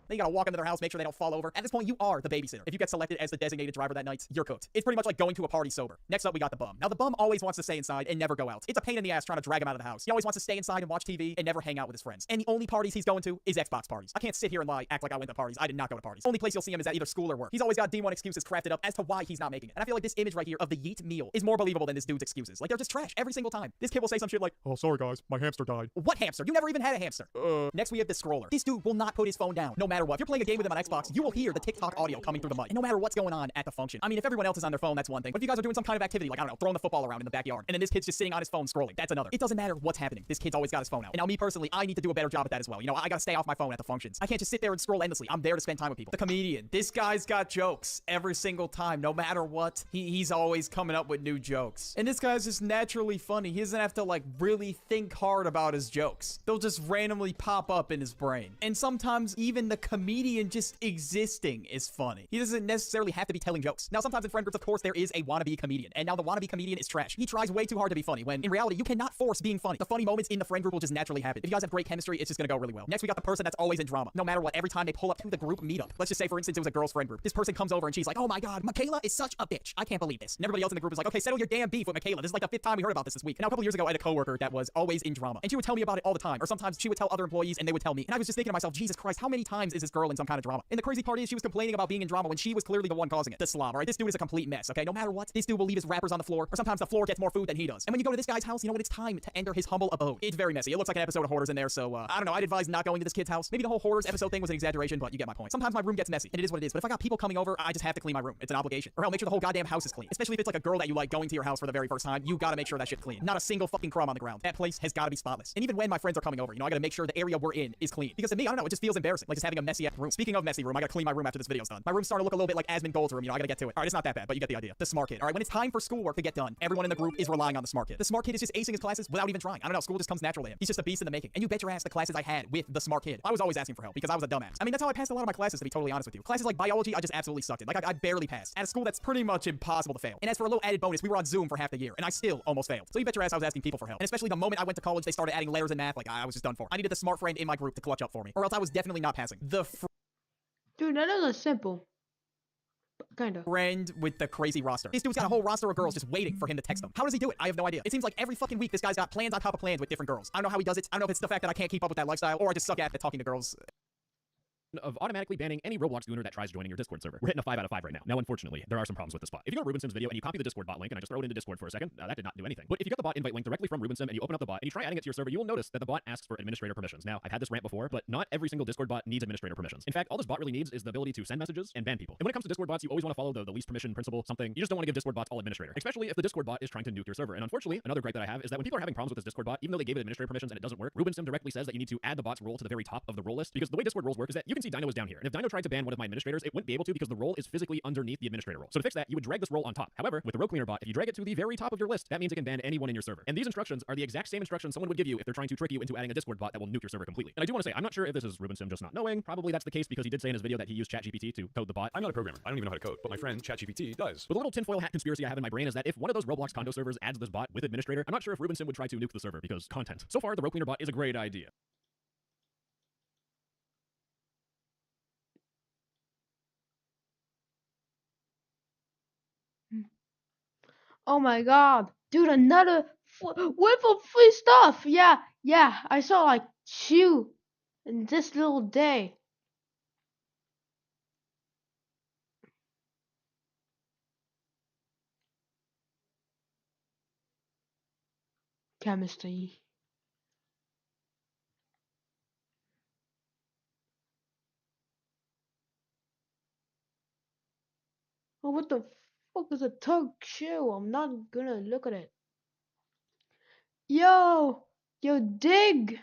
Speaker 15: Then you gotta walk into their house, make sure they don't fall over. At this point, you are the babysitter. If you get selected as the designated driver that night, you're cooked. It's pretty much like going to a party sober. Next up, we got the bum. Now, the bum always wants to stay inside and never go out. It's a pain in the ass trying to drag him out of the house. He always wants to stay inside and watch TV and never hang out with his friends. And the only parties he's going to is Xbox parties. I can't sit here and lie, act like I went to parties. I did not go to parties. Only place you'll see him is at either school or work. He's always got D1 excuses crafted up as to why he's not making it. And I feel like this image right here of the yeet meal is more believable than this dude's excuses. Like, they're just trash every single time. This kid will say some shit like,
Speaker 20: "Oh, sorry guys, my hamster died."
Speaker 15: What hamster? You never even had a hamster. Next, we have the scroller. This dude will not put his phone down, no matter what. If you're playing a game with him on Xbox, you will hear the TikTok audio coming through the mic, and no matter what's going on at the function. I mean, if everyone else is on their phone, that's one thing. But if you guys are doing some kind of activity, like, I don't know, throwing the football around in the backyard, and then this kid's just sitting on his phone scrolling, that's another. It doesn't matter what's happening. This kid's always got his phone out. And now, me personally, I need to do a better job at that as well. You know, I gotta stay off my phone at the functions. I can't just sit there and scroll endlessly. I'm there to spend time with people. The comedian. This guy's got jokes every single time, no matter what. He's always coming up with new jokes. And this guy's just naturally funny. He doesn't have to, like, really think hard about his jokes. They'll just randomly pop up in his brain. And sometimes even the comedian just existing is funny. He doesn't necessarily have to be telling jokes. Now, sometimes in friend groups, of course, there is a wannabe comedian. And now the wannabe comedian is trash. He tries way too hard to be funny, when in reality, you cannot force being funny. The funny moments in the friend group will just naturally happen. If you guys have great chemistry, it's just gonna go really well. Next, we got the person that's always in drama. No matter what, every time they pull up to the group meetup. Let's just say, for instance, it was a girl's friend group. This person comes over and she's like, "Oh my god, Michaela is such a bitch. I can't believe this." And everybody else in the group is like, "Okay, settle your damn beef with Michaela. This is like the 5th time we heard about this week." And now, a couple years ago, I had a coworker that was always in drama. And she would tell me about it all the time. Or sometimes she would tell other employees and they would tell me. And I was just thinking to myself, Jesus Christ, how many times is this girl in some kind of drama? And the crazy part is she was complaining about being in drama when she was clearly the one causing it. The slob, alright? This dude is a complete mess, okay? No matter what, this dude will leave his wrappers on the floor, or sometimes the floor gets more food than he does. And when you go to this guy's house, you know what? It's time to enter his humble abode. It's very messy. It looks like an episode of Hoarders in there, so, I don't know. I'd advise not going to this kid's house. Maybe the whole Hoarders episode thing was an exaggeration, but you get my point. Sometimes my room gets messy, and it is what it is. But if I got people coming over, I just have to clean my room. It's an obligation. Or I'll make sure the whole goddamn house is clean. Especially if it's like a girl that you like going to your house for the very first time, you gotta make sure that shit's clean. Not a single fucking crumb on the ground. That place has gotta be spotless. And even when my friends are coming over, you know, I gotta make sure the area we're in is clean. Because to me, I don't know, it just feels embarrassing. Like just having a messy room. Speaking of messy room, I gotta clean my room after this video's done. My room's starting to look a little bit like Asmund Gold's room, you know, I gotta get to it. Alright, it's not that bad, but you get the idea. The smart kid. Alright, when it's time for schoolwork to get done, everyone in the group is relying on the smart kid. The smart kid is just acing his classes without even trying. I don't know, school just comes natural to him. He's just a beast in the making. And you bet your ass the classes I had with the smart kid, I was always asking for help because I was a dumbass. I mean, that's how I passed a lot of my classes, to be totally honest with you. Classes like biology, I just absolutely sucked in. Like, I barely passed. At a school that's pretty much impossible to fail. And as for a little added bonus, we were on Zoom for half the year, and I still almost failed. So you bet your ass I was asking people for help. And especially the moment I went to college, they started adding letters and math, like, I was just done for. I needed the smart friend in my group to clutch up for me, or else I was definitely not passing. The
Speaker 1: Dude, that is simple. Kinda.
Speaker 15: Friend with the crazy roster. This dude's got a whole roster of girls just waiting for him to text them. How does he do it? I have no idea. It seems like every fucking week this guy's got plans on top of plans with different girls. I don't know how he does it. I don't know if it's the fact that I can't keep up with that lifestyle, or I just suck at talking to girls.
Speaker 3: Of automatically banning any Roblox gooner that tries joining your Discord server. We're hitting a 5 out of 5 right now. Now, unfortunately, there are some problems with this bot. If you go to RubenSim's video and you copy the Discord bot link, and I just throw it into Discord for a second, that did not do anything. But if you get the bot invite link directly from RubenSim and you open up the bot and you try adding it to your server, you will notice that the bot asks for administrator permissions. Now, I've had this rant before, but not every single Discord bot needs administrator permissions. In fact, all this bot really needs is the ability to send messages and ban people. And when it comes to Discord bots, you always want to follow the least permission principle, something. You just don't want to give Discord bots all administrator, especially if the Discord bot is trying to nuke your server. And unfortunately, another gripe that I have is that when people are having problems with this Discord bot, even though they gave it administrator permissions and it doesn't work, RubenSim directly says that you need to add the bot's role to the very top of the role list, because the way Discord roles work is that you can see Dino is down here. And if Dino tried to ban one of my administrators, it wouldn't be able to because the role is physically underneath the administrator role. So to fix that, you would drag this role on top. However, with the row cleaner bot, if you drag it to the very top of your list, that means it can ban anyone in your server. And these instructions are the exact same instructions someone would give you if they're trying to trick you into adding a Discord bot that will nuke your server completely. And I do want to say, I'm not sure if this is RubenSim just not knowing. Probably that's the case because he did say in his video that he used ChatGPT to code the bot.
Speaker 11: I'm not a programmer. I don't even know how to code, but my friend ChatGPT does.
Speaker 3: But the little tinfoil hat conspiracy I have in my brain is that if one of those Roblox condo servers adds this bot with administrator, I'm not sure if RubenSim would try to nuke the server because content. So far, the row cleaner bot is a great idea.
Speaker 1: Oh my god. Dude, another whip of free stuff. Yeah, I saw like 2 in this little day. Chemistry. Oh, what the fuck is a tug shoe? I'm not gonna look at it. Yo, dig.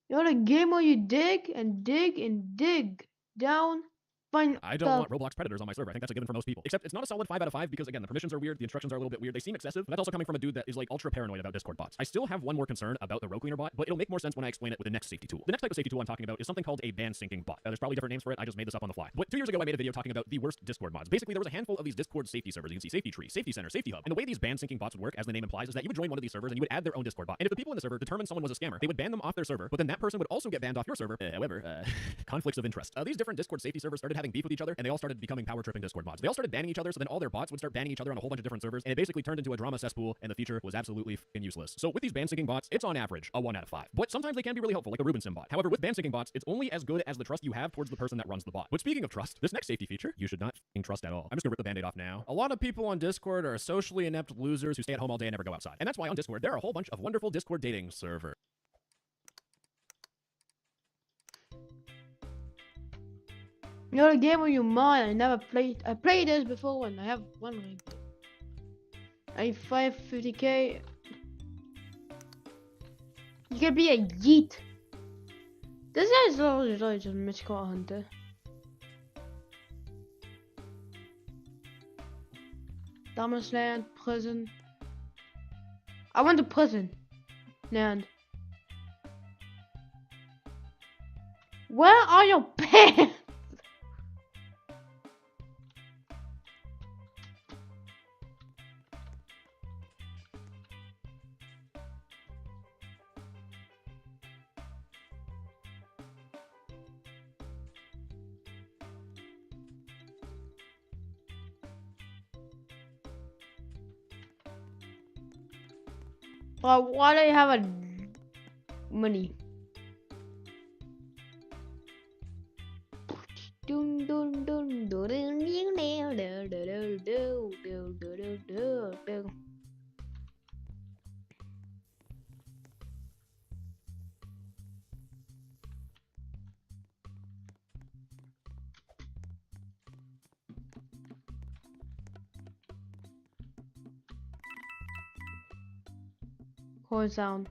Speaker 1: You know the game where you dig and dig and dig down. Find
Speaker 3: I don't want Roblox predators on my server. I think that's a given for most people. Except it's not a solid 5 out of 5 because, again, the permissions are weird, the instructions are a little bit weird, they seem excessive, but that's also coming from a dude that is like ultra paranoid about Discord bots. I still have one more concern about the row cleaner bot, but it'll make more sense when I explain it with the next safety tool. The next type of safety tool I'm talking about is something called a ban syncing bot. There's probably different names for it, I just made this up on the fly. But 2 years ago I made a video talking about the worst Discord mods. Basically, there was a handful of these Discord safety servers. You can see Safety Tree, Safety Center, Safety Hub. And the way these ban syncing bots would work, as the name implies, is that you would join one of these servers and you would add their own Discord bot. And if the people in the server determined someone was a scammer, they would ban them off their server, but then that person would also get banned off your server. However, conflicts of interest. These different Discord safety servers started having beef with each other, and they all started becoming power tripping Discord mods. They all started banning each other, so then all their bots would start banning each other on a whole bunch of different servers, and it basically turned into a drama cesspool, and the feature was absolutely f***ing useless. So with these ban syncing bots, it's on average a 1 out of 5. But sometimes they can be really helpful, like a RubenSim bot. However, with ban syncing bots, it's only as good as the trust you have towards the person that runs the bot. But speaking of trust, this next safety feature, you should not f***ing trust at all. I'm just gonna rip the band-aid off now. A lot of people on Discord are socially inept losers who stay at home all day and never go outside. And that's why on Discord, there are a whole bunch of wonderful Discord dating servers.
Speaker 1: You know the game where you mine, I never played. I played this before and I have one ring. I 550k. You can be a yeet. This guy is literally just mythical hunter. Thomas Land, prison. I went to prison. Land. Where are your pants? Why do you have a money? Core sound.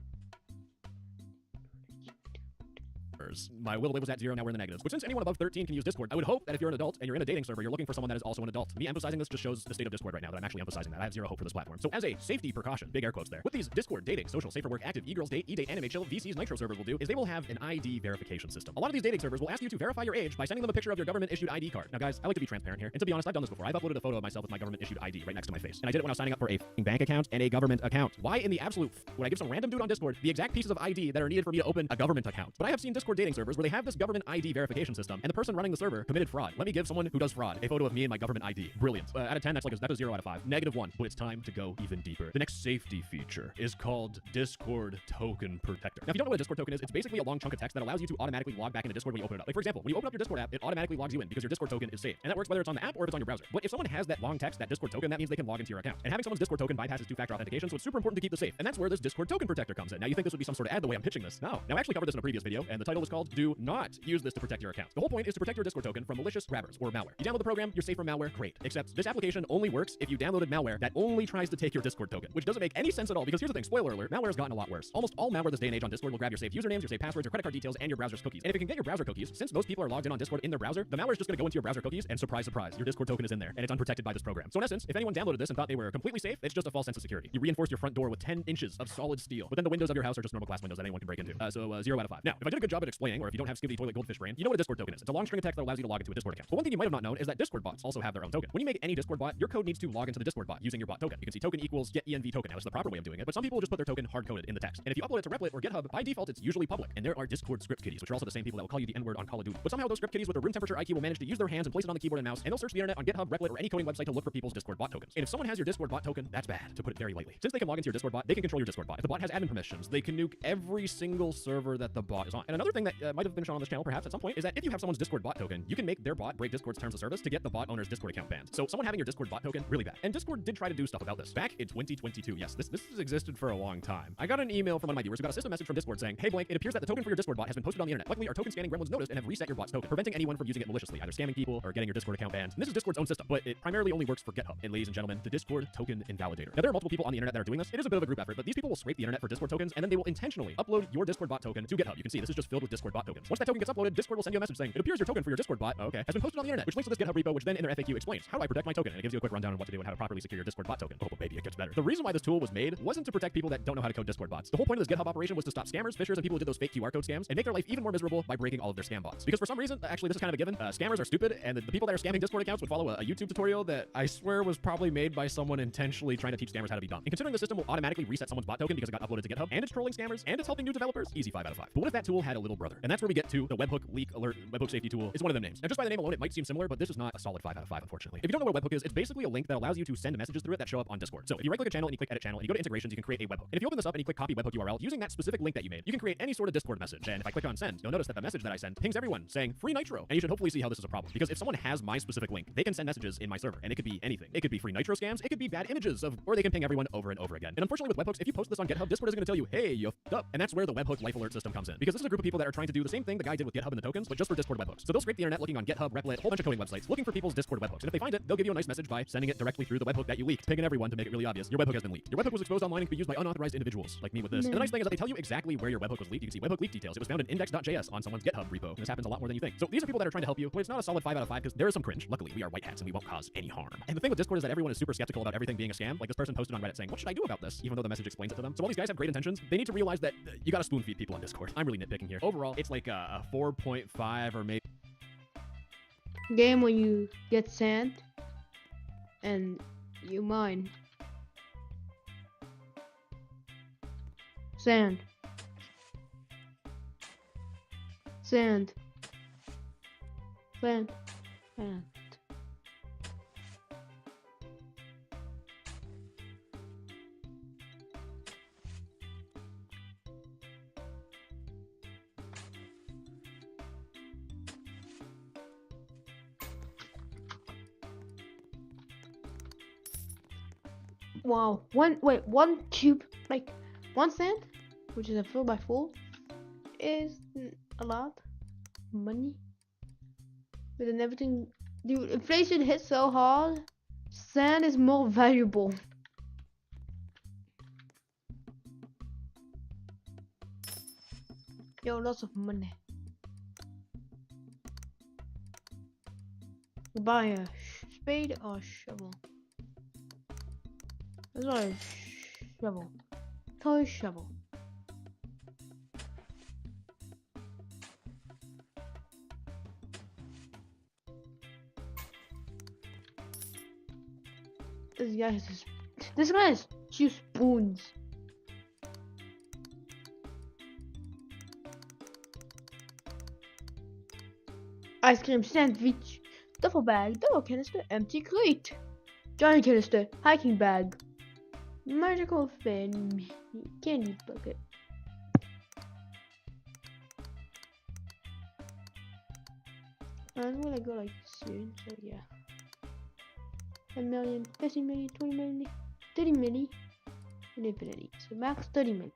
Speaker 3: negatives. My will was at 0, now we're in the negatives. But since anyone above 13 can use Discord, I would hope that if you're an adult and you're in a dating server, you're looking for someone that is also an adult. Me emphasizing this just shows the state of Discord right now, that I'm actually emphasizing that. I have zero hope for this platform. So as a safety precaution, big air quotes there, what these Discord, dating, social, safe for work, active, e-girls date, e-date, anime chill, VCs, Nitro servers will do is they will have an ID verification system. A lot of these dating servers will ask you to verify your age by sending them a picture of your government-issued ID card. Now guys, I like to be transparent here, and to be honest, I've done this before. I've uploaded a photo of myself with my government-issued ID right next to my face, and I did it when I was signing up for a bank account and a government account. Why in the absolute would I give some random dude on Discord the exact pieces of ID that are needed for me to open a government account? But I have seen Discord dating servers where they have this government ID verification system, and the person running the server committed fraud. Let me give someone who does fraud a photo of me and my government ID. Brilliant. Out of 10, that's a 0 out of 5. -1. But it's time to go even deeper. The next safety feature is called Discord Token Protector. Now, if you don't know what a Discord token is, it's basically a long chunk of text that allows you to automatically log back into Discord when you open it up. Like, for example, when you open up your Discord app, it automatically logs you in because your Discord token is saved. And that works whether it's on the app or if it's on your browser. But if someone has that long text, that Discord token, that means they can log into your account. And having someone's Discord token bypasses two-factor authentication, so it's super important to keep this safe. And that's where this Discord Token Protector comes in. Now, you think this would be some sort of ad the way I'm pitching this. No. Now, I actually covered this in a previous video, and the title was called Do Not Use This to Protect Your Account. The whole point is to protect your Discord token from malicious grabbers or malware. You download the program, you're safe from malware, great. Except this application only works if you downloaded malware that only tries to take your Discord token, which doesn't make any sense at all because here's the thing, spoiler alert, malware has gotten a lot worse. Almost all malware this day and age on Discord will grab your saved usernames, your saved passwords, your credit card details, and your browser's cookies. And if it can get your browser cookies, since most people are logged in on Discord in their browser, the malware is just going to go into your browser cookies and surprise, surprise, your Discord token is in there and it's unprotected by this program. So in essence, if anyone downloaded this and thought they were completely safe, it's just a false sense of security. You reinforced your front door with 10 inches of solid steel, but then the windows of your house are just normal glass windows that anyone can break into. 0 out of 5. Now, if I did a good job at explaining, or if you don't have Skibidi Toilet Goldfish brain, you know what a Discord token is. It's a long string of text that allows you to log into a Discord account. But one thing you might have not known is that Discord bots also have their own token. When you make any Discord bot, your code needs to log into the Discord bot using your bot token. You can see token equals get env token. Now, this is the proper way of doing it, but some people just put their token hard-coded in the text. And if you upload it to Replit or GitHub, by default, it's usually public. And there are Discord script kiddies, which are also the same people that will call you the N-word on Call of Duty. But somehow those script kiddies with their room temperature IQ will manage to use their hands and place it on the keyboard and mouse, and they'll search the internet on GitHub, Replit, or any coding website to look for people's Discord bot tokens. And if someone has your Discord bot token, that's bad, to put it very lightly. Since they can log into your Discord bot, they can control your Discord bot. If the bot has admin permissions, they can nuke every single server that the bot is on. And another thing that might have been shown on this channel perhaps at some point is that if you have someone's Discord bot token, you can make their bot break Discord's terms of service to get the bot owner's Discord account banned. So someone having your Discord bot token, really bad. And Discord did try to do stuff about this back in 2022. Yes, this has existed for a long time. I got an email from one of my viewers who got a system message from Discord saying, hey blank, it appears that the token for your Discord bot has been posted on the internet. Luckily, our token scanning gremlins noticed and have reset your bot's token, preventing anyone from using it maliciously, either scamming people or getting your Discord account banned. And this is Discord's own system, but it primarily only works for GitHub. And ladies and gentlemen, the Discord Token Invalidator. Now, there are multiple people on the internet that are doing this. It is a bit of a group effort, but these people will scrape the internet for Discord tokens, and then they will intentionally upload your Discord bot token to GitHub. You can see this is just filled with Discord bot tokens. Once that token gets uploaded, Discord will send you a message saying, it appears your token for your Discord bot, has been posted on the internet, which links to this GitHub repo, which then in their FAQ explains, how do I protect my token? And it gives you a quick rundown on what to do and how to properly secure your Discord bot token. Oh, but baby, it gets better. The reason why this tool was made wasn't to protect people that don't know how to code Discord bots. The whole point of this GitHub operation was to stop scammers, phishers, and people who did those fake QR code scams and make their life even more miserable by breaking all of their scam bots. Because for some reason, actually, this is kind of a given. Scammers are stupid, and the people that are scamming Discord accounts would follow a YouTube tutorial that I swear was probably made by someone intentionally trying to teach scammers how to be dumb. And considering the system will automatically reset someone's bot token because it got uploaded to GitHub, and it's trolling scammers, and it's helping new developers, easy 5 out of 5. But what if that tool had a little brother? And that's where we get to the webhook leak alert, webhook safety tool. It's one of them names. Now, just by the name alone, it might seem similar, but this is not a solid 5 out of 5, unfortunately. If you don't know what a webhook is, it's basically a link that allows you to send messages through it that show up on Discord. So if you right-click a channel and you click edit channel and you go to integrations, you can create a webhook. And if you open this up and you click copy webhook URL, using that specific link that you made, you can create any sort of Discord message. And if I click on send, you'll notice that the message that I send pings everyone saying free Nitro. And you should hopefully see how this is a problem. Because if someone has my specific link, they can send messages in my server. And it could be anything. It could be free Nitro scams, it could be bad images of, or they can ping everyone over and over again. And unfortunately with webhooks, if you post this on GitHub, Discord is going to tell you, hey, you f***ed up. And that's where the webhook life alert system comes in. Because this is a group of people that are trying to do the same thing the guy did with GitHub and the tokens, but just for Discord webhooks. So they'll scrape the internet looking on GitHub, Replit, a whole bunch of coding websites, looking for people's Discord webhooks. And if they find it, they'll give you a nice message by sending it directly through the webhook that you leaked, pinging everyone to make it really obvious. Your webhook has been leaked. Your webhook was exposed online and can be used by unauthorized individuals, like me with this. And the nice thing is that they tell you exactly where your webhook was leaked. You can see webhook leak details. It was found in index.js on someone's GitHub repo. And this happens a lot more than you think. So these are people that are trying to help you, but it's not a solid 5 out of 5 because there is some cringe. Luckily, we are white hats and we won't cause any harm. And the thing with Discord is that everyone is super skeptical about everything being a scam. Like this person posted on Reddit saying, what should I do about this? Even though the message explains it to them. So while these guys have great intentions, they need to realize that you gotta spoon feed people on Discord. I'm really nitpicking here. Overall, it's like a 4.5 or maybe
Speaker 1: game when you get sand and you mine sand. Sand. Sand. Sand. Wow. One cube, like one cent, which is a 4x4, is a lot of money. But then everything, dude, inflation hits so hard, sand is more valuable. Yo, lots of money. buy a spade or a shovel? Let's buy a shovel. Toy shovel. This guy has 2 spoons. Ice cream sandwich, duffel bag, double canister, empty crate, giant canister, hiking bag, magical fin, candy bucket. I'm gonna go like soon, so yeah. 10 million, 15 million, 20 million, 30 million, and infinity. So max 30 million.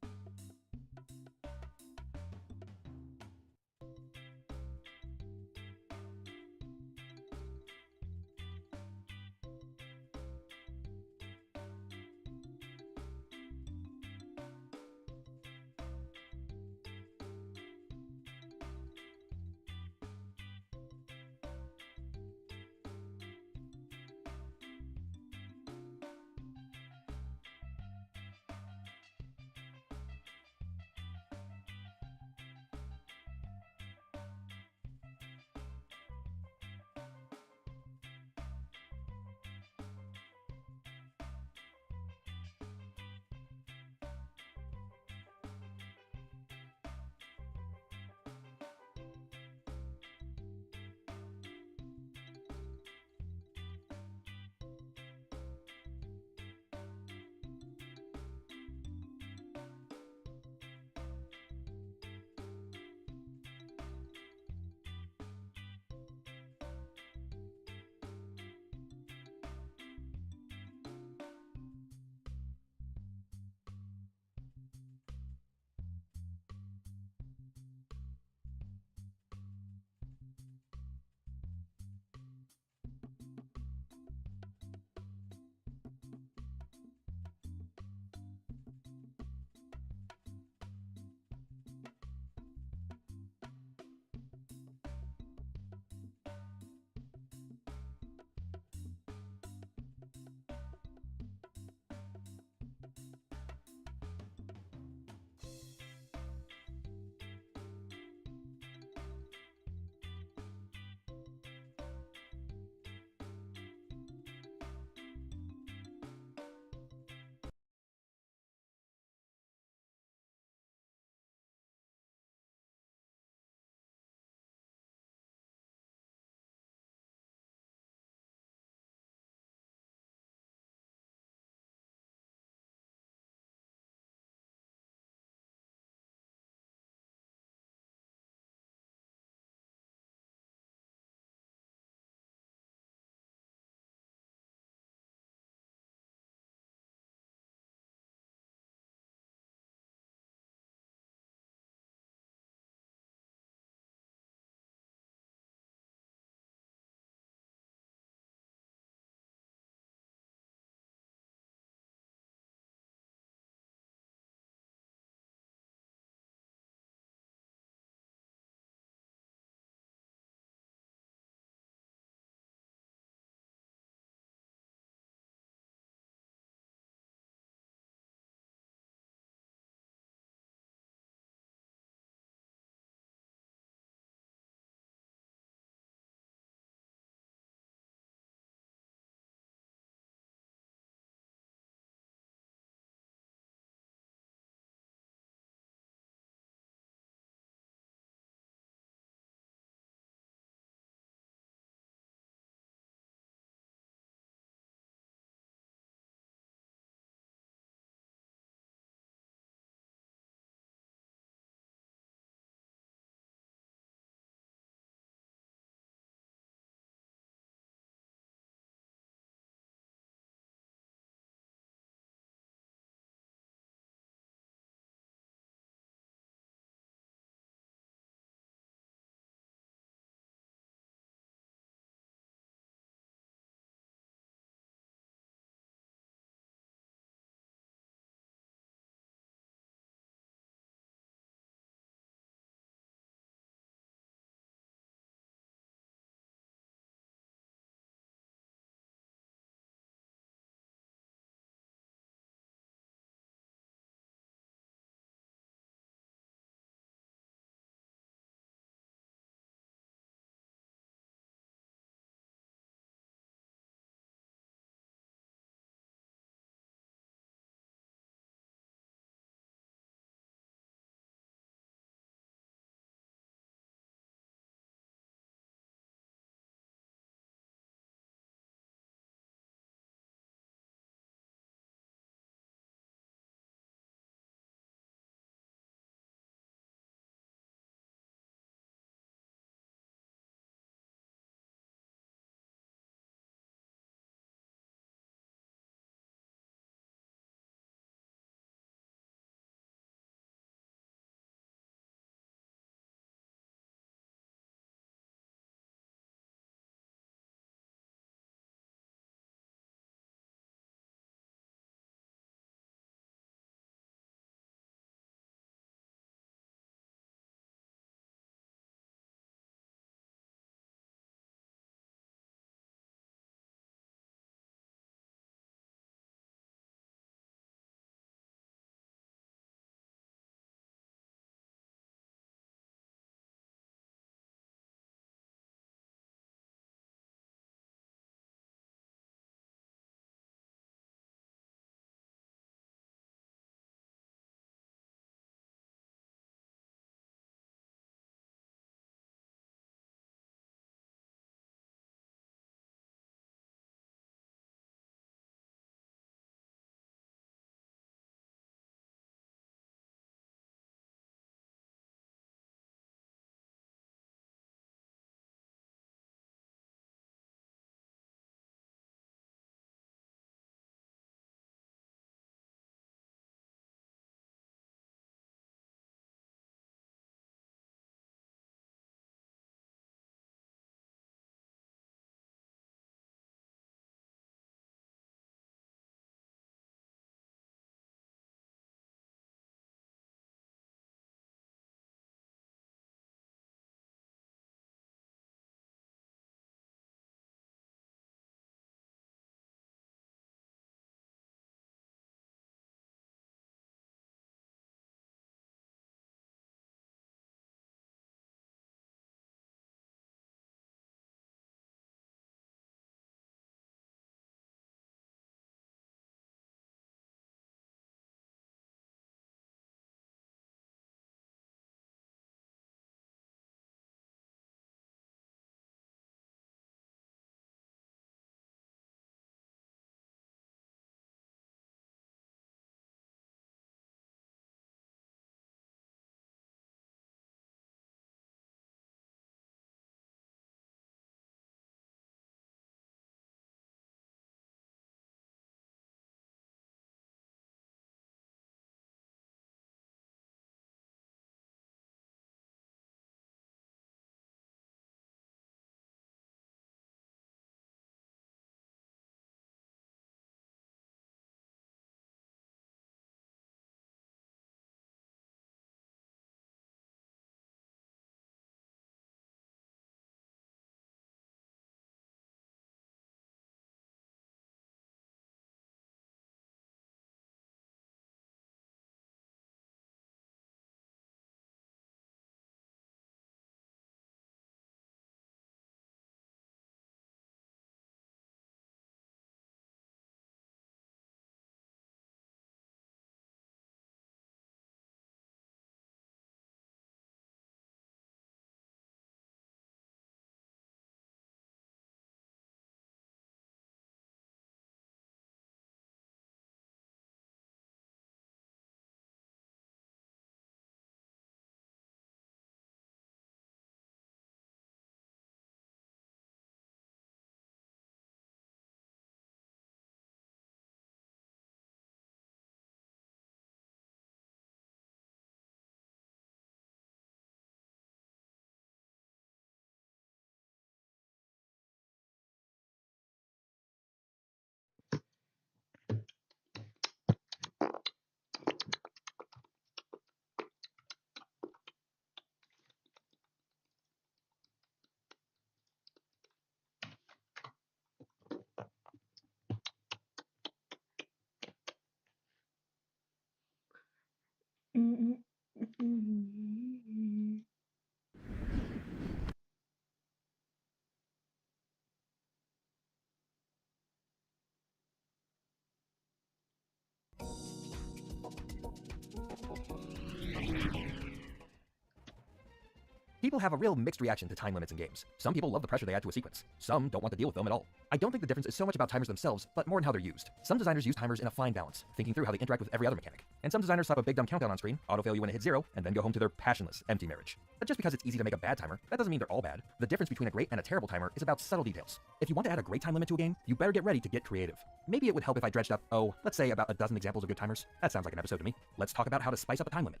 Speaker 17: People have a real mixed reaction to time limits in games. Some people love the pressure they add to a sequence. Some don't want to deal with them at all. I don't think the difference is so much about timers themselves, but more in how they're used. Some designers use timers in a fine balance, thinking through how they interact with every other mechanic. And some designers slap a big dumb countdown on screen, autofail you when it hits 0, and then go home to their passionless, empty marriage. But just because it's easy to make a bad timer, that doesn't mean they're all bad. The difference between a great and a terrible timer is about subtle details. If you want to add a great time limit to a game, you better get ready to get creative. Maybe it would help if I dredged up, let's say about a dozen examples of good timers. That sounds like an episode to me. Let's talk about how to spice up a time limit.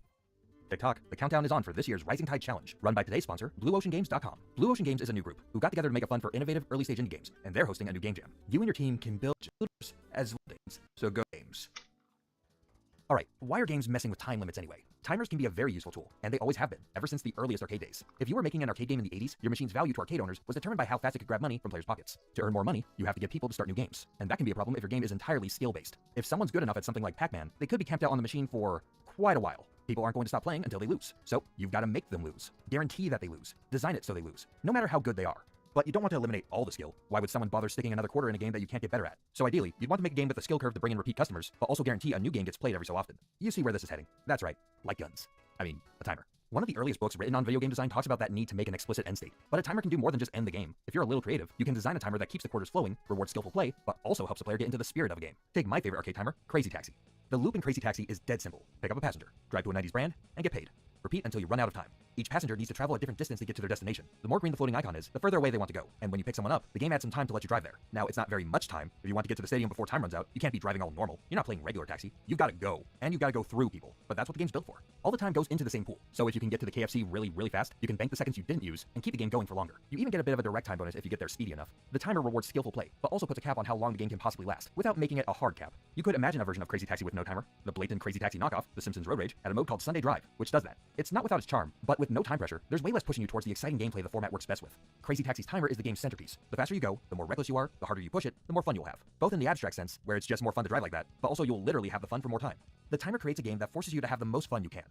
Speaker 17: TikTok, the countdown is on for this year's Rising Tide Challenge, run by today's sponsor, BlueOceanGames.com. Blue Ocean Games is a new group who got together to make a fun for innovative early-stage indie games, and they're hosting a new game jam. You and your team can build as games, so go games. Alright, why are games messing with time limits anyway? Timers can be a very useful tool, and they always have been, ever since the earliest arcade days. If you were making an arcade game in the 80s, your machine's value to arcade owners was determined by how fast it could grab money from players' pockets. To earn more money, you have to get people to start new games, and that can be a problem if your game is entirely skill-based. If someone's good enough at something like Pac-Man, they could be camped out on the machine for quite a while. People aren't going to stop playing until they lose, so you've got to make them lose. Guarantee that they lose. Design it so they lose, no matter how good they are. But you don't want to eliminate all the skill. Why would someone bother sticking another quarter in a game that you can't get better at? So ideally, you'd want to make a game with a skill curve to bring in repeat customers, but also guarantee a new game gets played every so often. You see where this is heading. That's right, like guns. I mean, a timer. One of the earliest books written on video game design talks about that need to make an explicit end state. But a timer can do more than just end the game. If you're a little creative, you can design a timer that keeps the quarters flowing, rewards skillful play, but also helps the player get into the spirit of a game. Take my favorite arcade timer, Crazy Taxi. The loop in Crazy Taxi is dead simple. Pick up a passenger, drive to a 90s brand, and get paid. Repeat until you run out of time. Each passenger needs to travel a different distance to get to their destination. The more green the floating icon is, the further away they want to go. And when you pick someone up, the game adds some time to let you drive there. Now, it's not very much time. If you want to get to the stadium before time runs out, you can't be driving all normal. You're not playing regular taxi. You've got to go. And you've got to go through people. But that's what the game's built for. All the time goes into the same pool. So if you can get to the KFC really, really fast, you can bank the seconds you didn't use and keep the game going for longer. You even get a bit of a direct time bonus if you get there speedy enough. The timer rewards skillful play, but also puts a cap on how long the game can possibly last, without making it a hard cap. You could imagine a version of Crazy Taxi with no timer. The blatant Crazy Taxi knockoff, The Simpsons Road Rage, had a mode called Sunday Drive, which does that. It's not without its charm, but with no time pressure, there's way less pushing you towards the exciting gameplay the format works best with. Crazy Taxi's timer is the game's centerpiece. The faster you go, the more reckless you are, the harder you push it, the more fun you'll have. Both in the abstract sense, where it's just more fun to drive like that, but also you'll literally have the fun for more time. The timer creates a game that forces you to have the most fun you can.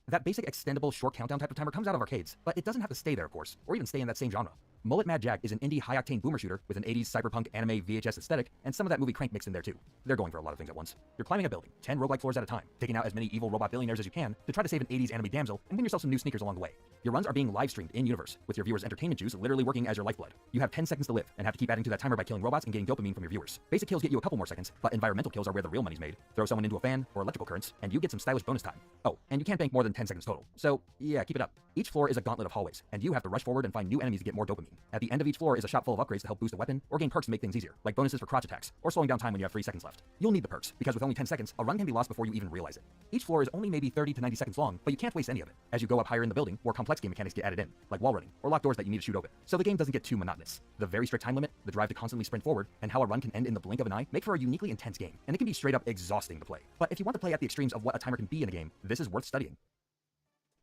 Speaker 17: That basic extendable short countdown type of timer comes out of arcades, but it doesn't have to stay there, of course, or even stay in that same genre. Mullet Mad Jag is an indie high-octane boomer shooter with an 80s cyberpunk anime VHS aesthetic, and some of that movie Crank mixed in there too. They're going for a lot of things at once. You're climbing a building, 10 roguelike floors at a time, taking out as many evil robot billionaires as you can to try to save an 80s anime damsel and win yourself some new sneakers along the way. Your runs are being live-streamed in-universe, with your viewers' entertainment juice literally working as your lifeblood. You have 10 seconds to live, and have to keep adding to that timer by killing robots and getting dopamine from your viewers. Basic kills get you a couple more seconds, but environmental kills are where the real money's made. Throw someone into a fan or electrical currents, and you get some stylish bonus time. Oh, and you can't bank more than 10 seconds total. So, yeah, keep it up. Each floor is a gauntlet of hallways, and you have to rush forward and find new enemies to get more dopamine. At the end of each floor is a shop full of upgrades to help boost a weapon, or gain perks to make things easier, like bonuses for crotch attacks, or slowing down time when you have 3 seconds left. You'll need the perks, because with only 10 seconds, a run can be lost before you even realize it. Each floor is only maybe 30 to 90 seconds long, but you can't waste any of it. As you go up higher in the building, more complex game mechanics get added in, like wall running, or locked doors that you need to shoot open, so the game doesn't get too monotonous. The very strict time limit, the drive to constantly sprint forward, and how a run can end in the blink of an eye make for a uniquely intense game, and it can be straight up exhausting to play. But if you want to play at the extremes of what a timer can be in a game, this is worth studying.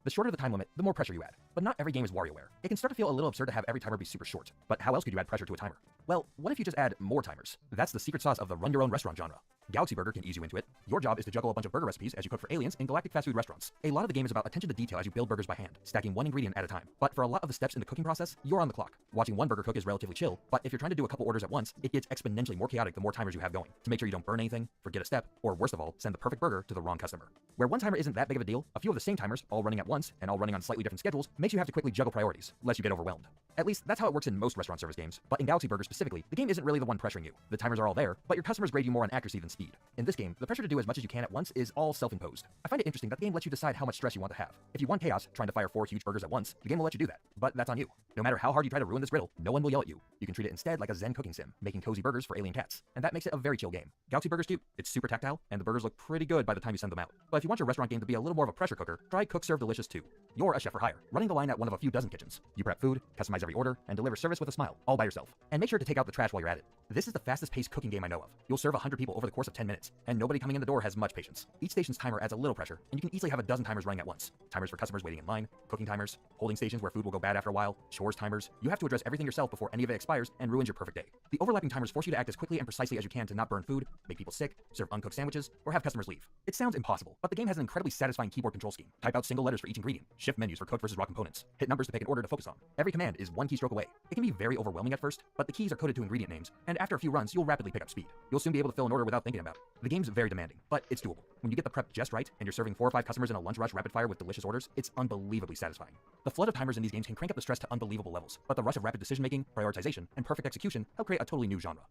Speaker 17: The shorter the time limit, the more pressure you add. But not every game is WarioWare. It can start to feel a little absurd to have every timer be super short. But how else could you add pressure to a timer? Well, what if you just add more timers? That's the secret sauce of the run-your-own-restaurant genre. Galaxy Burger can ease you into it. Your job is to juggle a bunch of burger recipes as you cook for aliens in galactic fast food restaurants. A lot of the game is about attention to detail as you build burgers by hand, stacking one ingredient at a time. But for a lot of the steps in the cooking process, you're on the clock. Watching one burger cook is relatively chill, but if you're trying to do a couple orders at once, it gets exponentially more chaotic the more timers you have going, to make sure you don't burn anything, forget a step, or worst of all, send the perfect burger to the wrong customer. Where one timer isn't that big of a deal, a few of the same timers, all running at once, and all running on slightly different schedules, makes you have to quickly juggle priorities, lest you get overwhelmed. At least, that's how it works in most restaurant service games, but in Galaxy Burger specifically, the game isn't really the one pressuring you. The timers are all there, but your customers grade you more on accuracy than speed. In this game, the pressure to do as much as you can at once is all self-imposed. I find it interesting that the game lets you decide how much stress you want to have. If you want chaos, trying to fire 4 huge burgers at once, the game will let you do that, but that's on you. No matter how hard you try to ruin this riddle, no one will yell at you. You can treat it instead like a zen cooking sim, making cozy burgers for alien cats, and that makes it a very chill game. Galaxy Burgers too, it's super tactile, and the burgers look pretty good by the time you send them out. But if you want your restaurant game to be a little more of a pressure cooker, try Cook Serve Delicious 2. You're a chef for hire, running the line at one of a few dozen kitchens. You prep food, customize every order, and deliver service with a smile, all by yourself. And make sure to take out the trash while you're at it. This is the fastest paced cooking game I know of. You'll serve 100 people over the course course of 10 minutes, and nobody coming in the door has much patience. Each station's timer adds a little pressure, and you can easily have a dozen timers running at once. Timers for customers waiting in line, cooking timers, holding stations where food will go bad after a while, chores timers. You have to address everything yourself before any of it expires and ruins your perfect day. The overlapping timers force you to act as quickly and precisely as you can to not burn food, make people sick, serve uncooked sandwiches, or have customers leave. It sounds impossible, but the game has an incredibly satisfying keyboard control scheme. Type out single letters for each ingredient, shift menus for cooked versus raw components, hit numbers to pick an order to focus on. Every command is one keystroke away. It can be very overwhelming at first, but the keys are coded to ingredient names, and after a few runs, you'll rapidly pick up speed. You'll soon be able to fill an order without thinking about it. The game's very demanding, but it's doable. When you get the prep just right, and you're serving 4 or 5 customers in a lunch rush rapid fire with delicious orders, it's unbelievably satisfying. The flood of timers in these games can crank up the stress to unbelievable levels, but the rush of rapid decision-making, prioritization, and perfect execution help create a totally new genre.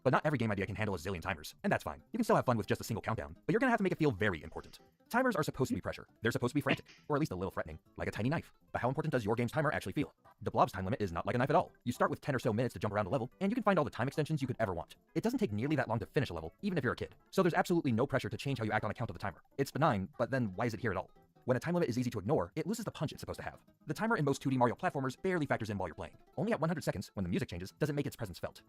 Speaker 17: But not every game idea can handle a zillion timers, and that's fine. You can still have fun with just a single countdown, but you're gonna have to make it feel very important. Timers are supposed to be pressure. They're supposed to be frantic, or at least a little threatening, like a tiny knife. But how important does your game's timer actually feel? The Blob's time limit is not like a knife at all. You start with 10 or so minutes to jump around a level, and you can find all the time extensions you could ever want. It doesn't take nearly that long to finish a level, even if you're a kid. So there's absolutely no pressure to change how you act on account of the timer. It's benign, but then why is it here at all? When a time limit is easy to ignore, it loses the punch it's supposed to have. The timer in most 2D Mario platformers barely factors in while you're playing. Only at 100 seconds, when the music changes, does it make its presence felt.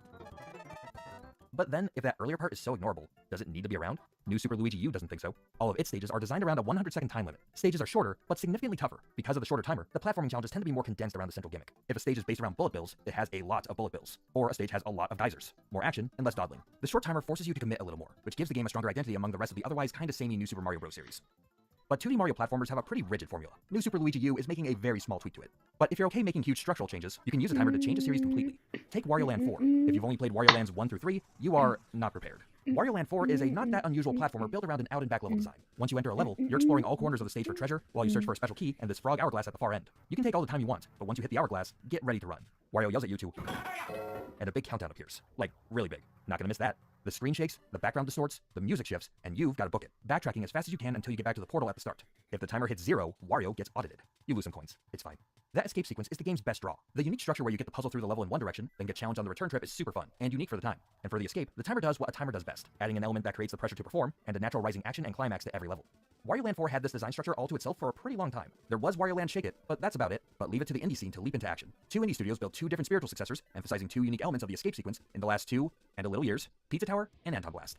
Speaker 17: But then, if that earlier part is so ignorable, does it need to be around? New Super Luigi U doesn't think so. All of its stages are designed around a 100-second time limit. Stages are shorter, but significantly tougher. Because of the shorter timer, the platforming challenges tend to be more condensed around the central gimmick. If a stage is based around bullet bills, it has a lot of bullet bills. Or a stage has a lot of geysers. More action and less dawdling. The short timer forces you to commit a little more, which gives the game a stronger identity among the rest of the otherwise kinda samey New Super Mario Bros. Series. But 2D Mario platformers have a pretty rigid formula. New Super Luigi U is making a very small tweak to it. But if you're okay making huge structural changes, you can use a timer to change a series completely. Take Wario Land 4. If you've only played Wario Lands 1 through 3, you are not prepared. Wario Land 4 is a not that unusual platformer built around an out and back level design. Once you enter a level, you're exploring all corners of the stage for treasure, while you search for a special key and this frog hourglass at the far end. You can take all the time you want, but once you hit the hourglass, get ready to run. Wario yells at you to... and a big countdown appears. Like, really big. Not gonna miss that. The screen shakes, the background distorts, the music shifts, and you've got to book it. Backtracking as fast as you can until you get back to the portal at the start. If the timer hits 0, Wario gets audited. You lose some coins. It's fine. That escape sequence is the game's best draw. The unique structure where you get the puzzle through the level in one direction, then get challenged on the return trip is super fun, and unique for the time. And for the escape, the timer does what a timer does best, adding an element that creates the pressure to perform, and a natural rising action and climax to every level. Wario Land 4 had this design structure all to itself for a pretty long time. There was Wario Land Shake It, but that's about it. But leave it to the indie scene to leap into action. 2 indie studios built 2 different spiritual successors, emphasizing 2 unique elements of the escape sequence in the last 2 and a little years: Pizza Tower and Anton Blast.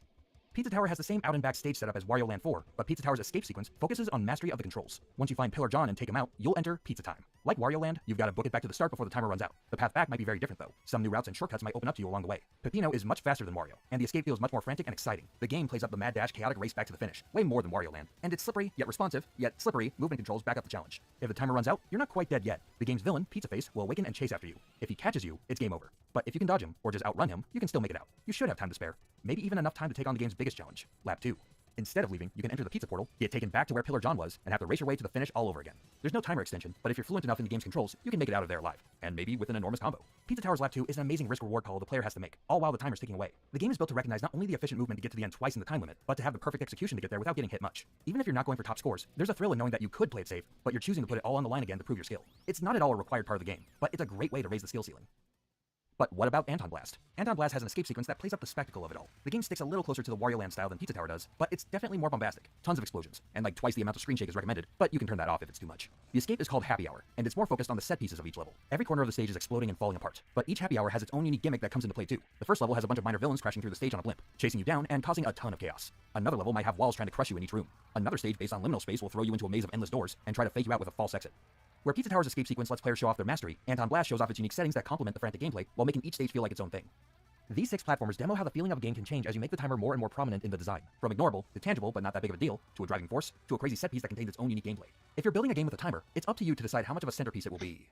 Speaker 17: Pizza Tower has the same out and back stage setup as Wario Land 4, but Pizza Tower's escape sequence focuses on mastery of the controls. Once you find Pillar John and take him out, you'll enter Pizza Time. Like Wario Land, you've got to book it back to the start before the timer runs out. The path back might be very different though. Some new routes and shortcuts might open up to you along the way. Peppino is much faster than Wario, and the escape feels much more frantic and exciting. The game plays up the mad dash chaotic race back to the finish, way more than Wario Land. And it's slippery, yet responsive, yet slippery movement controls back up the challenge. If the timer runs out, you're not quite dead yet. The game's villain, Pizza Face, will awaken and chase after you. If he catches you, it's game over. But if you can dodge him, or just outrun him, you can still make it out. You should have time to spare. Maybe even enough time to take on the game's biggest challenge, Lap 2. Instead of leaving, you can enter the pizza portal, get taken back to where Pillar John was, and have to race your way to the finish all over again. There's no timer extension, but if you're fluent enough in the game's controls, you can make it out of there alive. And maybe with an enormous combo. Pizza Tower's Lap 2 is an amazing risk-reward call the player has to make, all while the timer's ticking away. The game is built to recognize not only the efficient movement to get to the end twice in the time limit, but to have the perfect execution to get there without getting hit much. Even if you're not going for top scores, there's a thrill in knowing that you could play it safe, but you're choosing to put it all on the line again to prove your skill. It's not at all a required part of the game, but it's a great way to raise the skill ceiling. But what about Anton Blast? Anton Blast has an escape sequence that plays up the spectacle of it all. The game sticks a little closer to the Wario Land style than Pizza Tower does, but it's definitely more bombastic. Tons of explosions, and like twice the amount of screen shake is recommended, but you can turn that off if it's too much. The escape is called Happy Hour, and it's more focused on the set pieces of each level. Every corner of the stage is exploding and falling apart, but each Happy Hour has its own unique gimmick that comes into play too. The first level has a bunch of minor villains crashing through the stage on a blimp, chasing you down and causing a ton of chaos. Another level might have walls trying to crush you in each room. Another stage based on liminal space will throw you into a maze of endless doors and try to fake you out with a false exit. Where Pizza Tower's escape sequence lets players show off their mastery, Anton Blast shows off its unique settings that complement the frantic gameplay while making each stage feel like its own thing. These 6 platformers demo how the feeling of a game can change as you make the timer more and more prominent in the design. From ignorable, to tangible but not that big of a deal, to a driving force, to a crazy set piece that contains its own unique gameplay. If you're building a game with a timer, it's up to you to decide how much of a centerpiece it will be.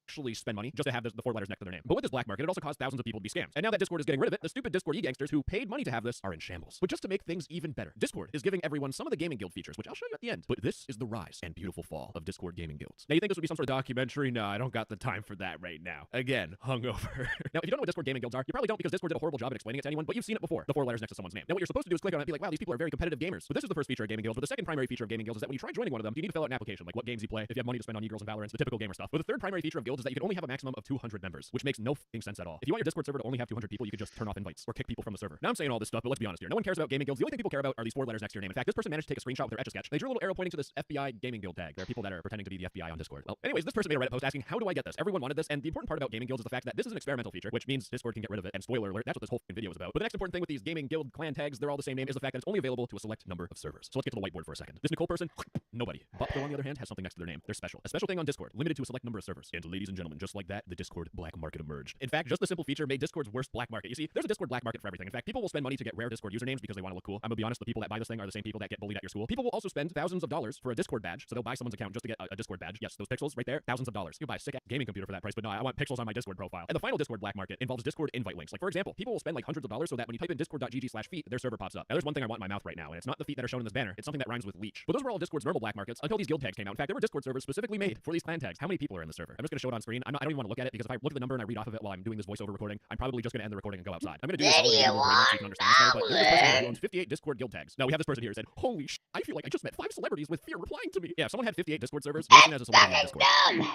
Speaker 3: Actually spend money just to have the 4 letters next to their name. But with this black market, it also caused thousands of people to be scammed. And now that Discord is getting rid of it, the stupid Discord e-gangsters who paid money to have this are in shambles. But just to make things even better, Discord is giving everyone some of the gaming guild features, which I'll show you at the end. But this is the rise and beautiful fall of Discord gaming guilds. Now you think this would be some sort of documentary? No, I don't got the time for that right now. Again, hungover. Now, if you don't know what Discord gaming guilds are, you probably don't because Discord did a horrible job at explaining it to anyone, but you've seen it before. The 4 letters next to someone's name. Now what you're supposed to do is click on it and be like, wow, these people are very competitive gamers. But this is the first feature of gaming guilds. But the second primary feature of gaming guilds is that when you try joining one of them, you need to fill out an application, like what games you play, if you have money to spend on e-girls and Valorants, the typical gamer stuff. But the third primary feature of guilds guilds is that you can only have a maximum of 200 members, which makes no f***ing sense at all. If you want your Discord server to only have 200 people, you could just turn off invites or kick people from the server. Now I'm saying all this stuff, but let's be honest here. No one cares about gaming guilds. The only thing people care about are these 4 letters next to your name. In fact, this person managed to take a screenshot with their Etch-a-Sketch. They drew a little arrow pointing to this FBI gaming guild tag. There are people that are pretending to be the FBI on Discord. Well, anyways, this person made a Reddit post asking, how do I get this? Everyone wanted this, and the important part about gaming guilds is the fact that this is an experimental feature, which means Discord can get rid of it. And spoiler alert, that's what this whole video is about. But the next important thing with these gaming guild clan tags, they're all the same name, is the fact that it's only available to a select number of servers. So let's get to the whiteboard for a second. This Nicole person, nobody. Buffalo, on the other hand, has something next to their name. They're special. A special thing on Discord, limited to a select number of servers. And ladies and gentlemen, just like that, the Discord black market emerged. In fact, just the simple feature made Discord's worst black market. You see, there's a Discord black market for everything. In fact, people will spend money to get rare Discord usernames because they want to look cool. I'm gonna be honest, the people that buy this thing are the same people that get bullied at your school. People will also spend thousands of dollars for a Discord badge, so they'll buy someone's account just to get a Discord badge. Yes, those pixels right there, thousands of dollars. You buy a sick gaming computer for that price, but no, I want pixels on my Discord profile. And the final Discord black market involves Discord invite links. Like for example, people will spend like hundreds of dollars so that when you type in discord.gg/feet, their server pops up. Now there's one thing I want in my mouth right now, and it's not the feet that are shown in this banner. It's something that rhymes with leech. But those were all Discord's normal black markets until these guild tags came out. In fact, there were Discord servers specifically made for these clan tags. How many people are in the server? I'm just gonna show it on screen. I don't even want to look at it because if I look at the number and I read off of it while I'm doing this voiceover recording, I'm probably just gonna end the recording and go outside. I'm gonna do this all in so you can understand this better, but there's this person who owns 58 Discord guild tags. Now we have this person here who said, holy sh! I feel like I just met 5 celebrities with fear replying to me. Yeah, if someone had 58 Discord servers, Mason has a celebrity on Discord.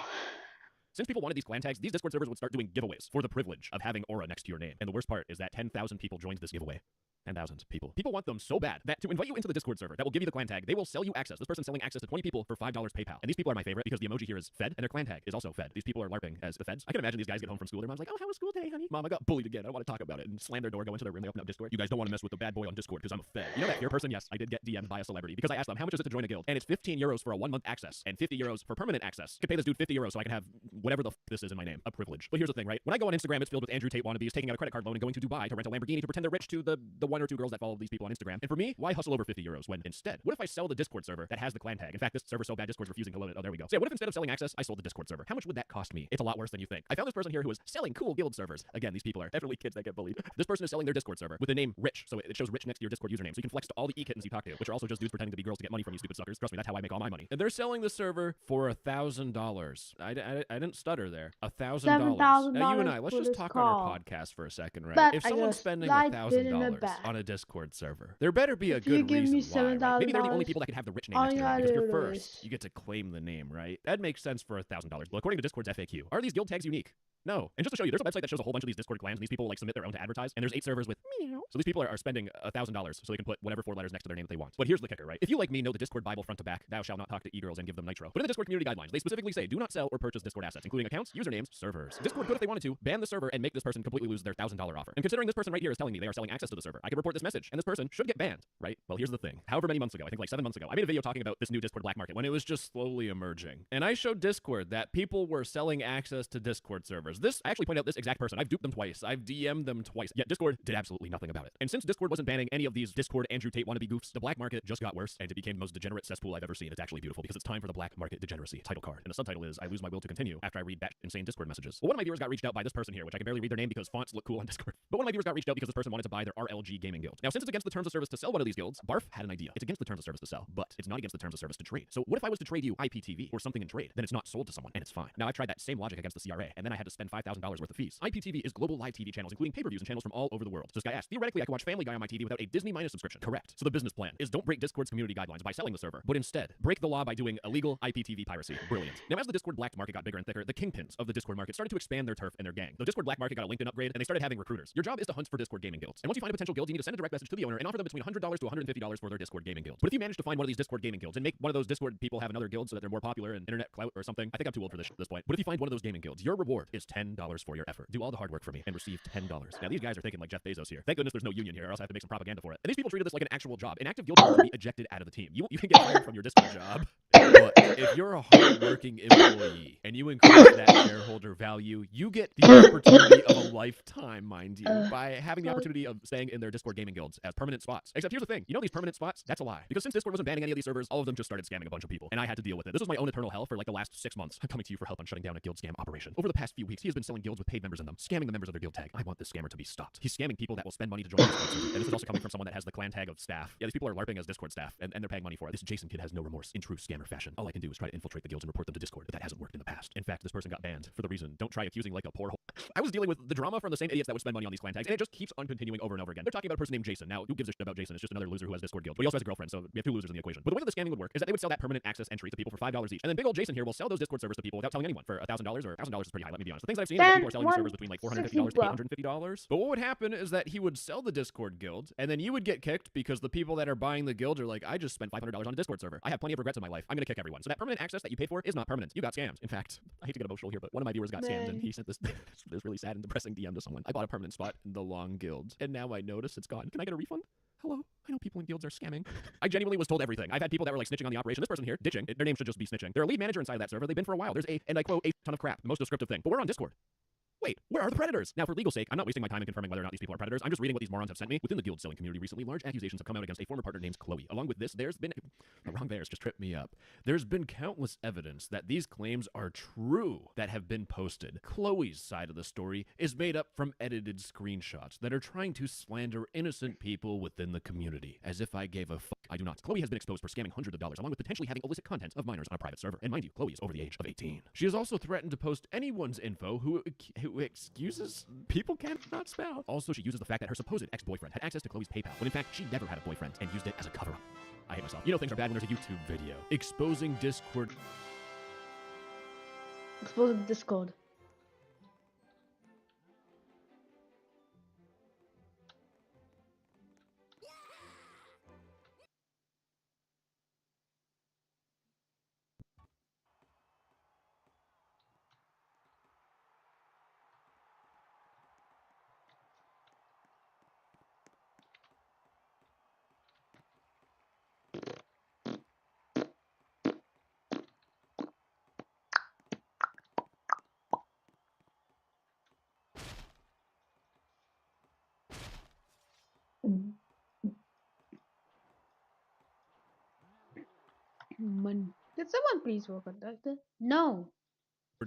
Speaker 3: Since people wanted these clan tags, these Discord servers would start doing giveaways for the privilege of having Aura next to your name. And the worst part is that 10,000 people joined this giveaway. 10,000 people. People want them so bad that to invite you into the Discord server that will give you the clan tag, they will sell you access. This person's selling access to 20 people for $5 PayPal. And these people are my favorite because the emoji here is fed and their clan tag is also fed. These people are LARPing as the feds. I can imagine these guys get home from school. Their mom's like, oh, how was school today, honey? Mom, I got bullied again. I don't want to talk about it. And slam their door, go into their room, they open up Discord. You guys don't want to mess with the bad boy on Discord because I'm a fed. You know that fear person? Yes, I did get DM'd by a celebrity because I asked them, how much is it to join a guild? And it's 15 euros for a 1-month access and 50 euros for permanent access. I could pay this dude 50 euros so I can have whatever the f this is in my name. A privilege. But here's the thing, right? When I go on Instagram, it's filled with Andrew Tate wannabes taking out a credit card loan and going to Dubai to rent a Lamborghini to pretend they're rich to the 1 or 2 girls that follow these people on Instagram. And for me, why hustle over 50 euros when instead, what if I sell the Discord server that has the clan tag? In fact, this server's so bad, Discord's refusing to load it. Oh, there we go. So yeah, what if instead of selling access, I sold the Discord server? How much would that cost me? It's a lot worse than you think. I found this person here who is selling cool guild servers. Again, these people are definitely kids that get bullied. This person is selling their Discord server with the name Rich, so it shows Rich next to your Discord username. So you can flex to all the e-kittens you talk to, which are also just dudes pretending to be girls to get money from you stupid suckers. Trust me, that's how I make all my money. And they're selling the server for $1,000. I didn't stutter there. $1,000. Now you and I, let's just talk on our podcast for a second, right?
Speaker 1: But
Speaker 3: if
Speaker 1: I
Speaker 3: someone's
Speaker 1: got
Speaker 3: spending
Speaker 1: slide
Speaker 3: $1,000 on a Discord server, there better be a good reason why, right? Maybe they're the only people that can have the rich name next to their name, because if you're first, you get to claim the name, right? That makes sense for $1,000. Well, according to Discord's FAQ, are these guild tags unique? No. And just to show you, there's a website that shows a whole bunch of these Discord clans, and these people like submit their own to advertise, and there's 8 servers with meow. So these people are spending $1,000 so they can put whatever 4 letters next to their name that they want. But here's the kicker, right? If you like me know the Discord Bible front to back, thou shalt not talk to e-girls and give them nitro. But in the Discord community guidelines, they specifically say do not sell or purchase Discord assets, including accounts, usernames, servers. Discord could, if they wanted to, ban the server and make this person completely lose their $1,000 offer. And considering this person right here is telling me they are selling access to the server, I could report this message, and this person should get banned, right? Well, here's the thing. However many months ago, I think like 7 months ago, I made a video talking about this new Discord black market when it was just slowly emerging. And I showed Discord that people were selling access to Discord servers. I actually pointed out this exact person. I've duped them twice. I've DM'd them twice. Yet Discord did absolutely nothing about it. And since Discord wasn't banning any of these Discord Andrew Tate wannabe goofs, the black market just got worse, and it became the most degenerate cesspool I've ever seen. It's actually beautiful because it's time for the black market degeneracy title card. And the subtitle is, I lose my will to continue after I read that insane Discord messages. Well, one of my viewers got reached out by this person here, which I can barely read their name because fonts look cool on Discord. But one of my viewers got reached out because this person wanted to buy their RLG gaming guild. Now, since it's against the terms of service to sell one of these guilds, Barf had an idea. It's against the terms of service to sell, but it's not against the terms of service to trade. So what if I was to trade you IPTV or something in trade? Then it's not sold to someone, and it's fine. Now, I tried that same logic against the CRA, and then I had to spend $5,000 worth of fees. IPTV is global live TV channels, including pay-per-views and channels from all over the world. So this guy asked, theoretically, I could watch Family Guy on my TV without a Disney Minus subscription. Correct. So the business plan is don't break Discord's community guidelines by selling the server, but instead break the law by doing illegal IPTV piracy. Brilliant. Now, as the Discord black market got bigger and thicker, the kingpins of the Discord market started to expand their turf and their gang. The Discord black market got a LinkedIn upgrade, and they started having recruiters. Your job is to hunt for Discord gaming guilds. And once you find a potential guild, you need to send a direct message to the owner and offer them between $100 to $150 for their Discord gaming guilds. But if you manage to find one of these Discord gaming guilds and make one of those Discord people have another guild so that they're more popular and internet clout or something, I think I'm too old for this at this point. But if you find one of those gaming guilds, your reward is $10 for your effort. Do all the hard work for me and receive $10. Now, these guys are thinking like Jeff Bezos here. Thank goodness there's no union here, or else I have to make some propaganda for it. And these people treated this like an actual job. An active guild member will be ejected out of the team. You can get fired from your Discord job. But if you're a hard-working employee and you increase that shareholder value, you get the opportunity of a lifetime, mind you, by having the opportunity of staying in their Discord gaming guilds as permanent spots. Except here's the thing, you know these permanent spots? That's a lie. Because since Discord wasn't banning any of these servers, all of them just started scamming a bunch of people. And I had to deal with it. This was my own eternal hell for like the last 6 months. I'm coming to you for help on shutting down a guild scam operation. Over the past few weeks, he has been selling guilds with paid members in them, scamming the members of their guild tag. I want this scammer to be stopped. He's scamming people that will spend money to join Discord server. And this is also coming from someone that has the clan tag of staff. Yeah, these people are LARPing as Discord staff, and they're paying money for it. This Jason kid has no remorse in true scammer fashion. All I can do is try to infiltrate the guilds and report them to Discord, but that hasn't worked in the past. In fact, this person got banned for the reason, don't try accusing like a poor hole. I was dealing with the drama from the same idiots that would spend money on these clan tags, and it just keeps on continuing over and over again. They're talking about a person named Jason. Now, who gives a shit about Jason? It's just another loser who has Discord guild. But he also has a girlfriend, so we have two losers in the equation. But the way that the scamming would work is that they would sell that permanent access entry to people for $5 each. And then big old Jason here will sell those Discord servers to people without telling anyone for $1,000, or $1,000 is pretty high, let me be honest. The things I've seen is that people are selling these servers between like $450 to $850. But what would happen is that he would sell the Discord guild, and then you would get kicked because the people that are buying the guild are like, I just spent $500 on a Discord server. I have plenty of regrets in my life. I'm gonna kick everyone. So that permanent access that you paid for is not permanent. You got scammed. In fact, I hate to get emotional here, but one of my viewers got scammed, and he sent this this really sad and depressing DM to someone. I bought a permanent spot in the long guild, and now I notice it's gone. Can I get a refund? Hello? I know people in guilds are scamming. I genuinely was told everything. I've had people that were like snitching on the operation. This person here, ditching. Their name should just be snitching. They're a lead manager inside of that server. They've been for a while. There's and I quote, a ton of crap. The most descriptive thing. But we're on Discord. Wait, where are the predators? Now, for legal sake, I'm not wasting my time in confirming whether or not these people are predators. I'm just reading what these morons have sent me. Within the guild selling community recently, large accusations have come out against a former partner named Chloe. Along with this, there's been... The wrong bears just tripped me up. There's been countless evidence that these claims are true that have been posted. Chloe's side of the story is made up from edited screenshots that are trying to slander innocent people within the community. As if I gave a fuck. I do not. Chloe has been exposed for scamming hundreds of dollars, along with potentially having illicit content of minors on a private server. And mind you, Chloe is over the age of 18. She has also threatened to post anyone's info who excuses people cannot spell. Also, she uses the fact that her supposed ex-boyfriend had access to Chloe's PayPal, when in fact she never had a boyfriend and used it as a cover-up. I hate myself. You know things are bad when there's a YouTube video exposing Discord.
Speaker 1: Exposing Discord. Money. Did someone please work on that? No.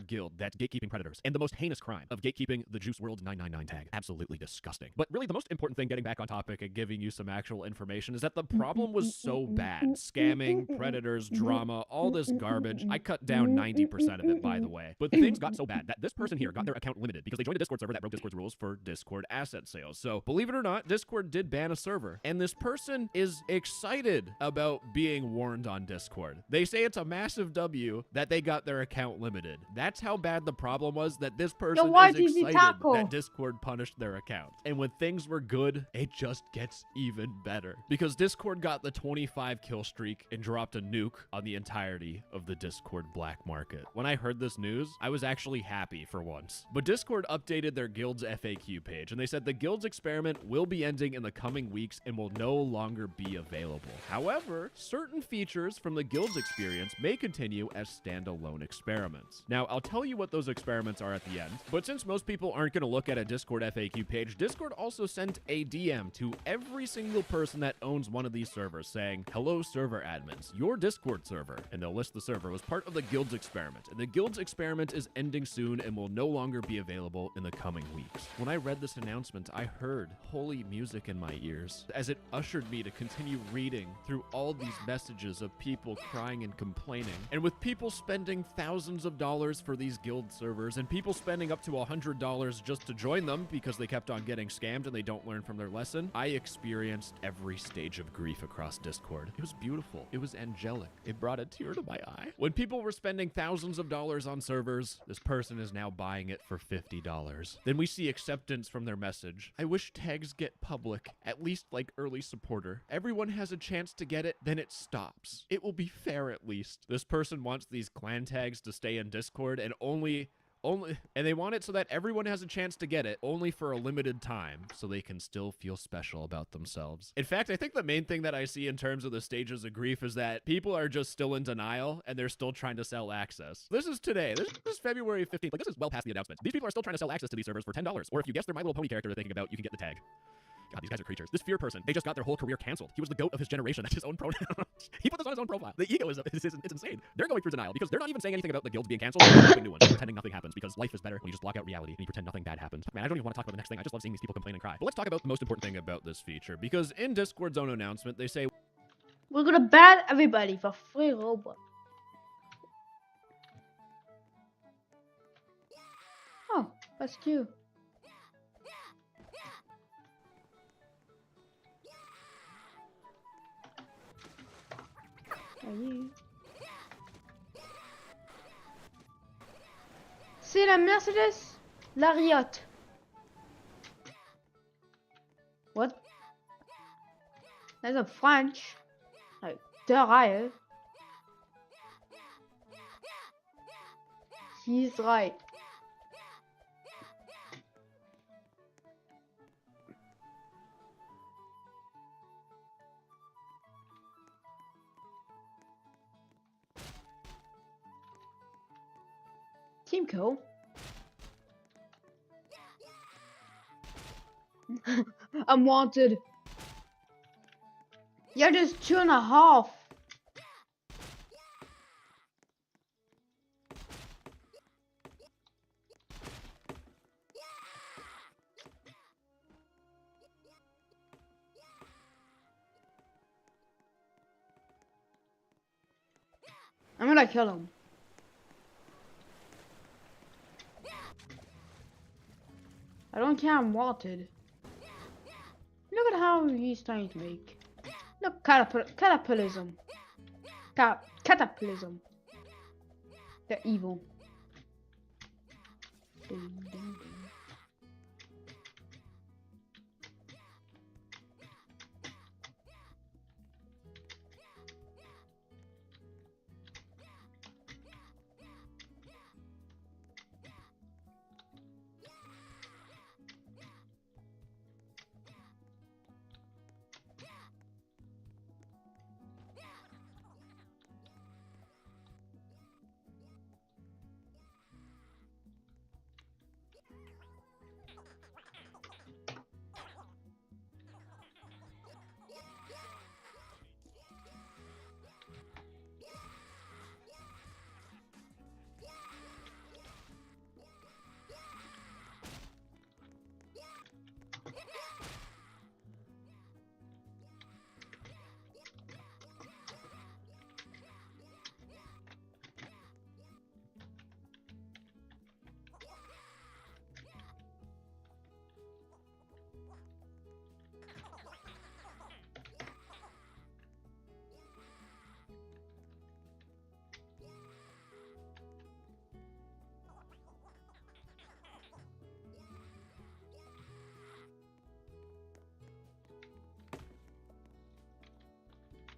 Speaker 3: Guild that's gatekeeping predators, and the most heinous crime of gatekeeping the Juice WRLD 999 tag. Absolutely disgusting. But really the most important thing, getting back on topic and giving you some actual information, is that the problem was so bad. Scamming, predators, drama, all this garbage. I cut down 90% of it, by the way. But things got so bad that this person here got their account limited because they joined a Discord server that broke Discord's rules for Discord asset sales. So believe it or not, Discord did ban a server, and this person is excited about being warned on Discord. They say it's a massive W that they got their account limited. That's how bad the problem was, that this person is excited that Discord punished their account. And when things were good, it just gets even better. Because Discord got the 25 kill streak and dropped a nuke on the entirety of the Discord black market. When I heard this news, I was actually happy for once. But Discord updated their guild's FAQ page, and they said the guild's experiment will be ending in the coming weeks and will no longer be available. However, certain features from the guild's experience may continue as standalone experiments. Now, I'll tell you what those experiments are at the end, but since most people aren't going to look at a Discord FAQ page, Discord also sent a DM to every single person that owns one of these servers saying, hello server admins, your Discord server, and they'll list the server, was part of the guild's experiment, and the guild's experiment is ending soon and will no longer be available in the coming weeks. When I read this announcement, I heard holy music in my ears as it ushered me to continue reading through all these messages of people crying and complaining, and with people spending thousands of dollars for these guild servers and people spending up to $100 just to join them because they kept on getting scammed and they don't learn from their lesson, I experienced every stage of grief across Discord. It was beautiful. It was angelic. It brought a tear to my eye. When people were spending thousands of dollars on servers, this person is now buying it for $50. Then we see acceptance from their message. I wish tags get public, at least like early supporter. Everyone has a chance to get it, then it stops. It will be fair at least. This person wants these clan tags to stay in Discord and and they want it so that everyone has a chance to get it, only for a limited time, so they can still feel special about themselves. In fact, I think the main thing that I see in terms of the stages of grief is that people are just still in denial, and they're still trying to sell access. This is today. This is February 15th. Like, this is well past the announcement. These people are still trying to sell access to these servers for $10, or if you guess their My Little Pony character they're thinking about, you can get the tag. God, these guys are creatures. This fear person, they just got their whole career canceled. He was the GOAT of his generation. That's his own pronoun. He put this on his own profile. The ego is it's insane. They're going through denial because they're not even saying anything about the guilds being canceled. They're making new ones, pretending nothing happens because life is better when you just block out reality and you pretend nothing bad happens. Man, I don't even want to talk about the next thing. I just love seeing these people complain and cry. But let's talk about the most important thing about this feature, because in Discord's own announcement, they say,
Speaker 1: we're gonna ban everybody for free Robux. That's cute. Are you? C'est la Mercedes Lariat. What? That's a French. Like, der Reihe. He's right. Team Kill. I'm wanted. You're just 2.5. I'm gonna kill him. I don't care, I'm wanted. Look at how he's trying to make. Look, cataplasm. Cataplasm. They're evil. Ding, ding, ding.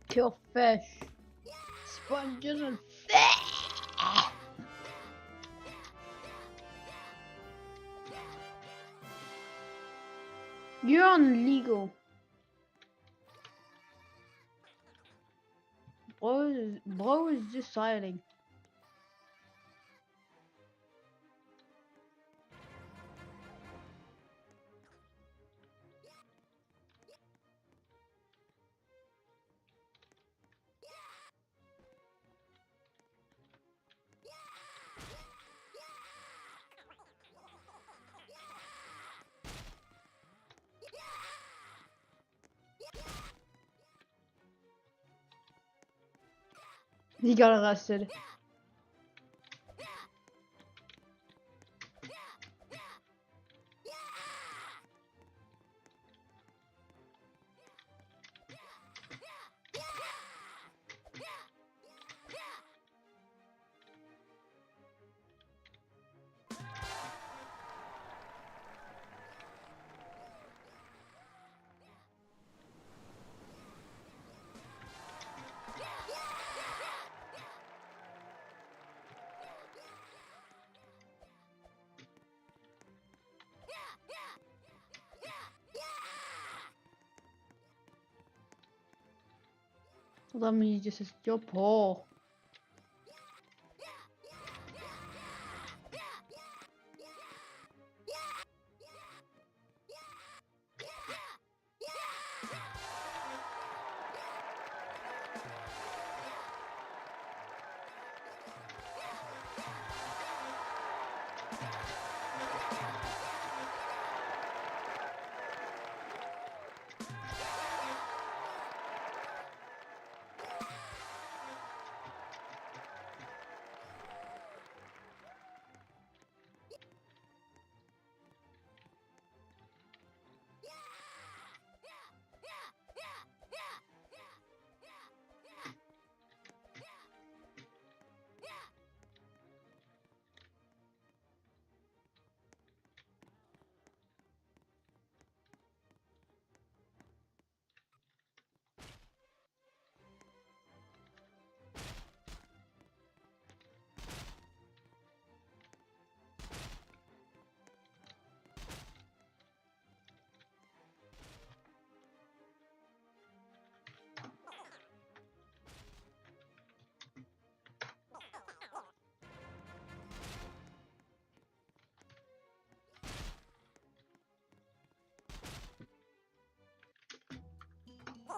Speaker 1: Kill fish. Sponges and fish. You're illegal. Bro is deciding. He got arrested. Let me just your paw.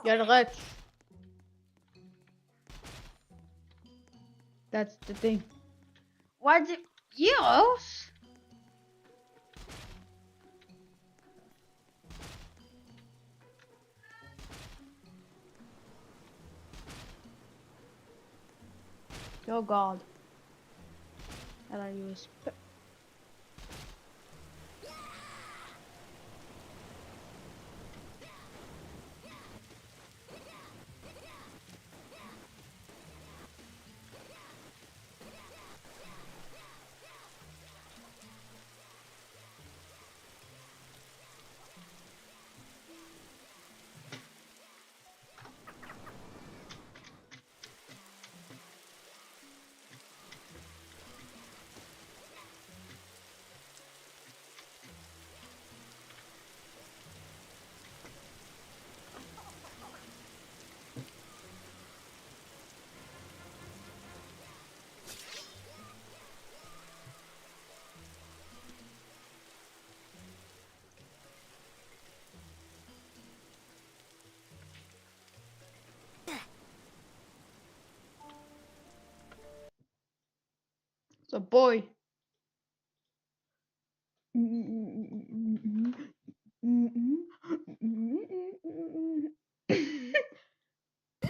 Speaker 1: You're rich. That's the thing. What? Euros? Oh God. And I use. So boy.
Speaker 18: This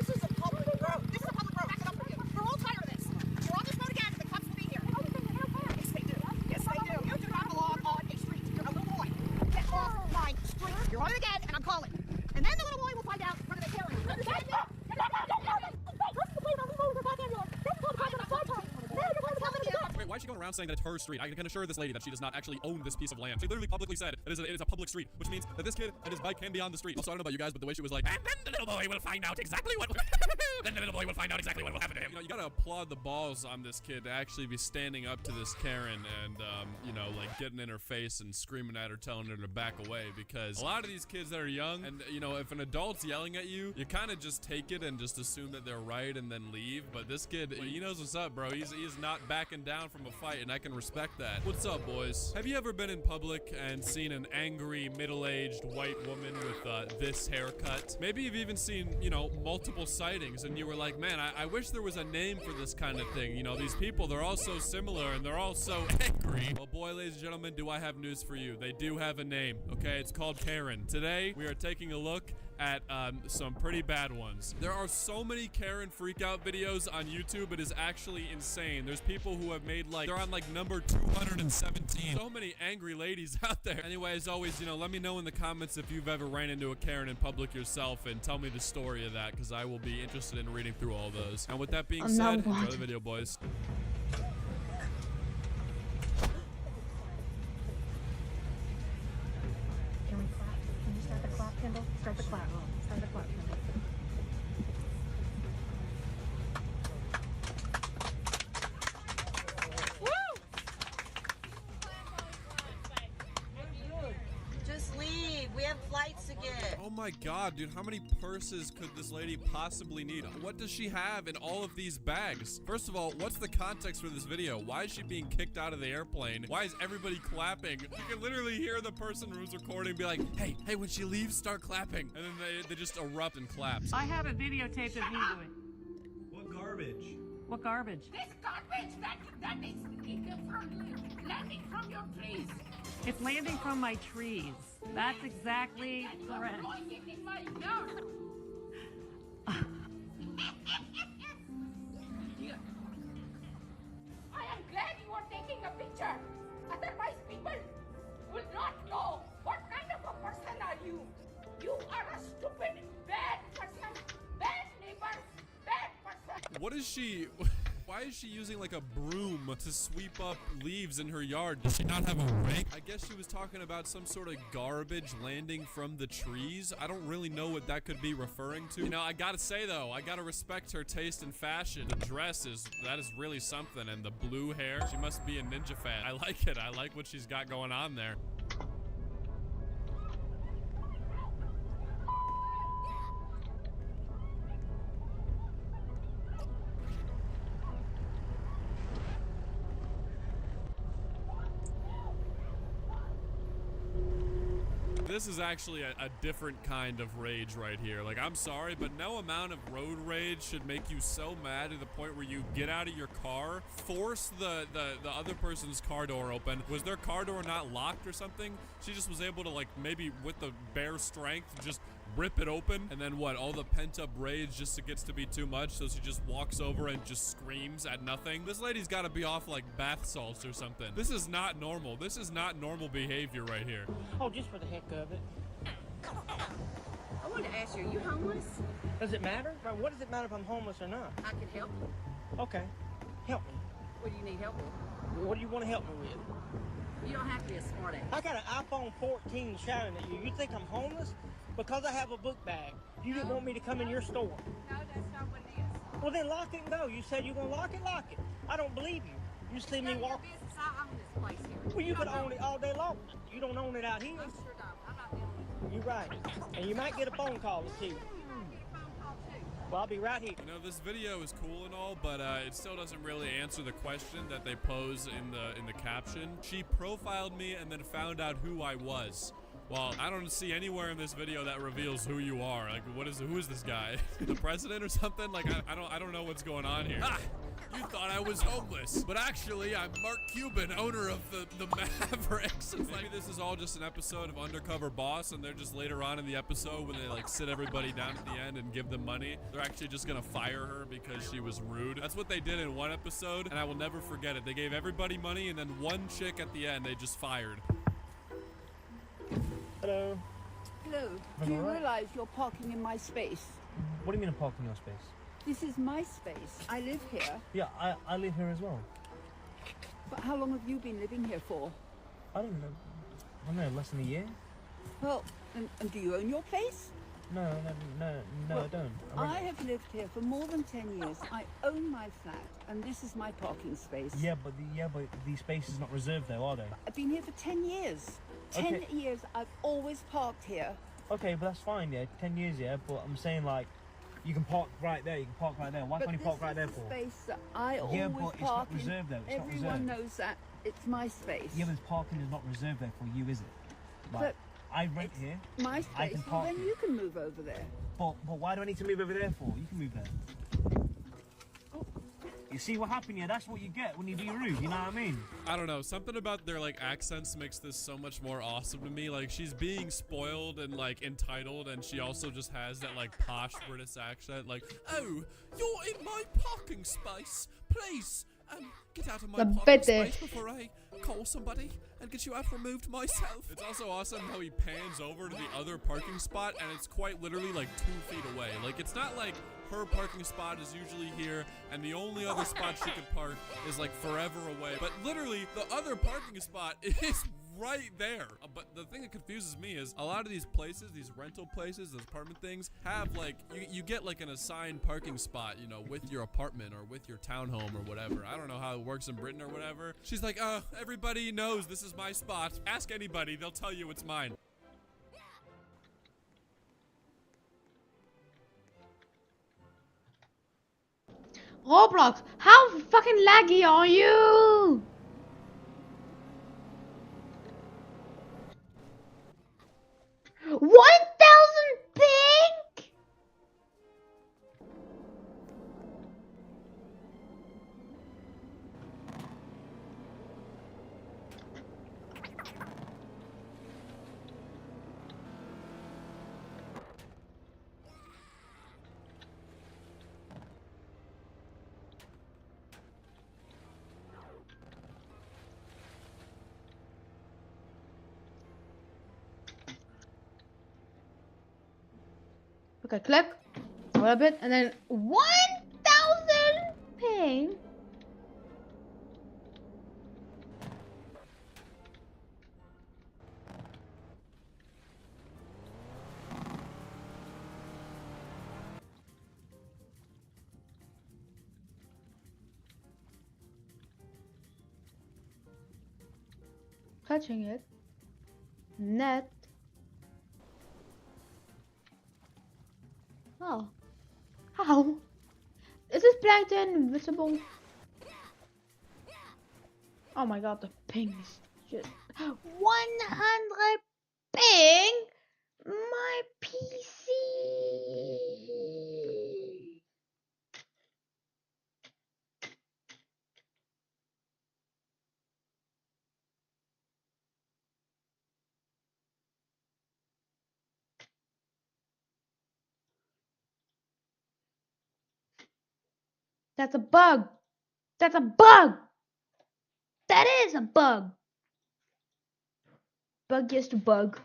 Speaker 18: is a public road. This is a public road. Back it up. We're all tired of this. You're on this road again, and the cops will be here. Yes, they do. Yes, they do. You do not belong on a street. You're a little boy. Get off my street. You're on it again, and I'm calling. And then the little boy will find out in front of the parents.
Speaker 2: Wait, why is she going around saying that it's her street? I can assure this lady that she does not actually own this piece of land. She literally publicly said it is a public street, which means that this kid and his bike can be on the street. Also, I don't know about you guys, but the way she was like, and then the little boy will find out exactly what then the little boy will find out exactly what will happen to him. You know, you gotta applaud the balls on this kid to actually be standing up to this Karen and, you know, like getting in her face and screaming at her, telling her to back away, because a lot of these kids that are young, and, you know, if an adult's yelling at you, you kind of just take it and just assume that they're right and then leave. But this kid, he knows what's up, bro. He's not backing down from a fight, and I can respect that. What's up, boys? Have you ever been in public and seen an angry, middle-aged white woman with this haircut? Maybe you've even seen, you know, multiple sightings, and you were like, man, I wish there was a name for this kind of thing. You know, these people, they're all so similar, and they're all so angry. Well, boy, ladies and gentlemen, do I have news for you. They do have a name, okay? It's called Karen. Today, we are taking a look at some pretty bad ones. There are so many Karen freakout videos on YouTube, it is actually insane. There's people who have made, like, they're on like number 217. So many angry ladies out there. Anyway, as always, you know, let me know in the comments if you've ever ran into a Karen in public yourself, and tell me the story of that, because I will be interested in reading through all those. And with that being said, enjoy the video, boys.
Speaker 19: Can we clap? Can you start the clap, Kendall? Start the clap. Start the clap, Kendall.
Speaker 18: Just leave. We have flights to get.
Speaker 2: Oh my god, dude, how many purses could this lady possibly need? What does she have in all of these bags? First of all, what's the context for this video? Why is she being kicked out of the airplane? Why is everybody clapping? You can literally hear the person who's recording be like, hey, when she leaves, start clapping. And then they just erupt and clap.
Speaker 23: I have a videotape of me doing.
Speaker 24: What garbage?
Speaker 23: What garbage?
Speaker 18: This garbage that is landing from your trees.
Speaker 23: It's landing from my trees. That's exactly correct.
Speaker 18: In my yard. I am glad you are taking a picture. Otherwise, people will not know what kind of a person are you. You are a stupid, bad person. Bad neighbor, bad person.
Speaker 2: What is she... Why is she using like a broom to sweep up leaves in her yard? Does she not have a rake? I guess she was talking about some sort of garbage landing from the trees. I don't really know what that could be referring to. You know, I gotta say though, I gotta respect her taste in fashion. The dress that is really something, and the blue hair, she must be a ninja fan. I like it. I like what she's got going on there. This is actually a different kind of rage right here. Like, I'm sorry, but no amount of road rage should make you so mad to the point where you get out of your car, force the other person's car door open. Was their car door not locked or something? She just was able to, like, maybe with the bare strength, just rip it open, and then what, all the pent-up rage just gets to be too much, so she just walks over and just screams at nothing. This lady's got to be off like bath salts or something. This is not normal. This is not normal behavior right here.
Speaker 4: Oh, just for the heck of it.
Speaker 18: I wanted to ask you, are you homeless?
Speaker 4: Does it matter? Right, what does it matter if I'm homeless or not?
Speaker 18: I can help you.
Speaker 4: Okay, help me.
Speaker 18: What do you need help with?
Speaker 4: What do you want to help me with?
Speaker 18: You don't have to be a smart ass.
Speaker 4: I got an iPhone 14 shouting at you. You think I'm homeless? Because I have a book bag. You didn't want me to come in your store.
Speaker 18: No, that's not what it is.
Speaker 4: Well, then lock it and go. You said you're going to lock it. I don't believe you. You just leave me walk.
Speaker 18: Business. I own this place here.
Speaker 4: Well, you could own it all day long. You don't own it out here.
Speaker 18: I sure don't. I'm not dealing with it.
Speaker 4: You're right. And you might get a phone call or two. Well, I'll be right here.
Speaker 2: You know, this video is cool and all, but it still doesn't really answer the question that they pose in the caption. She profiled me and then found out who I was. Well, I don't see anywhere in this video that reveals who you are. Like, who is this guy? The president or something? Like, I don't know what's going on here. Ah, you thought I was homeless, but actually I'm Mark Cuban, owner of the Mavericks. Maybe this is all just an episode of Undercover Boss, and they're just later on in the episode when they like sit everybody down at the end and give them money. They're actually just gonna fire her because she was rude. That's what they did in one episode, and I will never forget it. They gave everybody money, and then one chick at the end they just fired.
Speaker 4: Hello.
Speaker 14: Hello.
Speaker 4: I'm
Speaker 14: Do you
Speaker 4: alright.
Speaker 14: realize you're parking in my space?
Speaker 4: What do you mean I'm parking your space?
Speaker 14: This is my space. I live here.
Speaker 4: Yeah, I live here as well.
Speaker 14: But how long have you been living here for?
Speaker 4: I don't know, less than a year?
Speaker 14: Well, and do you own your place?
Speaker 4: No,
Speaker 14: Well,
Speaker 4: I don't.
Speaker 14: I have lived here for more than 10 years. I own my flat, and this is my parking space.
Speaker 4: Yeah, but the space is not reserved though, are they?
Speaker 14: I've been here for 10 years. 10
Speaker 4: Okay.
Speaker 14: years I've always parked here.
Speaker 4: Okay, but that's fine, yeah, 10 years, yeah, but I'm saying like, you can park right there, Why can't you park right there for?
Speaker 14: Space that I
Speaker 4: Yeah,
Speaker 14: always
Speaker 4: but it's not
Speaker 14: park in.
Speaker 4: reserved though, it's not
Speaker 14: Everyone
Speaker 4: reserved.
Speaker 14: knows that. It's my space.
Speaker 4: Yeah, but parking is not reserved there for you, is it? Like,
Speaker 14: But
Speaker 4: I rent here.
Speaker 14: My
Speaker 4: I
Speaker 14: space,
Speaker 4: can
Speaker 14: well
Speaker 4: park
Speaker 14: then
Speaker 4: here.
Speaker 14: you can move over there.
Speaker 4: But why do I need to move over there for? You can move there. You see what happened here? That's what you get when you be rude, you know what I mean?
Speaker 2: I don't know, something about their like accents makes this so much more awesome to me. Like, she's being spoiled and like entitled, and she also just has that like posh British accent. Like, oh, you're in my parking space. Please, get out of my
Speaker 1: The
Speaker 2: parking
Speaker 1: better.
Speaker 2: space before I call somebody and get you out removed myself. It's also awesome how he pans over to the other parking spot, and it's quite literally like 2 feet away. Like, it's not like her parking spot is usually here, and the only other spot she could park is like forever away. But literally, the other parking spot is right there. But the thing that confuses me is a lot of these places, these rental places, those apartment things, have like, you get like an assigned parking spot, you know, with your apartment or with your townhome or whatever. I don't know how it works in Britain or whatever. She's like, everybody knows this is my spot. Ask anybody, they'll tell you it's mine.
Speaker 1: Roblox, how fucking laggy are you? ping? Okay, click a little bit, and then 1,000 ping. Touching it. Net. Oh. How? Is this plankton invisible? Oh my god, the ping is just 100 Bing, my PC. That's a bug. That's a bug. That is a bug. Buggiest bug.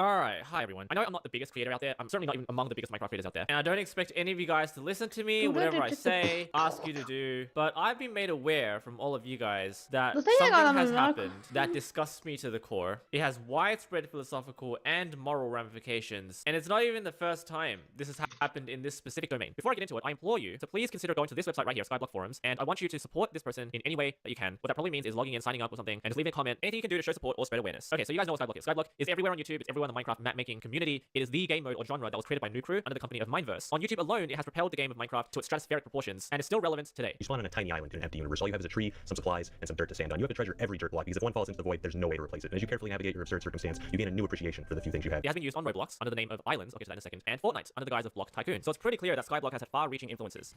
Speaker 7: Alright, hi everyone. I know I'm not the biggest creator out there. I'm certainly not even among the biggest Minecraft creators out there. And I don't expect any of you guys to listen to me, whatever I say, ask you to do. But I've been made aware from all of you guys that something has happened that disgusts me to the core. It has widespread philosophical and moral ramifications. And it's not even the first time this has happened in this specific domain. Before I get into it, I implore you to please consider going to this website right here, Skyblock Forums. And I want you to support this person in any way that you can. What that probably means is logging in, signing up or something, and just leaving a comment. Anything you can do to show support or spread awareness. Okay, so you guys know what Skyblock is. Skyblock is everywhere on YouTube. It's everywhere on the Minecraft map making community. It is the game mode or genre that was created by Noob Crew under the company of Mineverse. On YouTube alone, it has propelled the game of Minecraft to its stratospheric proportions and is still relevant today.
Speaker 3: You spawn on a tiny island in an empty universe. All you have is a tree, some supplies, and some dirt to stand on. You have to treasure every dirt block because if one falls into the void, there's no way to replace it. And as you carefully navigate your absurd circumstance, you gain a new appreciation for the few things you have.
Speaker 7: It has been used on Roblox under the name of Islands, I'll get to that in a second, and Fortnite under the guise of Block Tycoon. So it's pretty clear that Skyblock has had far-reaching influences.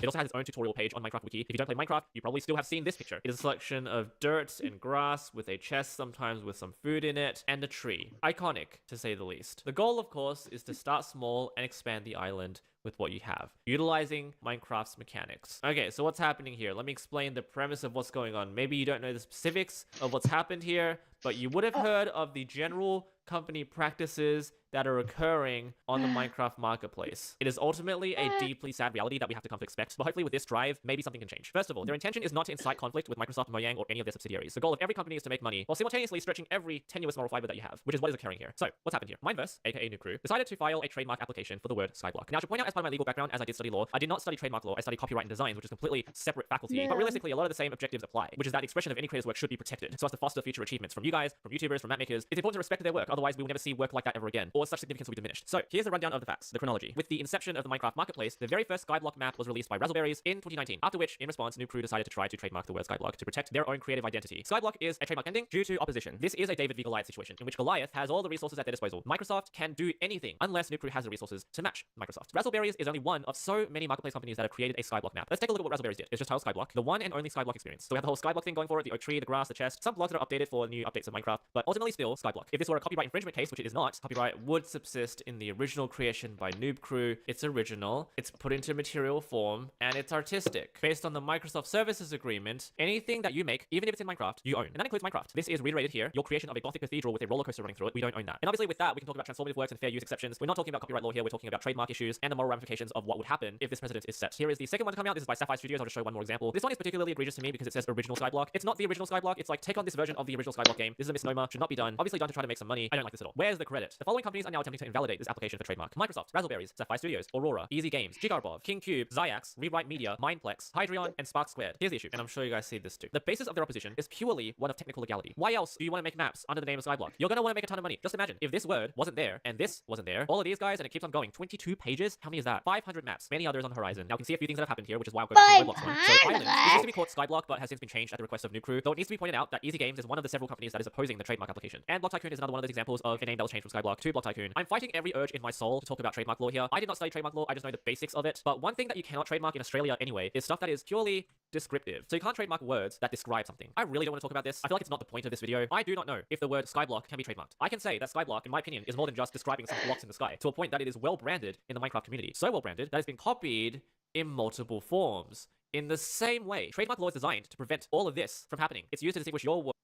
Speaker 7: It also has its own tutorial page on Minecraft Wiki. If you don't play Minecraft, you probably still have seen this picture. It is a selection of dirt and grass with a chest, sometimes with some food in it, and a tree. Iconic, to say the least. The goal, of course, is to start small and expand the island with what you have, utilizing Minecraft's mechanics. Okay, so what's happening here? Let me explain the premise of what's going on. Maybe you don't know the specifics of what's happened here, but you would have heard of the general company practices that are occurring on the Minecraft marketplace. It is ultimately a deeply sad reality that we have to come to expect, but hopefully with this drive, maybe something can change. First of all, their intention is not to incite conflict with Microsoft, Mojang, or any of their subsidiaries. The goal of every company is to make money, while simultaneously stretching every tenuous moral fiber that you have, which is what is occurring here. So, what's happened here? Mineverse, aka Noob Crew, decided to file a trademark application for the word Skyblock. Now, I should point out as part of my legal background, as I did study law, I did not study trademark law, I studied copyright and design, which is a completely separate faculty, but realistically, a lot of the same objectives apply, which is that the expression of any creator's work should be protected, so as to foster future achievements from you guys, from YouTubers, from mapmakers. It's important to respect their work, otherwise we will never see work like that ever again, or such significance will be diminished. So, here's a rundown of the facts, the chronology. With the inception of the Minecraft marketplace, the very first Skyblock map was released by Razzleberries in 2019, after which, in response, Noob Crew decided to try to trademark the word Skyblock to protect their own creative identity. Skyblock is a trademark ending due to opposition. This is a David v. Goliath situation, in which Goliath has all the resources at their disposal. Microsoft can do anything, unless Noob Crew has the resources to match Microsoft. Razzleberries is only one of so many marketplace companies that have created a Skyblock map. Let's take a look at what Razzleberries did. It's just titled Skyblock, the one and only Skyblock experience. So we have the whole Skyblock thing going for it, the oak tree, the grass, the chest, some blocks that are updated for new updates of Minecraft, but ultimately still Skyblock. If this were a copyright infringement case, which it is not, copyright would subsist in the original creation by Noob Crew. It's original, it's put into material form, and it's artistic. Based on the Microsoft Services Agreement, anything that you make, even if it's in Minecraft, you own. And that includes Minecraft. This is reiterated here, your creation of a Gothic cathedral with a roller coaster running through it, we don't own that. And obviously with that, we can talk about transformative works and fair use exceptions. We're not talking about copyright law here, we're talking about trademark issues and the moral ramifications of what would happen if this precedent is set. Here is the second one to come out. This is by Sapphire Studios. I'll just show one more example. This one is particularly egregious to me because it says original Skyblock. It's not the original Skyblock. It's like, take on this version of the original Skyblock game. This is a misnomer, should not be done. Obviously done to try to make some money. I don't like this at all. Where's the credit? The following companies are now attempting to invalidate this application for trademark. Microsoft, Razzleberries, Sapphire Studios, Aurora, Easy Games, Gigarbov, King Cube, Xiax, Rewrite Media, Mindplex, Hydreion, and Spark Squared. Here's the issue, and I'm sure you guys see this too. The basis of their opposition is purely one of technical legality. Why else do you want to make maps under the name of Skyblock? You're gonna want to make a ton of money. Just imagine, if this word wasn't there, and this wasn't there, all of these guys, and it keeps on going. 22 pages? How many is that? 500 maps. Many others on the horizon. Now, you can see a few things that have happened here, which is why I'll go to the Roblox one. So, Islands, it used to be called Skyblock, but has since been changed at the request of Noob Crew, though it needs to be pointed out that Easy Games is one of the several companies that is opposing the trademark application. And Block Tycoon is another one of those examples of a name that was changed from Skyblock to Block Tycoon. I'm fighting every urge in my soul to talk about trademark law here. I did not study trademark law, I just know the basics of it. But one thing that you cannot trademark in Australia anyway is stuff that is purely descriptive. So you can't trademark words that describe something. I really don't want to talk about this. I feel like it's not the point of this video. I do not know if the word Skyblock can be trademarked. I can say that Skyblock, in my opinion, is more than just describing some blocks in the sky, to a point that it is well branded in the Minecraft community. So well branded that it's been copied in multiple forms. In the same way, trademark law is designed to prevent all of this from happening. It's used to distinguish your work.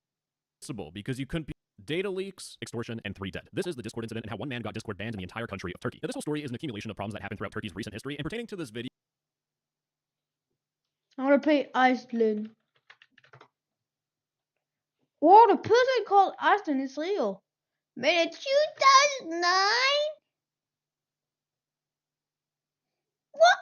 Speaker 3: Because you couldn't be data leaks, extortion, and 3 dead. This is the Discord incident and how one man got Discord banned in the entire country of Turkey. Now, this whole story is an accumulation of problems that happened throughout Turkey's recent history, and pertaining to this video.
Speaker 1: I want to play Iceland. Whoa, the person called Iceland is real. Made it 2009? What?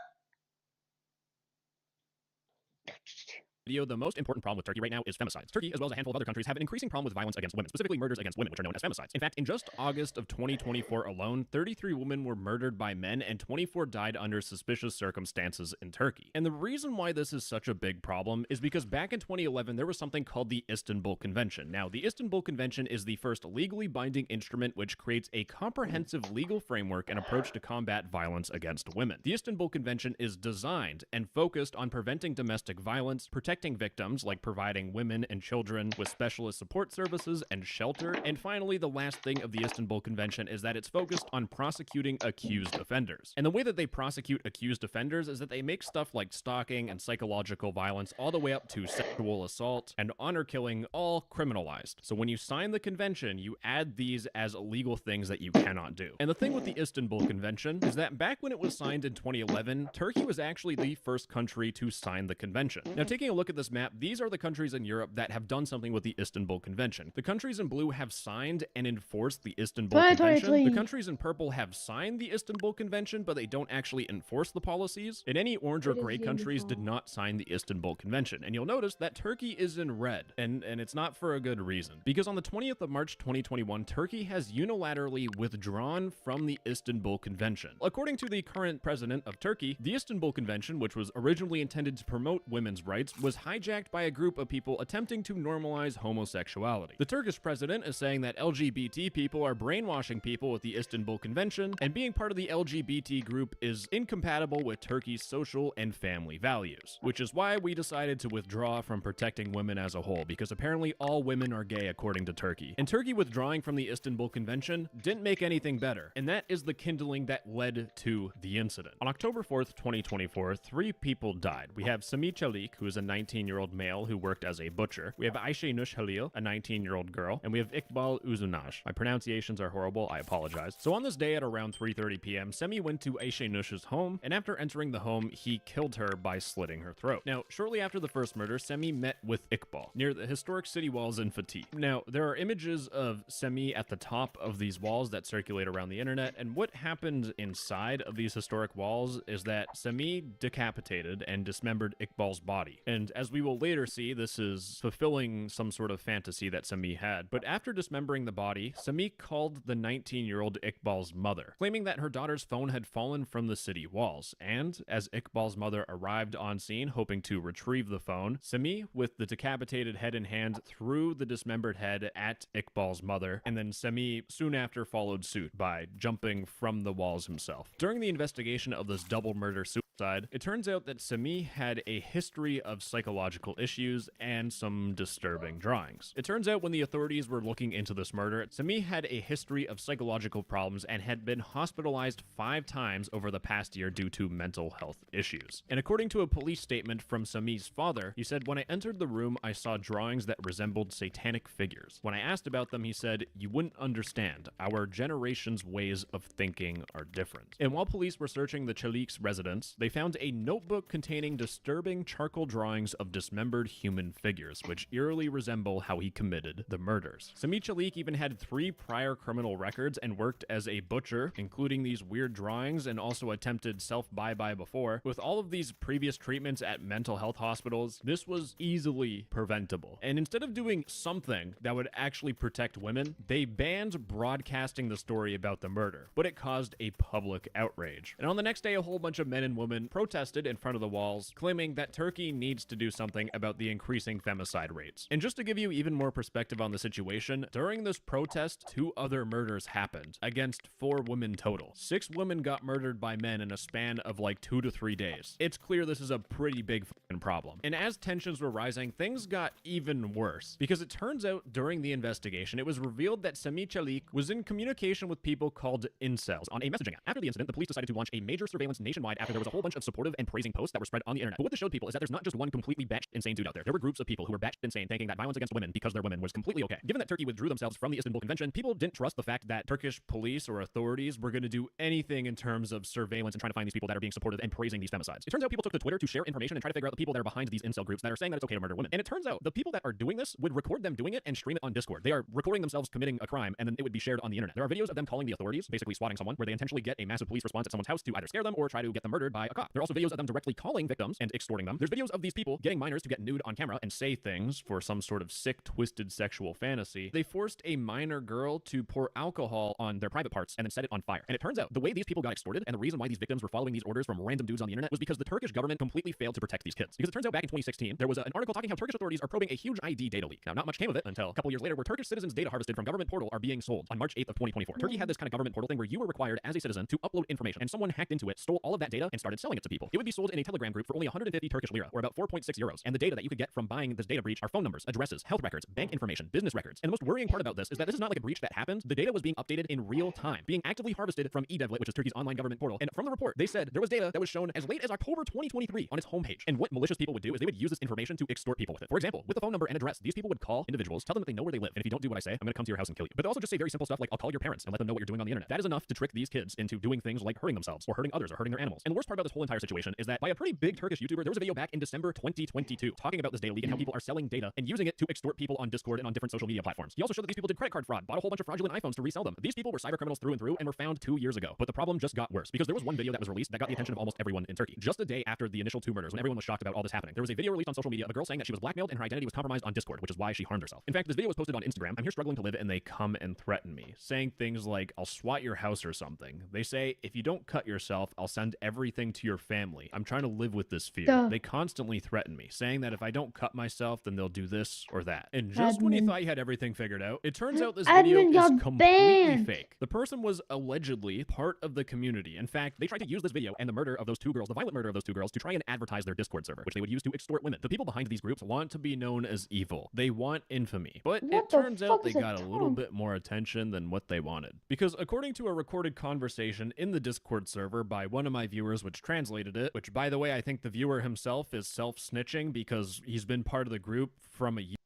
Speaker 3: video, the most important problem with Turkey right now is femicides. Turkey, as well as a handful of other countries, have an increasing problem with violence against women, specifically murders against women, which are known as femicides. In fact, in just August of 2024 alone, 33 women were murdered by men and 24 died under suspicious circumstances in Turkey. And the reason why this is such a big problem is because back in 2011, there was something called the Istanbul Convention. Now, the Istanbul Convention is the first legally binding instrument which creates a comprehensive legal framework and approach to combat violence against women. The Istanbul Convention is designed and focused on preventing domestic violence, protecting victims, like providing women and children with specialist support services and shelter. And finally, the last thing of the Istanbul Convention is that it's focused on prosecuting accused offenders. And the way that they prosecute accused offenders is that they make stuff like stalking and psychological violence all the way up to sexual assault and honor killing all criminalized. So when you sign the convention, you add these as illegal things that you cannot do. And the thing with the Istanbul Convention is that back when it was signed in 2011, Turkey was actually the first country to sign the convention. Now, taking a look at this map, these are the countries in Europe that have done something with the Istanbul Convention. The countries in blue have signed and enforced the Istanbul Convention. The countries in purple have signed the Istanbul Convention, but they don't actually enforce the policies. And any orange or gray countries did not sign the Istanbul Convention. And you'll notice that Turkey is in red, and it's not for a good reason. Because on the 20th of March 2021, Turkey has unilaterally withdrawn from the Istanbul Convention. According to the current president of Turkey, the Istanbul Convention, which was originally intended to promote women's rights, was hijacked by a group of people attempting to normalize homosexuality. The Turkish president is saying that LGBT people are brainwashing people with the Istanbul Convention, and being part of the LGBT group is incompatible with Turkey's social and family values, which is why we decided to withdraw from protecting women as a whole, because apparently all women are gay according to Turkey. And Turkey withdrawing from the Istanbul Convention didn't make anything better, and that is the kindling that led to the incident. On October 4th, 2024, 3 people died. We have Sami Çelik, who is a 19-year-old male who worked as a butcher. We have Ayşe Nush Halil, a 19-year-old girl, and we have Iqbal Uzunaj. My pronunciations are horrible, I apologize. So on this day at around 3:30 p.m., Semi went to Ayşe Nush's home, and after entering the home, he killed her by slitting her throat. Now, shortly after the first murder, Semi met with Iqbal near the historic city walls in Fatih. Now, there are images of Semi at the top of these walls that circulate around the internet, and what happened inside of these historic walls is that Semi decapitated and dismembered Iqbal's body. And as we will later see, this is fulfilling some sort of fantasy that Semi had. But after dismembering the body, Semi called the 19-year-old Iqbal's mother, claiming that her daughter's phone had fallen from the city walls. And as Iqbal's mother arrived on scene, hoping to retrieve the phone, Semi, with the decapitated head in hand, threw the dismembered head at Iqbal's mother, and then Semi soon after followed suit by jumping from the walls himself. During the investigation of this double murder suicide, it turns out that Semi had a history of psychological issues and some disturbing drawings. It turns out when the authorities were looking into this murder, Semi had a history of psychological problems and had been hospitalized 5 times over the past year due to mental health issues. And according to a police statement from Semi's father, he said, "When I entered the room, I saw drawings that resembled satanic figures. When I asked about them, he said, 'You wouldn't understand. Our generation's ways of thinking are different.'" And while police were searching the Çelik's residence, they found a notebook containing disturbing charcoal drawings of dismembered human figures, which eerily resemble how he committed the murders. Sami Çelik even had 3 prior criminal records and worked as a butcher, including these weird drawings, and also attempted self-bye-bye before. With all of these previous treatments at mental health hospitals, this was easily preventable. And instead of doing something that would actually protect women, they banned broadcasting the story about the murder, but it caused a public outrage. And on the next day, a whole bunch of men and women protested in front of the walls, claiming that Turkey needs to do something about the increasing femicide rates. And just to give you even more perspective on the situation, during this protest, 2 other murders happened against 4 women total. 6 women got murdered by men in a span of like 2 to 3 days. It's clear this is a pretty big fucking problem. And as tensions were rising, things got even worse, because it turns out during the investigation, it was revealed that Sami Çelik was in communication with people called incels on a messaging app. After the incident, the police decided to launch a major surveillance nationwide after there was a whole bunch of supportive and praising posts that were spread on the internet. But what this showed people is that there's not just one completely batshit insane dude out there. There were groups of people who were batshit insane thinking that violence against women because they're women was completely okay. Given that Turkey withdrew themselves from the Istanbul Convention, people didn't trust the fact that Turkish police or authorities were going to do anything in terms of surveillance and trying to find these people that are being supportive and praising these femicides. It turns out people took to Twitter to share information and try to figure out the people that are behind these incel groups that are saying that it's okay to murder women. And it turns out the people that are doing this would record them doing it and stream it on Discord. They are recording themselves committing a crime, and then it would be shared on the internet. There are videos of them calling the authorities, basically swatting someone, where they intentionally get a massive police response at someone's house to either scare them or try to get them murdered by a cop. There are also videos of them directly calling victims and extorting them. There's videos of these people getting minors to get nude on camera and say things for some sort of sick, twisted sexual fantasy. They forced a minor girl to pour alcohol on their private parts and then set it on fire. And it turns out the way these people got extorted and the reason why these victims were following these orders from random dudes on the internet was because the Turkish government completely failed to protect these kids. Because it turns out back in 2016, there was an article talking how Turkish authorities are probing a huge ID data leak. Now, not much came of it until a couple years later, where Turkish citizens' data harvested from government portal are being sold on March 8th of 2024. Turkey had this kind of government portal thing where you were required as a citizen to upload information, and someone hacked into it, stole all of that data, and started selling it to people. It would be sold in a Telegram group for only 150 Turkish lira, or about 4.6 euros. And the data that you could get from buying this data breach are phone numbers, addresses, health records, bank information, business records. And the most worrying part about this is that this is not like a breach that happened. The data was being updated in real time, being actively harvested from eDevlet, which is Turkey's online government portal. And from the report, they said there was data that was shown as late as October 2023 on its homepage. And what malicious people would do is they would use this information to extort people with it. For example, with the phone number and address, these people would call individuals, tell them that they know where they live, and if you don't do what I say, I'm going to come to your house and kill you. But they also just say very simple stuff like, I'll call your parents and let them know what you're doing on the internet. That is enough to trick these kids into doing things like hurting themselves or hurting others or hurting their animals. And the worst part about this whole entire situation is that by a pretty big Turkish YouTuber, there was a video back in December 2022 talking about this data leak and how people are selling data and using it to extort people on Discord and on different social media platforms. He also showed that these people did credit card fraud, bought a whole bunch of fraudulent iPhones to resell them. These people were cyber criminals through and through and were found 2 years ago. But the problem just got worse because there was one video that was released that got the attention of almost everyone in Turkey. Just a day after the initial 2 murders, when everyone was shocked about all this happening, there was a video released on social media of a girl saying that she was blackmailed and her identity was compromised on Discord, which is why she harmed herself. In fact, this video was posted on Instagram. I'm here struggling to live, and they come and threaten me, saying things like, I'll SWAT your house or something. They say, if you don't cut yourself, I'll send everything to your family. I'm trying to live with this fear.
Speaker 1: Duh.
Speaker 3: They constantly threaten me, saying that if I don't cut myself, then they'll do this or that. And just when you thought you had everything figured out, it turns out this video
Speaker 1: Admin
Speaker 3: is
Speaker 1: got
Speaker 3: completely
Speaker 1: banned.
Speaker 3: fake. The person was allegedly part of the community. In fact, they tried to use this video and the murder of those 2 girls, the violent murder of those 2 girls, to try and advertise their Discord server, which they would use to extort women. The people behind these groups want to be known as evil. They want infamy. But
Speaker 1: What
Speaker 3: it
Speaker 1: the
Speaker 3: turns out
Speaker 1: fuck
Speaker 3: they
Speaker 1: is a
Speaker 3: got a little
Speaker 1: tongue?
Speaker 3: bit more attention than what they wanted. Because according to a recorded conversation in the Discord server by one of my viewers, which translated it, which by the way, I think the viewer himself is self-snitching because he's been part of the group from a year.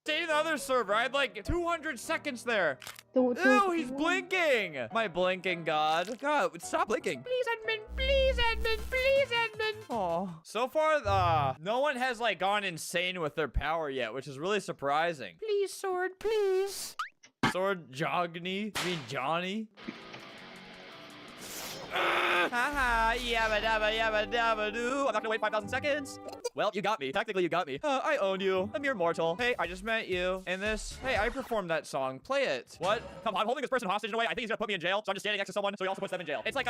Speaker 6: Stay in the other server. I had like 200 seconds there. Ew, he's blinking. My blinking god. God, stop blinking. Please, admin. Please, admin. Please, admin. Oh. So far, no one has like gone insane with their power yet, which is really surprising. Please, sword. Please. Sword Jogny. I mean Johnny. Haha, yabba dabba yabba dabba doo. I'm not gonna wait 5,000 seconds. Well, you got me. Technically, you got me. I own you. A mere mortal. Hey, I just met you. In this, hey, I performed that song. Play it. What? Come on, I'm holding this person hostage in a way. I think he's gonna put me in jail, so I'm just standing next to someone, so he also puts them in jail. It's like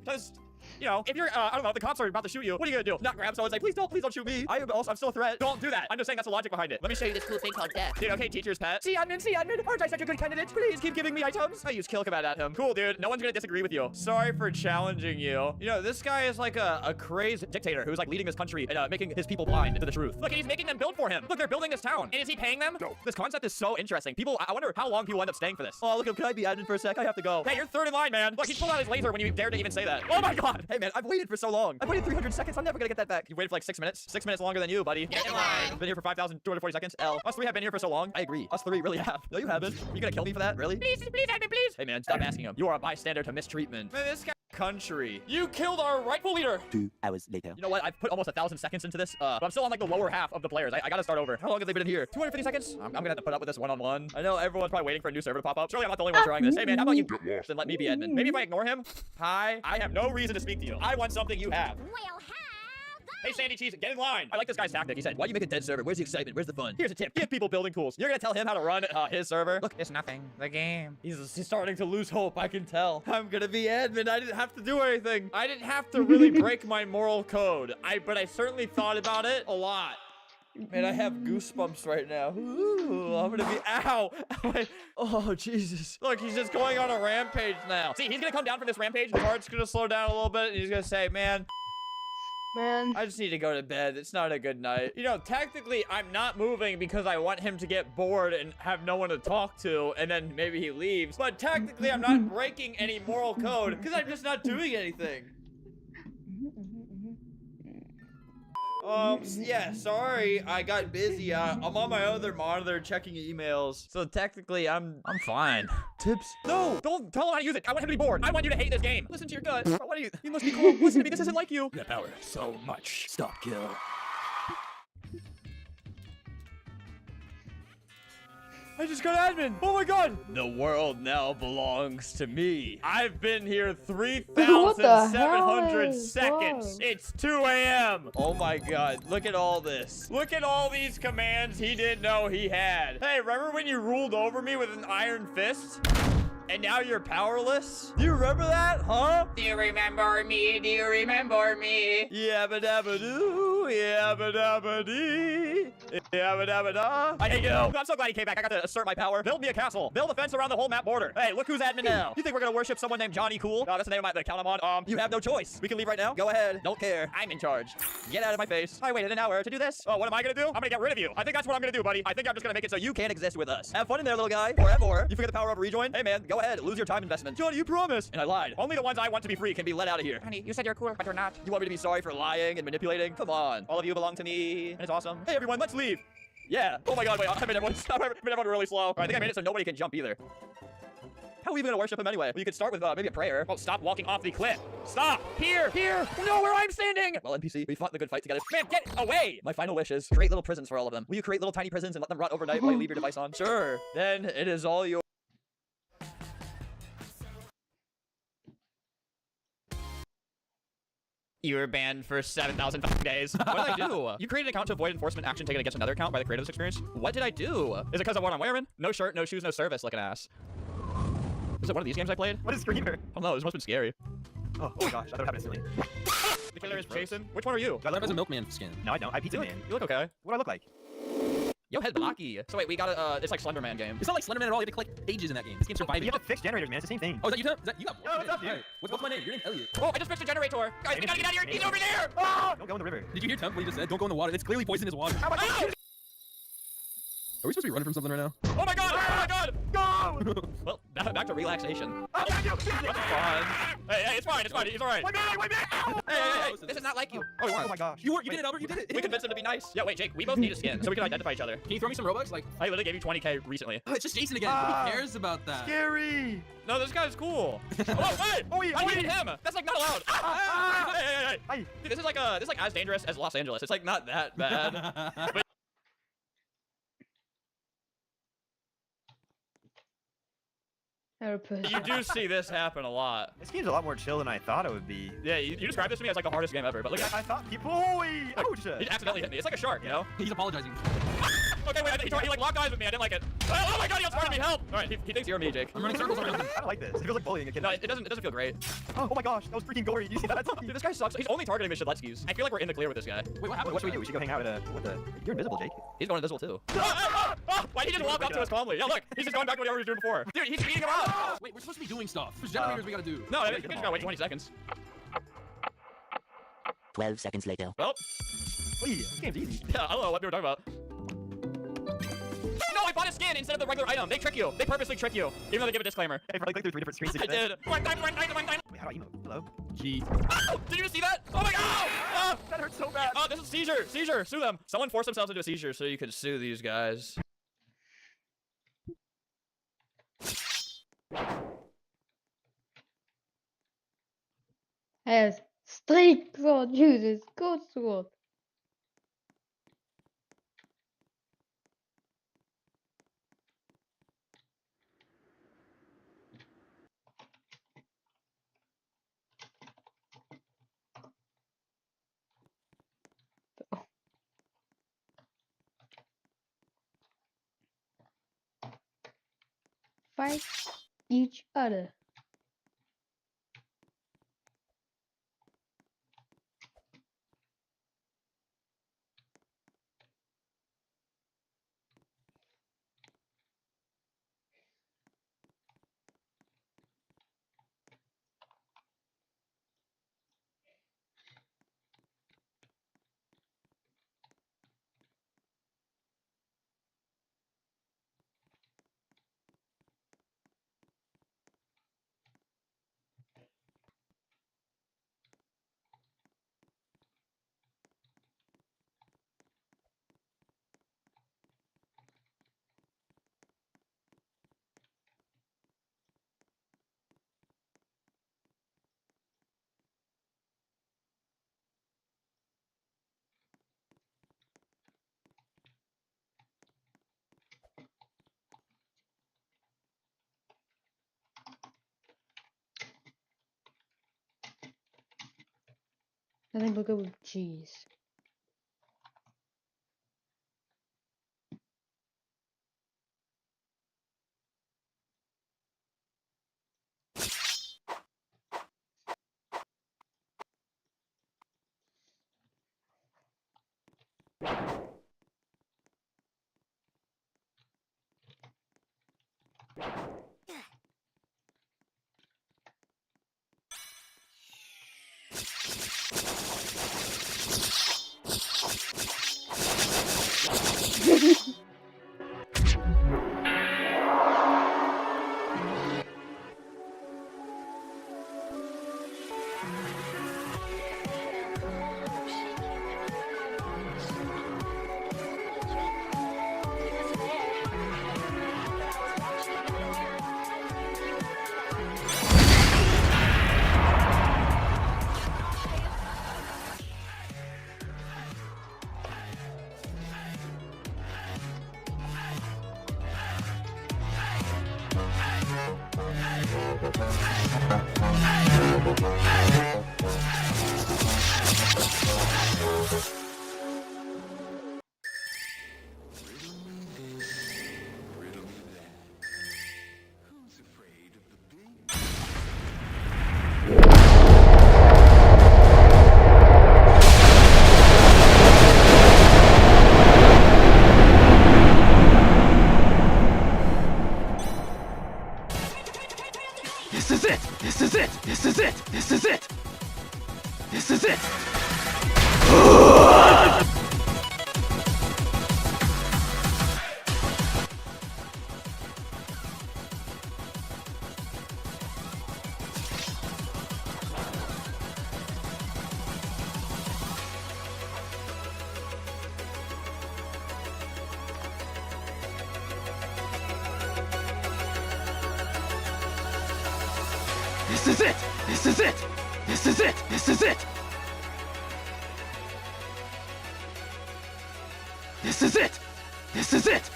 Speaker 6: just, you know, if you're, I don't know, if the cops are about to shoot you, what are you gonna do? Not grab someone and say, please don't shoot me. I'm still a threat. Don't do that. I'm just saying that's the logic behind it. Let me show you this cool thing called death. Dude, okay, teacher's pet. See, admin, aren't I such a good candidate? Please keep giving me items. I use kill combat at him. Cool, dude. No one's gonna disagree with you. Sorry for challenging you. You know, this guy is like a crazed dictator who's like leading this country and making his people blind to the truth. Look, and he's making them build for him. Look, they're building this town. And is he paying them? No. This concept is so interesting. People, I wonder how long people end up staying for this. Oh, look, can I be admin for a sec? I have to go. Hey, you're 3rd in line, man. Look, he's pulling out his laser when you dare to even say that. Oh my god. Hey, man, I've waited for so long. I've waited 300 seconds. I'm never gonna get that back. You waited for like 6 minutes. 6 minutes longer than you, buddy. Get in line. Been here for 5,240 seconds. L. Us 3 have been here for so long. I agree. Us 3 really have. No, you haven't. You gonna kill me for that? Really? Please, admin, please. Hey, man, stop asking him. You are a bystander to mistreatment. Man, this guy. Country. You killed our rightful leader. 2 hours later. You know what? I've put almost 1,000 seconds into this, but I'm still on like the lower half of the players. I gotta start over. How long have they been in here? 250 seconds? I'm gonna have to put up with this one-on-one. I know everyone's probably waiting for a new server to pop up. Surely I'm not the only one trying this. Hey man, how about you then let me be admin? Maybe if I ignore him. Hi. I have no reason to speak to you. I want something you have. Hey, Sandy Cheese, get in line. I like this guy's tactic. He said, why do you make a dead server? Where's the excitement? Where's the fun? Here's a tip. Give people building tools. You're gonna tell him how to run his server. Look, it's nothing. The game. He's starting to lose hope. I can tell. I'm gonna be admin. I didn't have to do anything. I didn't have to really break my moral code. But I certainly thought about it a lot. Man, I have goosebumps right now. Ooh, I'm gonna be, ow. Oh, Jesus. Look, he's just going on a rampage now. See, he's gonna come down from this rampage. His heart's gonna slow down a little bit. And he's gonna say, man, I just need to go to bed. It's not a good night. You know, technically, I'm not moving because I want him to get bored and have no one to talk to, and then maybe he leaves. But technically, I'm not breaking any moral code because I'm just not doing anything. Yeah, sorry, I got busy. I'm on my other monitor checking emails. So technically, I'm fine. Tips? No, don't tell him how to use it. I want him to be bored. I want you to hate this game. Listen to your gut. What are you? You must be cool. Listen to me. This isn't like you. You have power so much. Stop, kill. I just got admin. Oh my god. The world now belongs to me. I've been here 3,700 seconds. It's 2 a.m. Oh my god. Look at all this. Look at all these commands he didn't know he had. Hey, remember when you ruled over me with an iron fist? And now you're powerless? Do you remember that, huh? Do you remember me? Do you remember me? Yabba dabba doo, yabba dabba dee, yabba dabba da. I hate you. I'm so glad he came back. I got to assert my power. Build me a castle. Build a fence around the whole map border. Hey, look who's admin now. You think we're gonna worship someone named Johnny Cool? No, that's the name of the account I'm on. You have no choice. We can leave right now. Go ahead. Don't care. I'm in charge. Get out of my face. I waited an hour to do this. Oh, what am I gonna do? I'm gonna get rid of you. I think that's what I'm gonna do, buddy. I think I'm just gonna make it so you can't exist with us. Have fun in there, little guy. Forever. You forget the power of rejoin? Hey, man, go ahead. Lose your time investment. Johnny, you promised. And I lied. Only the ones I want to be free can be let out of here. Honey, you said you're cool, but you're not. You want me to be sorry for lying and manipulating? Come on. All of you belong to me, and it's awesome. Hey, everyone, let's leave. Yeah. Oh my god, wait. I made everyone really slow. All right, I think I made it so nobody can jump either. How are we even gonna worship him anyway? Well, you could start with maybe a prayer. Oh, stop walking off the cliff. Stop. Here. No, where I'm standing. Well, NPC, we fought the good fight together. Man, get away. My final wish is create little prisons for all of them. Will you create little tiny prisons and let them rot overnight while you leave your device on? Sure. Then it is all yours. You were banned for 7,000 days. What did I do? You created an account to avoid enforcement action taken against another account by the creator of this experience. What did I do? Is it because of what I'm wearing? No shirt, no shoes, no service, looking ass. Is it one of these games I played? What is Screamer? Oh no, this must have been scary. Oh my gosh, I thought it happened instantly. The killer is Jason. Which one are you?
Speaker 3: I look as a milkman skin.
Speaker 6: No, I don't. I pizza man. You look okay. What do I look like? Yo, head blocky. So wait, we got a, it's like Slenderman game.
Speaker 3: It's not like Slenderman at all. You have to collect pages in that game. This game's surviving.
Speaker 22: You have to fix generators, man. It's the same thing.
Speaker 3: Oh, is that you, Tim? You got
Speaker 22: Yo, what's up, dude?
Speaker 3: Right. What's my name? Your name's Elliot.
Speaker 6: Oh, I just fixed a generator. Guys, we gotta get out of here. He's over there.
Speaker 22: Oh! Don't go in the river.
Speaker 3: Did you hear Tim? What he just said? Don't go in the water. It's clearly poisonous water.
Speaker 22: How about you?
Speaker 3: Are we supposed to be running from something right now?
Speaker 6: Oh my god! Oh my god!
Speaker 22: Go!
Speaker 6: Well, back to relaxation.
Speaker 22: Oh, thank you.
Speaker 6: That's fun. Hey, it's fine. It's fine. He's all right.
Speaker 22: Wait,
Speaker 6: Hey, this is not like you.
Speaker 22: Oh my gosh.
Speaker 3: You did it, Albert. You did it.
Speaker 6: We convinced him to be nice. Yeah, wait, Jake. We both need a skin, so we can identify each other.
Speaker 3: Can you throw me some Robux? Like,
Speaker 6: I literally gave you 20k recently.
Speaker 3: oh, it's just Jason again. Who cares about that?
Speaker 22: Scary.
Speaker 6: No, this guy's cool. Oh, wait! I needed him. That's like not allowed. Hey. Dude, this is like as dangerous as Los Angeles. It's like not that bad. But you do see this happen a lot.
Speaker 22: This game's a lot more chill than I thought it would be.
Speaker 6: Yeah, you described this to me as like the hardest game ever, but look,
Speaker 22: I thought people. Ouch!
Speaker 6: He accidentally hit me. It's like a shark, you know?
Speaker 3: He's apologizing.
Speaker 6: Okay, wait, he like locked eyes with me. I didn't like it. Oh my god, he outsmarted me. Help! All right, he thinks you're me, Jake.
Speaker 3: I'm running circles around him.
Speaker 22: I don't like this. It feels like bullying a kid.
Speaker 6: No, it doesn't feel great.
Speaker 22: Oh my gosh, that was freaking gory. You see that?
Speaker 6: Dude, this guy sucks. He's only targeting the Shedletskis. I feel like we're in the clear with this guy.
Speaker 3: Wait, what happened?
Speaker 22: What should we do? We should go hang out at what the? You're invisible, Jake.
Speaker 6: He's going invisible too. Why did he just walk up to us calmly? Yeah, look, he's just going back to what he was doing before. Dude, he's beating him up.
Speaker 3: Wait, we're supposed to be doing stuff. There's generators we gotta do.
Speaker 6: No, we just gotta wait 20 seconds.
Speaker 8: 12 seconds later.
Speaker 6: Well.
Speaker 22: This game's easy.
Speaker 6: Yeah, I don't know what we were talking about. No, I bought a skin instead of the regular item. They trick you. They purposely trick you, even though they give a disclaimer.
Speaker 22: I probably clicked through 3 different screens to
Speaker 6: I
Speaker 22: get this.
Speaker 6: did. One time.
Speaker 22: Wait, how do I emote? Hello?
Speaker 3: G.
Speaker 6: Oh, did you just see that? Oh my god!
Speaker 22: That hurts so bad.
Speaker 6: Oh, this is seizure. Seizure. Sue them. Someone forced themselves into a seizure so you could sue these guys.
Speaker 1: Has straight sword uses good sword. Fight each other. I think we'll go with cheese.
Speaker 8: This is it! This is it! This is it! This is it! This is it! This is it! This is it! This is it! This is it! This is it! This is it!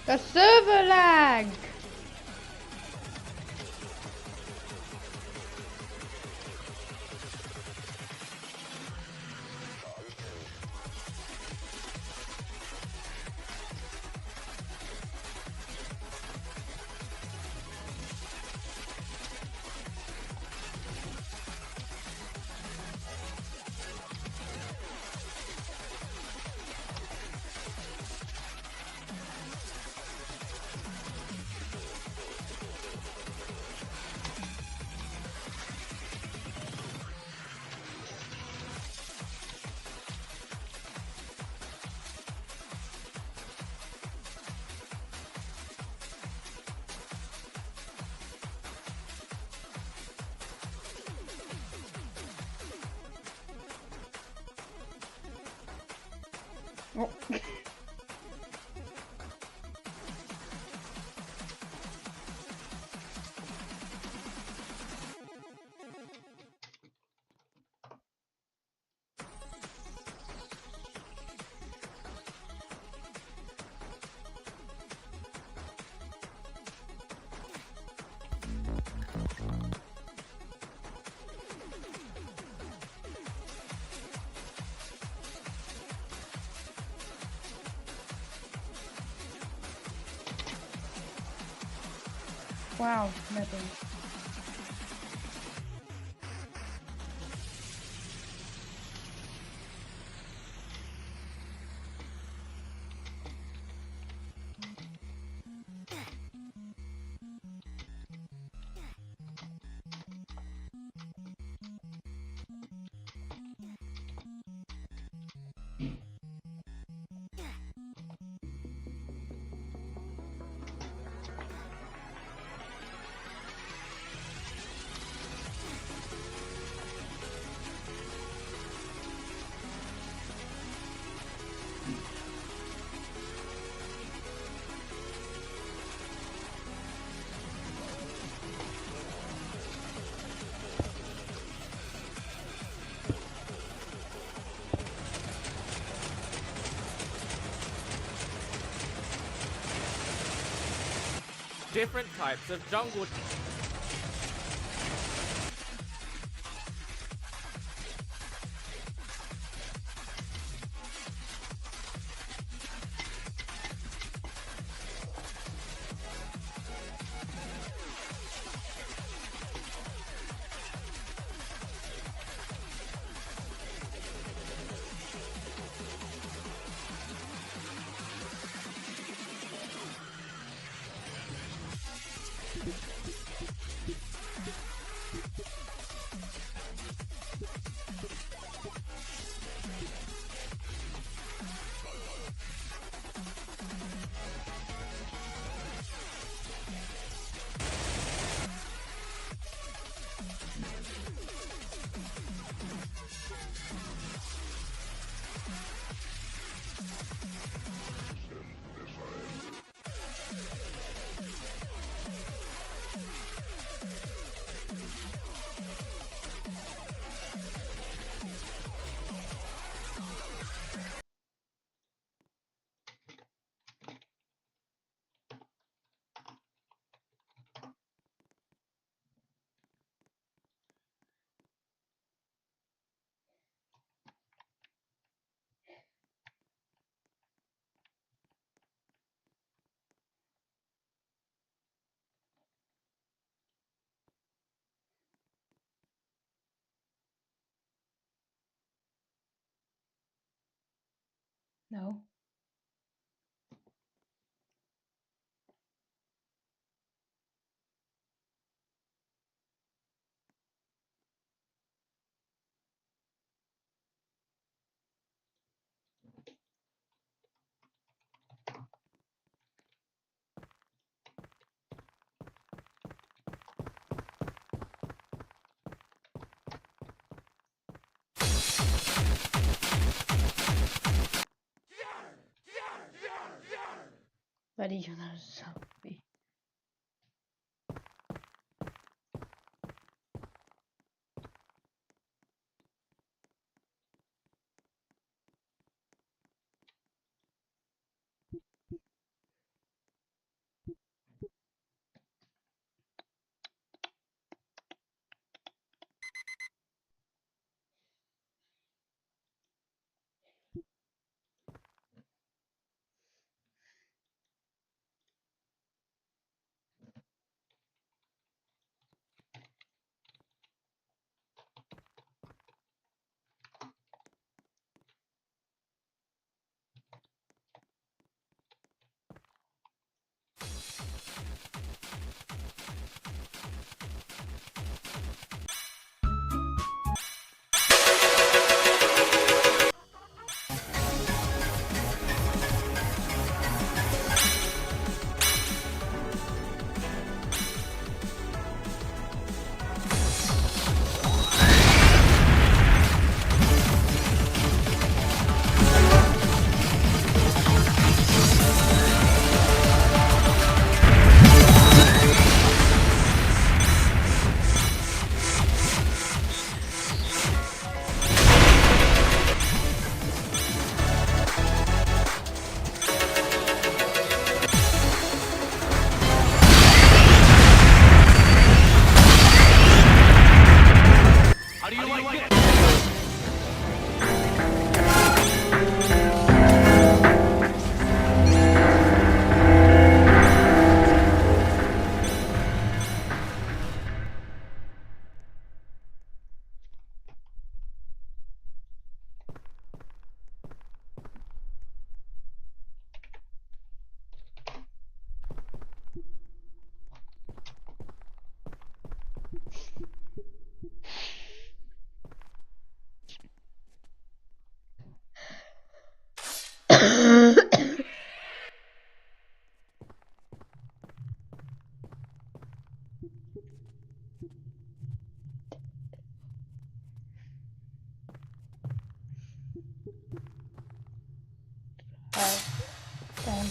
Speaker 1: The server lag! Oh. Wow, nothing.
Speaker 7: Different types of jungle. No. Varillo non lo so.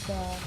Speaker 1: Oh.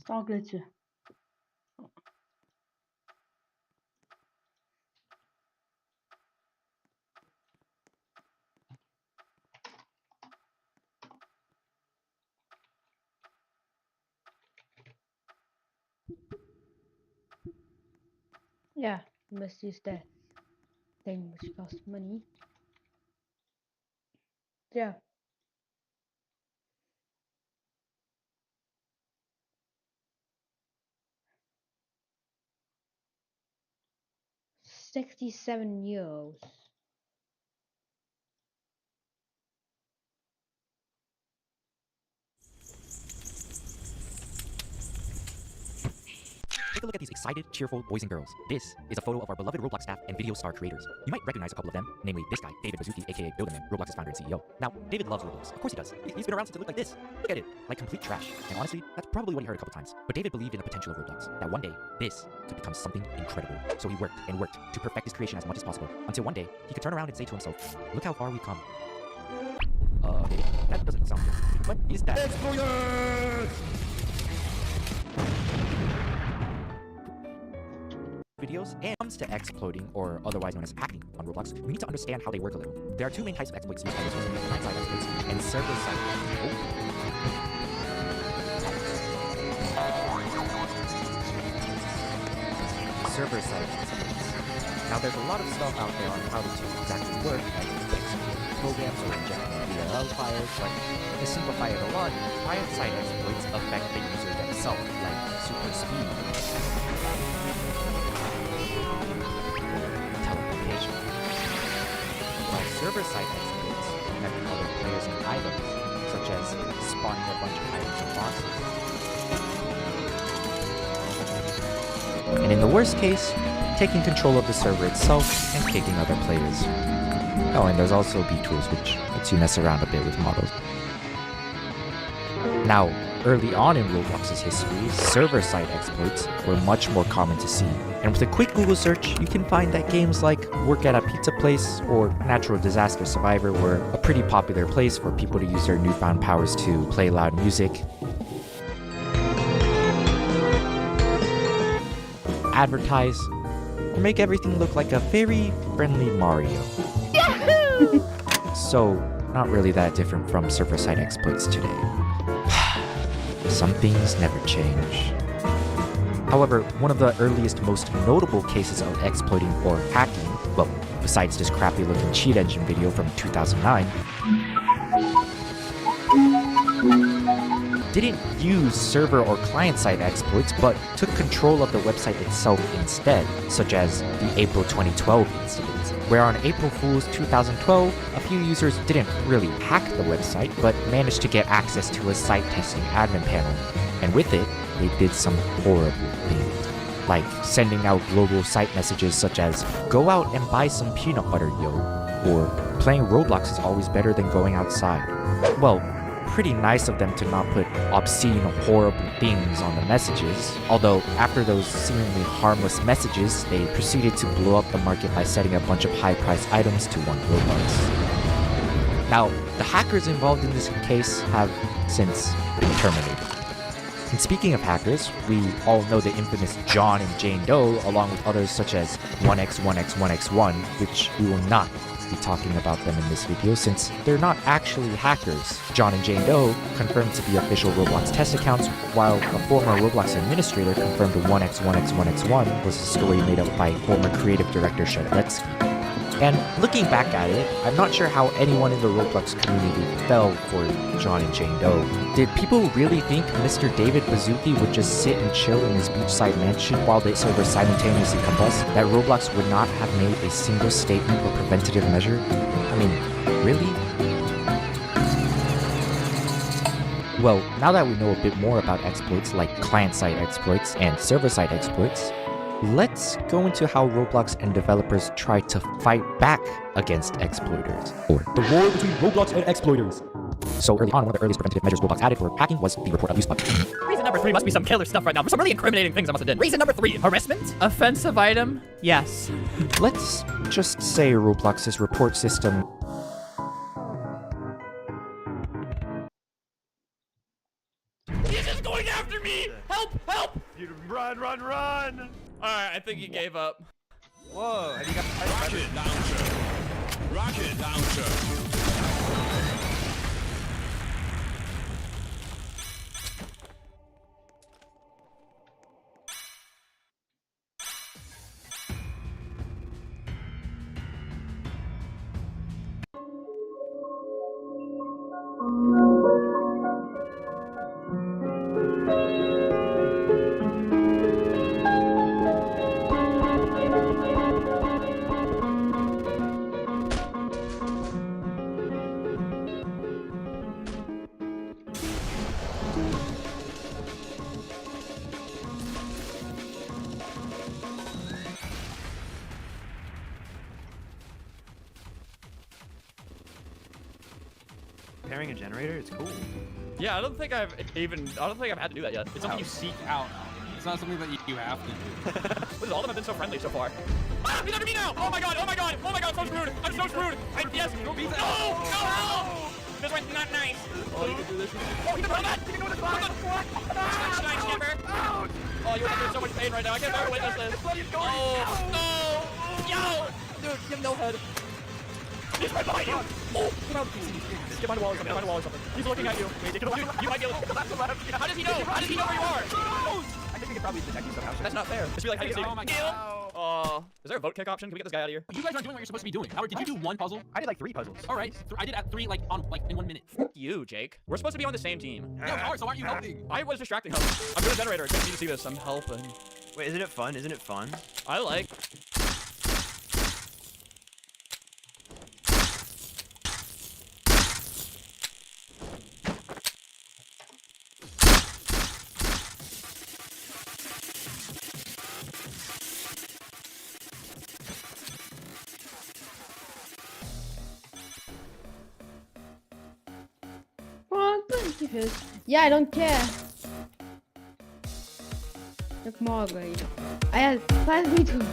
Speaker 1: Star glitchen. Yeah, you must use that thing which costs money. Yeah. €67.
Speaker 17: Take a look at these excited, cheerful boys and girls. This is a photo of our beloved Roblox staff and video star creators. You might recognize a couple of them, namely this guy, David Baszucki, aka Builderman, Roblox's founder and CEO. Now, David loves Roblox. Of course he does. He's been around since it looked like this. Look at it. Like complete trash. And honestly, that's probably what he heard a couple times. But David believed in the potential of Roblox, that one day, this could become something incredible. So he worked and worked to perfect his creation as much as possible, until one day, he could turn around and say to himself, look how far we've come. David, that doesn't sound good. What is that? Videos, and when it comes to exploiting, or otherwise known as hacking, on Roblox, we need to understand how they work a little. There are two main types of exploits used by those using client-side exploits and server-side. Server-side exploits. Now, there's a lot of stuff out there on how these exactly work, like execute programs or injecting DLL files, but to simplify it a lot, client-side exploits affect the user themselves, like super speed. While server-side exploits affect other players and items, such as spawning a bunch of items or bosses. And in the worst case, taking control of the server itself and kicking other players. Oh, and there's also B-Tools, which lets you mess around a bit with models. Now, early on in Roblox's history, server-side exploits were much more common to see. And with a quick Google search, you can find that games like Work at a Pizza Place or Natural Disaster Survivor were a pretty popular place for people to use their newfound powers to play loud music, advertise,
Speaker 5: or make everything look like a very friendly Mario. So, not really that different from server-side exploits today. Some things never change. However, one of the earliest, most notable cases of exploiting or hacking, well, besides this crappy-looking cheat engine video from 2009, didn't use server or client-side exploits, but took control of the website itself instead, such as the April 2012 incident, where on April Fool's 2012, a few users didn't really hack the website, but managed to get access to a site testing admin panel, and with it, they did some horrible things, like sending out global site messages such as, "Go out and buy some peanut butter, yo," or "Playing Roblox is always better than going outside." Well, pretty nice of them to not put obscene, horrible things on the messages, although after those seemingly harmless messages, they proceeded to blow up the market by setting a bunch of high-priced items to 1 Robux. Now, the hackers involved in this case have since been terminated. And speaking of hackers, we all know the infamous John and Jane Doe, along with others such as 1x1x1x1, which we will not be talking about them in this video since they're not actually hackers. John and Jane Doe confirmed to be official Roblox test accounts, while a former Roblox administrator confirmed 1x1x1x1 was a story made up by former creative director Shedletsky. And looking back at it, I'm not sure how anyone in the Roblox community fell for John and Jane Doe. Did people really think Mr. David Baszucki would just sit and chill in his beachside mansion while the server simultaneously combusts? That Roblox would not have made a single statement or preventative measure? I mean, really? Well, now that we know a bit more about exploits like client-side exploits and server-side exploits, let's go into how Roblox and developers try to fight back against exploiters, or the war between Roblox and exploiters. So early on, one of the earliest preventative measures Roblox added for hacking was the report of use button.
Speaker 3: Reason number 3 must be some killer stuff right now for some really incriminating things I must have done. Reason number 3, harassment? Offensive item? Yes.
Speaker 5: Let's just say Roblox's report system
Speaker 6: He's just going after me! Help! Help!
Speaker 24: Run, run, run!
Speaker 6: Alright, I think he gave up.
Speaker 24: Whoa, have you got rocket launcher? Rocket launcher.
Speaker 9: Repairing a generator, it's cool.
Speaker 6: Yeah, I don't think I've had to do that yet.
Speaker 9: It's something you seek out. It's not something that you have to do.
Speaker 6: What is all of them have been so friendly so far? Ah, he's under me now! Oh my god, oh my god, oh my god, I'm so screwed! I'm so screwed! Yes! No, help! This one's not nice! Oh, you can do this. Oh, he can run that! He can do this! Oh, you're in so much pain right now. I can't bear to witness this. Oh, no! Yo! Dude, you have no head. He's right behind you! Oh, get out! Get behind the wall or something, behind the wall or something. He's looking at you. Dude, you might be able to... How does he know? How does he know where you are?
Speaker 9: I think we could probably detect you somehow.
Speaker 6: That's not fair. Just be like, how do you see?
Speaker 9: Oh my god.
Speaker 6: Is there a vote kick option? Can we get this guy out of here?
Speaker 9: You guys aren't doing what you're supposed to be doing. Howard, did you do one puzzle? I did like 3 puzzles. All right, I did 3 like in 1 minute.
Speaker 6: Fuck you, Jake. We're supposed to be on the same team.
Speaker 9: No, Howard, so aren't you helping?
Speaker 6: I was distracting him. I'm doing a generator. I can't need to see this. I'm helping.
Speaker 9: Wait, isn't it fun? Isn't it fun?
Speaker 6: I like.
Speaker 1: Yeah, I don't care. Look more great. I had planned me to.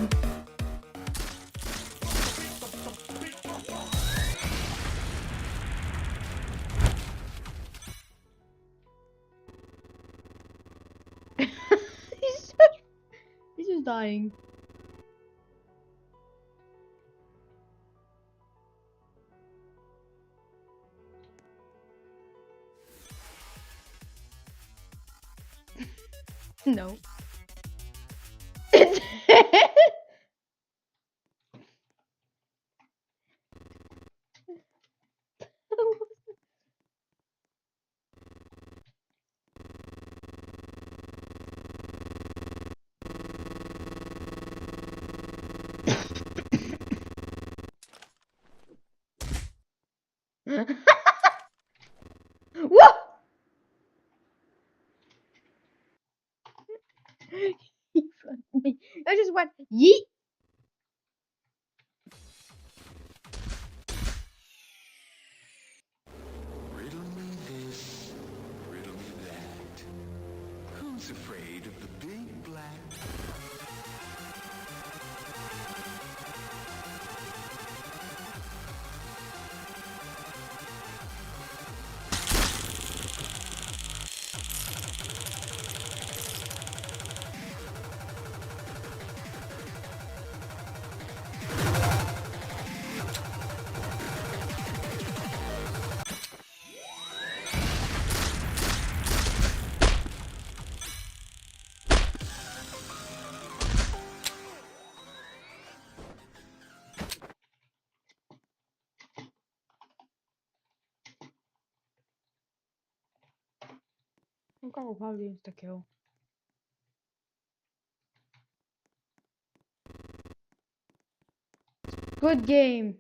Speaker 1: He's just dying. No. What? I just went yeet.
Speaker 24: Riddle me this, riddle me that. Who's afraid of the big black?
Speaker 1: I think I'll probably insta kill. Good game.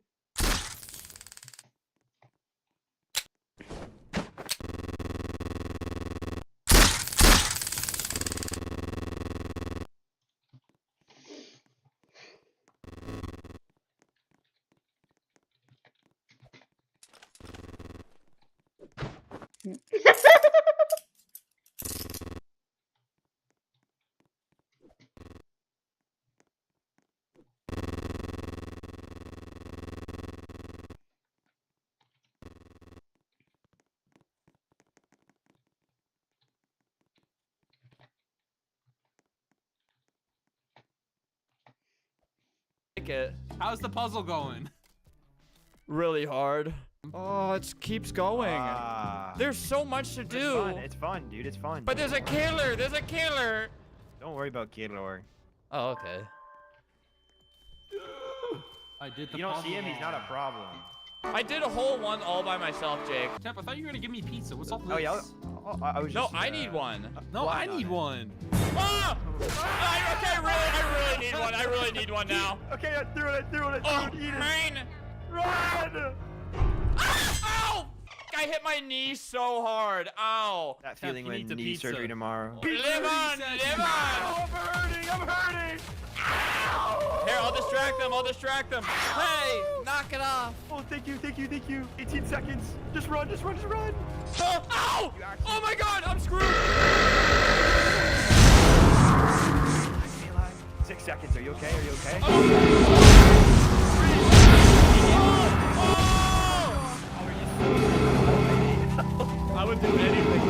Speaker 6: It.
Speaker 9: How's the puzzle going?
Speaker 6: Really hard. Oh, it keeps going. There's so much to do.
Speaker 10: It's fun, dude. It's fun.
Speaker 6: But there's a killer. There's a killer.
Speaker 10: Don't worry about killer.
Speaker 6: Oh, okay.
Speaker 9: I did the
Speaker 10: You don't
Speaker 9: puzzle.
Speaker 10: see him, he's not a problem.
Speaker 6: I did a whole one all by myself, Jake.
Speaker 9: Temp, I thought you were gonna give me pizza. What's up with
Speaker 10: Oh,
Speaker 9: this?
Speaker 10: yeah. I was
Speaker 6: No,
Speaker 10: just,
Speaker 6: I need one.
Speaker 9: No, I need one.
Speaker 6: Ah! Okay, I really need one. I really need one now.
Speaker 10: Okay, I threw it.
Speaker 6: Oh,
Speaker 10: Eat it.
Speaker 6: mine.
Speaker 10: Run!
Speaker 6: Ow! I hit my knee so hard. Ow.
Speaker 10: That feeling
Speaker 9: you
Speaker 10: when
Speaker 9: need the
Speaker 10: knee
Speaker 9: pizza.
Speaker 10: surgery tomorrow.
Speaker 6: Live on, live on.
Speaker 10: Oh, I'm hurting. Ow!
Speaker 6: Here, I'll distract them. Hey, knock it off.
Speaker 10: Oh, thank you. 18 seconds. Just run.
Speaker 6: Ow! Oh my god, I'm screwed.
Speaker 10: 6 seconds. Are you okay?
Speaker 6: I would do anything.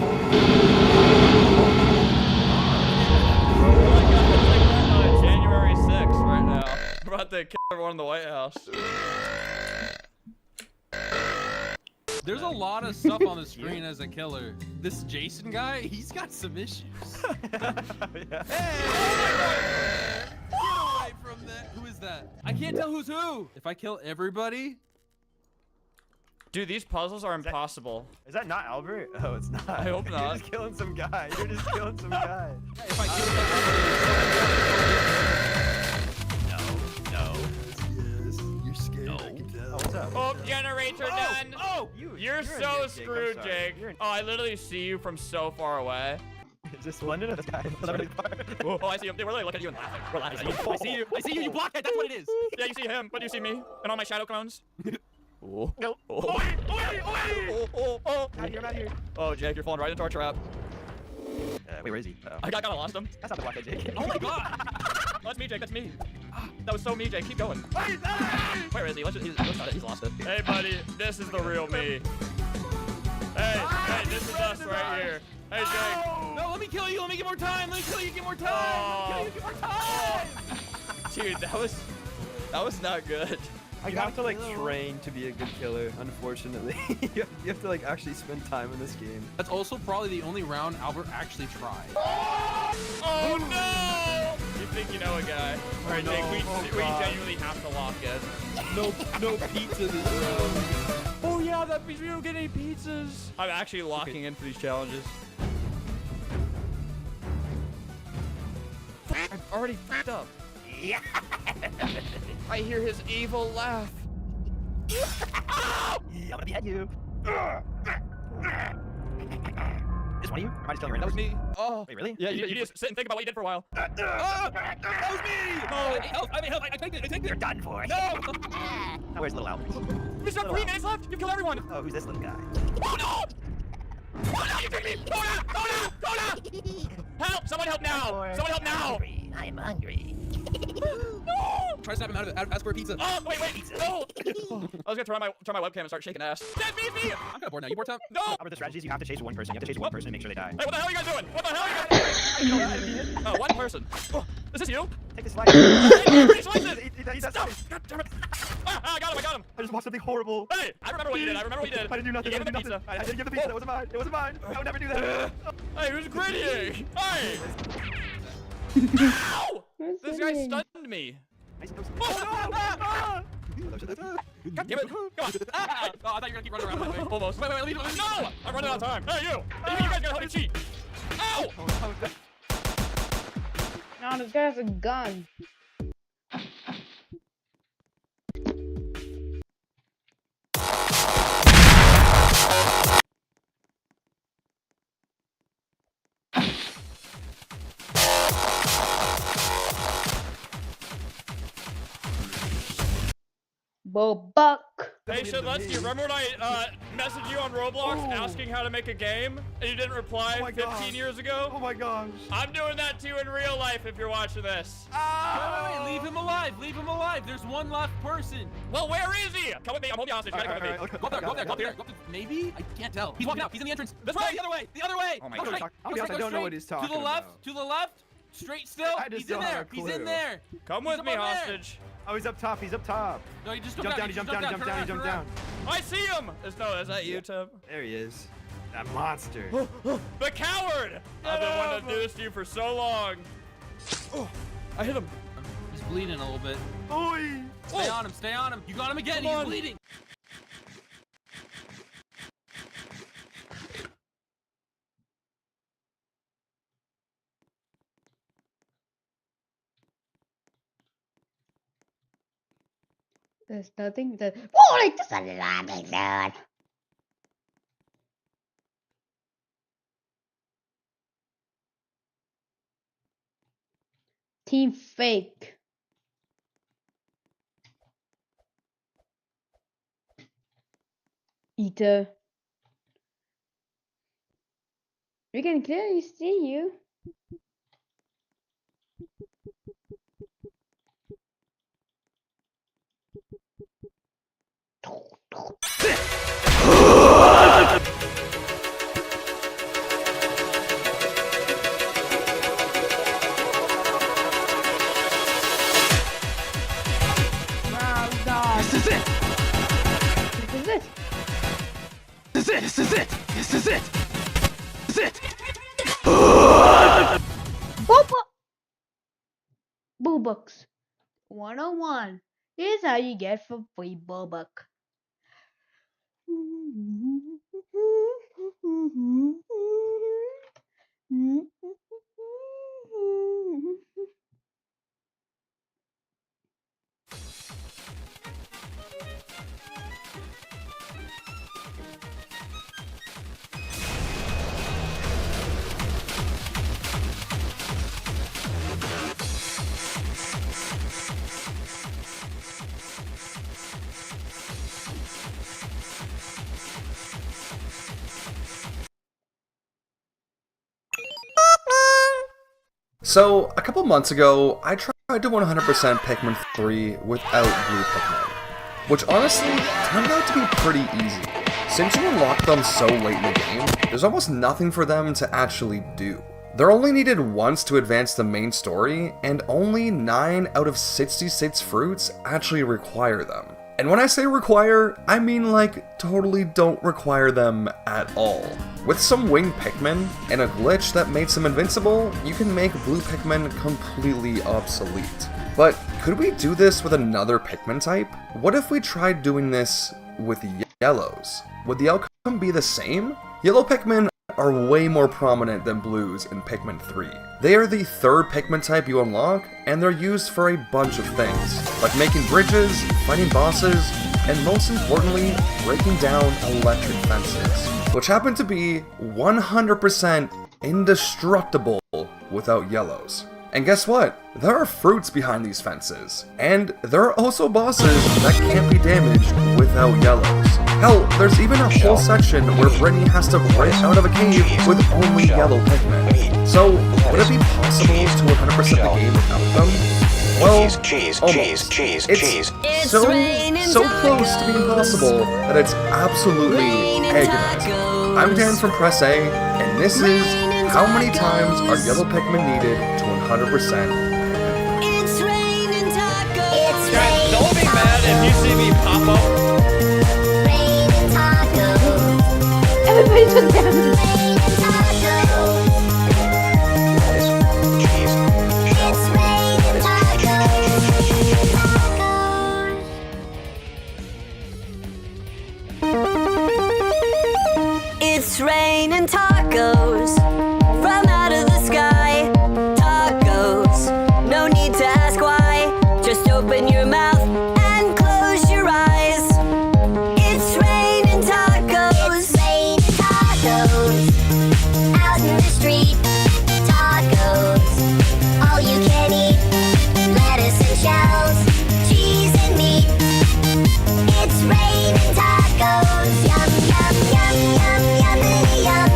Speaker 6: January 6th right now. We're about to kill everyone in the White House.
Speaker 9: There's a lot of stuff on the screen as a killer. This Jason guy, he's got some issues.
Speaker 10: Yeah.
Speaker 9: Hey! Oh my God! Get away from that. Who is that? I can't tell who's who. If I kill everybody.
Speaker 6: Dude, these puzzles are impossible.
Speaker 10: Is that not Albert? Oh, it's not.
Speaker 6: I hope not.
Speaker 10: You're just killing some guy.
Speaker 9: If I kill
Speaker 10: No. Yes. You're scared. I can tell. Oh, what's up?
Speaker 6: Oh, generator done.
Speaker 10: Oh,
Speaker 6: You're
Speaker 10: a
Speaker 6: so
Speaker 10: dick, Jake. I'm
Speaker 6: screwed,
Speaker 10: sorry.
Speaker 6: Jake. Oh, I literally see you from so far away.
Speaker 10: Is this London or this guy?
Speaker 6: Oh, I see him. They were literally looking at you and laughing. We're laughing.
Speaker 9: I see you. I see you. You blocked it. That's what it is.
Speaker 6: Yeah, you see him, but you see me and all my shadow clones. Oh.
Speaker 10: No.
Speaker 6: Oh.
Speaker 10: I'm out here.
Speaker 6: Oh, Jake, you're falling right into our trap.
Speaker 10: Wait, where is he? Uh-oh.
Speaker 6: I kind of lost him.
Speaker 10: That's not the blockhead, Jake.
Speaker 6: Oh my god! That's me, Jake. That's me. That was so me, Jake. Keep going. Where is he? He's lost it. Hey, buddy. This is the real me. Hey, this is us right here. Hey, Jake.
Speaker 9: No, let me kill you. Let me get more time. Let me kill you. Get more time. Let me kill you. Get more time.
Speaker 6: Dude, that was not good.
Speaker 10: You have to like train to be a good killer, unfortunately. you have to like actually spend time in this game.
Speaker 9: That's also probably the only round Albert actually tried.
Speaker 6: Oh no! You think you know a guy? I think we genuinely have to lock it.
Speaker 10: No pizza this round.
Speaker 6: Oh yeah, that means we don't get any pizzas. I'm actually locking in for these challenges. I've already fucked up. Yeah. I hear his evil laugh.
Speaker 22: I'm gonna behead you. This one of you? Or am I just telling you right now?
Speaker 6: That was me. Oh.
Speaker 22: Wait, really?
Speaker 6: Yeah, you just sit and think about what you did for a while.
Speaker 22: That was me!
Speaker 6: Oh, I need help. I take it.
Speaker 22: You're done for.
Speaker 6: No!
Speaker 22: Now where's Little Al?
Speaker 6: We still have 3 minutes left. You killed everyone.
Speaker 22: Oh, who's this little guy?
Speaker 6: Oh no! Oh no, you took me! Kona! Help! Someone help now! Someone help now!
Speaker 22: I'm hungry.
Speaker 6: No!
Speaker 9: Try to snap him out of it. Ask for a pizza.
Speaker 6: Oh, wait. No! I was gonna turn my webcam and start shaking ass. That's me!
Speaker 9: I'm kind of bored now. You bored, Tom?
Speaker 6: No!
Speaker 22: How are the strategies? You have to chase one person. You have to chase one person and make sure they die.
Speaker 6: Hey, what the hell are you guys doing? What the hell are you guys doing? Oh, one person. Oh, is this you?
Speaker 22: Take this slice.
Speaker 6: Hey, slices!
Speaker 22: Eat that slice.
Speaker 6: God damn it! I got him!
Speaker 22: I just watched something horrible.
Speaker 6: Hey, I remember what you did.
Speaker 22: I didn't do nothing. I didn't give the pizza. It wasn't mine. It wasn't mine. I would never do that.
Speaker 6: Hey, who's grittying? Hey! Ow! This guy stunned me. God damn it! Come on! Oh, I thought you were gonna keep running around that way. Almost. Wait, leave me. No! I'm running out of time. Hey, you! You guys gotta help me cheat. Ow!
Speaker 1: No, this guy has a gun. Buck.
Speaker 6: Hey, Shitlet's, do you remember when I messaged you on Roblox asking how to make a game and you didn't reply 15 years ago?
Speaker 22: Oh my gosh.
Speaker 6: I'm doing that to you in real life if you're watching this.
Speaker 9: Wait, leave him alive. Leave him alive. There's one left person.
Speaker 6: Well, where is he? Come with me. I'm holding you hostage. You gotta come with me.
Speaker 9: Go up there. Maybe? I can't tell. He's walking out. He's in the entrance.
Speaker 6: This
Speaker 9: No,
Speaker 6: way.
Speaker 9: the other way. The other way.
Speaker 22: Oh my
Speaker 9: Go
Speaker 22: God.
Speaker 9: straight.
Speaker 22: I
Speaker 9: Go straight,
Speaker 22: don't
Speaker 9: go
Speaker 22: know what
Speaker 9: straight.
Speaker 22: he's talking
Speaker 9: To the left.
Speaker 22: about.
Speaker 9: To the left. Straight still.
Speaker 22: I just
Speaker 9: He's in
Speaker 22: don't have
Speaker 9: there.
Speaker 22: a
Speaker 9: He's in
Speaker 22: clue.
Speaker 9: there.
Speaker 6: Come with me,
Speaker 9: up there.
Speaker 6: hostage.
Speaker 22: Oh, he's up top. He's up top.
Speaker 9: No, you just
Speaker 22: Jump down. He jumped down. He jumped down. He jumped down.
Speaker 6: I see him. Is that you, Tim?
Speaker 22: There he is. That monster.
Speaker 6: The coward! I've been wanting to do this to you for so long. Oh, I hit him.
Speaker 9: He's bleeding a little bit.
Speaker 22: Oi!
Speaker 9: Stay on him. Stay on him. You got him again.
Speaker 6: Come
Speaker 9: He's
Speaker 6: on.
Speaker 9: bleeding.
Speaker 1: There's nothing that. Oh, like this a lot like that. Team fake. Eater. We can clearly see you. Wow, God.
Speaker 8: This is it!
Speaker 1: This is it.
Speaker 8: This is it! This is it! This is it! This is it!
Speaker 1: Boba. Boobucks 101. Here's how you get for free Bobuck.
Speaker 12: So, a couple months ago, I tried to 100% Pikmin 3 without Blue Pikmin, which honestly turned out to be pretty easy. Since you unlock them so late in the game, there's almost nothing for them to actually do. They're only needed once to advance the main story, and only 9 out of 66 fruits actually require them. And when I say require, I mean like totally don't require them at all. With some winged Pikmin and a glitch that makes them invincible, you can make blue Pikmin completely obsolete. But could we do this with another Pikmin type? What if we tried doing this with yellows? Would the outcome be the same? Yellow Pikmin are way more prominent than blues in Pikmin 3. They are the third Pikmin type you unlock, and they're used for a bunch of things, like making bridges, fighting bosses, and most importantly, breaking down electric fences, which happen to be 100% indestructible without yellows. And guess what? There are fruits behind these fences, and there are also bosses that can't be damaged without yellows. Hell, there's even a whole section where Brittany has to break out of a cave with only yellow Pikmin. So, would it be possible to 100% the game without them? Well, almost. It's so close to being possible that it's absolutely agonizing. I'm Dan from Press A, and this is how many times are yellow Pikmin needed to 100%?
Speaker 6: Guys, don't be mad if you see me pop up.
Speaker 1: Everybody's just down.
Speaker 13: It's raining tacos from out of the sky. Tacos, no need to ask why. Just open your mouth and close your eyes. It's raining tacos. Raining tacos out in the street. Tacos, all you can eat. Lettuce and shells, cheese and meat. It's raining tacos. Yum, yum, yum, yum.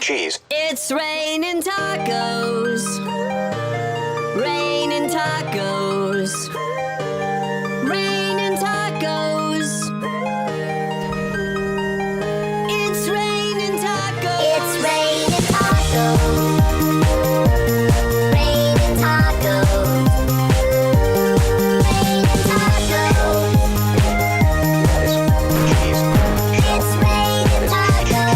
Speaker 13: Cheese. It's raining tacos. Raining tacos. Raining tacos. It's raining tacos. It's raining tacos. Raining tacos. Raining tacos. It's raining tacos.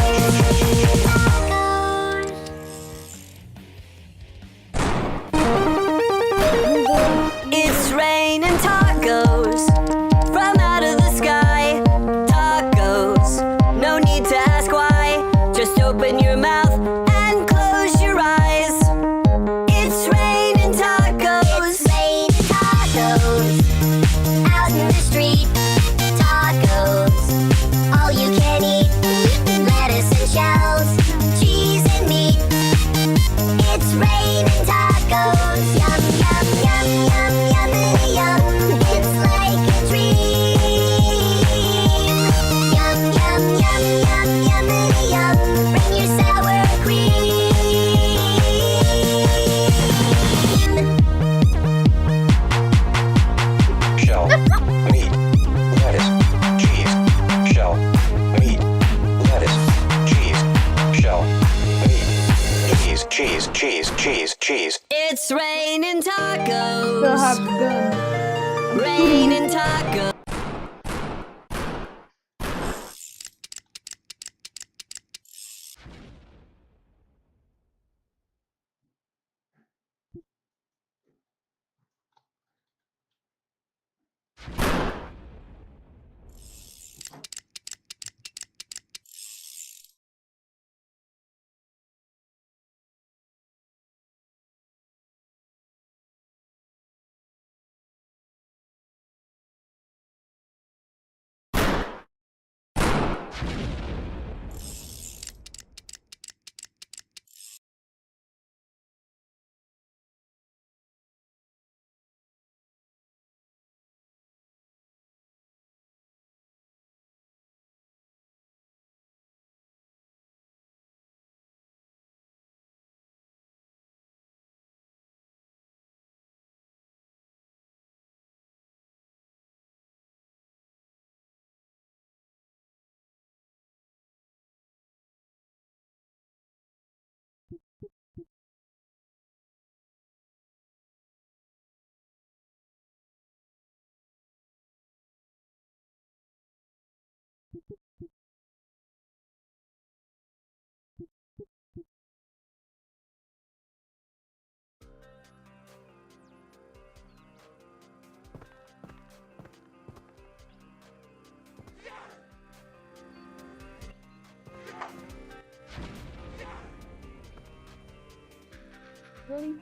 Speaker 13: It's raining tacos from out of the sky. Tacos, no need to ask why. Just open your mouth and close your eyes. It's raining tacos. It's raining tacos out in the street. Tacos, all you can eat. Lettuce and shells, cheese and meat. It's raining tacos. Yum, yum, yum, yum, yum, yum. It's like a dream. Yum, yum, yum, yum, yum, yum. Bring your sour cream.
Speaker 16: Shell, meat, lettuce, cheese. Shell, meat, lettuce, cheese. Shell, meat, cheese.
Speaker 13: It's raining tacos.
Speaker 1: Still have the gun.
Speaker 13: Raining tacos.
Speaker 1: Really?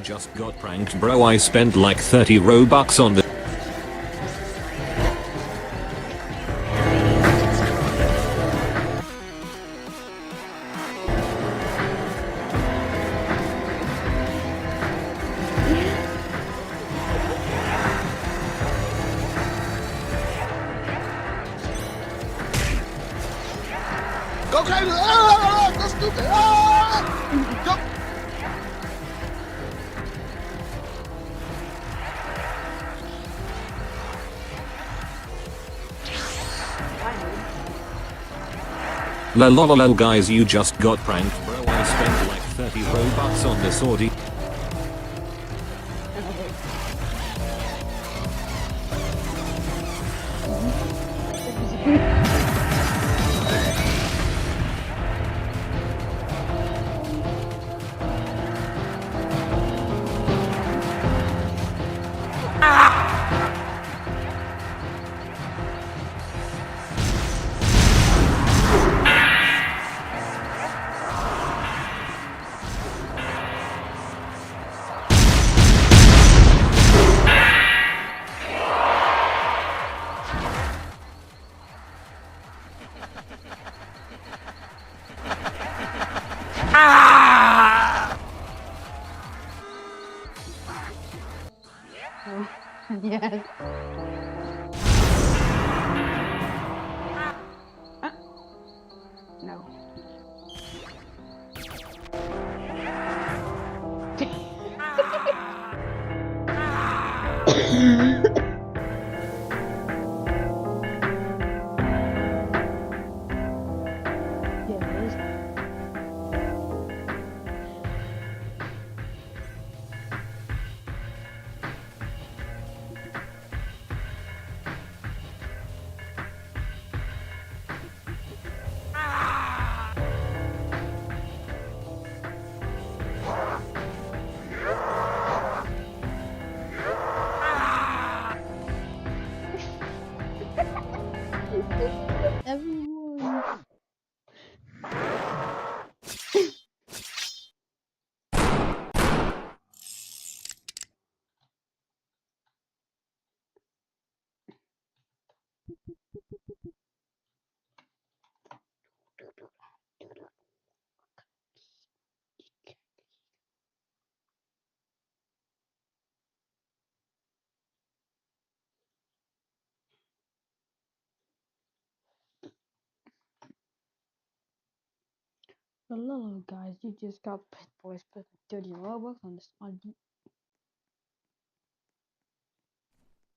Speaker 11: Just got pranked, bro. I spent like 30 Robux on the
Speaker 8: Go crazy! Ah, go stupid! Ah! Go!
Speaker 11: Lol guys, you just got pranked, bro. I spent like 30 Robux on the Saudi.
Speaker 1: Yes. No. Everyone. Hello guys, you just got Pit Boy spent 30 Robux on this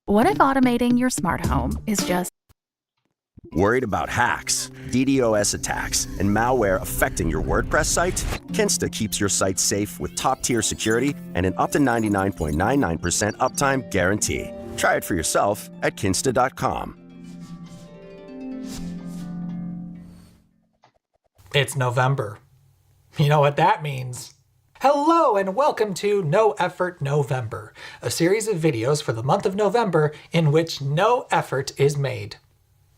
Speaker 15: What if automating your smart home is just...
Speaker 19: Worried about hacks, DDoS attacks, and malware affecting your WordPress site? Kinsta keeps your site safe with top-tier security and an up to 99.99% uptime guarantee. Try it for yourself at kinsta.com.
Speaker 20: It's November. You know what that means. Hello and welcome to No Effort November, a series of videos for the month of November in which no effort is made.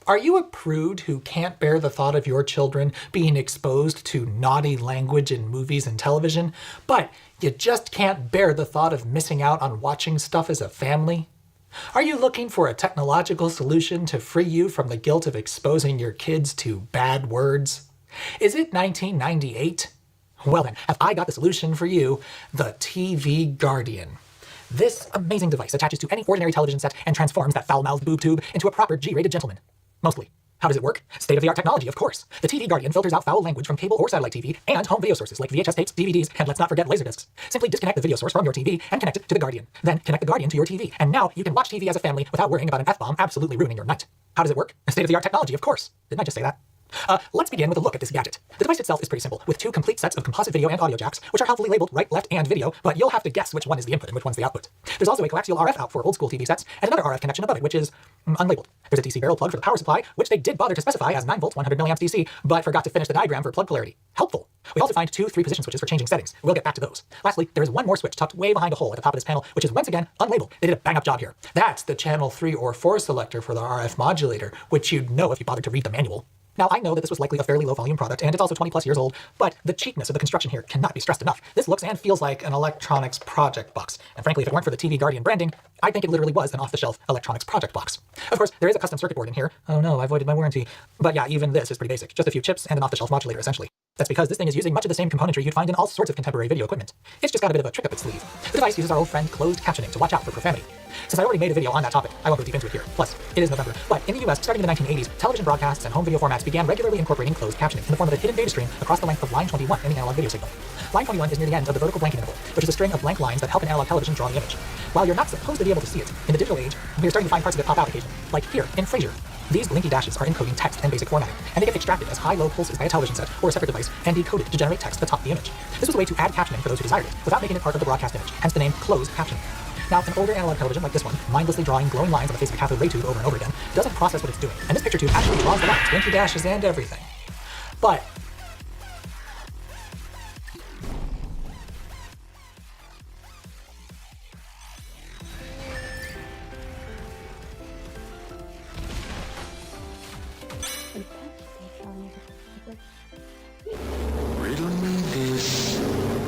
Speaker 20: Are you a prude who can't bear the thought of your children being exposed to naughty language in movies and television, but you just can't bear the thought of missing out on watching stuff as a family? Are you looking for a technological solution to free you from the guilt of exposing your kids to bad words? Is it 1998? Well then, have I got the solution for you, the TV Guardian. This amazing device attaches to any ordinary television set and transforms that foul-mouthed boob tube into a proper G-rated gentleman. Mostly. How does it work? State-of-the-art technology, of course. The TV Guardian filters out foul language from cable or satellite TV and home video sources like VHS tapes, DVDs, and let's not forget Laserdiscs. Simply disconnect the video source from your TV and connect it to the Guardian. Then connect the Guardian to your TV, and now you can watch TV as a family without worrying about an F-bomb absolutely ruining your night. How does it work? State-of-the-art technology, of course. Didn't I just say that? Let's begin with a look at this gadget. The device itself is pretty simple, with two complete sets of composite video and audio jacks, which are helpfully labeled right, left, and video, but you'll have to guess which one is the input and which one's the output. There's also a coaxial RF out for old school TV sets, and another RF connection above it, which is unlabeled. There's a DC barrel plug for the power supply, which they did bother to specify as 9 volts, 100 milliamps DC, but forgot to finish the diagram for plug polarity. Helpful. We also find two 3-position switches for changing settings. We'll get back to those. Lastly, there is one more switch tucked way behind a hole at the top of this panel, which is once again unlabeled. They did a bang-up job here. That's the channel 3 or 4 selector for the RF modulator, which you'd know if you bothered to read the manual. Now, I know that this was likely a fairly low-volume product, and it's also 20-plus years old, but the cheapness of the construction here cannot be stressed enough. This looks and feels like an electronics project box. And frankly, if it weren't for the TV Guardian branding, I think it literally was an off-the-shelf electronics project box. Of course, there is a custom circuit board in here. Oh no, I voided my warranty. But yeah, even this is pretty basic. Just a few chips and an off-the-shelf modulator, essentially. That's because this thing is using much of the same componentry you'd find in all sorts of contemporary video equipment. It's just got a bit of a trick up its sleeve. The device uses our old friend closed captioning to watch out for profanity. Since I already made a video on that topic, I won't go deep into it here. Plus, it is November. But in the US, starting in the 1980s, television broadcasts and home video formats began regularly incorporating closed captioning in the form of a hidden data stream across the length of line 21 in the analog video signal. Line 21 is near the end of the vertical blanking interval, which is a string of blank lines that help an analog television draw the image. While you're not supposed to be able to see it, in the digital age, we are starting to find parts of it pop out occasionally. Like here, in Frasier. These blinky dashes are encoding text and basic formatting, and they get extracted as high-low pulses by a television set or a separate device and decoded to generate text atop the image. This was a way to add captioning for those who desired it, without making it part of the broadcast image, hence the name closed captioning. Now, an older analog television like this one, mindlessly drawing glowing lines on the face of a cathode ray tube over and over again, doesn't process what it's doing, and this picture tube actually draws the lines, blinky dashes, and everything. But
Speaker 24: Riddle me this,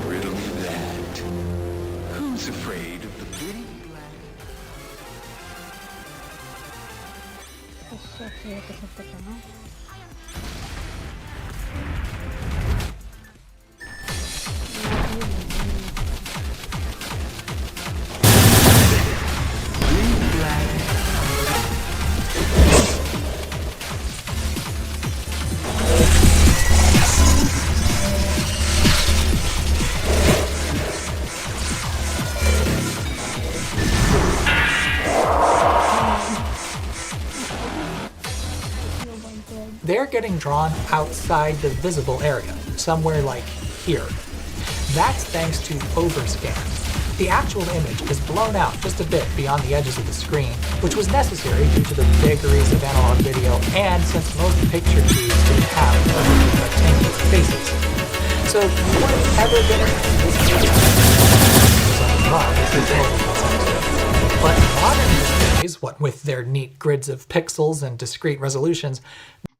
Speaker 24: riddle me that. Who's afraid of the big black?
Speaker 20: they're getting drawn outside the visible area, somewhere like here. That's thanks to overscan. The actual image is blown out just a bit beyond the edges of the screen, which was necessary due to the vagaries of analog video and since most picture tubes didn't have perfectly rectangular faces. So whatever been in this was mom is who told me that's sensitive. But modern displays, what with their neat grids of pixels and discrete resolutions,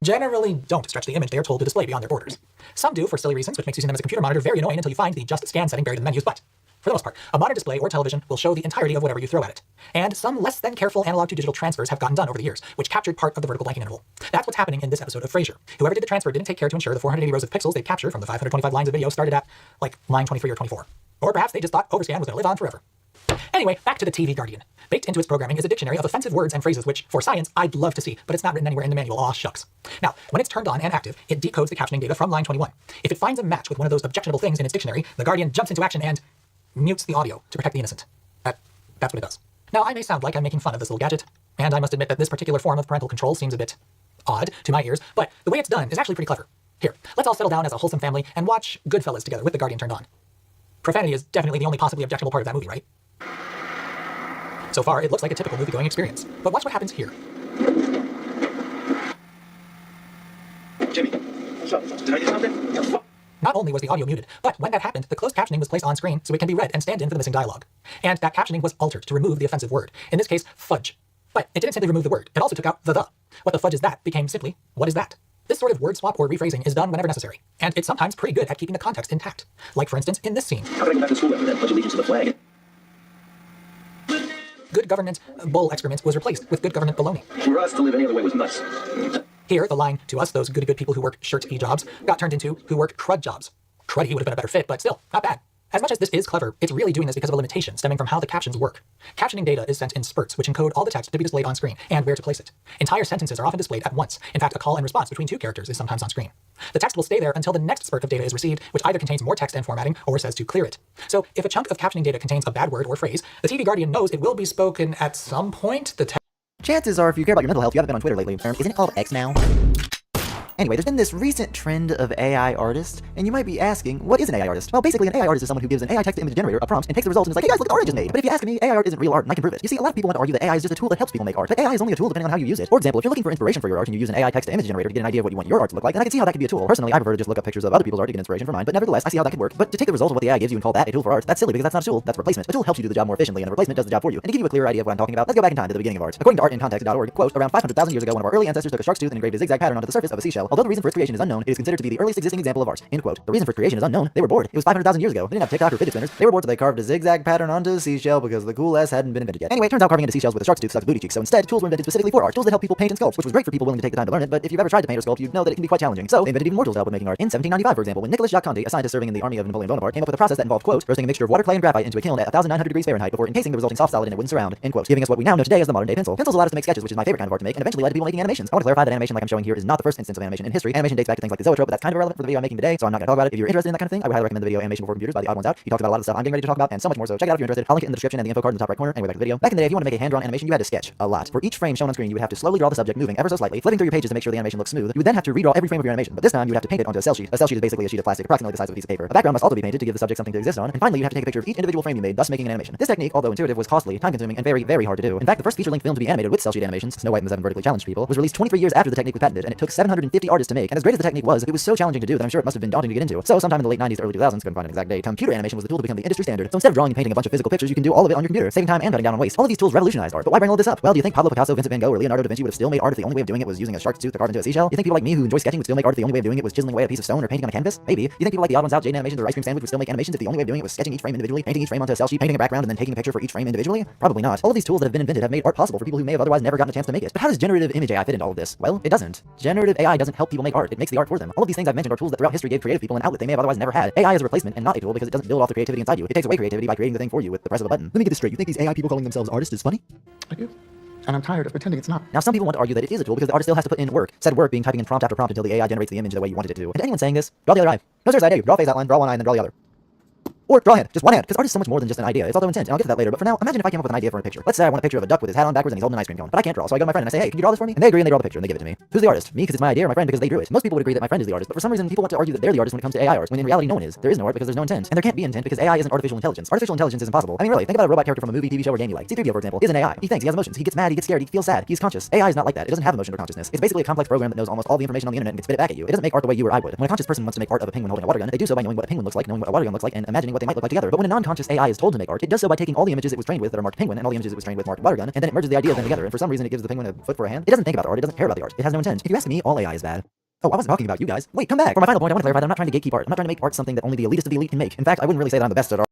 Speaker 20: generally don't stretch the image they are told to display beyond their borders. Some do for silly reasons, which makes using them as a computer monitor very annoying until you find the just scan setting buried in the menus, but for the most part, a modern display or television will show the entirety of whatever you throw at it. And some less than careful analog to digital transfers have gotten done over the years, which captured part of the vertical blanking interval. That's what's happening in this episode of Frasier. Whoever did the transfer didn't take care to ensure the 480 rows of pixels they captured from the 525 lines of video started at, like, line 23 or 24. Or perhaps they just thought overscan was going to live on forever. Anyway, back to the TV Guardian. Baked into its programming is a dictionary of offensive words and phrases which, for science, I'd love to see, but it's not written anywhere in the manual. Aw, shucks. Now, when it's turned on and active, it decodes the captioning data from line 21. If it finds a match with one of those objectionable things in its dictionary, the Guardian jumps into action and mutes the audio to protect the innocent. That's what it does. Now, I may sound like I'm making fun of this little gadget, and I must admit that this particular form of parental control seems a bit odd to my ears, but the way it's done is actually pretty clever. Here, let's all settle down as a wholesome family and watch Goodfellas together with the Guardian turned on. Profanity is definitely the only possibly objectionable part of that movie, right? So far, it looks like a typical movie-going experience. But watch what happens here.
Speaker 8: Jimmy, what's up? Did I get something?
Speaker 20: Not only was the audio muted, but when that happened, the closed captioning was placed on screen so it can be read and stand in for the missing dialogue. And that captioning was altered to remove the offensive word, in this case, fudge. But it didn't simply remove the word, it also took out the. What the fudge is that became simply, what is that? This sort of word swap or rephrasing is done whenever necessary, and it's sometimes pretty good at keeping the context intact. Like, for instance, in this scene.
Speaker 8: How can I go back to school after that? Pledge allegiance to the flag.
Speaker 20: Good government bull excrement was replaced with good government baloney.
Speaker 8: For us to live any other way was nuts.
Speaker 20: Here, the line, to us, those goody good people who work shirt-y jobs, got turned into who work crud jobs. Cruddy would have been a better fit, but still, not bad. As much as this is clever, it's really doing this because of a limitation stemming from how the captions work. Captioning data is sent in spurts, which encode all the text to be displayed on screen, and where to place it. Entire sentences are often displayed at once. In fact, a call and response between two characters is sometimes on screen. The text will stay there until the next spurt of data is received, which either contains more text and formatting, or says to clear it. So, if a chunk of captioning data contains a bad word or phrase, the TV Guardian knows it will be spoken at some point.
Speaker 14: Chances are, if you care about your mental health, you haven't been on Twitter lately. Isn't it called X now? Anyway, there's been this recent trend of AI artists, and you might be asking, what is an AI artist? Well, basically, an AI artist is someone who gives an AI text-to-image generator a prompt and takes the results and is like, hey guys, look at the art I just made. But if you ask me, AI art isn't real art, and I can prove it. You see, a lot of people want to argue that AI is just a tool that helps people make art, but AI is only a tool depending on how you use it. For example, if you're looking for inspiration for your art and you use an AI text-to-image generator to get an idea of what you want your art to look like, then I can see how that could be a tool. Personally, I prefer to just look up pictures of other people's art to get inspiration for mine, but nevertheless, I see how that could work. But to take the result of what the AI gives you and call that a tool for art, that's silly because that's not a tool, that's a replacement. A tool helps you do the job more efficiently, and the replacement does the job for you. And to give you a clearer idea of what I'm talking about, let's go back in time to the beginning of art. According to artincontext.org, quote, around 500,000 years ago, one of our early ancestors took a shark's tooth and engraved a zigzag pattern onto the surface of a seashell. Although the reason for its creation is unknown, it is considered to be the earliest existing example of art. End quote. The reason for creation is unknown. They were bored. It was 500,000 years ago. They didn't have TikTok or fidget spinners. They were bored, so they carved a zigzag pattern onto a seashell because the cool S hadn't been invented yet. Anyway, it turns out carving into seashells with a shark's tooth sucks booty cheeks. So instead, tools were invented specifically for art. Tools that help people paint and sculpt, which was great for people willing to take the time to learn it. But if you've ever tried to paint or sculpt, you know that it can be quite challenging. So they invented even more tools to help with making art. In 1795, for example, when Nicolas Jacques Conti, a scientist serving in the army of Napoleon Bonaparte, came up with a process that involved, quote, roasting a mixture of water, clay, and graphite into a kiln at 1,900 degrees Fahrenheit before encasing the resulting soft solid in a wooden surround. End quote. Giving us what we now know today as the modern day pencil. Pencils allowed us to make sketches, which is my favorite kind of art to make, and eventually led to people making animations. I want to clarify that animation, like I'm showing here, is not the first instance of animation in history. Animation dates back to things like the Zoetrope, but that's kind of irrelevant for the video I'm making today, so I'm not going to talk about it. If you're interested in that kind of thing, I would highly recommend the video Animation Before Computers by the Odd Ones Out. He talks about a lot of stuff I'm getting ready to talk about and so much more, so check it out if you're interested. I'll link it in the description and the info card in the top right corner. Anyway, back to the video. Back in the day, if you want to make a hand-drawn animation, you had to sketch a lot. For each frame shown on screen, you would have to slowly draw the subject moving ever so slightly, flipping through your pages to make sure the animation looks smooth. You would then have to redraw every frame of your animation, but this time you would have to paint it onto a cell sheet. A cell sheet is basically a sheet of plastic approximately the size of a piece of paper. A background must also be painted to give the subject something to exist on, and finally you have to take a picture of each individual frame you made, thus making an animation. This technique, although intuitive, was costly, time-consuming, and very, very hard to do. In fact, the first feature-length film to be animated with cell sheet animations, Snow White and the Seven Vertically Challenged People, was released 23 years after the technique was patented, and it took 750 artists to make. And as great as the technique was, it was so challenging to do that I'm sure it must have been daunting to get into. So sometime in the late 90s, early 2000s, couldn't find an exact date, computer animation was the tool to become the industry standard. So instead of drawing and painting a bunch of physical pictures, you can do all of it on your computer, saving time and cutting down on waste. All of these tools revolutionized art. But why bring all this up? Well, do you think Pablo Picasso, Vincent van Gogh, or Leonardo da Vinci would have still made art if the only way of doing it was using a shark's tooth to carve into a seashell? You think people like me who enjoy sketching would still make art if the only way of doing it was chiseling away a piece of stone or painting on a canvas? Maybe. You think people like the Odd Ones Out, Jaden Animations, or Ice Cream Sandwich would still make animations if the only way of doing it was sketching each frame individually, painting each frame onto a cell sheet, painting a background, and then taking a picture for each frame individually? Probably not. All of these tools that have been invented have made art possible for people who may have otherwise never gotten a chance to make it. But how does generative image AI fit into all of this? Well, it doesn't. Generative AI doesn't help people make art. It makes the art for them. All of these things I've mentioned are tools that throughout history gave creative people an outlet they may have otherwise never had. AI is a replacement and not a tool because it doesn't build off the creativity inside you. It takes away creativity by creating the thing for you with the press of a button. Let me get this straight. You think these AI people calling themselves artists is funny? I do. And I'm tired of pretending it's not. Now, some people want to argue that it is a tool because the artist still has to put in work. Said work being typing in prompt after prompt until the AI generates the image the way you wanted it to. And to anyone saying this, draw the other eye. No, seriously, I dare you. Draw a face outline, draw one eye, and then draw the other. Or draw a hand, just one hand, because art is so much more than just an idea. It's also intent, and I'll get to that later. But for now, imagine if I came up with an idea for a picture. Let's say I want a picture of a duck with his hat on backwards and he's holding an ice cream cone. But I can't draw, so I go to my friend and I say, hey, can you draw this for me? And they agree and they draw the picture and they give it to me. Who's the artist? Me, because it's my idea, or my friend, because they drew it. Most people would agree that my friend is the artist, but for some reason, people want to argue that they're the artist when it comes to AI art, when in reality no one is. There is no art because there's no intent. And there can't be intent because AI isn't artificial intelligence. Artificial intelligence is impossible. I mean, really, think about a robot character from a movie, TV show, or game you like. C-3PO, for example, is an AI. He thinks, he has emotions, he gets mad, he gets scared, he feels sad, he's conscious. AI is not like that. It doesn't have emotion or consciousness. It's basically a complex program that knows almost all the information on the internet and can spit it back at you. It doesn't make art the way you or I would. When a conscious person wants to make art of a penguin holding a water gun, they do so by knowing what a penguin looks like, knowing what a water gun looks like, and imagining what they might look like together. But when a non-conscious AI is told to make art, it does so by taking all the images it was trained with that are marked penguin and all the images it was trained with marked buttergun, and then it merges the idea of them together, and for some reason it gives the penguin a foot for a hand. It doesn't think about the art, it doesn't care about the art. It has no intent. If you ask me, all AI is bad. Oh, I wasn't talking about you guys. Wait, come back. For my final point, I want to clarify that I'm not trying to gatekeep art. I'm not trying to make art something that only the elitist of the elite can make. In fact, I wouldn't really say that I'm the best at art.